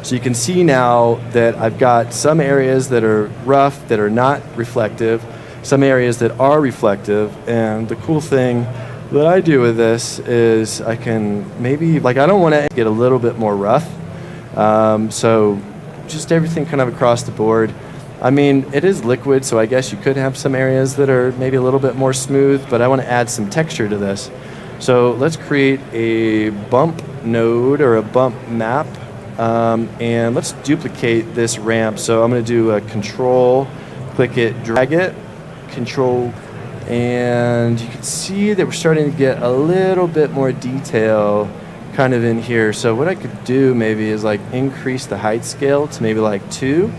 S13: So you can see now that I've got some areas that are rough that are not reflective, some areas that are reflective, and the cool thing that I do with this is I can maybe, like I don't want to get a little bit more rough, so just everything kind of across the board. I mean, it is liquid, so I guess you could have some areas that are maybe a little bit more smooth, but I want to add some texture to this. So let's create a bump node or a bump map, and let's duplicate this ramp. So I'm going to do a control, click it, drag it, control, and you can see that we're starting to get a little bit more detail kind of in here. So what I could do maybe is like increase the height scale to maybe like 2.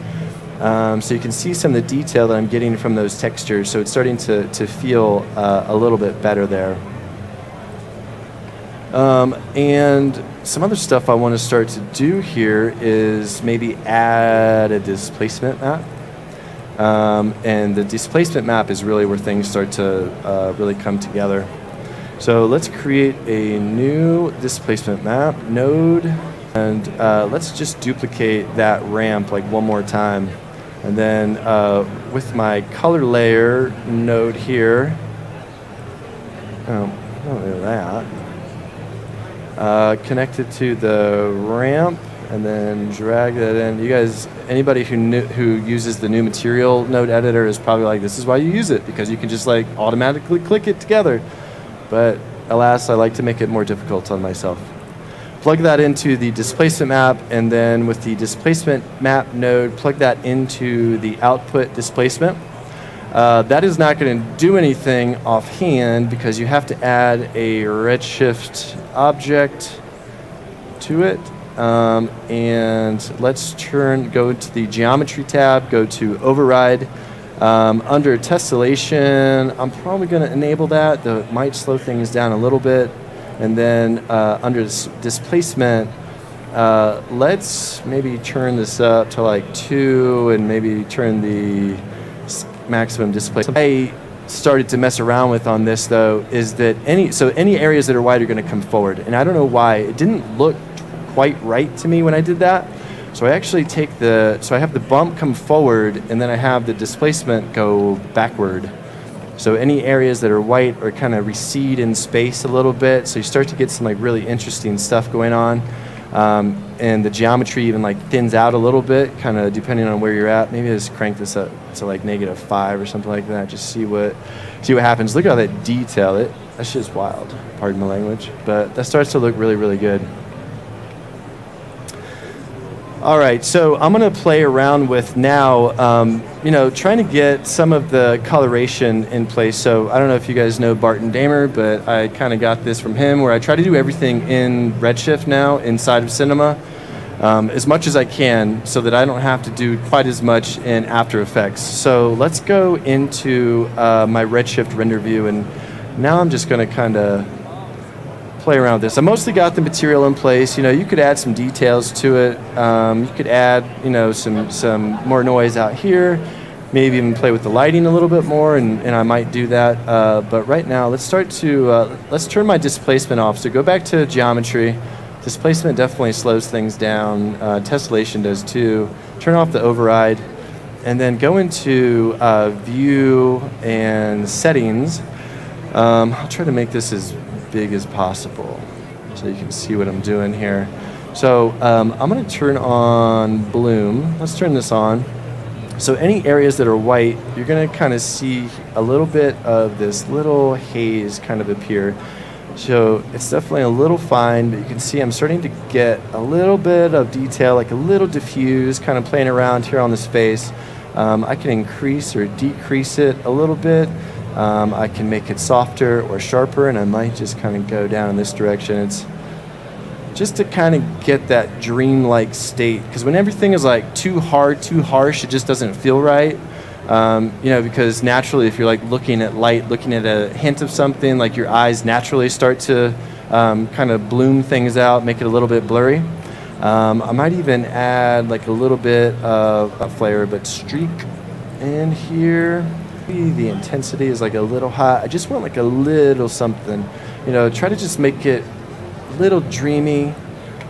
S13: So you can see some of the detail that I'm getting from those textures. So it's starting to feel a little bit better there. And some other stuff I want to start to do here is maybe add a displacement map. And the displacement map is really where things start to really come together. So let's create a new displacement map node, and let's just duplicate that ramp like one more time. And then with my color layer node here, connect it to the ramp, and then drag that in. You guys, anybody who uses the new material node editor is probably like, this is why you use it, because you can just like automatically click it together. But alas, I like to make it more difficult on myself. Plug that into the displacement map, and then with the displacement map node, plug that into the output displacement. That is not going to do anything offhand because you have to add a Redshift object to it. And let's go to the geometry tab, go to override. Under tessellation, I'm probably going to enable that, though it might slow things down a little bit. And then under displacement, let's maybe turn this up to like 2 and maybe turn the maximum displacement. I started to mess around with on this though is that any areas that are white are going to come forward, and I don't know why it didn't look quite right to me when I did that. So I actually so I have the bump come forward, and then I have the displacement go backward. So any areas that are white are kind of recede in space a little bit. So you start to get some like really interesting stuff going on. And the geometry even like thins out a little bit, kind of depending on where you're at. Maybe just crank this up to like -5 or something like that. Just see what happens. Look at all that detail. That shit's wild. Pardon my language, but that starts to look really, really good. All right, so I'm going to play around with now, trying to get some of the coloration in place. So I don't know if you guys know Barton Damer, but I kind of got this from him, where I try to do everything in Redshift now inside of Cinema as much as I can, so that I don't have to do quite as much in After Effects. So let's go into my Redshift render view, and now I'm just going to kind of play around with this. I mostly got the material in place. You could add some details to it. You could add, some more noise out here. maybe even play with the lighting a little bit more, and I might do that. But right now, let's turn my displacement off. So go back to geometry. Displacement definitely slows things down. Tessellation does too. Turn off the override, and then go into view and settings. I'll try to make this as big as possible so you can see what I'm doing here. So I'm going to turn on bloom. Let's turn this on. So any areas that are white, you're going to kind of see a little bit of this little haze kind of appear. So it's definitely a little fine, but you can see I'm starting to get a little bit of detail, like a little diffuse, kind of playing around here on this face. I can increase or decrease it a little bit. I can make it softer or sharper, and I might just kind of go down in this direction. It's just to kind of get that dreamlike state, because when everything is like too hard, too harsh, it just doesn't feel right. Because naturally, if you're like looking at light, looking at a hint of something, like your eyes naturally start to kind of bloom things out, make it a little bit blurry. I might even add like a little bit of a flare, but streak in here. Maybe the intensity is like a little high. I just want like a little something, try to just make it a little dreamy,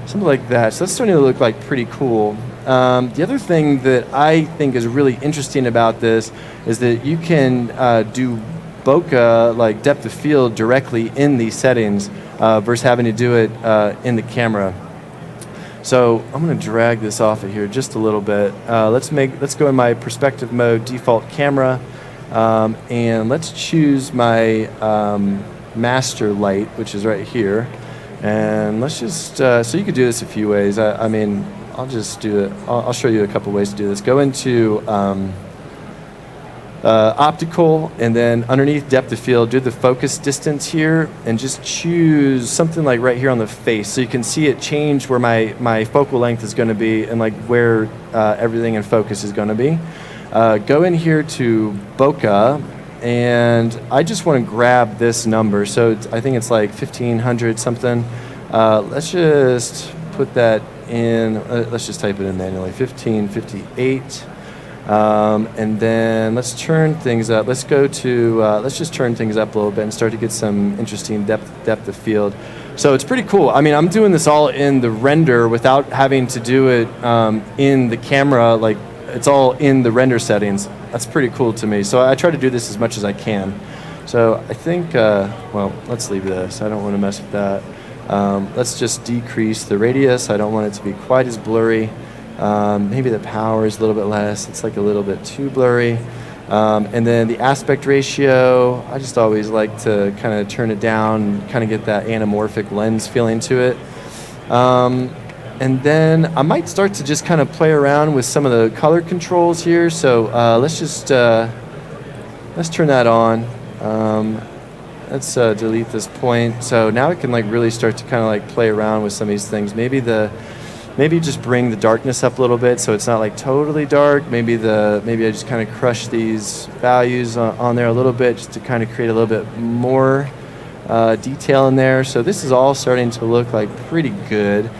S13: something like that. So that's starting to look like pretty cool. The other thing that I think is really interesting about this is that you can do bokeh, like depth of field, directly in these settings versus having to do it in the camera. So I'm going to drag this off of here just a little bit. Let's go in my perspective mode, default camera, and let's choose my master light, which is right here. And let's just, so you could do this a few ways. I'll just do it. I'll show you a couple ways to do this. Go into optical, and then underneath depth of field, do the focus distance here, and just choose something like right here on the face, so you can see it change where my focal length is going to be and like where everything in focus is going to be. Go in here to bokeh, and I just want to grab this number. So I think it's like 1500 something. Let's just put that in, let's just type it in manually, 1558. And then let's turn things up. Let's go to, let's just turn things up a little bit and start to get some interesting depth of field. So it's pretty cool. I'm doing this all in the render without having to do it in the camera. Like, it's all in the render settings. That's pretty cool to me. So I try to do this as much as I can. So I think, well, let's leave this. I don't want to mess with that. Let's just decrease the radius. I don't want it to be quite as blurry. Maybe the power is a little bit less. It's like a little bit too blurry. And then the aspect ratio, I just always like to kind of turn it down, kind of get that anamorphic lens feeling to it. And then I might start to just kind of play around with some of the color controls here. So let's just, let's turn that on. Let's delete this point. So now I can like really start to kind of like play around with some of these things. Maybe just bring the darkness up a little bit so it's not like totally dark. Maybe I just kind of crush these values on there a little bit just to kind of create a little bit more detail in there. So this is all starting to look like pretty good.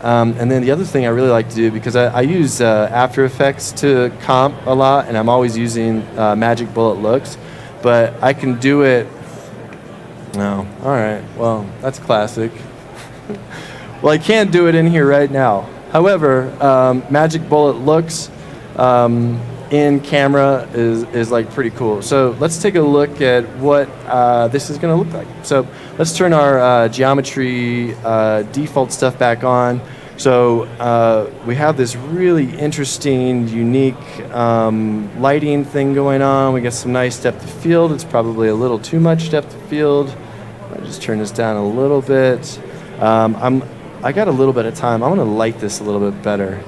S13: And then the other thing I really like to do, because I use After Effects to comp a lot, and I'm always using Magic Bullet Looks, but I can do it. No, all right, well, that's classic. Well, I can't do it in here right now. However, Magic Bullet Looks in camera is like pretty cool. So let's take a look at what this is going to look like. So let's turn our geometry default stuff back on. So we have this really interesting, unique lighting thing going on. We got some nice depth of field. It's probably a little too much depth of field. I'll just turn this down a little bit. I got a little bit of time. I want to light this a little bit better.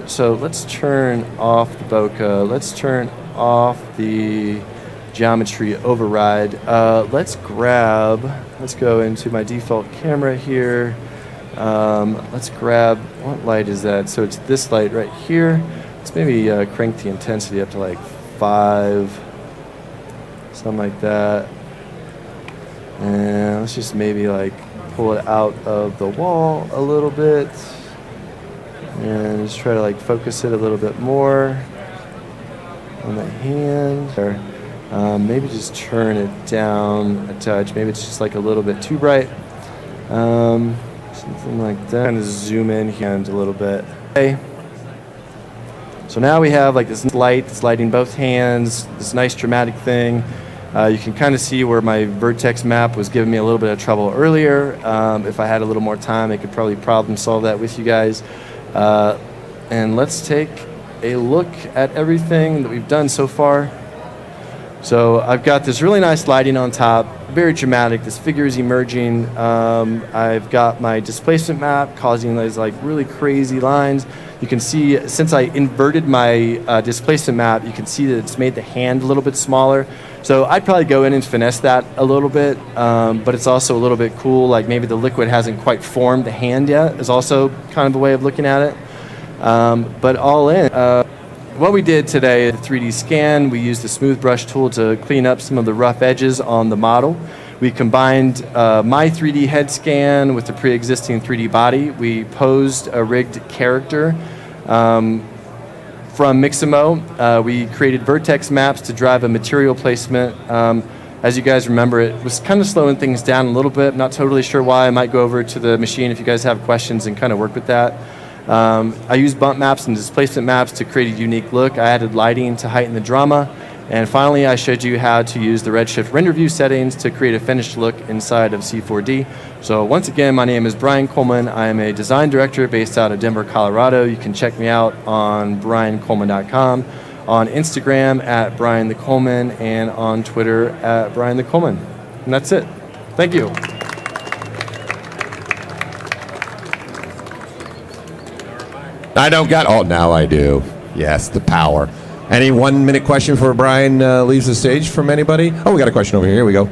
S13: So let's turn off the bokeh. Let's turn off the geometry override. Let's go into my default camera here. Let's grab, what light is that? So it's this light right here. Let's maybe crank the intensity up to like 5, something like that. And let's just maybe like pull it out of the wall a little bit. And just try to like focus it a little bit more. on the hand, or maybe just turn it down a touch. Maybe it's just like a little bit too bright. Something like that. Kind of zoom in hand a little bit. Okay. So now we have like this light that's lighting both hands, this nice dramatic thing. You can kind of see where my vertex map was giving me a little bit of trouble earlier. If I had a little more time, I could probably problem solve that with you guys. And let's take a look at everything that we've done so far. So I've got this really nice lighting on top, very dramatic. This figure is emerging. I've got my displacement map causing those like really crazy lines. You can see, since I inverted my displacement map, you can see that it's made the hand a little bit smaller. So I'd probably go in and finesse that a little bit, but it's also a little bit cool, like maybe the liquid hasn't quite formed the hand yet, is also kind of a way of looking at it. But all in, what we did today, the 3D scan, we used the smooth brush tool to clean up some of the rough edges on the model. We combined my 3D head scan with the pre-existing 3D body. We posed a rigged character from Mixamo. We created vertex maps to drive a material placement. As you guys remember, it was kind of slowing things down a little bit. Not totally sure why. I might go over to the machine if you guys have questions and kind of work with that. I used bump maps and displacement maps to create a unique look. I added lighting to heighten the drama. And finally, I showed you how to use the Redshift render view settings to create a finished look inside of C4D. So once again, my name is Brian Coleman. I am a design director based out of Denver, Colorado. You can check me out on briancoleman.com, on Instagram at Brian the Coleman, and on Twitter at Brian the Coleman. And that's it. Thank you.
S6: I don't got, oh, now I do. Yes, the power. Any 1 minute question before Brian leaves the stage from anybody? Oh, we got a question over here. Here we go.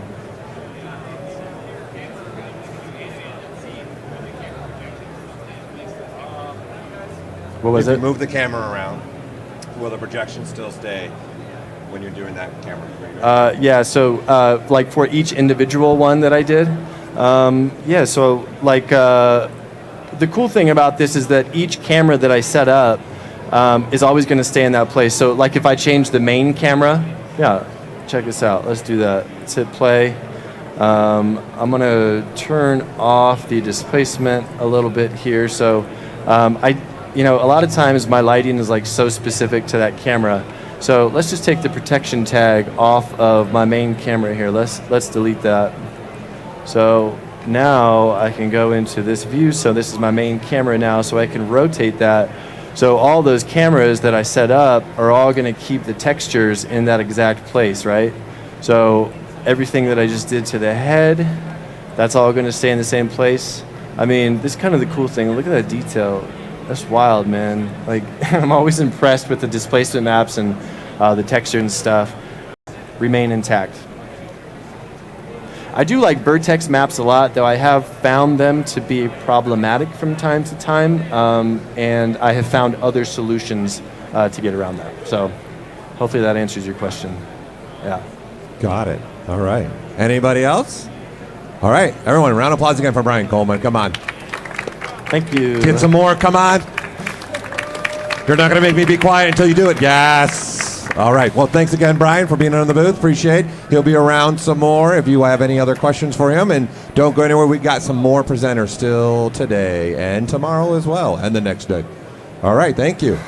S13: What was
S14: if
S13: it?
S14: you move the camera around, will the projection still stay when you're doing that camera?
S13: Yeah, so like for each individual one that I did, yeah, so like the cool thing about this is that each camera that I set up is always going to stay in that place. So like if I change the main camera, yeah, check this out. Let's do that. Let's hit play. I'm going to turn off the displacement a little bit here. So you know, a lot of times my lighting is like so specific to that camera. So let's just take the protection tag off of my main camera here. Let's delete that. So now I can go into this view. So this is my main camera now, so I can rotate that. So all those cameras that I set up are all going to keep the textures in that exact place, right? So everything that I just did to the head, that's all going to stay in the same place. I mean, this is kind of the cool thing. Look at that detail. That's wild, man. Like, I'm always impressed with the displacement maps and the texture and stuff. Remain intact. I do like vertex maps a lot, though I have found them to be problematic from time to time, and I have found other solutions to get around that. So hopefully that answers your question. Yeah.
S6: Got it. All right. Anybody else? All right. Everyone, round of applause again for Brian Coleman. Come on.
S13: Thank you.
S6: Get some more. Come on. You're not going to make me be quiet until you do it. Yes. All right. Well, thanks again, Brian, for being on the booth. Appreciate it. He'll be around some more if you have any other questions for him. And don't go anywhere. We got some more presenters still today and tomorrow as well, and the next day. All right. Thank you.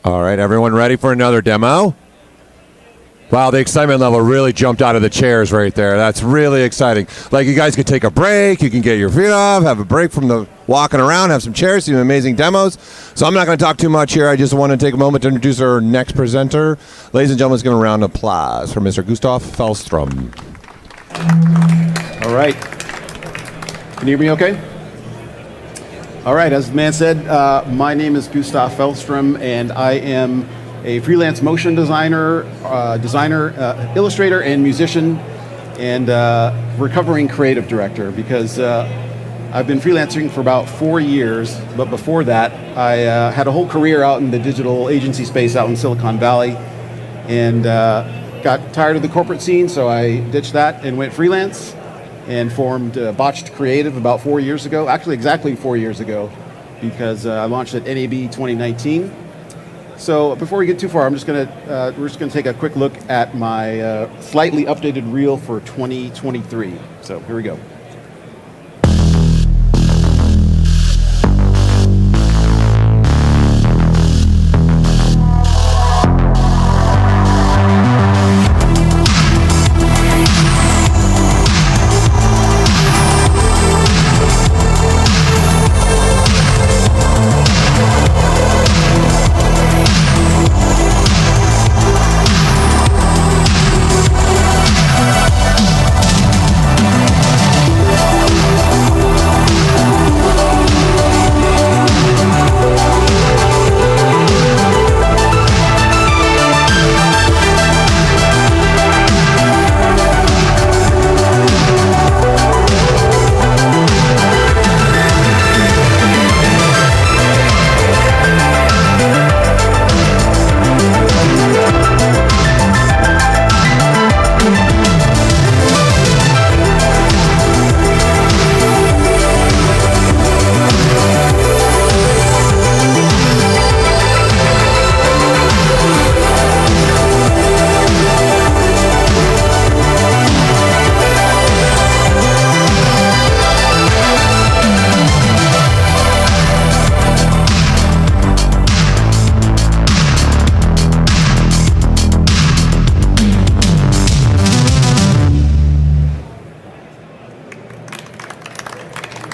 S6: All right, everyone ready for another demo? Wow, the excitement level really jumped out of the chairs right there. That's really exciting. Like, you guys could take a break, you can get your feet off, have a break from the walking around, have some chairs, some amazing demos. So I'm not going to talk too much here. I just want to take a moment to introduce our next presenter. Ladies and gentlemen, let's give a round of applause for Mr. Gustav Fellstrom.
S15: All right. Can you hear me okay? All right, as the man said, my name is Gustav Fellstrom, and I am a freelance motion designer, illustrator, and musician, and recovering creative director, because I've been freelancing for about 4 years, but before that, I had a whole career out in the digital agency space out in Silicon Valley, and got tired of the corporate scene, so I ditched that and went freelance, and formed Botched Creative about 4 years ago, actually exactly 4 years ago, because I launched at NAB 2019. So before we get too far, we're just gonna take a quick look at my slightly updated reel for 2023. So here we go.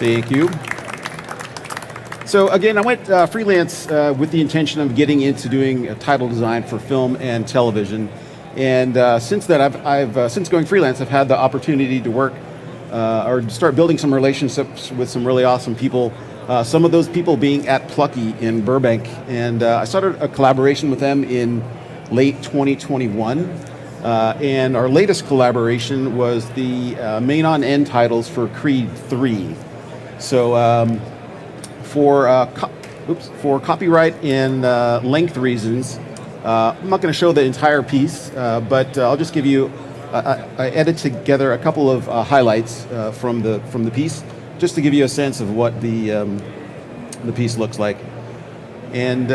S15: Thank you. So again, I went freelance with the intention of getting into doing title design for film and television. And since then, I've since going freelance, I've had the opportunity to work or start building some relationships with some really awesome people. Some of those people being at Plucky in Burbank. And I started a collaboration with them in late 2021. And our latest collaboration was the main on end titles for Creed 3. So for copyright and length reasons, I'm not going to show the entire piece, but I'll just give you. I edited together a couple of highlights from the piece, just to give you a sense of what the piece looks like. And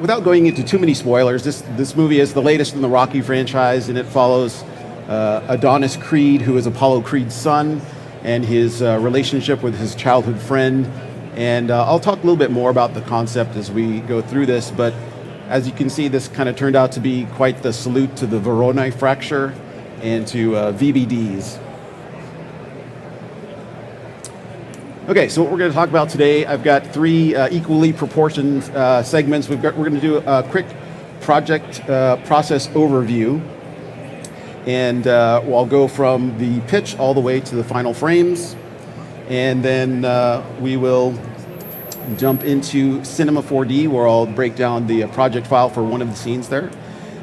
S15: without going into too many spoilers, this movie is the latest in the Rocky franchise, and it follows Adonis Creed, who is Apollo Creed's son, and his relationship with his childhood friend. And I'll talk a little bit more about the concept as we go through this, but as you can see, this kind of turned out to be quite the salute to the Voronoi fracture and to VBDs. Okay, so what we're going to talk about today, I've got three equally proportioned segments. We're going to do a quick project process overview. And I'll go from the pitch all the way to the final frames. And then we will jump into Cinema 4D, where I'll break down the project file for one of the scenes there.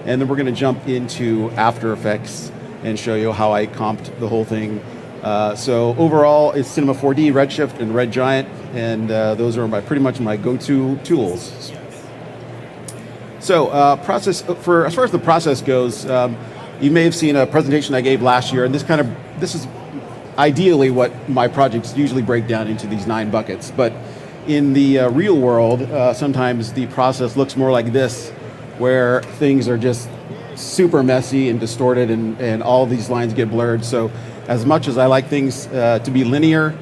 S15: And then we're going to jump into After Effects and show you how I comped the whole thing. So overall, it's Cinema 4D, Redshift, and Red Giant. And those are pretty much my go-to tools. So as far as the process goes, you may have seen a presentation I gave last year, and this is ideally what my projects usually break down into, these 9 buckets. But in the real world, sometimes the process looks more like this, where things are just super messy and distorted, and all these lines get blurred. So as much as I like things to be linear,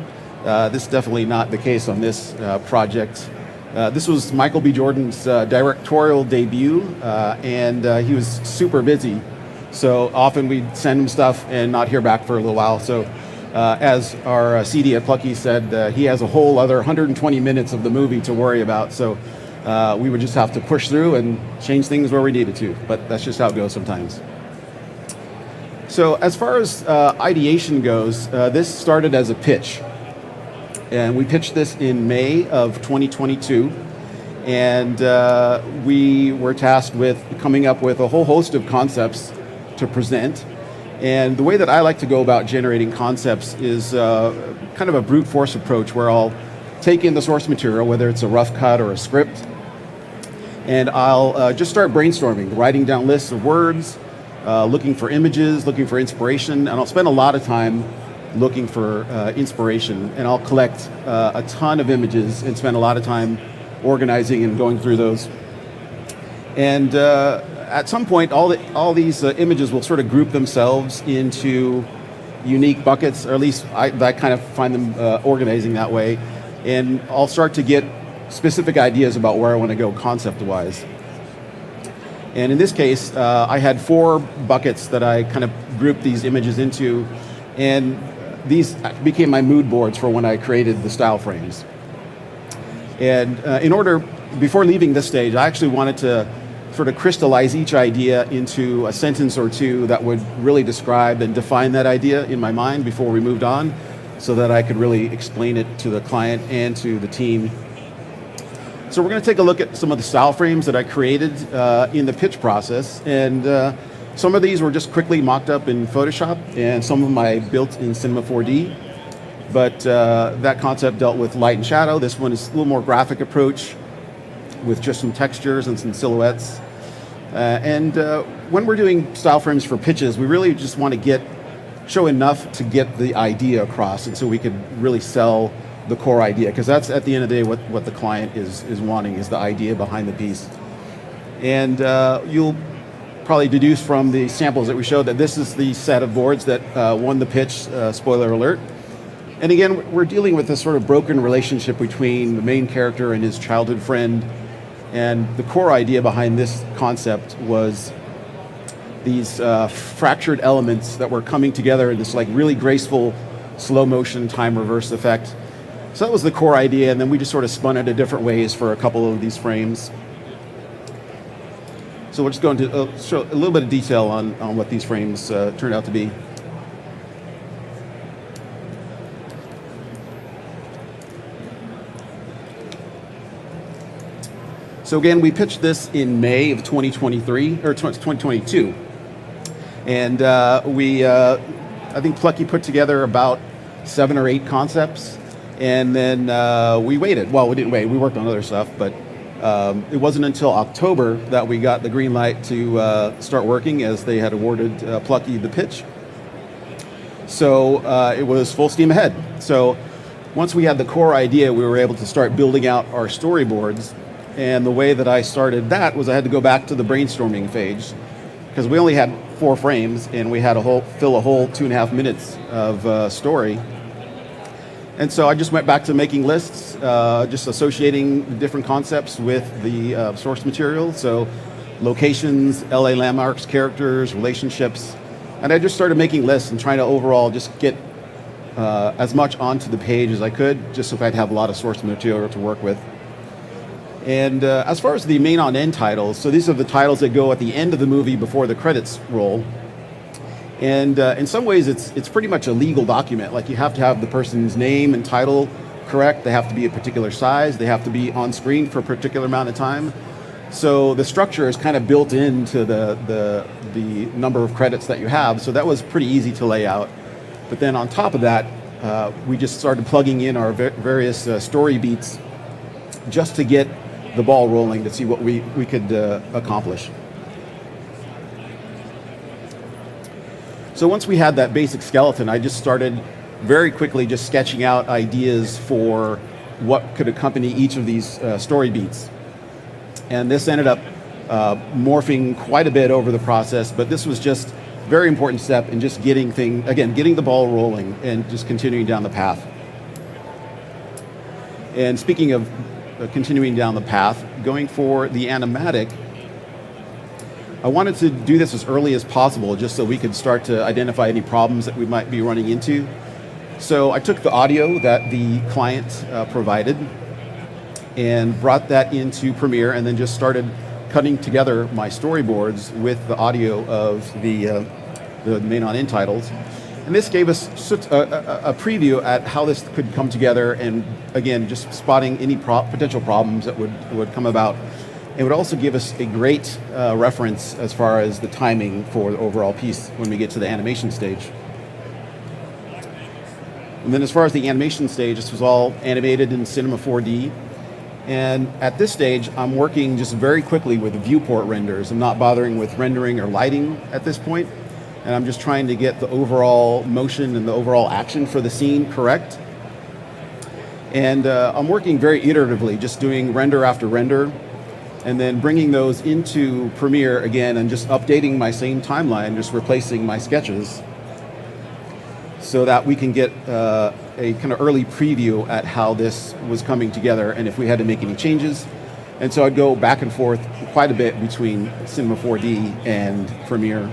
S15: this is definitely not the case on this project. This was Michael B. Jordan's directorial debut, and he was super busy. So often we'd send him stuff and not hear back for a little while. So as our CD at Plucky said, he has a whole other 120 minutes of the movie to worry about. So we would just have to push through and change things where we needed to. But that's just how it goes sometimes. So as far as ideation goes, this started as a pitch. And we pitched this in May of 2022. And we were tasked with coming up with a whole host of concepts to present. And the way that I like to go about generating concepts is kind of a brute force approach where I'll take in the source material, whether it's a rough cut or a script, and I'll just start brainstorming, writing down lists of words, looking for images, looking for inspiration, and I'll spend a lot of time looking for inspiration, and I'll collect a ton of images and spend a lot of time organizing and going through those. And at some point, all these images will sort of group themselves into unique buckets, or at least I kind of find them organizing that way, and I'll start to get specific ideas about where I want to go concept-wise. And in this case, I had 4 buckets that I kind of grouped these images into, and these became my mood boards for when I created the style frames. And before leaving this stage, I actually wanted to sort of crystallize each idea into a sentence or two that would really describe and define that idea in my mind before we moved on, so that I could really explain it to the client and to the team. So we're going to take a look at some of the style frames that I created in the pitch process, and some of these were just quickly mocked up in Photoshop, and some of them I built in Cinema 4D. But that concept dealt with light and shadow. This one is a little more graphic approach with just some textures and some silhouettes. And when we're doing style frames for pitches, we really just want to show enough to get the idea across, and so we could really sell the core idea, because that's at the end of the day what the client is wanting, is the idea behind the piece. And you'll probably deduce from the samples that we showed that this is the set of boards that won the pitch, spoiler alert. And again, we're dealing with this sort of broken relationship between the main character and his childhood friend. And the core idea behind this concept was these fractured elements that were coming together in this like really graceful slow motion time reverse effect. So that was the core idea, and then we just sort of spun it in different ways for a couple of these frames. So we'll just go into show a little bit of detail on what these frames turned out to be. So again, we pitched this in May of 2023, or 2022. And I think Plucky put together about 7 or 8 concepts. And then we waited. Well, we didn't wait. We worked on other stuff, but it wasn't until October that we got the green light to start working, as they had awarded Plucky the pitch. So it was full steam ahead. So once we had the core idea, we were able to start building out our storyboards. And the way that I started that was I had to go back to the brainstorming phase, because we only had 4 frames and we had to fill a whole 2.5 minutes of story. And so I just went back to making lists, just associating different concepts with the source material. So locations, LA landmarks, characters, relationships. And I just started making lists and trying to overall just get as much onto the page as I could, just so I'd have a lot of source material to work with. And as far as the main on end titles, so these are the titles that go at the end of the movie before the credits roll. And in some ways, it's pretty much a legal document. Like, you have to have the person's name and title correct. They have to be a particular size. They have to be on screen for a particular amount of time. So the structure is kind of built into the number of credits that you have. So that was pretty easy to lay out. But then on top of that, we just started plugging in our various story beats just to get the ball rolling, to see what we could accomplish. So once we had that basic skeleton, I just started very quickly just sketching out ideas for what could accompany each of these story beats. And this ended up morphing quite a bit over the process, but this was just a very important step in just getting the ball rolling and just continuing down the path. And speaking of continuing down the path. Going for the animatic, I wanted to do this as early as possible just so we could start to identify any problems that we might be running into. So I took the audio that the client provided and brought that into Premiere, and then just started cutting together my storyboards with the audio of the main on-in titles. And this gave us a preview at how this could come together, and again, just spotting any potential problems that would come about. It would also give us a great reference as far as the timing for the overall piece when we get to the animation stage. And then as far as the animation stage, this was all animated in Cinema 4D. And at this stage, I'm working just very quickly with viewport renders. I'm not bothering with rendering or lighting at this point. And I'm just trying to get the overall motion and the overall action for the scene correct. And I'm working very iteratively, just doing render after render, and then bringing those into Premiere again and just updating my same timeline, just replacing my sketches, so that we can get a kind of early preview at how this was coming together and if we had to make any changes. And so I'd go back and forth quite a bit between Cinema 4D and Premiere.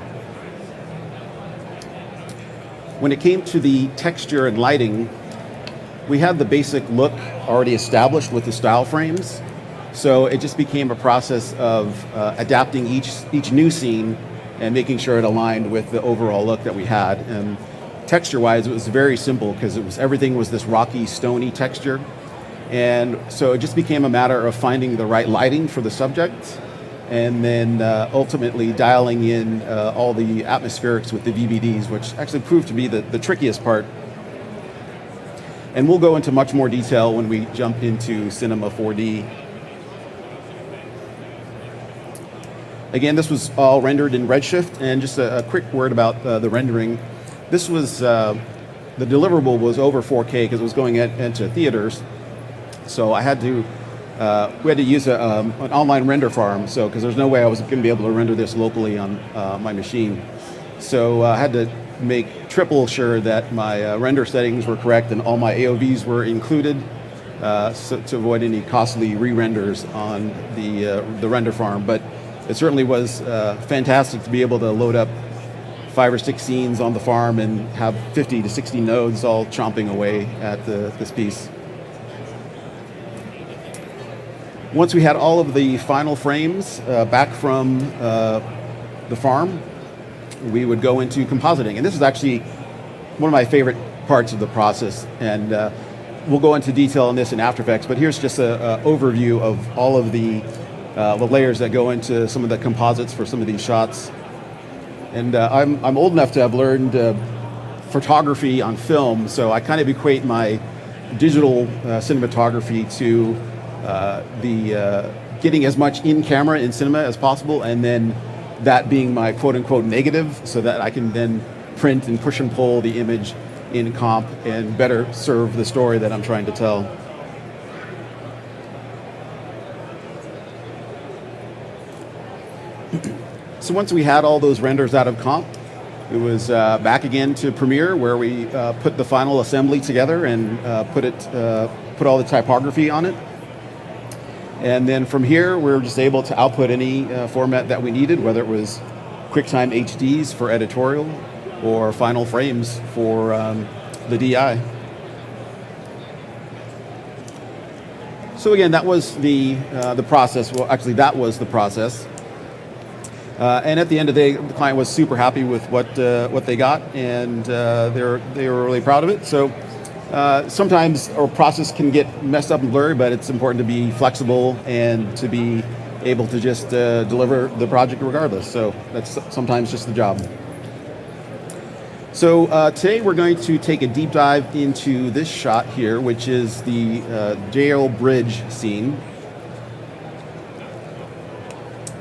S15: When it came to the texture and lighting, we had the basic look already established with the style frames. So it just became a process of adapting each new scene and making sure it aligned with the overall look that we had. And texture-wise, it was very simple because everything was this rocky, stony texture. And so it just became a matter of finding the right lighting for the subject, and then ultimately dialing in all the atmospherics with the VBDs, which actually proved to be the trickiest part. And we'll go into much more detail when we jump into Cinema 4D. Again, this was all rendered in Redshift, and just a quick word about the rendering. This was, the deliverable was over 4K because it was going into theaters. So I had to, we had to use an online render farm, so because there's no way I was going to be able to render this locally on my machine. So I had to make triple sure that my render settings were correct and all my AOVs were included, so to avoid any costly re-renders on the render farm. But it certainly was fantastic to be able to load up 5 or 6 scenes on the farm and have 50 to 60 nodes all chomping away at this piece. Once we had all of the final frames back from the farm, we would go into compositing. And this is actually one of my favorite parts of the process. And we'll go into detail on this in After Effects, but here's just an overview of all of the layers that go into some of the composites for some of these shots. And I'm old enough to have learned photography on film, so I kind of equate my digital cinematography to getting as much in camera in cinema as possible, and then that being my quote-unquote negative, so that I can then print and push and pull the image in comp and better serve the story that I'm trying to tell. So once we had all those renders out of comp, it was back again to Premiere, where we put the final assembly together and put all the typography on it. And then from here, we were just able to output any format that we needed, whether it was QuickTime HDs for editorial or final frames for the DI. So again, that was the process. Well, actually, that was the process. And at the end of the day, the client was super happy with what they got, and they were really proud of it. So sometimes our process can get messed up and blurry, but it's important to be flexible and to be able to just deliver the project regardless. So that's sometimes just the job. So today we're going to take a deep dive into this shot here, which is the jail bridge scene.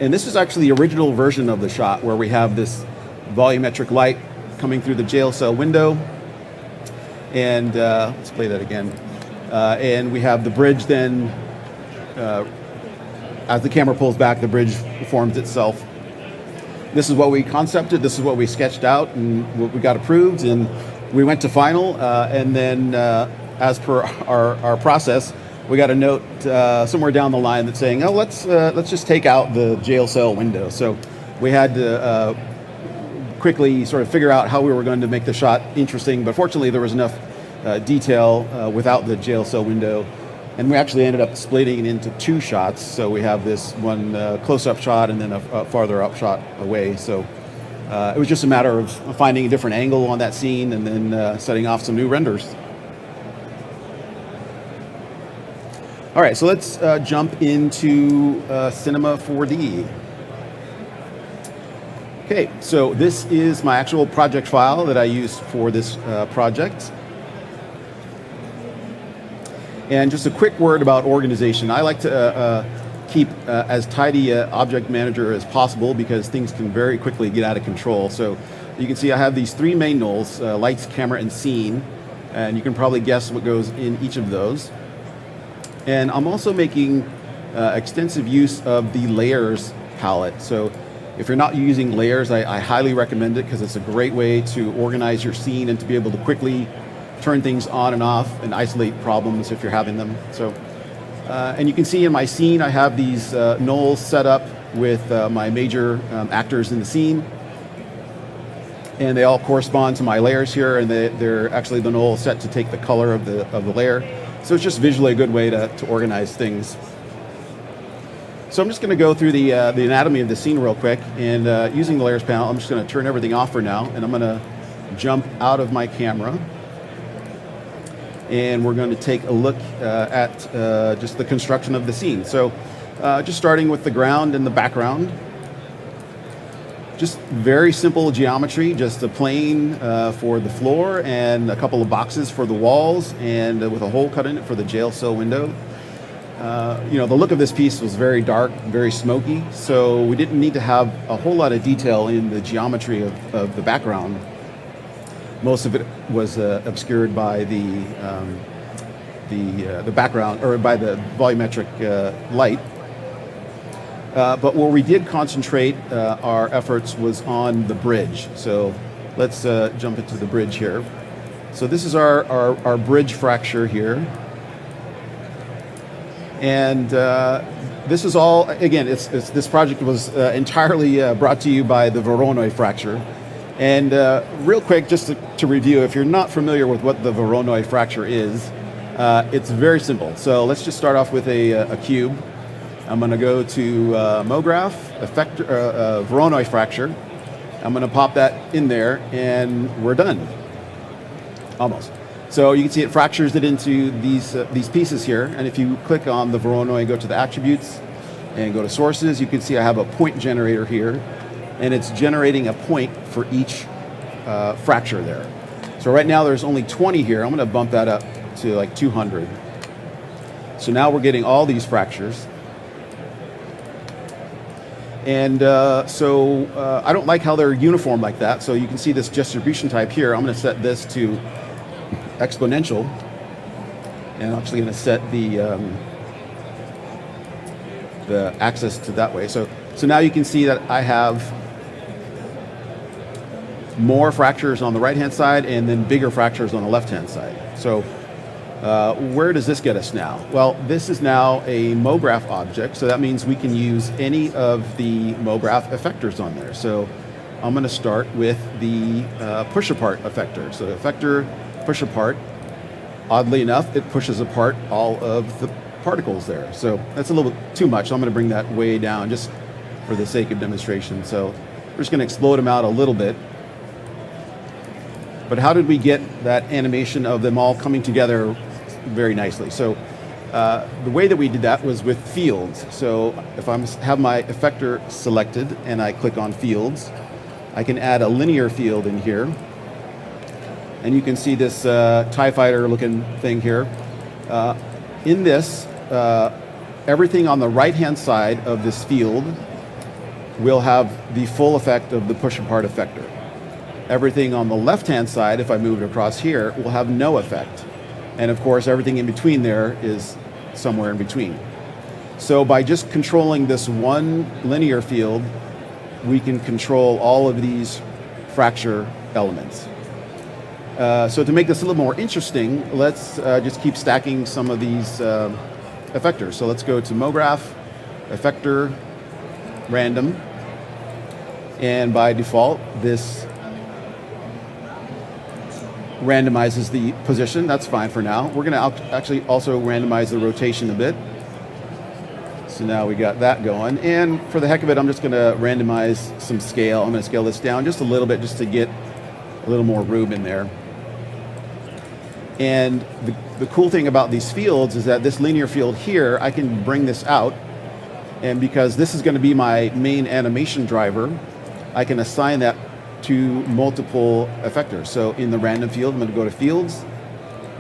S15: And this is actually the original version of the shot, where we have this volumetric light coming through the jail cell window. And let's play that again. And we have the bridge then, as the camera pulls back, the bridge forms itself. This is what we concepted, this is what we sketched out, and what we got approved, and we went to final. And then, as per our process, we got a note somewhere down the line that's saying, oh, let's just take out the jail cell window. So we had to quickly sort of figure out how we were going to make the shot interesting, but fortunately there was enough detail without the jail cell window, and we actually ended up splitting it into 2 shots. So we have this one close-up shot and then a farther up shot away. So it was just a matter of finding a different angle on that scene and then setting off some new renders. All right, so let's jump into Cinema 4D. Okay, so this is my actual project file that I used for this project. And just a quick word about organization. I like to keep as tidy an object manager as possible because things can very quickly get out of control. So you can see I have these 3 main nulls, lights, camera, and scene. And you can probably guess what goes in each of those. And I'm also making extensive use of the layers palette. So if you're not using layers, I highly recommend it because it's a great way to organize your scene and to be able to quickly turn things on and off and isolate problems if you're having them. So, and you can see in my scene, I have these nulls set up with my major actors in the scene. And they all correspond to my layers here, and they're actually the null set to take the color of the layer. So it's just visually a good way to organize things. So I'm just going to go through the anatomy of the scene real quick, and using the layers panel, I'm just going to turn everything off for now, and I'm going to jump out of my camera, and we're going to take a look at just the construction of the scene. So just starting with the ground and the background. Just very simple geometry, just a plane for the floor and a couple of boxes for the walls, and with a hole cut in it for the jail cell window. The look of this piece was very dark, very smoky, so we didn't need to have a whole lot of detail in the geometry of the background. Most of it was obscured by the background, or by the volumetric light. But where we did concentrate our efforts was on the bridge. So let's jump into the bridge here. So this is our bridge fracture here. And this is all, again, this project was entirely brought to you by the Voronoi fracture. And real quick, just to review, if you're not familiar with what the Voronoi fracture is, it's very simple. So let's just start off with a cube. I'm going to go to Mograph, Voronoi fracture. I'm going to pop that in there, and we're done. Almost. So you can see it fractures it into these pieces here, and if you click on the Voronoi and go to the attributes and go to sources, you can see I have a point generator here, and it's generating a point for each fracture there. So right now there's only 20 here. I'm going to bump that up to like 200. So now we're getting all these fractures. And so I don't like how they're uniform like that. So you can see this distribution type here. I'm going to set this to exponential, and I'm actually going to set the axis to that way. So now you can see that I have more fractures on the right-hand side and then bigger fractures on the left-hand side. So where does this get us now? Well, this is now a Mograph object, so that means we can use any of the Mograph effectors on there. So I'm going to start with the push apart effector. So effector push apart, oddly enough, it pushes apart all of the particles there. So that's a little bit too much. So I'm going to bring that way down just for the sake of demonstration. So we're just going to explode them out a little bit. But how did we get that animation of them all coming together very nicely? So the way that we did that was with fields. So if I have my effector selected and I click on fields, I can add a linear field in here. And you can see this TIE fighter looking thing here. In this, everything on the right-hand side of this field will have the full effect of the push apart effector. Everything on the left-hand side, if I move it across here, will have no effect. And of course, everything in between there is somewhere in between. So by just controlling this one linear field, we can control all of these fracture elements. So to make this a little more interesting, let's just keep stacking some of these effectors. So let's go to Mograph, Effector, Random. And by default, this randomizes the position. That's fine for now. We're going to actually also randomize the rotation a bit. So now we got that going. And for the heck of it, I'm just going to randomize some scale. I'm going to scale this down just a little bit just to get a little more room in there. And the cool thing about these fields is that this linear field here, I can bring this out. And because this is going to be my main animation driver, I can assign that to multiple effectors. So in the random field, I'm going to go to Fields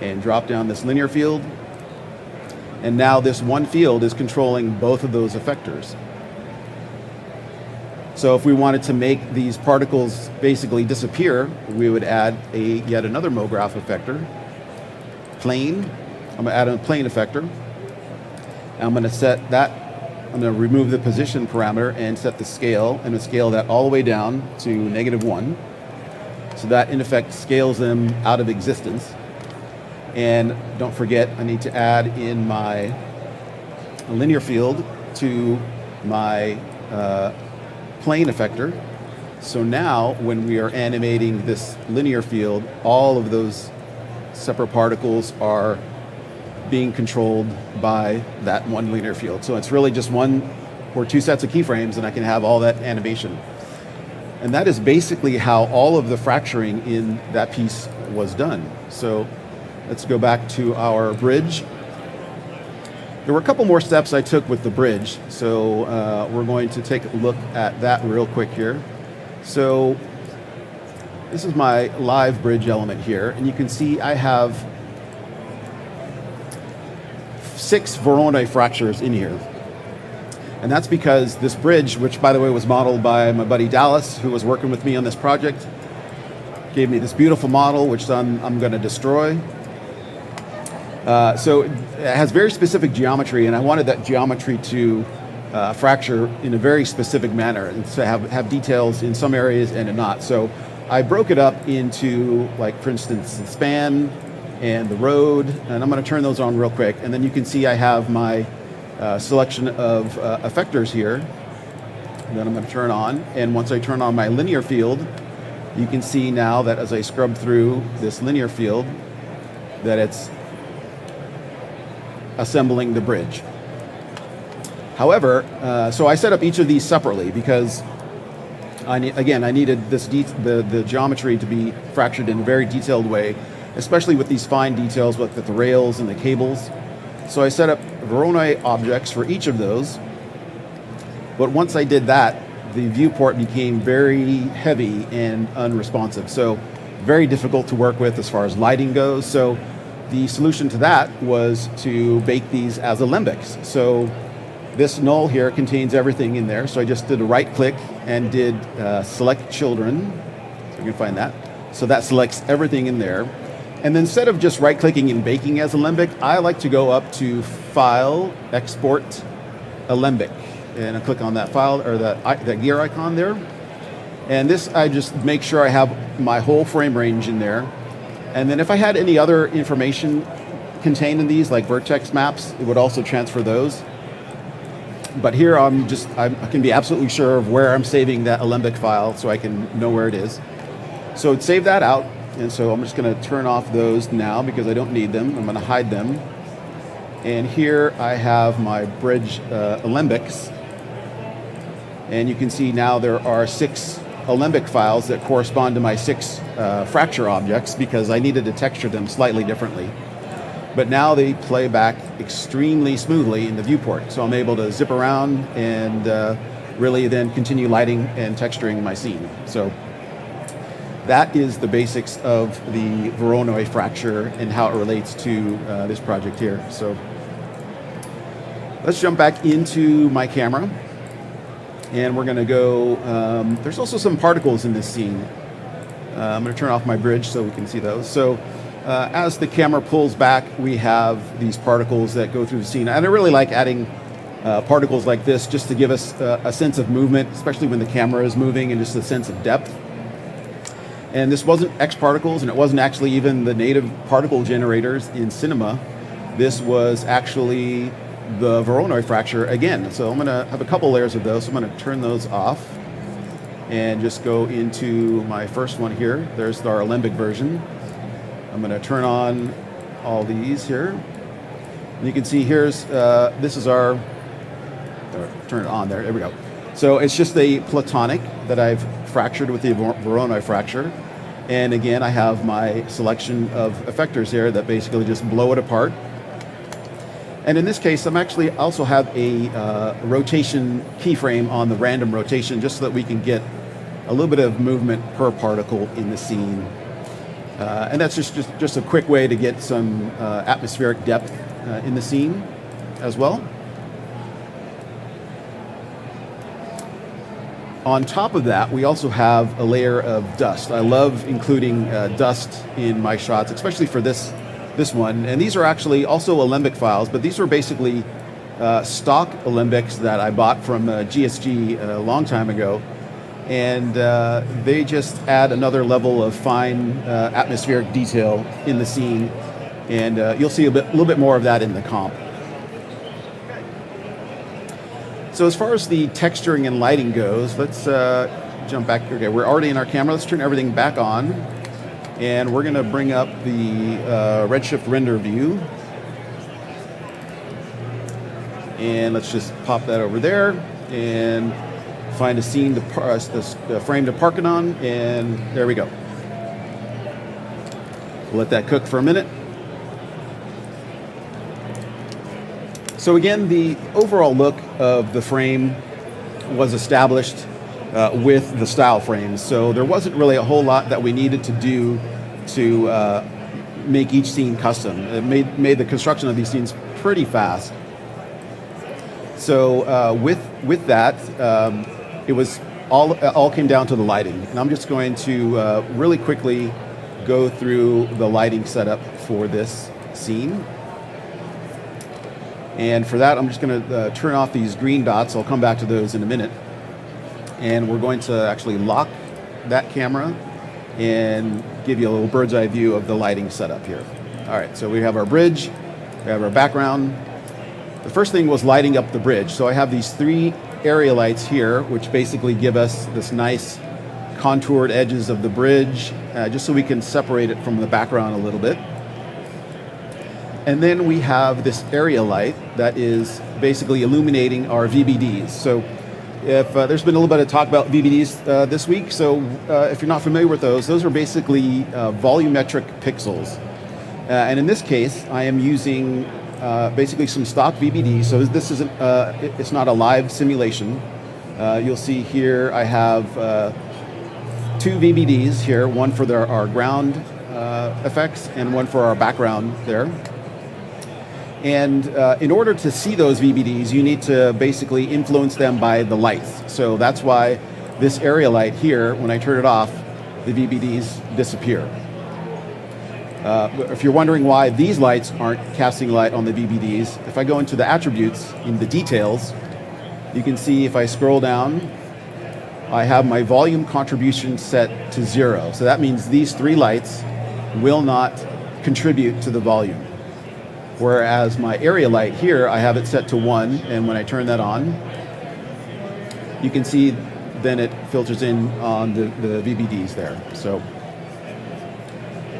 S15: and drop down this linear field. And now this one field is controlling both of those effectors. So if we wanted to make these particles basically disappear, we would add yet another Mograph effector. Plane. I'm going to add a plane effector. And I'm going to set that. I'm going to remove the position parameter and set the scale, and to scale that all the way down to -1. So that in effect scales them out of existence. And don't forget, I need to add in my linear field to my plane effector. So now when we are animating this linear field, all of those separate particles are being controlled by that one linear field. So it's really just one or two sets of keyframes and I can have all that animation. And that is basically how all of the fracturing in that piece was done. So let's go back to our bridge. There were a couple more steps I took with the bridge. So we're going to take a look at that real quick here. So this is my live bridge element here. And you can see I have 6 Voronoi fractures in here. And that's because this bridge, which by the way was modeled by my buddy Dallas, who was working with me on this project, gave me this beautiful model, which I'm going to destroy. So it has very specific geometry, and I wanted that geometry to fracture in a very specific manner, and to have details in some areas and in not. So I broke it up into, like, for instance, the span and the road, and I'm going to turn those on real quick. And then you can see I have my selection of effectors here that I'm going to turn on. And once I turn on my linear field, you can see now that as I scrub through this linear field, that it's assembling the bridge. However, so I set up each of these separately because I needed this the geometry to be fractured in a very detailed way, especially with these fine details with the rails and the cables. So I set up Voronoi objects for each of those. But once I did that, the viewport became very heavy and unresponsive. So very difficult to work with as far as lighting goes. So the solution to that was to bake these as alembics. So this null here contains everything in there. So I just did a right click and did select children. So you can find that. So that selects everything in there. And then instead of just right-clicking and baking as Alembic, I like to go up to File, Export, Alembic. And I click on that file, or that gear icon there. And this, I just make sure I have my whole frame range in there. And then if I had any other information contained in these, like vertex maps, it would also transfer those. But here I can be absolutely sure of where I'm saving that Alembic file so I can know where it is. So I'd save that out. And so I'm just going to turn off those now because I don't need them. I'm going to hide them. And here I have my bridge alembics. And you can see now there are 6 alembic files that correspond to my 6 fracture objects because I needed to texture them slightly differently. But now they play back extremely smoothly in the viewport. So I'm able to zip around and really then continue lighting and texturing my scene. So that is the basics of the Voronoi fracture and how it relates to this project here. So let's jump back into my camera. And we're going to go, there's also some particles in this scene. I'm going to turn off my bridge so we can see those. So as the camera pulls back, we have these particles that go through the scene. And I really like adding particles like this just to give us a sense of movement, especially when the camera is moving, and just a sense of depth. And this wasn't X particles, and it wasn't actually even the native particle generators in Cinema. This was actually the Voronoi fracture again. So I'm going to have a couple layers of those. So I'm going to turn those off and just go into my first one here. There's our Alembic version. I'm going to turn on all these here. And you can see here's, this is our, turn it on there we go. So it's just a platonic that I've fractured with the Voronoi fracture. And again, I have my selection of effectors here that basically just blow it apart. And in this case, I'm actually also have a rotation keyframe on the random rotation just so that we can get a little bit of movement per particle in the scene. And that's just a quick way to get some atmospheric depth in the scene as well. On top of that, we also have a layer of dust. I love including dust in my shots, especially for this one. And these are actually also Alembic files, but these are basically stock Alembics that I bought from GSG a long time ago. And they just add another level of fine atmospheric detail in the scene. And you'll see a little bit more of that in the comp. So as far as the texturing and lighting goes, let's jump back. Okay, we're already in our camera. Let's turn everything back on. And we're going to bring up the Redshift render view. And let's just pop that over there and find a scene to a frame to park it on, and there we go. We'll let that cook for a minute. So again, the overall look of the frame was established with the style frames. So there wasn't really a whole lot that we needed to do to make each scene custom. It made the construction of these scenes pretty fast. So with that, it was all came down to the lighting. And I'm just going to really quickly go through the lighting setup for this scene. And for that, I'm just going to turn off these green dots. I'll come back to those in a minute. And we're going to actually lock that camera and give you a little bird's eye view of the lighting setup here. All right, so we have our bridge, we have our background. The first thing was lighting up the bridge. So I have these 3 area lights here, which basically give us this nice contoured edges of the bridge, just so we can separate it from the background a little bit. And then we have this area light that is basically illuminating our VBDs. So if there's been a little bit of talk about VBDs this week, so if you're not familiar with those are basically volumetric pixels. And in this case, I am using basically some stock VBDs. So this isn't, it's not a live simulation. You'll see here I have 2 VBDs here, one for our ground effects and one for our background there. And in order to see those VBDs, you need to basically influence them by the lights. So that's why this area light here, when I turn it off, the VBDs disappear. If you're wondering why these lights aren't casting light on the VBDs, if I go into the attributes in the details, you can see if I scroll down, I have my volume contribution set to 0. So that means these 3 lights will not contribute to the volume. Whereas my area light here, I have it set to 1, and when I turn that on, you can see then it filters in on the VBDs there. So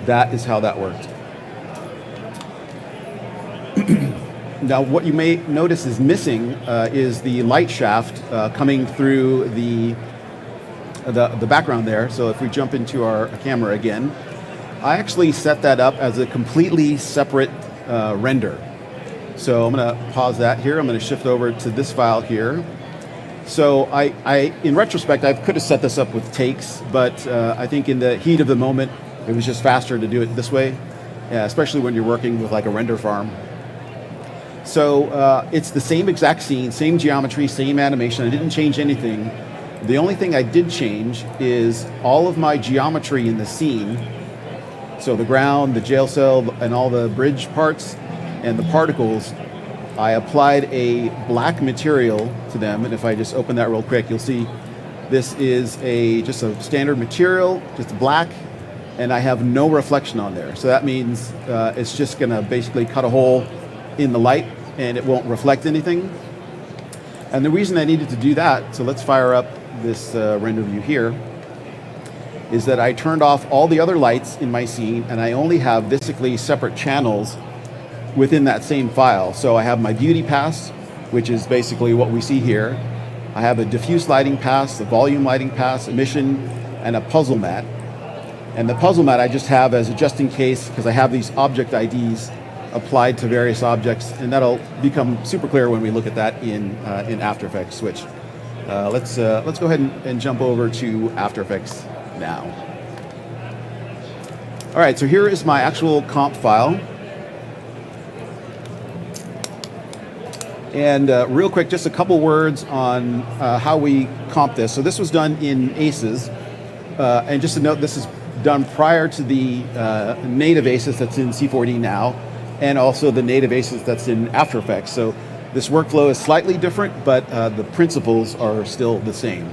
S15: that is how that worked. Now what you may notice is missing is the light shaft coming through the background there. So if we jump into our camera again, I actually set that up as a completely separate render. So I'm going to pause that here. I'm going to shift over to this file here. So I in retrospect, I could have set this up with takes, but I think in the heat of the moment, it was just faster to do it this way, especially when you're working with like a render farm. So it's the same exact scene, same geometry, same animation. I didn't change anything. The only thing I did change is all of my geometry in the scene. So the ground, the jail cell, and all the bridge parts and the particles, I applied a black material to them. And if I just open that real quick, you'll see this is just a standard material, just black, and I have no reflection on there. So that means it's just going to basically cut a hole in the light and it won't reflect anything. And the reason I needed to do that, so let's fire up this render view here, is that I turned off all the other lights in my scene, and I only have basically separate channels within that same file. So I have my beauty pass, which is basically what we see here. I have a diffuse lighting pass, a volume lighting pass, emission, and a puzzle mat. And the puzzle mat I just have as a just in case, because I have these object IDs applied to various objects, and that'll become super clear when we look at that in After Effects Switch. Let's go ahead and jump over to After Effects now. All right, so here is my actual comp file. And real quick, just a couple words on how we comp this. So this was done in ACES. And just to note, this is done prior to the native ACES that's in C4D now, and also the native ACES that's in After Effects. So this workflow is slightly different, but the principles are still the same.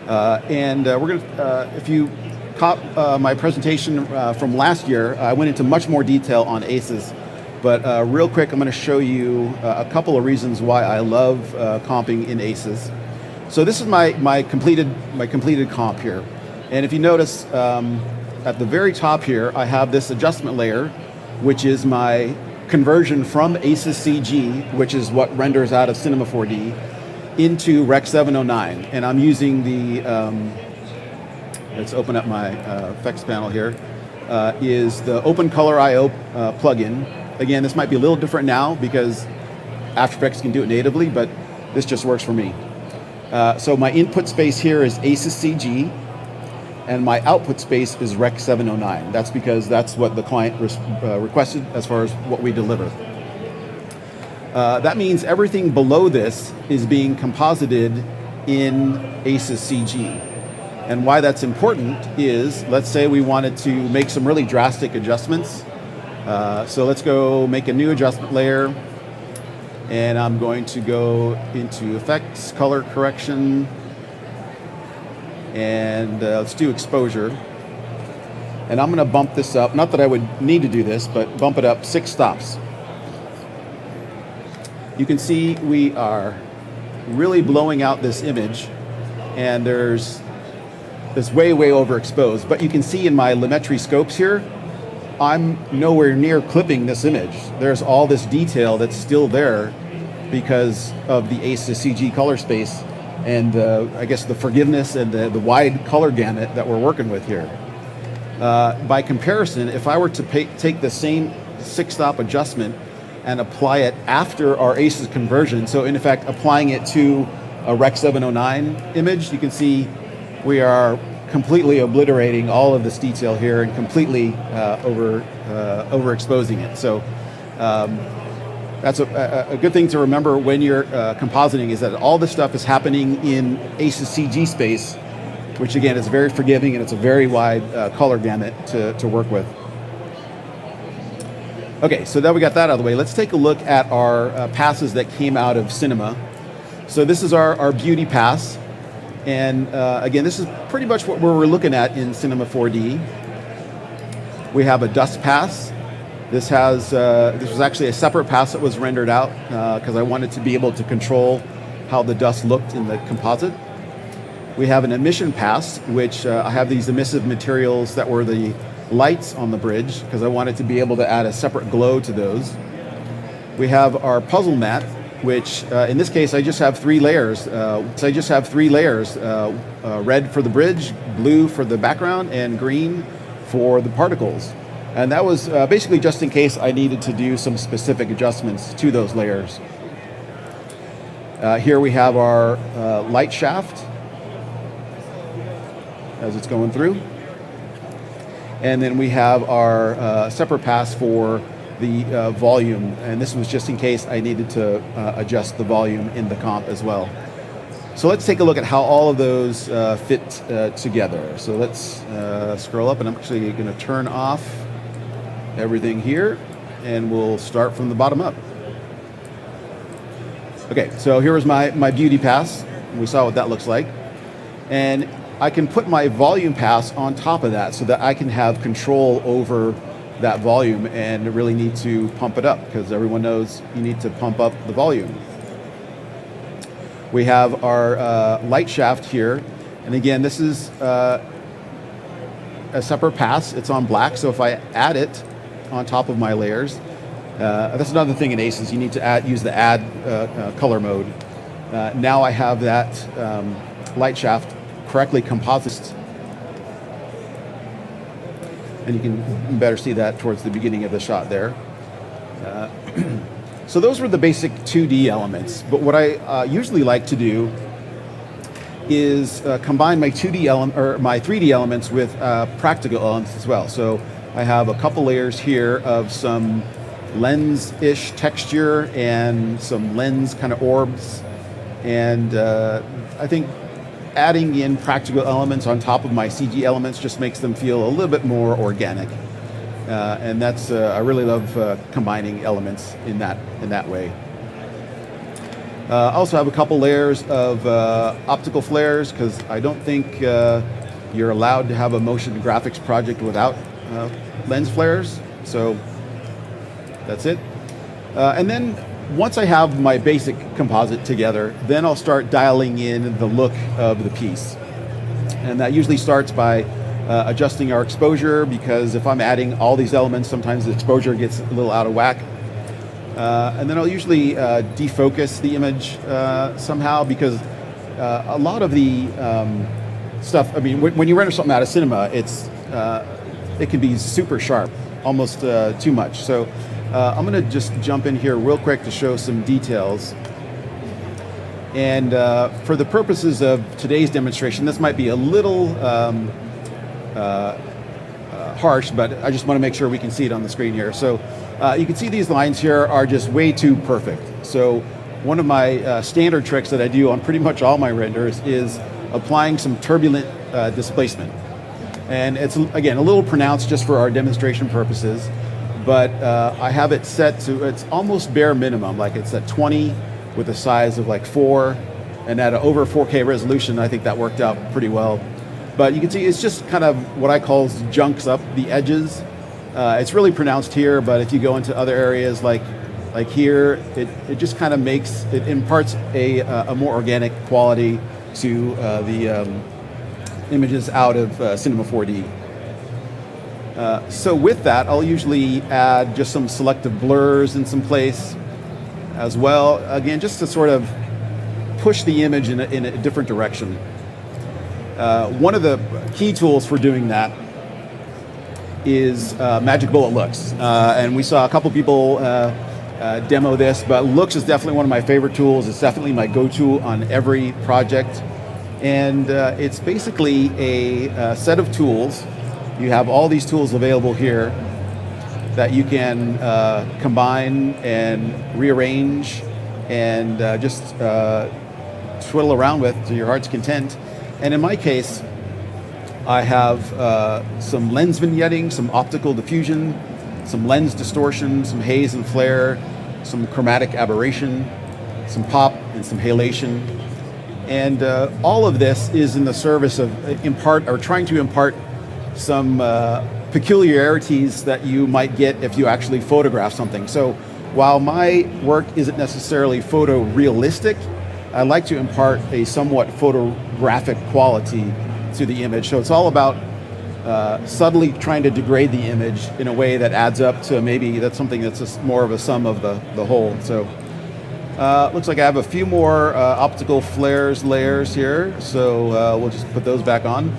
S15: We're going to, if you caught my presentation from last year, I went into much more detail on ACES. But real quick, I'm going to show you a couple of reasons why I love comping in ACES. So this is my completed comp here. And if you notice, at the very top here, I have this adjustment layer, which is my conversion from ACES CG, which is what renders out of Cinema 4D, into Rec 709. And I'm using the, let's open up my effects panel here, is the Open Color IO plugin. Again, this might be a little different now because After Effects can do it natively, but this just works for me. So my input space here is ACES CG, and my output space is Rec 709. That's because that's what the client requested as far as what we deliver. That means everything below this is being composited in ACES CG. And why that's important is, let's say we wanted to make some really drastic adjustments. So let's go make a new adjustment layer, and I'm going to go into Effects, Color Correction, and let's do Exposure. And I'm going to bump this up, not that I would need to do this, but bump it up 6 stops. You can see we are really blowing out this image, and there's way overexposed. But you can see in my Lumetri scopes here, I'm nowhere near clipping this image. There's all this detail that's still there because of the ACES CG color space and I guess the forgiveness and the wide color gamut that we're working with here. By comparison, if I were to take the same 6-stop adjustment and apply it after our ACES conversion, so in effect applying it to a Rec 709 image, you can see we are completely obliterating all of this detail here and completely overexposing it. So that's a good thing to remember when you're compositing, is that all this stuff is happening in ACES CG space, which again is very forgiving and it's a very wide color gamut to work with. Okay, so now we got that out of the way. Let's take a look at our passes that came out of Cinema. So this is our beauty pass. And again, this is pretty much what we're looking at in Cinema 4D. We have a dust pass. This has this was actually a separate pass that was rendered out because I wanted to be able to control how the dust looked in the composite. We have an emission pass, which I have these emissive materials that were the lights on the bridge because I wanted to be able to add a separate glow to those. We have our puzzle mat, which in this case I just have 3 layers. Red for the bridge, blue for the background, and green for the particles. And that was basically just in case I needed to do some specific adjustments to those layers. Here we have our light shaft as it's going through. And then we have our separate pass for the volume, and this was just in case I needed to adjust the volume in the comp as well. So let's take a look at how all of those fit together. So let's scroll up, and I'm actually going to turn off everything here, and we'll start from the bottom up. Okay, so here is my beauty pass. We saw what that looks like. And I can put my volume pass on top of that so that I can have control over that volume and really need to pump it up, because everyone knows you need to pump up the volume. We have our light shaft here, and again, this is a separate pass. It's on black, so if I add it on top of my layers, that's another thing in ACES, you need to use the add color mode. Now I have that light shaft correctly composited, and you can better see that towards the beginning of the shot there. So those were the basic 2D elements, but what I usually like to do is combine my 2D element or my 3D elements with practical elements as well. So I have a couple layers here of some lens-ish texture and some lens kind of orbs, and I think adding in practical elements on top of my CG elements just makes them feel a little bit more organic. And that's I really love combining elements in that way. I also have a couple layers of optical flares, because I don't think you're allowed to have a motion graphics project without lens flares. So that's it. And then once I have my basic composite together, then I'll start dialing in the look of the piece. And that usually starts by adjusting our exposure, because if I'm adding all these elements, sometimes the exposure gets a little out of whack. And then I'll usually defocus the image somehow, because a lot of the stuff, I mean, when you render something out of cinema, it can be super sharp, almost too much. So I'm going to just jump in here real quick to show some details. And for the purposes of today's demonstration, this might be a little harsh, but I just want to make sure we can see it on the screen here. So you can see these lines here are just way too perfect. So one of my standard tricks that I do on pretty much all my renders is applying some turbulent displacement. And it's, again, a little pronounced just for our demonstration purposes, but I have it set to, it's almost bare minimum, like it's at 20 with a size of like 4, and at an over 4K resolution, I think that worked out pretty well. But you can see it's just kind of what I call junks up the edges. It's really pronounced here, but if you go into other areas like here, it just kind of makes, it imparts a more organic quality to the images out of Cinema 4D. So with that, I'll usually add just some selective blurs in some place as well. Again, just to sort of push the image in a different direction. One of the key tools for doing that is Magic Bullet Looks. And we saw a couple people demo this, but Looks is definitely one of my favorite tools. It's definitely my go-to on every project. And it's basically a set of tools. You have all these tools available here that you can combine and rearrange and just twiddle around with to your heart's content. And in my case, I have some lens vignetting, some optical diffusion, some lens distortion, some haze and flare, some chromatic aberration, some pop, and some halation. And all of this is in the service of trying to impart some peculiarities that you might get if you actually photograph something. So while my work isn't necessarily photorealistic, I like to impart a somewhat photographic quality to the image. So it's all about subtly trying to degrade the image in a way that adds up to maybe that's something that's just more of a sum of the whole. So looks like I have a few more optical flares layers here, so we'll just put those back on.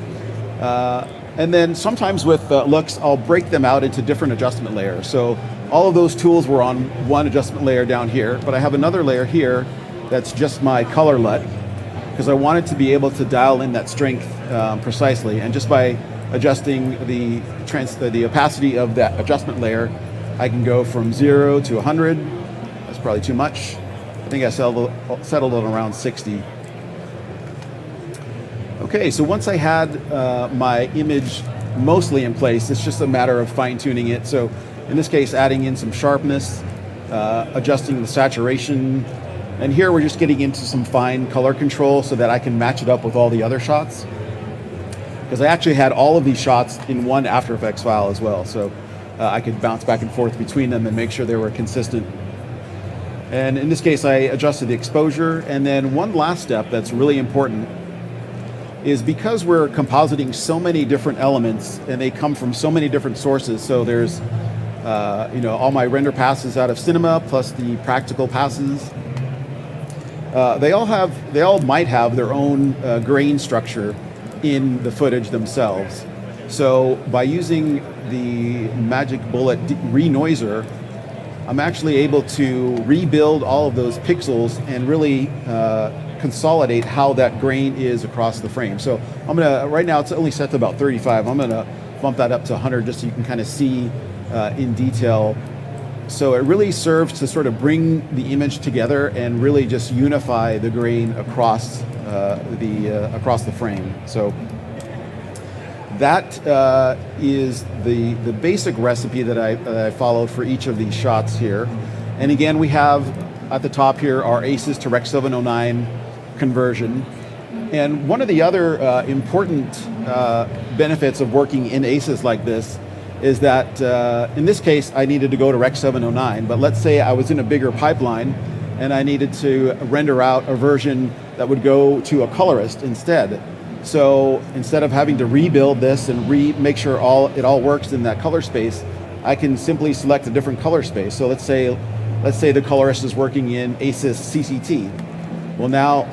S15: And then sometimes with looks, I'll break them out into different adjustment layers. So all of those tools were on one adjustment layer down here, but I have another layer here that's just my color LUT, because I wanted to be able to dial in that strength precisely. And just by adjusting the opacity of that adjustment layer, I can go from 0 to 100. That's probably too much. I think I settled on around 60. Okay, so once I had my image mostly in place, it's just a matter of fine-tuning it. So in this case, adding in some sharpness, adjusting the saturation, and here we're just getting into some fine color control so that I can match it up with all the other shots. Because I actually had all of these shots in one After Effects file as well. So I could bounce back and forth between them and make sure they were consistent. And in this case, I adjusted the exposure. And then one last step that's really important is because we're compositing so many different elements and they come from so many different sources. So there's, all my render passes out of Cinema plus the practical passes. They all might have their own grain structure in the footage themselves. So by using the Magic Bullet Renoiser, I'm actually able to rebuild all of those pixels and really consolidate how that grain is across the frame. So I'm gonna, right now it's only set to about 35. I'm gonna bump that up to 100 just so you can kind of see in detail. So it really serves to sort of bring the image together and really just unify the grain across the frame. So that is the basic recipe that I followed for each of these shots here. And again, we have at the top here our ACES to Rec. 709 conversion. And one of the other important benefits of working in ACES like this is that in this case I needed to go to Rec. 709, but let's say I was in a bigger pipeline and I needed to render out a version that would go to a colorist instead. So instead of having to rebuild this and make sure it all works in that color space, I can simply select a different color space. So let's say the colorist is working in ACES CCT. Well, now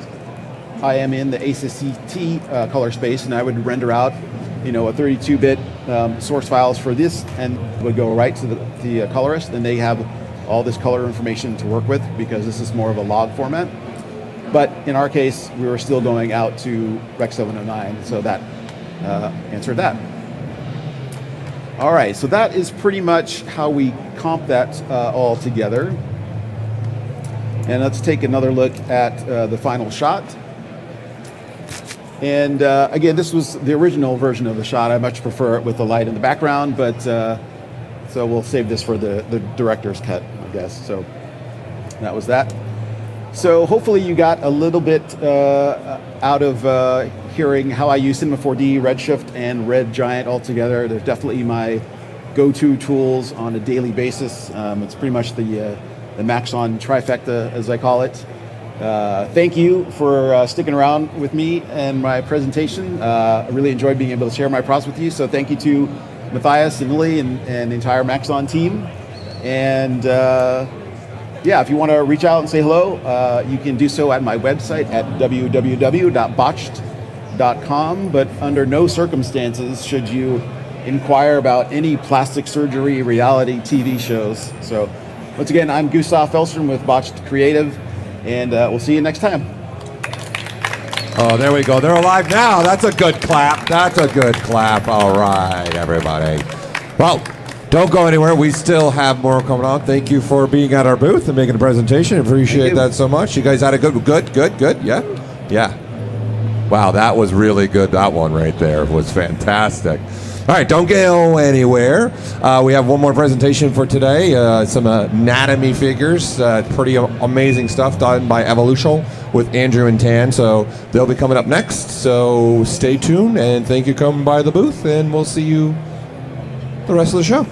S15: I am in the ACES CCT color space, and I would render out, a 32-bit source files for this, and would go right to the colorist, and they have all this color information to work with because this is more of a log format. But in our case, we were still going out to Rec. 709, so that answered that. All right, so that is pretty much how we comp that all together. And let's take another look at the final shot. And again, this was the original version of the shot. I much prefer it with the light in the background, but so we'll save this for the director's cut, I guess. So that was that. So hopefully you got a little bit out of hearing how I use Cinema 4D, Redshift, and Red Giant all together. They're definitely my go-to tools on a daily basis. It's pretty much the Maxon trifecta, as I call it. Thank you for sticking around with me and my presentation. I really enjoyed being able to share my process with you. So thank you to Matthias and Lily and the entire Maxon team. And yeah, if you want to reach out and say hello, you can do so at my website at www.botched.com, but under no circumstances should you inquire about any plastic surgery reality TV shows. So once again, I'm Gustav Felstrom with Botched Creative, and we'll see you next time.
S6: Oh, there we go. They're alive now. That's a good clap. That's a good clap. All right, everybody. Well, don't go anywhere. We still have more coming on. Thank you for being at our booth and making a presentation. Appreciate that so much. You guys had a good. Yeah. Wow, that was really good. That one right there was fantastic. All right, don't go anywhere. We have one more presentation for today. Some anatomy figures. Pretty amazing stuff done by Evolution with Andrew and Tan. So they'll be coming up next. So stay tuned, and thank you for coming by the booth, and we'll see you the rest of the show.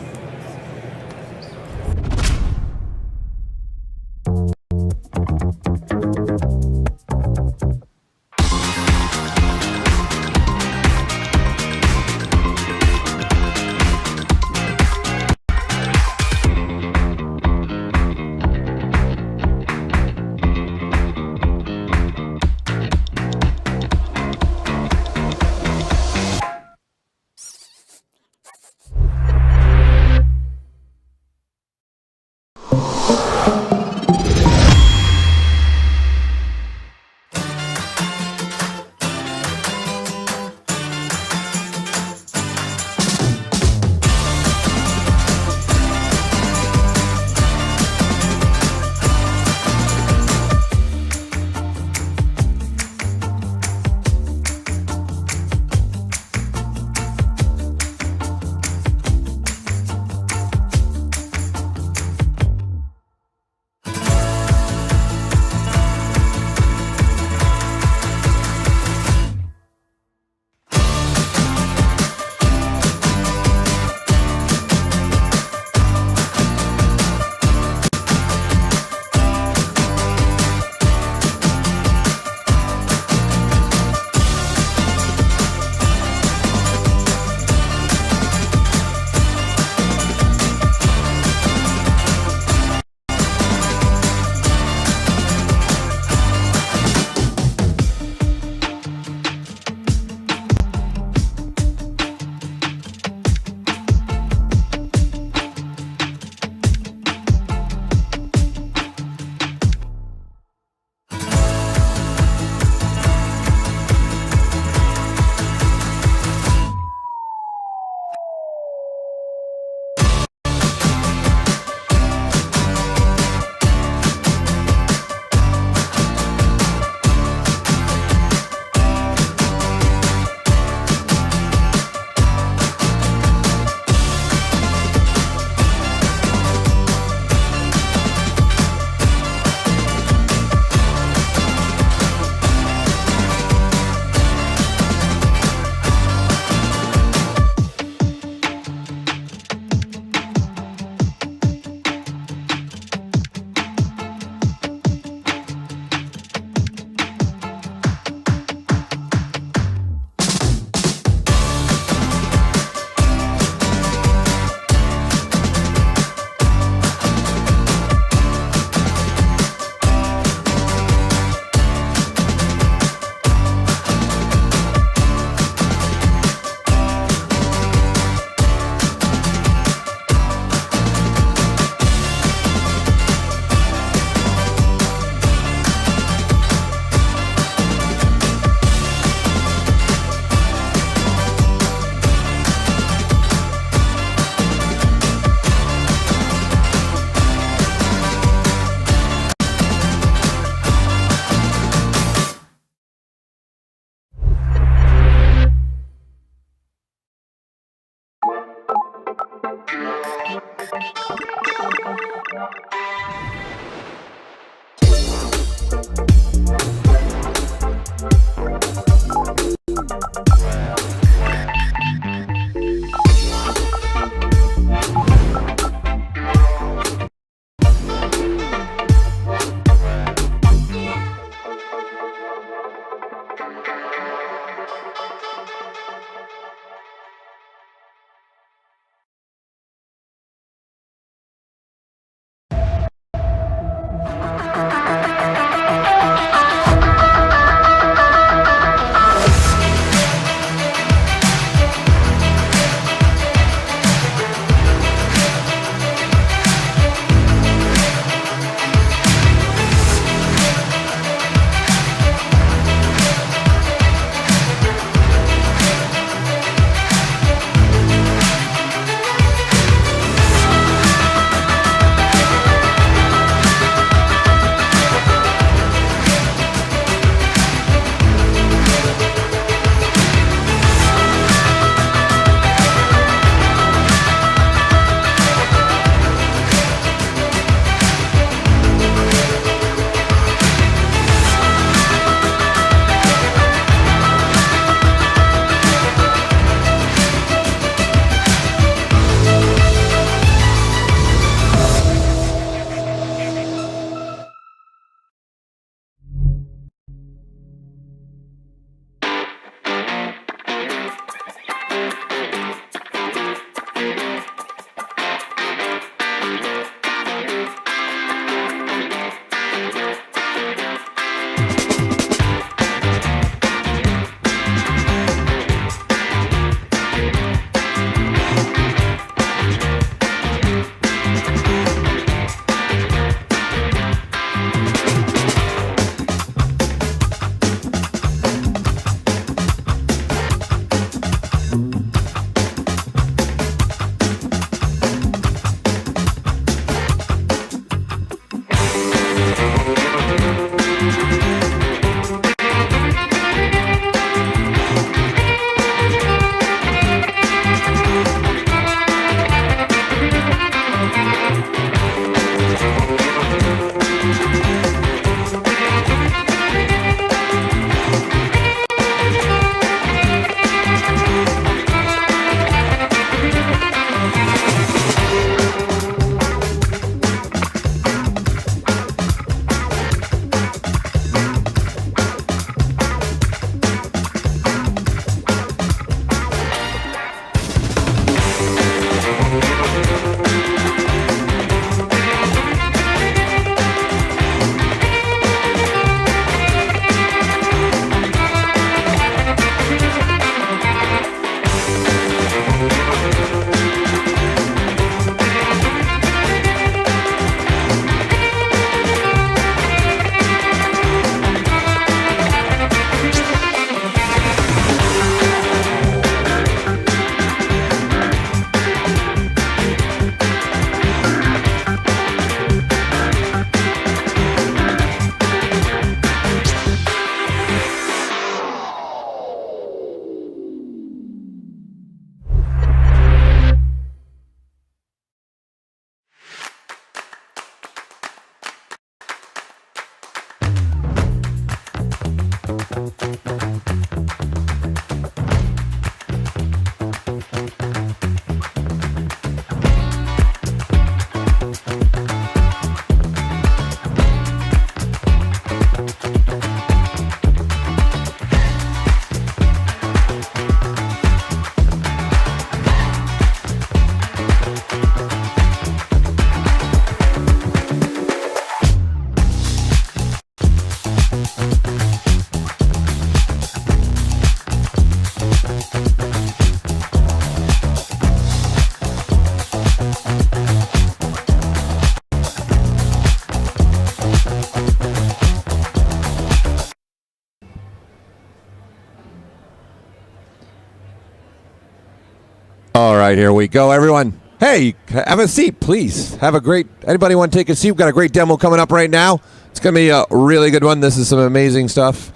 S6: All right, here we go, everyone. Hey, have a seat, please. Have a great, anybody want to take a seat? We've got a great demo coming up right now. It's going to be a really good one. This is some amazing stuff.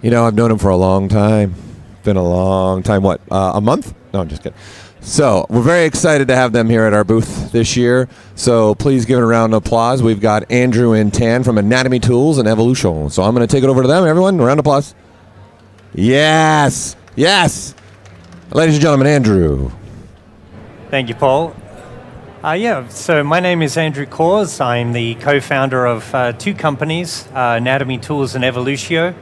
S6: You know, I've known him for a long time. Been a long time. What, a month? No, I'm just kidding. So we're very excited to have them here at our booth this year. So please give it a round of applause. We've got Andrew and Tan from Anatomy Tools and Evolution. So I'm going to take it over to them. Everyone, a round of applause. Yes. Yes. Ladies and gentlemen, Andrew.
S16: Thank you, Paul. So my name is Andrew Kors. I'm the co-founder of two companies, Anatomy Tools and Evolutio,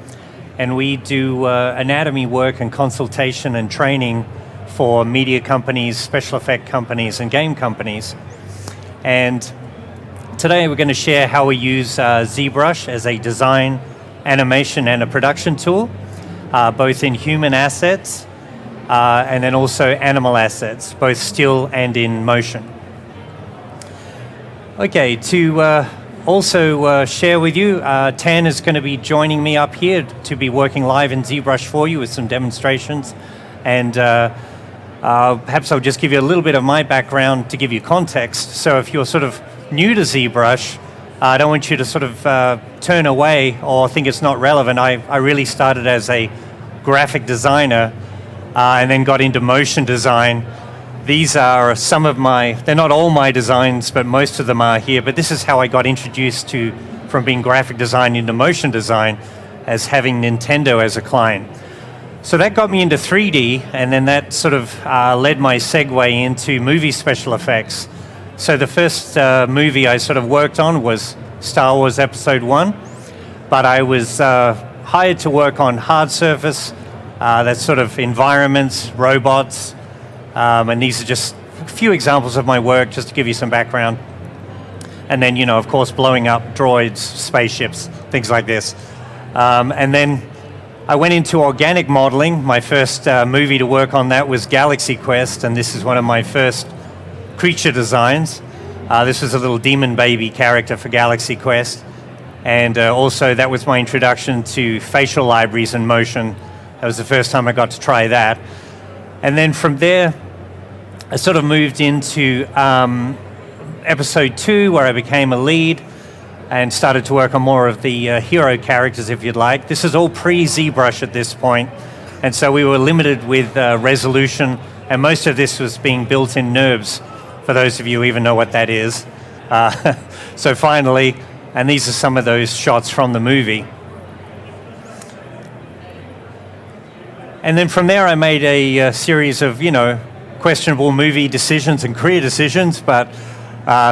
S16: and we do anatomy work and consultation and training for media companies, special effect companies, and game companies. And today we're going to share how we use ZBrush as a design, animation, and a production tool, both in human assets and then also animal assets, both still and in motion. Okay, to also share with you, Tan is going to be joining me up here to be working live in ZBrush for you with some demonstrations. And perhaps I'll just give you a little bit of my background to give you context. So if you're sort of new to ZBrush, I don't want you to sort of turn away or think it's not relevant. I really started as a graphic designer and then got into motion design. These are some of they're not all my designs, but most of them are here. But this is how I got introduced from being graphic design into motion design, as having Nintendo as a client. So that got me into 3D, and then that sort of led my segue into movie special effects. So the first movie I sort of worked on was Star Wars Episode 1, but I was hired to work on hard surface, that's sort of environments, robots, and these are just a few examples of my work, just to give you some background. And then, of course, blowing up droids, spaceships, things like this. And then I went into organic modeling. My first movie to work on that was Galaxy Quest, and this is one of my first creature designs. This was a little demon baby character for Galaxy Quest. And also that was my introduction to facial libraries and motion. That was the first time I got to try that. And then from there, I sort of moved into episode 2, where I became a lead and started to work on more of the hero characters, if you'd like. This is all pre-ZBrush at this point, and so we were limited with resolution, and most of this was being built in NURBS, for those of you who even know what that is. So finally, and these are some of those shots from the movie. And then from there I made a series of, questionable movie decisions and career decisions, but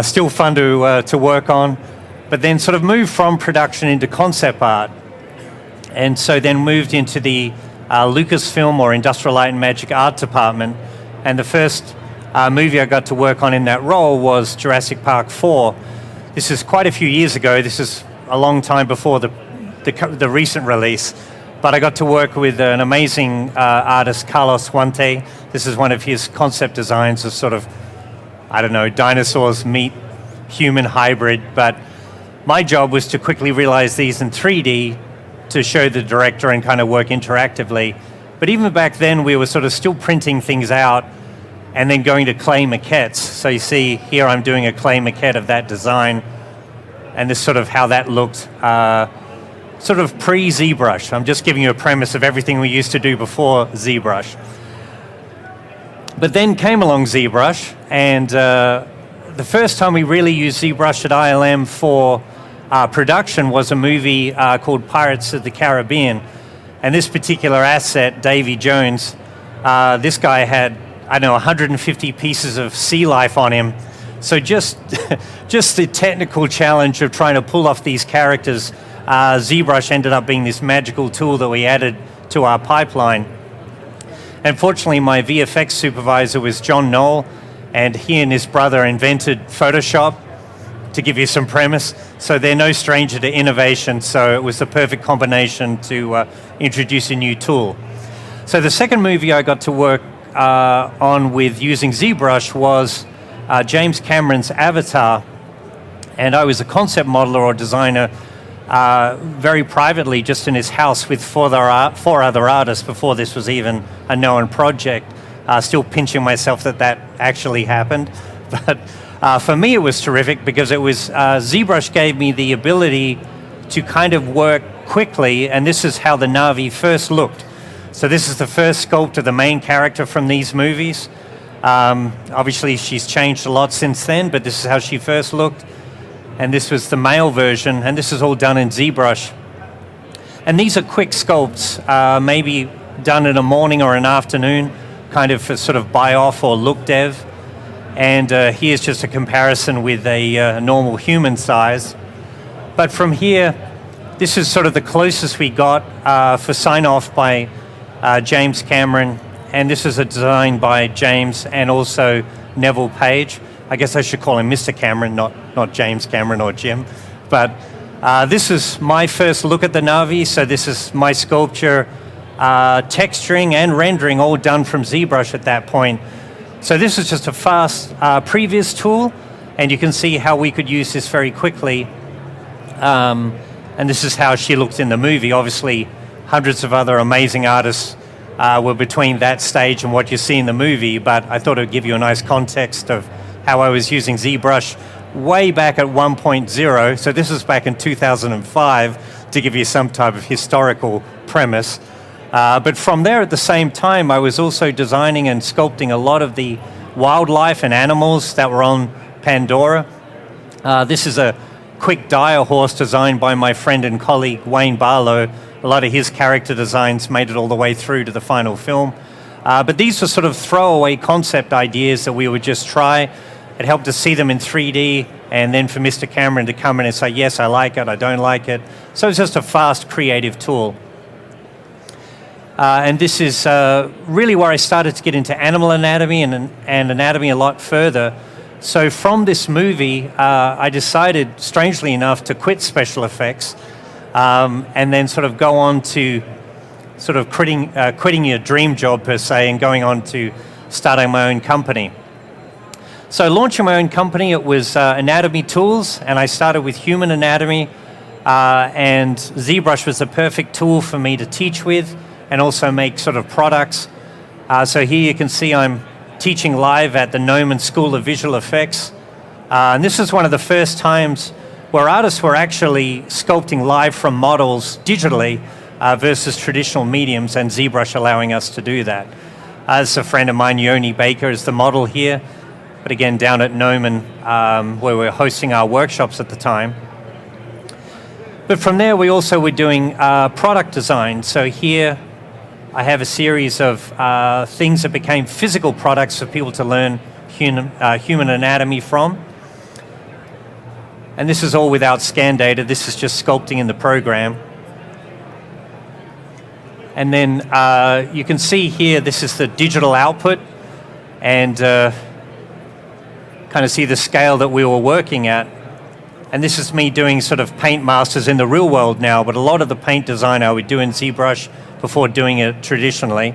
S16: still fun to work on. But then sort of moved from production into concept art. And so then moved into the Lucasfilm or Industrial Light and Magic art department. And the first movie I got to work on in that role was Jurassic Park 4. This is quite a few years ago. This is a long time before the recent release. But I got to work with an amazing artist, Carlos Huante. This is one of his concept designs of sort of, dinosaurs meet human hybrid. But my job was to quickly realize these in 3D to show the director and kind of work interactively. But even back then, we were sort of still printing things out and then going to clay maquettes. So you see here I'm doing a clay maquette of that design, and this sort of how that looked. Sort of pre-ZBrush. I'm just giving you a premise of everything we used to do before ZBrush. But then came along ZBrush, and the first time we really used ZBrush at ILM for production was a movie called Pirates of the Caribbean. And this particular asset, Davy Jones, this guy had, 150 pieces of sea life on him. So just the technical challenge of trying to pull off these characters, ZBrush ended up being this magical tool that we added to our pipeline. And fortunately, my VFX supervisor was John Knoll, and he and his brother invented Photoshop, to give you some premise. So they're no stranger to innovation, so it was the perfect combination to introduce a new tool. So the second movie I got to work on with using ZBrush was James Cameron's Avatar, and I was a concept modeler or designer very privately, just in his house with four other artists before this was even a known project. Still pinching myself that actually happened. But for me it was terrific because it was ZBrush gave me the ability to kind of work quickly, and this is how the Na'vi first looked. So this is the first sculpt of the main character from these movies. Obviously, she's changed a lot since then, but this is how she first looked. And this was the male version, and this is all done in ZBrush. And these are quick sculpts, maybe done in a morning or an afternoon, kind of for sort of buy-off or look dev. And here's just a comparison with a normal human size. But from here, this is sort of the closest we got for sign-off by James Cameron. And this is a design by James and also Neville Page. I guess I should call him Mr. Cameron, not James Cameron or Jim. But this is my first look at the Navi. So this is my sculpture, texturing and rendering all done from ZBrush at that point. So this is just a fast previous tool, and you can see how we could use this very quickly. And this is how she looked in the movie. Obviously, hundreds of other amazing artists were between that stage and what you see in the movie, but I thought it would give you a nice context of how I was using ZBrush way back at 1.0. So this was back in 2005 to give you some type of historical premise. But from there at the same time, I was also designing and sculpting a lot of the wildlife and animals that were on Pandora. This is a quick dire horse designed by my friend and colleague Wayne Barlow. A lot of his character designs made it all the way through to the final film. But these were sort of throwaway concept ideas that we would just try. It helped to see them in 3D, and then for Mr. Cameron to come in and say, yes, I like it, I don't like it. So it's just a fast, creative tool. And this is really where I started to get into animal anatomy and anatomy a lot further. So from this movie, I decided, strangely enough, to quit special effects and then sort of go on to sort of quitting your dream job, per se, and going on to starting my own company. So launching my own company, it was anatomy tools, and I started with human anatomy, and ZBrush was the perfect tool for me to teach with and also make sort of products. So here you can see I'm teaching live at the Noman School of Visual Effects. And this is one of the first times where artists were actually sculpting live from models digitally versus traditional mediums, and ZBrush allowing us to do that. As a friend of mine, Yoni Baker, is the model here. But again, down at Noman, where we were hosting our workshops at the time. But from there, we also were doing product design. So here, I have a series of things that became physical products for people to learn human anatomy from. And this is all without scan data. This is just sculpting in the program. And then you can see here, this is the digital output. And kind of see the scale that we were working at. And this is me doing sort of paint masters in the real world now, but a lot of the paint design I would do in ZBrush before doing it traditionally.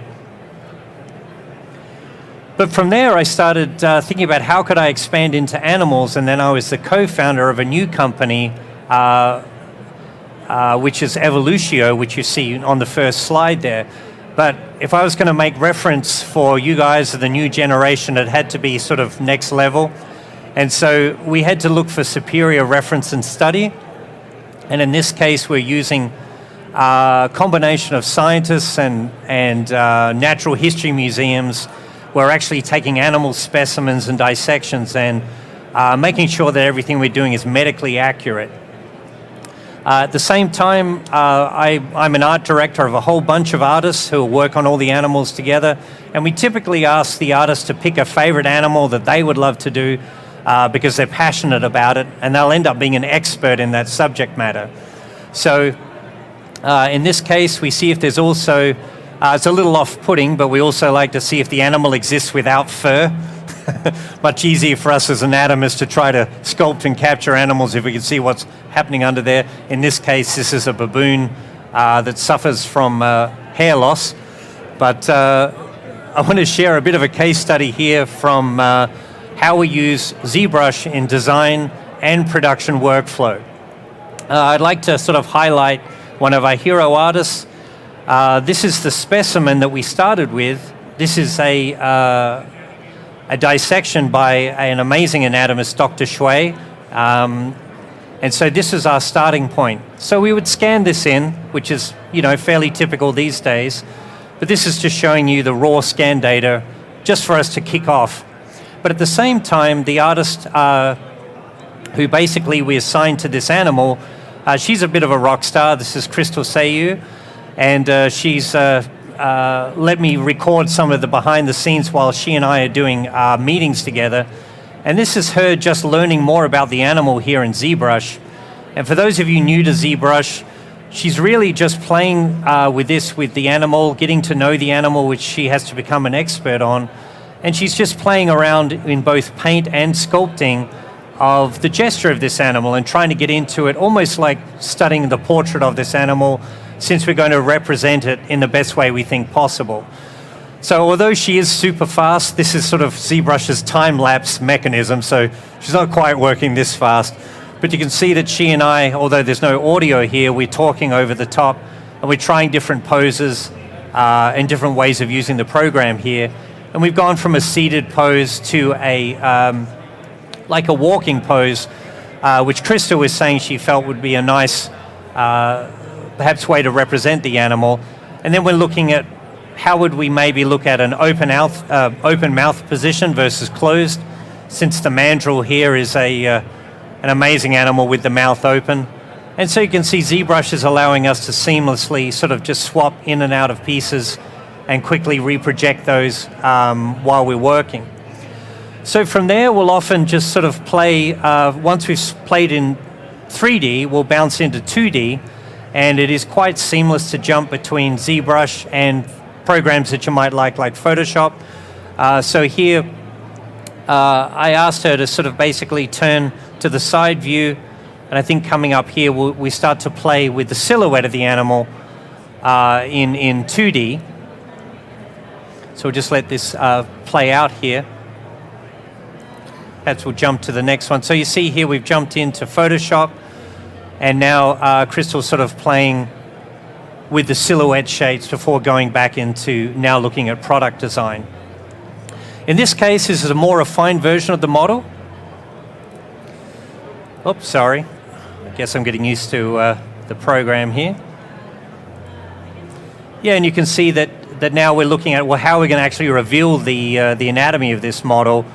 S16: But from there I started thinking about how could I expand into animals, and then I was the co-founder of a new company which is Evolutio, which you see on the first slide there. But if I was going to make reference for you guys of the new generation, it had to be sort of next level. And so we had to look for superior reference and study. And in this case, we're using a combination of scientists and natural history museums. We're actually taking animal specimens and dissections and making sure that everything we're doing is medically accurate. At the same time, I'm an art director of a whole bunch of artists who work on all the animals together, and we typically ask the artists to pick a favorite animal that they would love to do because they're passionate about it, and they'll end up being an expert in that subject matter. So in this case, we see if there's also, it's a little off-putting, but we also like to see if the animal exists without fur. Much easier for us as anatomists to try to sculpt and capture animals if we can see what's happening under there. In this case, this is a baboon that suffers from hair loss. But I want to share a bit of a case study here from how we use ZBrush in design and production workflow. I'd like to sort of highlight one of our hero artists. This is the specimen that we started with. This is a dissection by an amazing anatomist, Dr. Shui. And so this is our starting point. So we would scan this in, which is, fairly typical these days. But this is just showing you the raw scan data just for us to kick off. But at the same time, the artist who basically we assigned to this animal, she's a bit of a rock star. This is Crystal Sayu, and she's let me record some of the behind the scenes while she and I are doing meetings together. And this is her just learning more about the animal here in ZBrush. And for those of you new to ZBrush, she's really just playing with the animal, getting to know the animal, which she has to become an expert on. And she's just playing around in both paint and sculpting of the gesture of this animal and trying to get into it, almost like studying the portrait of this animal, since we're going to represent it in the best way we think possible. So although she is super fast, this is sort of ZBrush's time-lapse mechanism, so she's not quite working this fast. But you can see that she and I, although there's no audio here, we're talking over the top, and we're trying different poses and different ways of using the program here. And we've gone from a seated pose to like a walking pose, which Krista was saying she felt would be a nice perhaps way to represent the animal. And then we're looking at how would we maybe look at an open mouth position versus closed, since the mandrill here is an amazing animal with the mouth open. And so you can see ZBrush is allowing us to seamlessly sort of just swap in and out of pieces and quickly reproject those while we're working. So from there, we'll often just sort of play, once we've played in 3D, we'll bounce into 2D, and it is quite seamless to jump between ZBrush and programs that you might like Photoshop. So here, I asked her to sort of basically turn to the side view, and I think coming up here, we start to play with the silhouette of the animal in 2D. So we'll just let this play out here. Perhaps we'll jump to the next one. So you see here we've jumped into Photoshop, and now Crystal's sort of playing with the silhouette shapes before going back into now looking at product design. In this case, this is a more refined version of the model. Oops, sorry. I guess I'm getting used to the program here. Yeah, and you can see that now we're looking at, well, how we're going to actually reveal the anatomy of this model.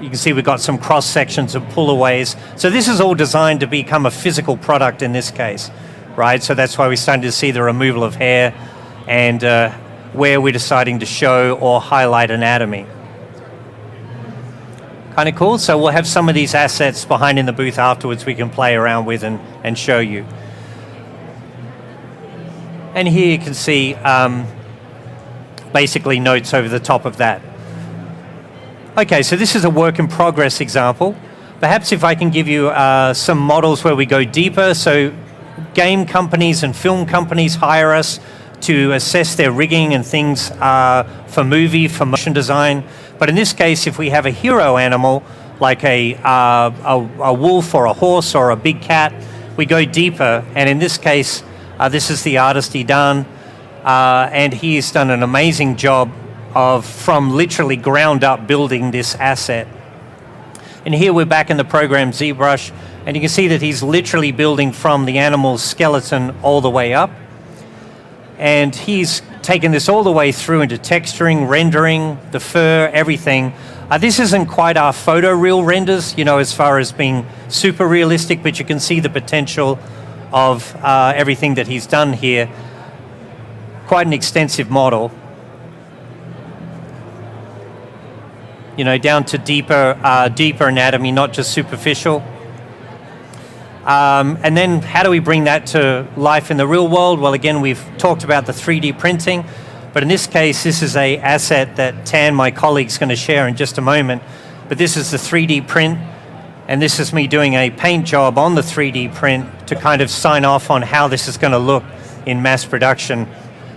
S16: You can see we've got some cross sections and pullaways. So this is all designed to become a physical product in this case, right? So that's why we're starting to see the removal of hair and where we're deciding to show or highlight anatomy. Kind of cool. So we'll have some of these assets behind in the booth afterwards we can play around with and show you. And here you can see basically notes over the top of that. Okay, so this is a work in progress example. Perhaps if I can give you some models where we go deeper. So game companies and film companies hire us to assess their rigging and things for motion design. But in this case, if we have a hero animal, like a wolf or a horse or a big cat, we go deeper. And in this case, this is the artist Idan, and he's done an amazing job from literally ground up building this asset. And here we're back in the program ZBrush, and you can see that he's literally building from the animal's skeleton all the way up. And he's taken this all the way through into texturing, rendering, the fur, everything. This isn't quite our photoreal renders, as far as being super realistic, but you can see the potential of everything that he's done here. Quite an extensive model. Down to deeper anatomy, not just superficial. And then how do we bring that to life in the real world? Well, again, we've talked about the 3D printing, but in this case, this is an asset that Tan, my colleague, is going to share in just a moment. But this is the 3D print, and this is me doing a paint job on the 3D print to kind of sign off on how this is going to look in mass production.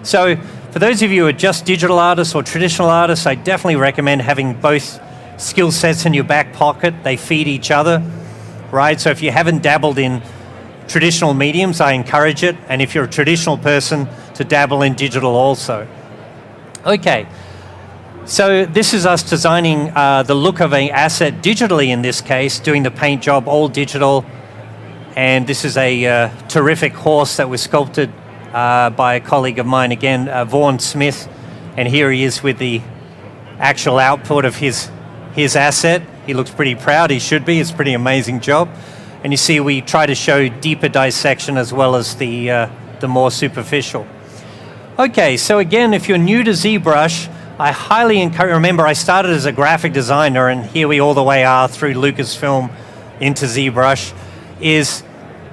S16: So for those of you who are just digital artists or traditional artists, I definitely recommend having both skill sets in your back pocket. They feed each other, right? So if you haven't dabbled in traditional mediums, I encourage it. And if you're a traditional person, to dabble in digital also. Okay, so this is us designing the look of an asset digitally in this case, doing the paint job all digital. And this is a terrific horse that was sculpted by a colleague of mine again, Vaughan Smith, and here he is with the actual output of his asset. He looks pretty proud. He should be. It's a pretty amazing job. And you see we try to show deeper dissection as well as the more superficial. Okay, so again, if you're new to ZBrush, I highly encourage, remember I started as a graphic designer and here we all the way are through Lucasfilm into ZBrush, is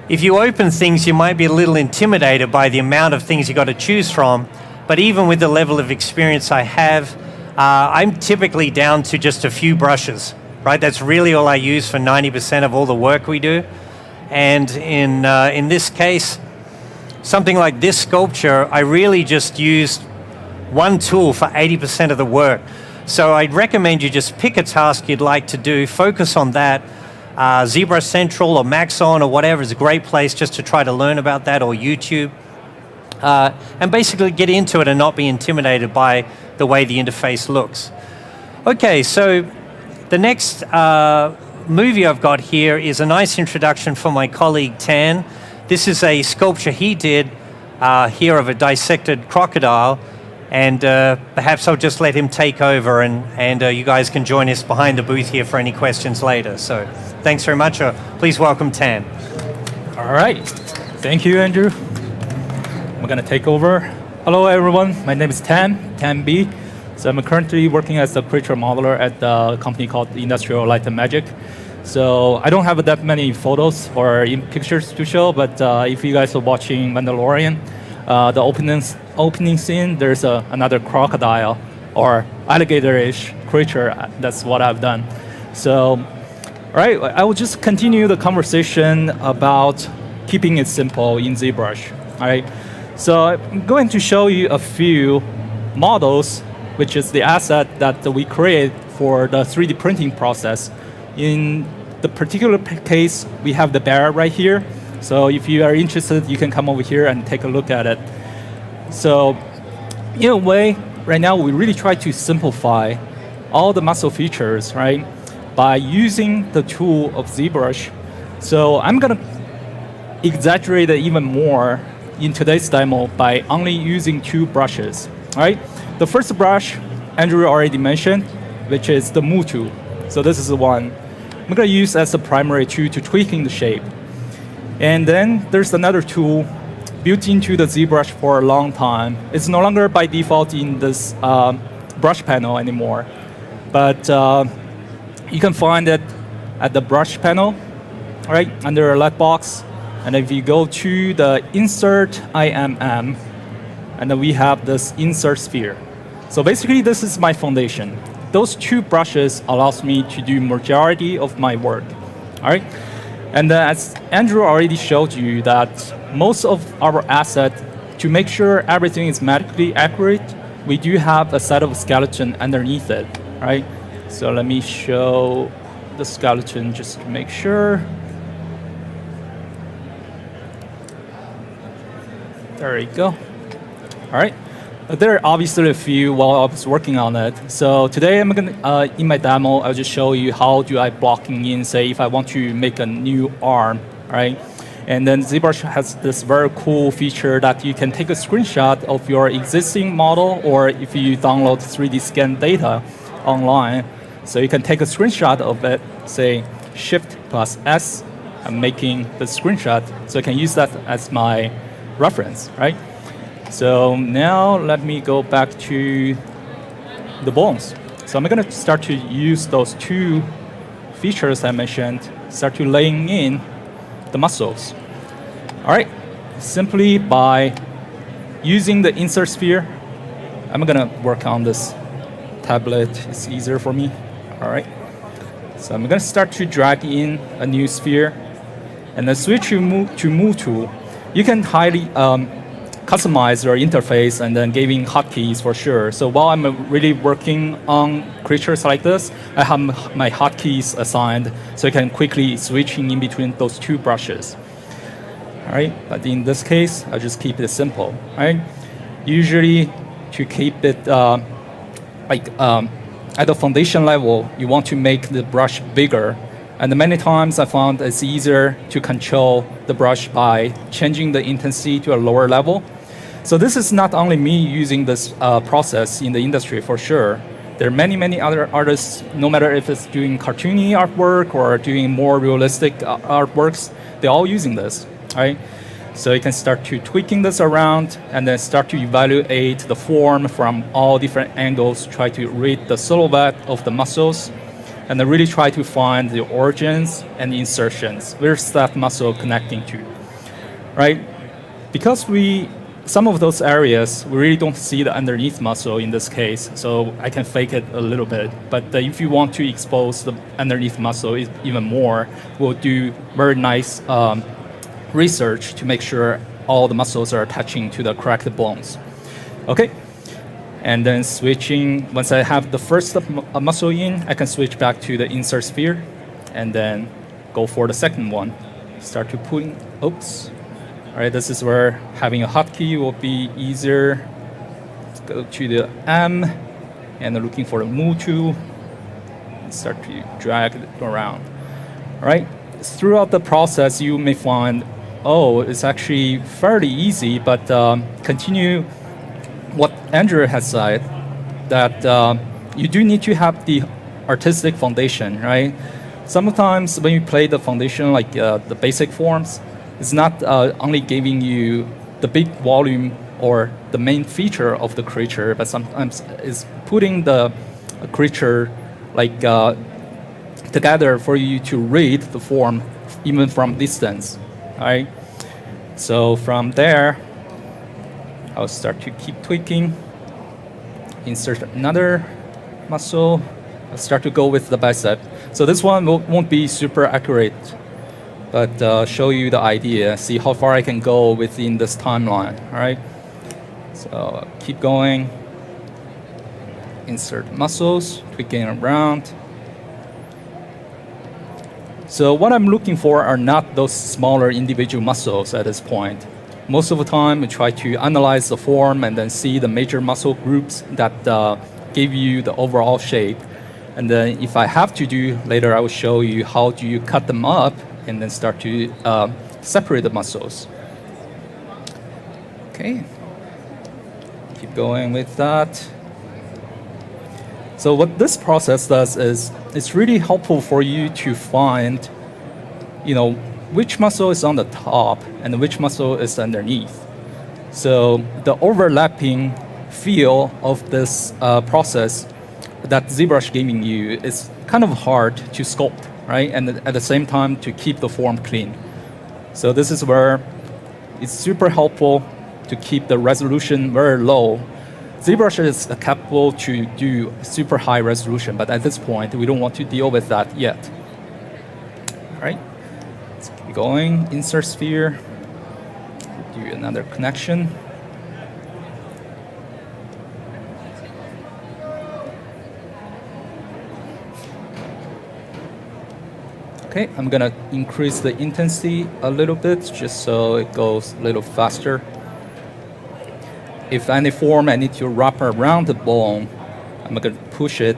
S16: if you open things, you might be a little intimidated by the amount of things you got to choose from, but even with the level of experience I have, I'm typically down to just a few brushes, right? That's really all I use for 90% of all the work we do. And in this case, something like this sculpture, I really just used one tool for 80% of the work. So I'd recommend you just pick a task you'd like to do, focus on that. ZBrush Central or Maxon or whatever is a great place just to try to learn about that, or YouTube. And basically get into it and not be intimidated by the way the interface looks. Okay, so the next movie I've got here is a nice introduction from my colleague Tan. This is a sculpture he did here of a dissected crocodile, and perhaps I'll just let him take over, and you guys can join us behind the booth here for any questions later. So thanks very much. Please welcome Tan.
S17: All right. Thank you, Andrew. I'm going to take over. Hello, everyone. My name is Tan B. So I'm currently working as a creature modeler at a company called Industrial Light and Magic. So I don't have that many photos or pictures to show, but if you guys are watching Mandalorian, the opening scene, there's another crocodile or alligator-ish creature. That's what I've done. So, all right, I will just continue the conversation about keeping it simple in ZBrush. All right, so I'm going to show you a few models, which is the asset that we create for the 3D printing process. In the particular case, we have the bear right here. So if you are interested, you can come over here and take a look at it. So in a way, right now, we really try to simplify all the muscle features, right, by using the tool of ZBrush. So I'm going to exaggerate it even more in today's demo by only using two brushes, right? The first brush, Andrew already mentioned, which is the Move tool. So this is the one I'm going to use as the primary tool to tweaking the shape. And then there's another tool built into the ZBrush for a long time. It's no longer by default in this brush panel anymore, but you can find it at the brush panel, right, under a light box. And if you go to the Insert IMM, and then we have this Insert Sphere. So basically, this is my foundation. Those two brushes allows me to do majority of my work, all right? And as Andrew already showed you that most of our asset, to make sure everything is mathematically accurate, we do have a set of skeleton underneath it, right? So let me show the skeleton just to make sure. There you go. All right. There are obviously a few while I was working on it. So today I'm gonna, in my demo, I'll just show you how do I blocking in, say, if I want to make a new arm, right? And then ZBrush has this very cool feature that you can take a screenshot of your existing model, or if you download 3D scan data online, so you can take a screenshot of it, say Shift+S, I'm making the screenshot, so I can use that as my reference, right? So now let me go back to the bones. So I'm going to start to use those two features I mentioned, start to laying in the muscles. All right, simply by using the Insert Sphere, I'm going to work on this tablet. It's easier for me. All right, so I'm going to start to drag in a new sphere, and then switch to Move tool. You can highly customize your interface and then giving hotkeys for sure. So while I'm really working on creatures like this, I have my hotkeys assigned so I can quickly switching in between those two brushes. All right, but in this case, I'll just keep it simple, right? Usually to keep it at the foundation level, you want to make the brush bigger. And many times I found it's easier to control the brush by changing the intensity to a lower level. So this is not only me using this process in the industry for sure. There are many other artists, no matter if it's doing cartoony artwork or doing more realistic artworks, they're all using this, right? So you can start to tweaking this around and then start to evaluate the form from all different angles, try to read the silhouette of the muscles, and then really try to find the origins and insertions. Where's that muscle connecting to, right? Because some of those areas, we really don't see the underneath muscle in this case, so I can fake it a little bit. But if you want to expose the underneath muscle even more, we'll do very nice research to make sure all the muscles are attaching to the correct bones. Okay, and then switching, once I have the first muscle in, I can switch back to the insert sphere, and then go for the second one. Start to putting, oops. All right, this is where having a hotkey will be easier. Let's go to the M, and looking for the move tool, and start to drag it around. All right, throughout the process, you may find, oh, it's actually fairly easy, but continue what Andrew has said, that you do need to have the artistic foundation, right? Sometimes when you play the foundation, like the basic forms, it's not only giving you the big volume or the main feature of the creature, but sometimes it's putting the creature like together for you to read the form even from distance, right? So from there, I'll start to keep tweaking, insert another muscle, I'll start to go with the bicep. So this one won't be super accurate, but show you the idea, see how far I can go within this timeline, all right? So keep going, insert muscles, tweaking around. So what I'm looking for are not those smaller individual muscles at this point. Most of the time, we try to analyze the form and then see the major muscle groups that give you the overall shape. And then if I have to do, later I will show you how do you cut them up and then start to separate the muscles. Okay, keep going with that. So what this process does is it's really helpful for you to find, which muscle is on the top and which muscle is underneath. So the overlapping feel of this process that ZBrush giving you is kind of hard to sculpt, right? And at the same time to keep the form clean. So this is where it's super helpful to keep the resolution very low. ZBrush is capable to do super high resolution, but at this point, we don't want to deal with that yet. All right, let's keep going. Insert sphere, do another connection. Okay, I'm gonna increase the intensity a little bit just so it goes a little faster. If any form I need to wrap around the bone, I'm going to push it.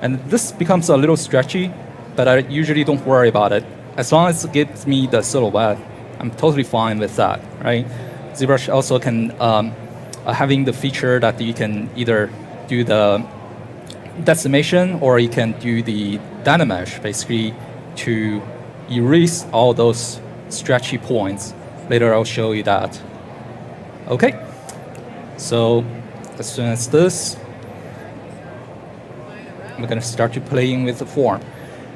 S17: And this becomes a little stretchy, but I usually don't worry about it. As long as it gives me the silhouette, I'm totally fine with that, right? ZBrush also can, having the feature that you can either do the decimation or you can do the dynamesh, basically to erase all those stretchy points. Later I'll show you that. Okay. So as soon as this, I'm going to start to playing with the form.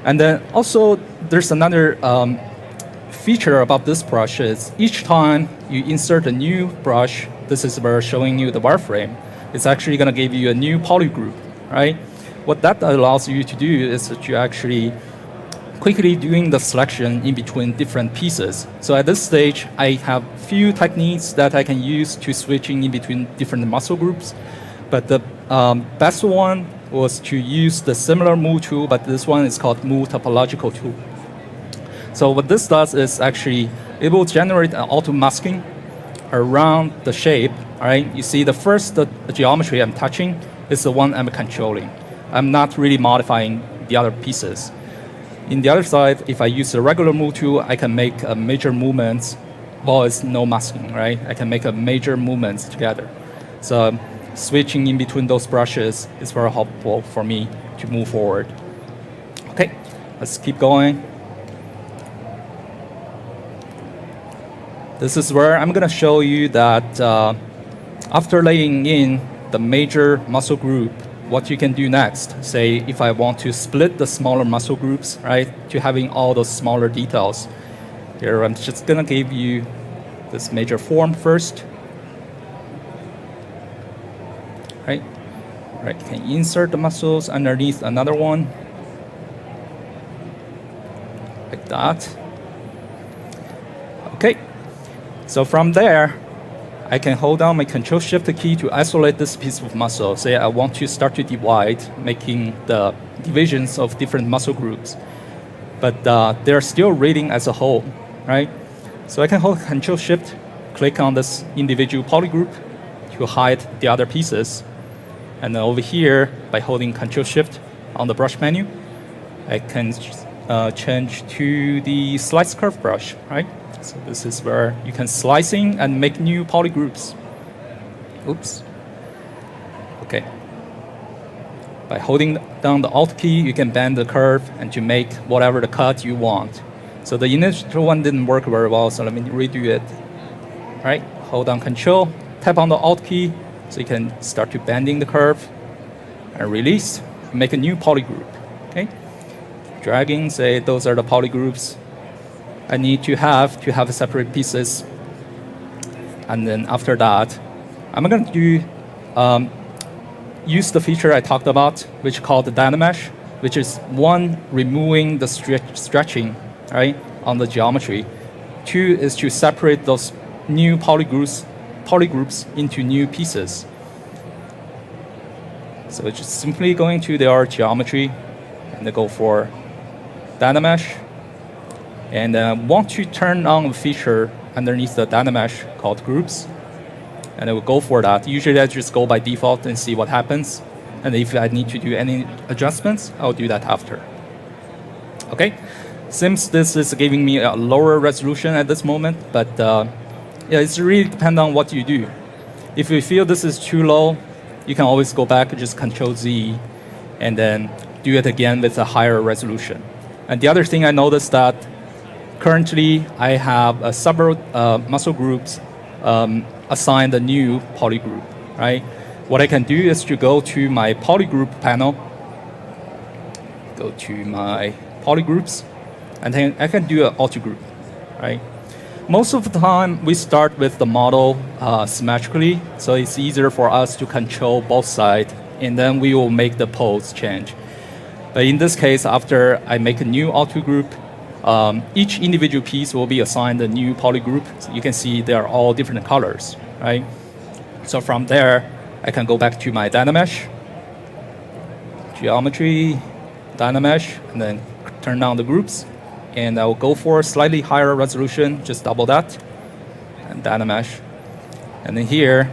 S17: And then also there's another feature about this brush is each time you insert a new brush, this is where showing you the wireframe, it's actually going to give you a new poly group, right? What that allows you to do is that you actually quickly doing the selection in between different pieces. So at this stage, I have few techniques that I can use to switching in between different muscle groups. But the best one was to use the similar move tool, but this one is called Move Topological Tool. So what this does is actually, it will generate an auto masking around the shape, all right? You see the first the geometry I'm touching is the one I'm controlling. I'm not really modifying the other pieces. In the other side, if I use the regular move tool, I can make major movements. Well, it's no masking, right? I can make a major movements together. So switching in between those brushes is very helpful for me to move forward. Okay, let's keep going. This is where I'm going to show you that after laying in the major muscle group, what you can do next. Say if I want to split the smaller muscle groups, right, to having all those smaller details. Here I'm just going to give you this major form first. Right, you can insert the muscles underneath another one, like that. Okay, so from there, I can hold down my Control-Shift key to isolate this piece of muscle. Say I want to start to divide, making the divisions of different muscle groups, but they're still reading as a whole, right? So I can hold Control-Shift, click on this individual polygroup to hide the other pieces. And then over here, by holding Control-Shift on the brush menu, I can change to the Slice Curve brush, right? So this is where you can slicing and make new polygroups. Oops. Okay. By holding down the Alt key, you can bend the curve and to make whatever the cut you want. So the initial one didn't work very well, so let me redo it. All right, hold down Control, tap on the Alt key, so you can start to bending the curve and release, make a new polygroup. Okay, dragging, say those are the polygroups I need to have separate pieces. And then after that, I'm going to do use the feature I talked about, which is called the Dynamesh, which is one, removing the stretching, right, on the geometry. Two is to separate those new polygroups into new pieces. So it's just simply going to their geometry and they go for Dynamesh. And want to turn on a feature underneath the Dynamesh called groups. And I will go for that. Usually I just go by default and see what happens. And if I need to do any adjustments, I'll do that after. Okay, since this is giving me a lower resolution at this moment, but yeah, it's really depends on what you do. If you feel this is too low, you can always go back and just Control-Z and then do it again with a higher resolution. And the other thing I noticed that currently I have several muscle groups assigned a new polygroup, right? What I can do is to go to my polygroup panel, go to my polygroups, and then I can do an auto-group, right? Most of the time, we start with the model symmetrically, so it's easier for us to control both sides, and then we will make the pose change. But in this case, after I make a new auto-group, each individual piece will be assigned a new polygroup. So you can see they are all different colors, right? So from there, I can go back to my Dynamesh, geometry, Dynamesh, and then turn on the groups. And I will go for a slightly higher resolution, just double that, and Dynamesh. And then here,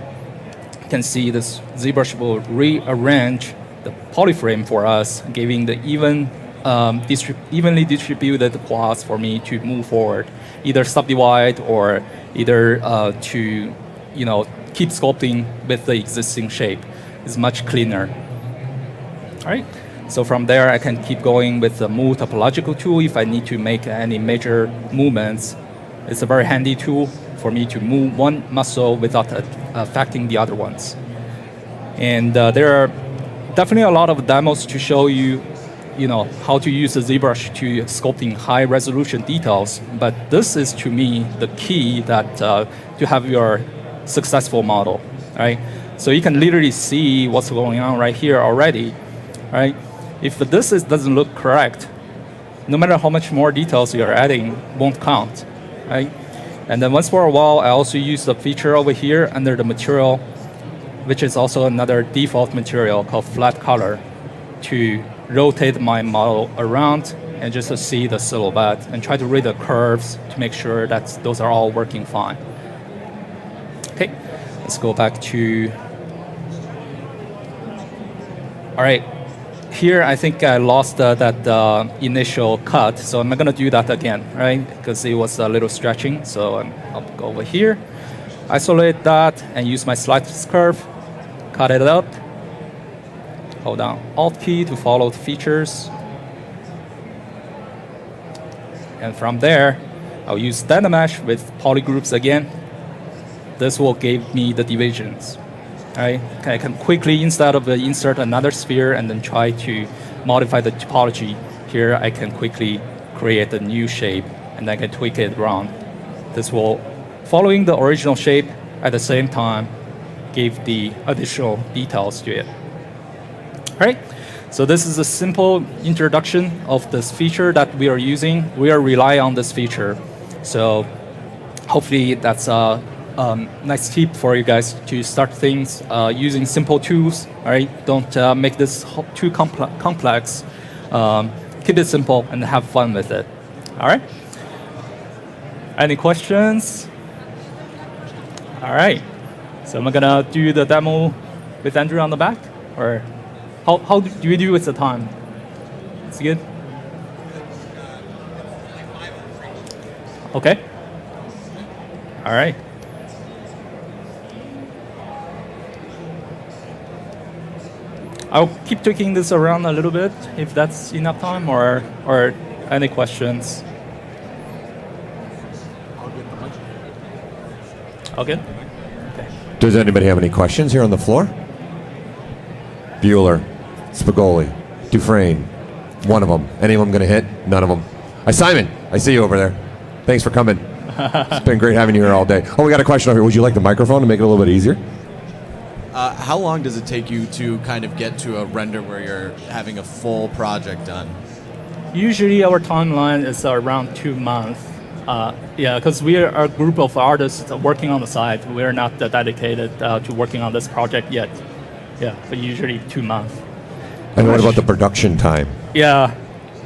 S17: you can see this ZBrush will rearrange the polyframe for us, giving the evenly distributed plots for me to move forward, either subdivide or either to keep sculpting with the existing shape. It's much cleaner. All right. So from there, I can keep going with the Move Topological tool if I need to make any major movements. It's a very handy tool for me to move one muscle without affecting the other ones. And there are definitely a lot of demos to show you, how to use the ZBrush to sculpting high resolution details. But this is, to me, the key that to have your successful model, right? So you can literally see what's going on right here already, right? If this doesn't look correct, no matter how much more details you're adding, won't count, right? And then once for a while, I also use the feature over here under the material, which is also another default material called flat color, to rotate my model around and just to see the silhouette and try to read the curves to make sure that those are all working fine. Okay, let's go back to, all right. Here, I think I lost that initial cut, so I'm going to do that again, right? Because it was a little stretching, so I'll go over here, isolate that, and use my slice curve, cut it up. Hold down Alt key to follow the features. And from there, I'll use data mesh with polygroups again. This will give me the divisions. Right? I can quickly, instead of insert another sphere and then try to modify the topology, here I can quickly create a new shape and I can tweak it around. This will, following the original shape, at the same time, give the additional details to it. All right? So this is a simple introduction of this feature that we are using. We are relying on this feature. So hopefully that's a nice tip for you guys to start things using simple tools. All right? Don't make this too complex. Keep it simple and have fun with it. All right? Any questions? All right. So I'm gonna do the demo with Andrew on the back, or how do we do with the time? It's good. Okay. All right. I'll keep tweaking this around a little bit if that's enough time, or any questions. All good? Okay.
S6: Does anybody have any questions here on the floor? Bueller, Spigoli, Dufresne, one of them. Any of them going to hit? None of them. Simon, I see you over there. Thanks for coming. It's been great having you here all day. Oh, we got a question over here. Would you like the microphone to make it a little bit easier?
S18: How long does it take you to kind of get to a render where you're having a full project done?
S17: Usually our timeline is around 2 months. Yeah, because we are a group of artists working on the side. We're not dedicated to working on this project yet. Yeah, but usually 2 months.
S6: And what about the production time?
S17: Yeah,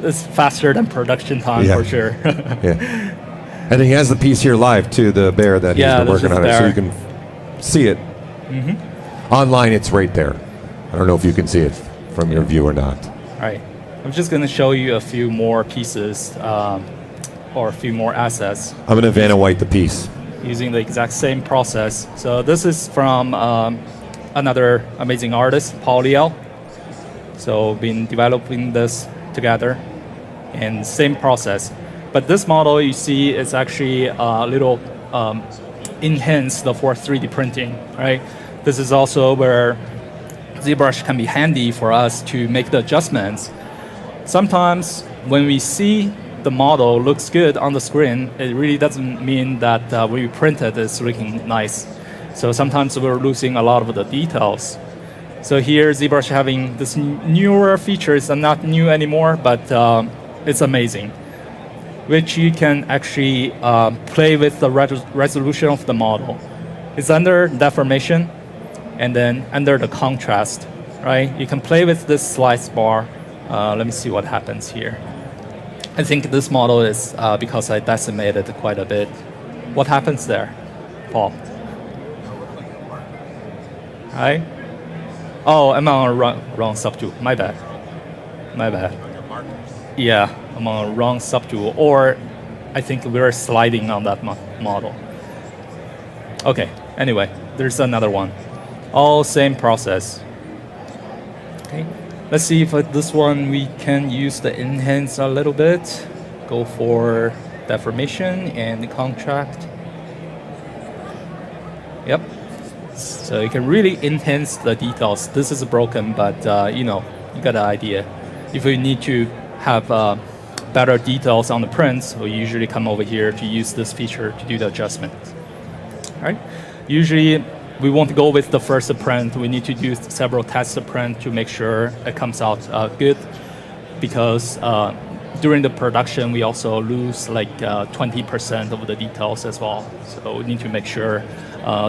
S17: it's faster than production time for sure.
S6: Yeah. And he has the piece here live too, the bear that he's been working on it, so you can see it.
S17: Mm-hmm.
S6: Online, it's right there. I don't know if you can see it from your view or not.
S17: All right. I'm just going to show you a few more pieces or a few more assets.
S6: I'm going to Vanna White the piece.
S17: Using the exact same process. So this is from another amazing artist, Paul Liao. So been developing this together and same process. But this model you see is actually a little enhanced for 3D printing, right? This is also where ZBrush can be handy for us to make the adjustments. Sometimes when we see the model looks good on the screen, it really doesn't mean that when we print it, it's looking nice. So sometimes we're losing a lot of the details. So here ZBrush having this newer features, and not new anymore, but it's amazing, which you can actually play with the resolution of the model. It's under deformation and then under the contrast, right? You can play with this slice bar. Let me see what happens here. I think this model is because I decimated quite a bit. What happens there, Paul? Right? Oh, I'm on a wrong subtool. My bad. My bad. Yeah, I'm on a wrong subtool, or I think we're sliding on that model. Okay, anyway, there's another one. All same process. Okay, let's see if this one we can use the enhance a little bit. Go for deformation and contract. Yep. So you can really enhance the details. This is broken, but you know, you got an idea. If we need to have better details on the prints, we usually come over here to use this feature to do the adjustment. All right. Usually, we won't go with the first print. We need to do several test print to make sure it comes out good, because during the production, we also lose like 20% of the details as well. So we need to make sure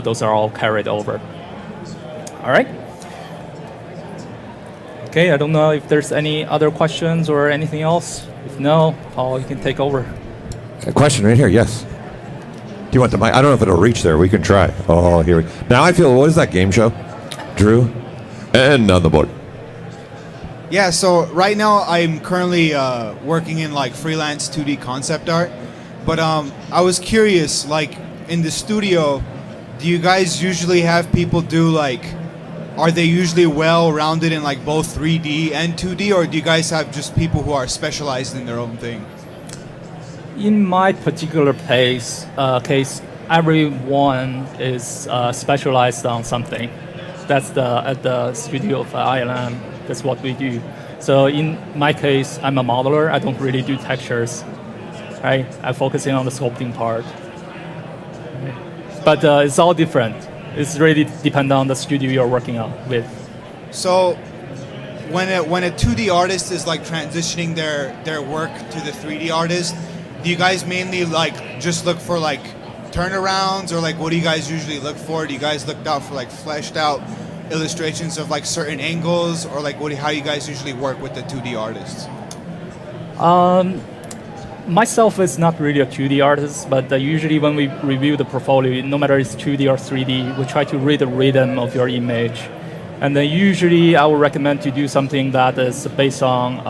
S17: those are all carried over. All right. Okay, I don't know if there's any other questions or anything else. If no, Paul, you can take over.
S6: A question right here, yes. Do you want the mic? I don't know if it'll reach there. We can try. Oh, here we go. Now I feel, what is that game show? Drew? And on the board.
S19: Yeah, so right now I'm currently working in like freelance 2D concept art. But I was curious, like in the studio, do you guys usually have people do like are they usually well-rounded in like both 3D and 2D, or do you guys have just people who are specialized in their own thing?
S17: In my particular case, everyone is specialized on something. That's at the studio of ILM. That's what we do. So in my case, I'm a modeler. I don't really do textures. Right? I'm focusing on the sculpting part. But it's all different. It's really dependent on the studio you're working on with.
S19: So when a 2D artist is like transitioning their work to the 3D artist, do you guys mainly like just look for like turnarounds, or like what do you guys usually look for? Do you guys look out for like fleshed out illustrations of like certain angles, or like how you guys usually work with the 2D artists?
S17: Myself is not really a 2D artist, but usually when we review the portfolio, no matter it's 2D or 3D, we try to read the rhythm of your image. And then usually I would recommend to do something that is based on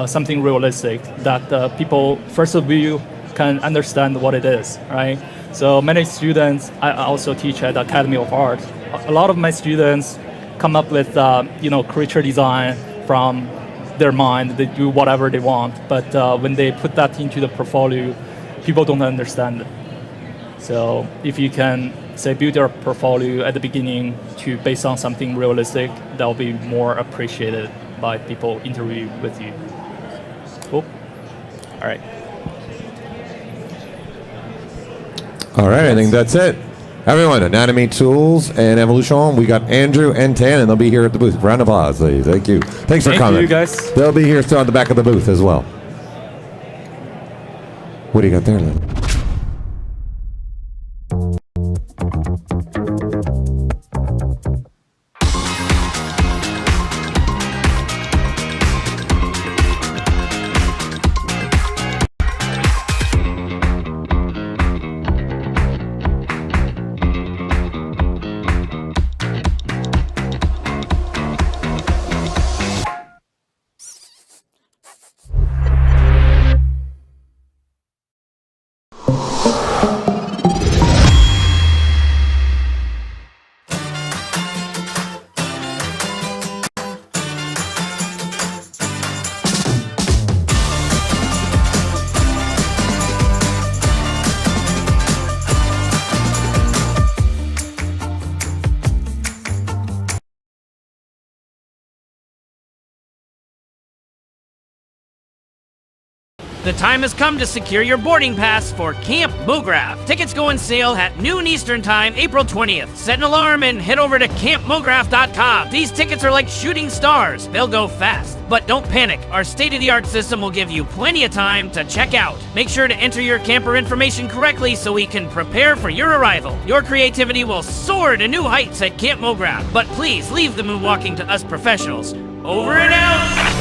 S17: something realistic, that people, first of view, can understand what it is, right? So many students, I also teach at the Academy of Art. A lot of my students come up with creature design from their mind. They do whatever they want, but when they put that into the portfolio, people don't understand it. So if you can, say, build your portfolio at the beginning to based on something realistic, that will be more appreciated by people interview with you. Cool. All right.
S6: All right, I think that's it. Everyone, Anatomy Tools and Evolution, we got Andrew and Tan, and they'll be here at the booth. Round of applause, please. Thank you. Thanks for coming.
S17: Thank you, guys.
S6: They'll be here still at the back of the booth as well. What do you got there, Lynn?
S3: The time has come to secure your boarding pass for Camp Mograph. Tickets go on sale at noon Eastern Time, April 20th. Set an alarm and head over to campmograph.com. These tickets are like shooting stars. They'll go fast. But don't panic. Our state-of-the-art system will give you plenty of time to check out. Make sure to enter your camper information correctly so we can prepare for your arrival. Your creativity will soar to new heights at Camp Mograph. But please leave the moonwalking to us professionals. Over and out!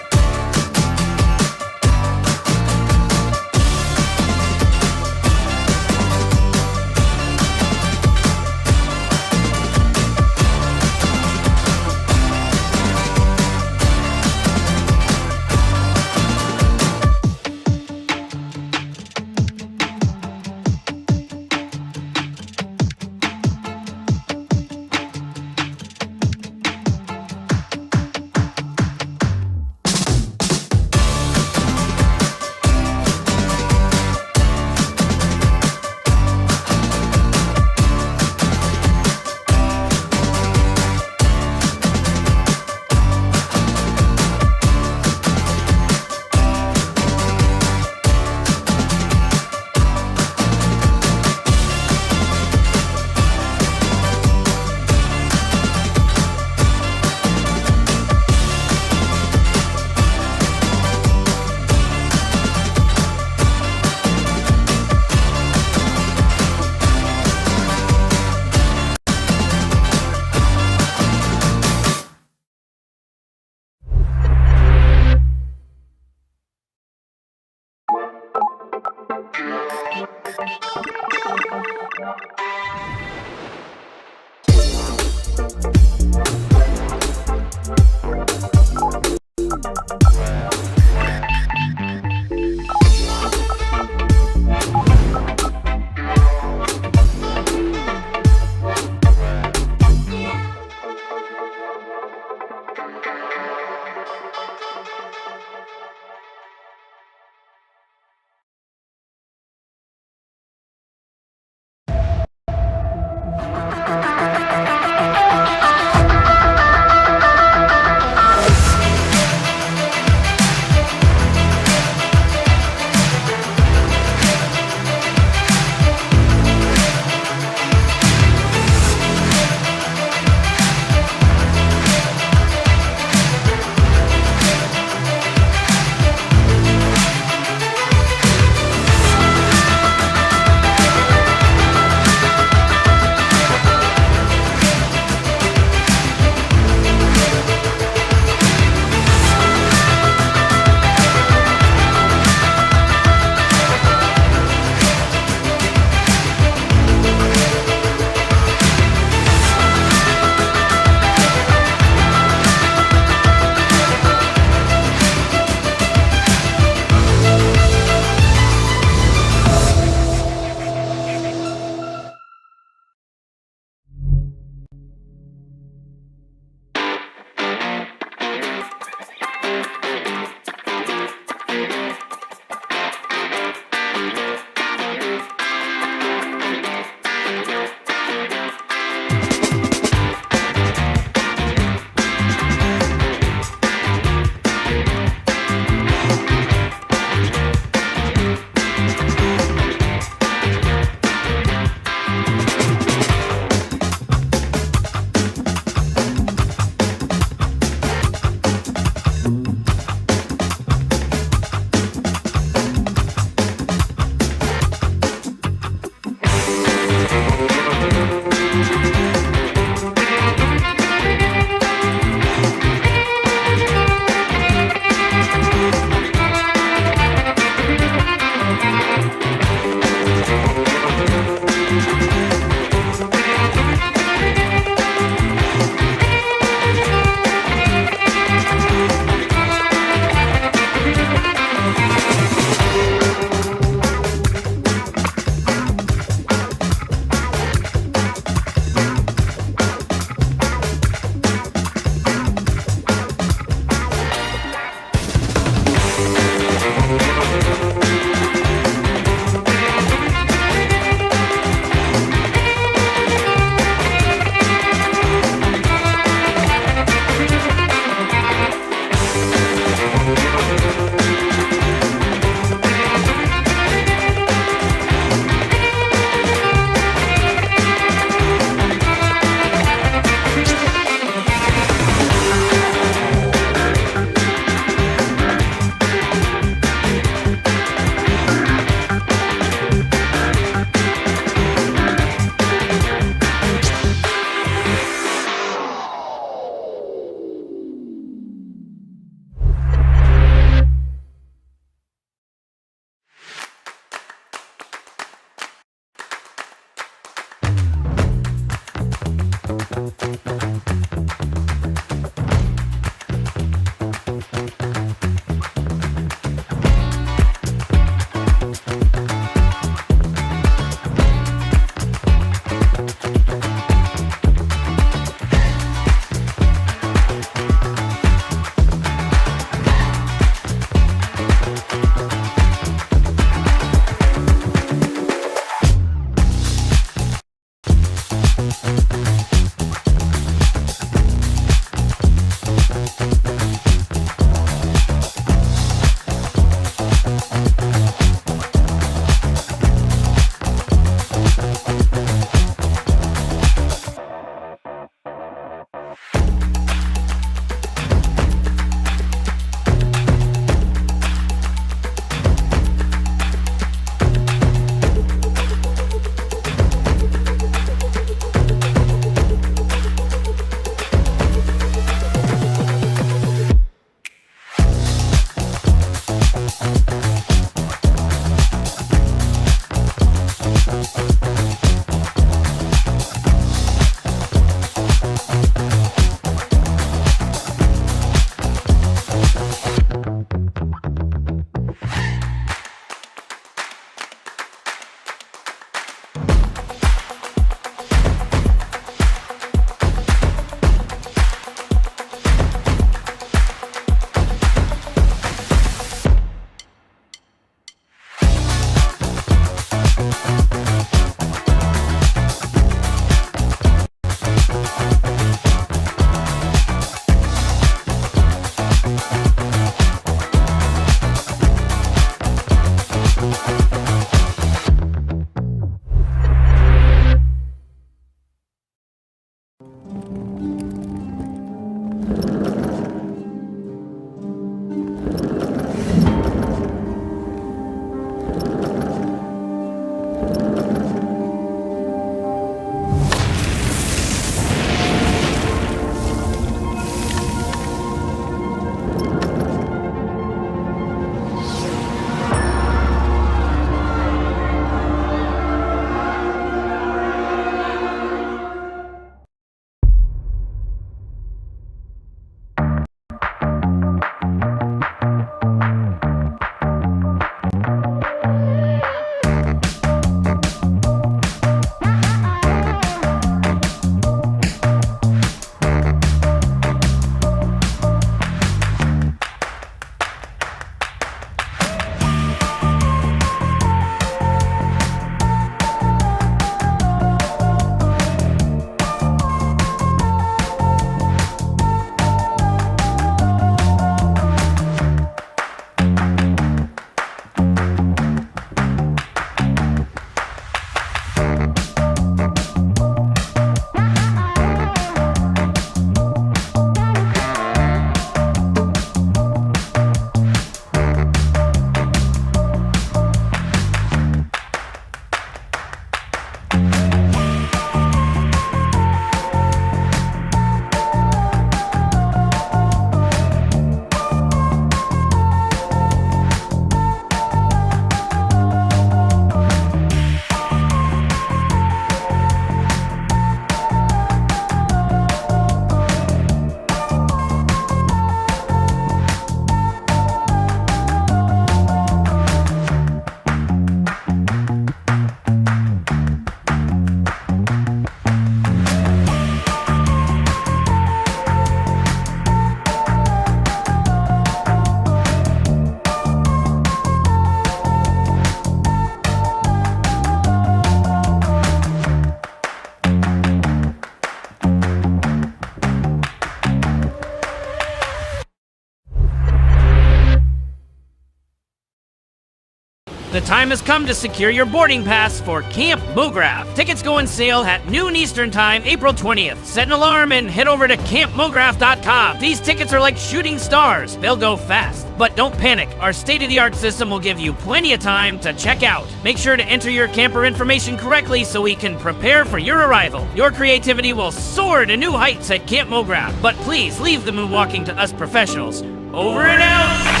S3: The time has come to secure your boarding pass for Camp Mograph. Tickets go on sale at noon Eastern Time, April 20th. Set an alarm and head over to campmograph.com. These tickets are like shooting stars. They'll go fast. But don't panic. Our state-of-the-art system will give you plenty of time to check out. Make sure to enter your camper information correctly so we can prepare for your arrival. Your creativity will soar to new heights at Camp Mograph. But please leave the moonwalking to us professionals. Over and out!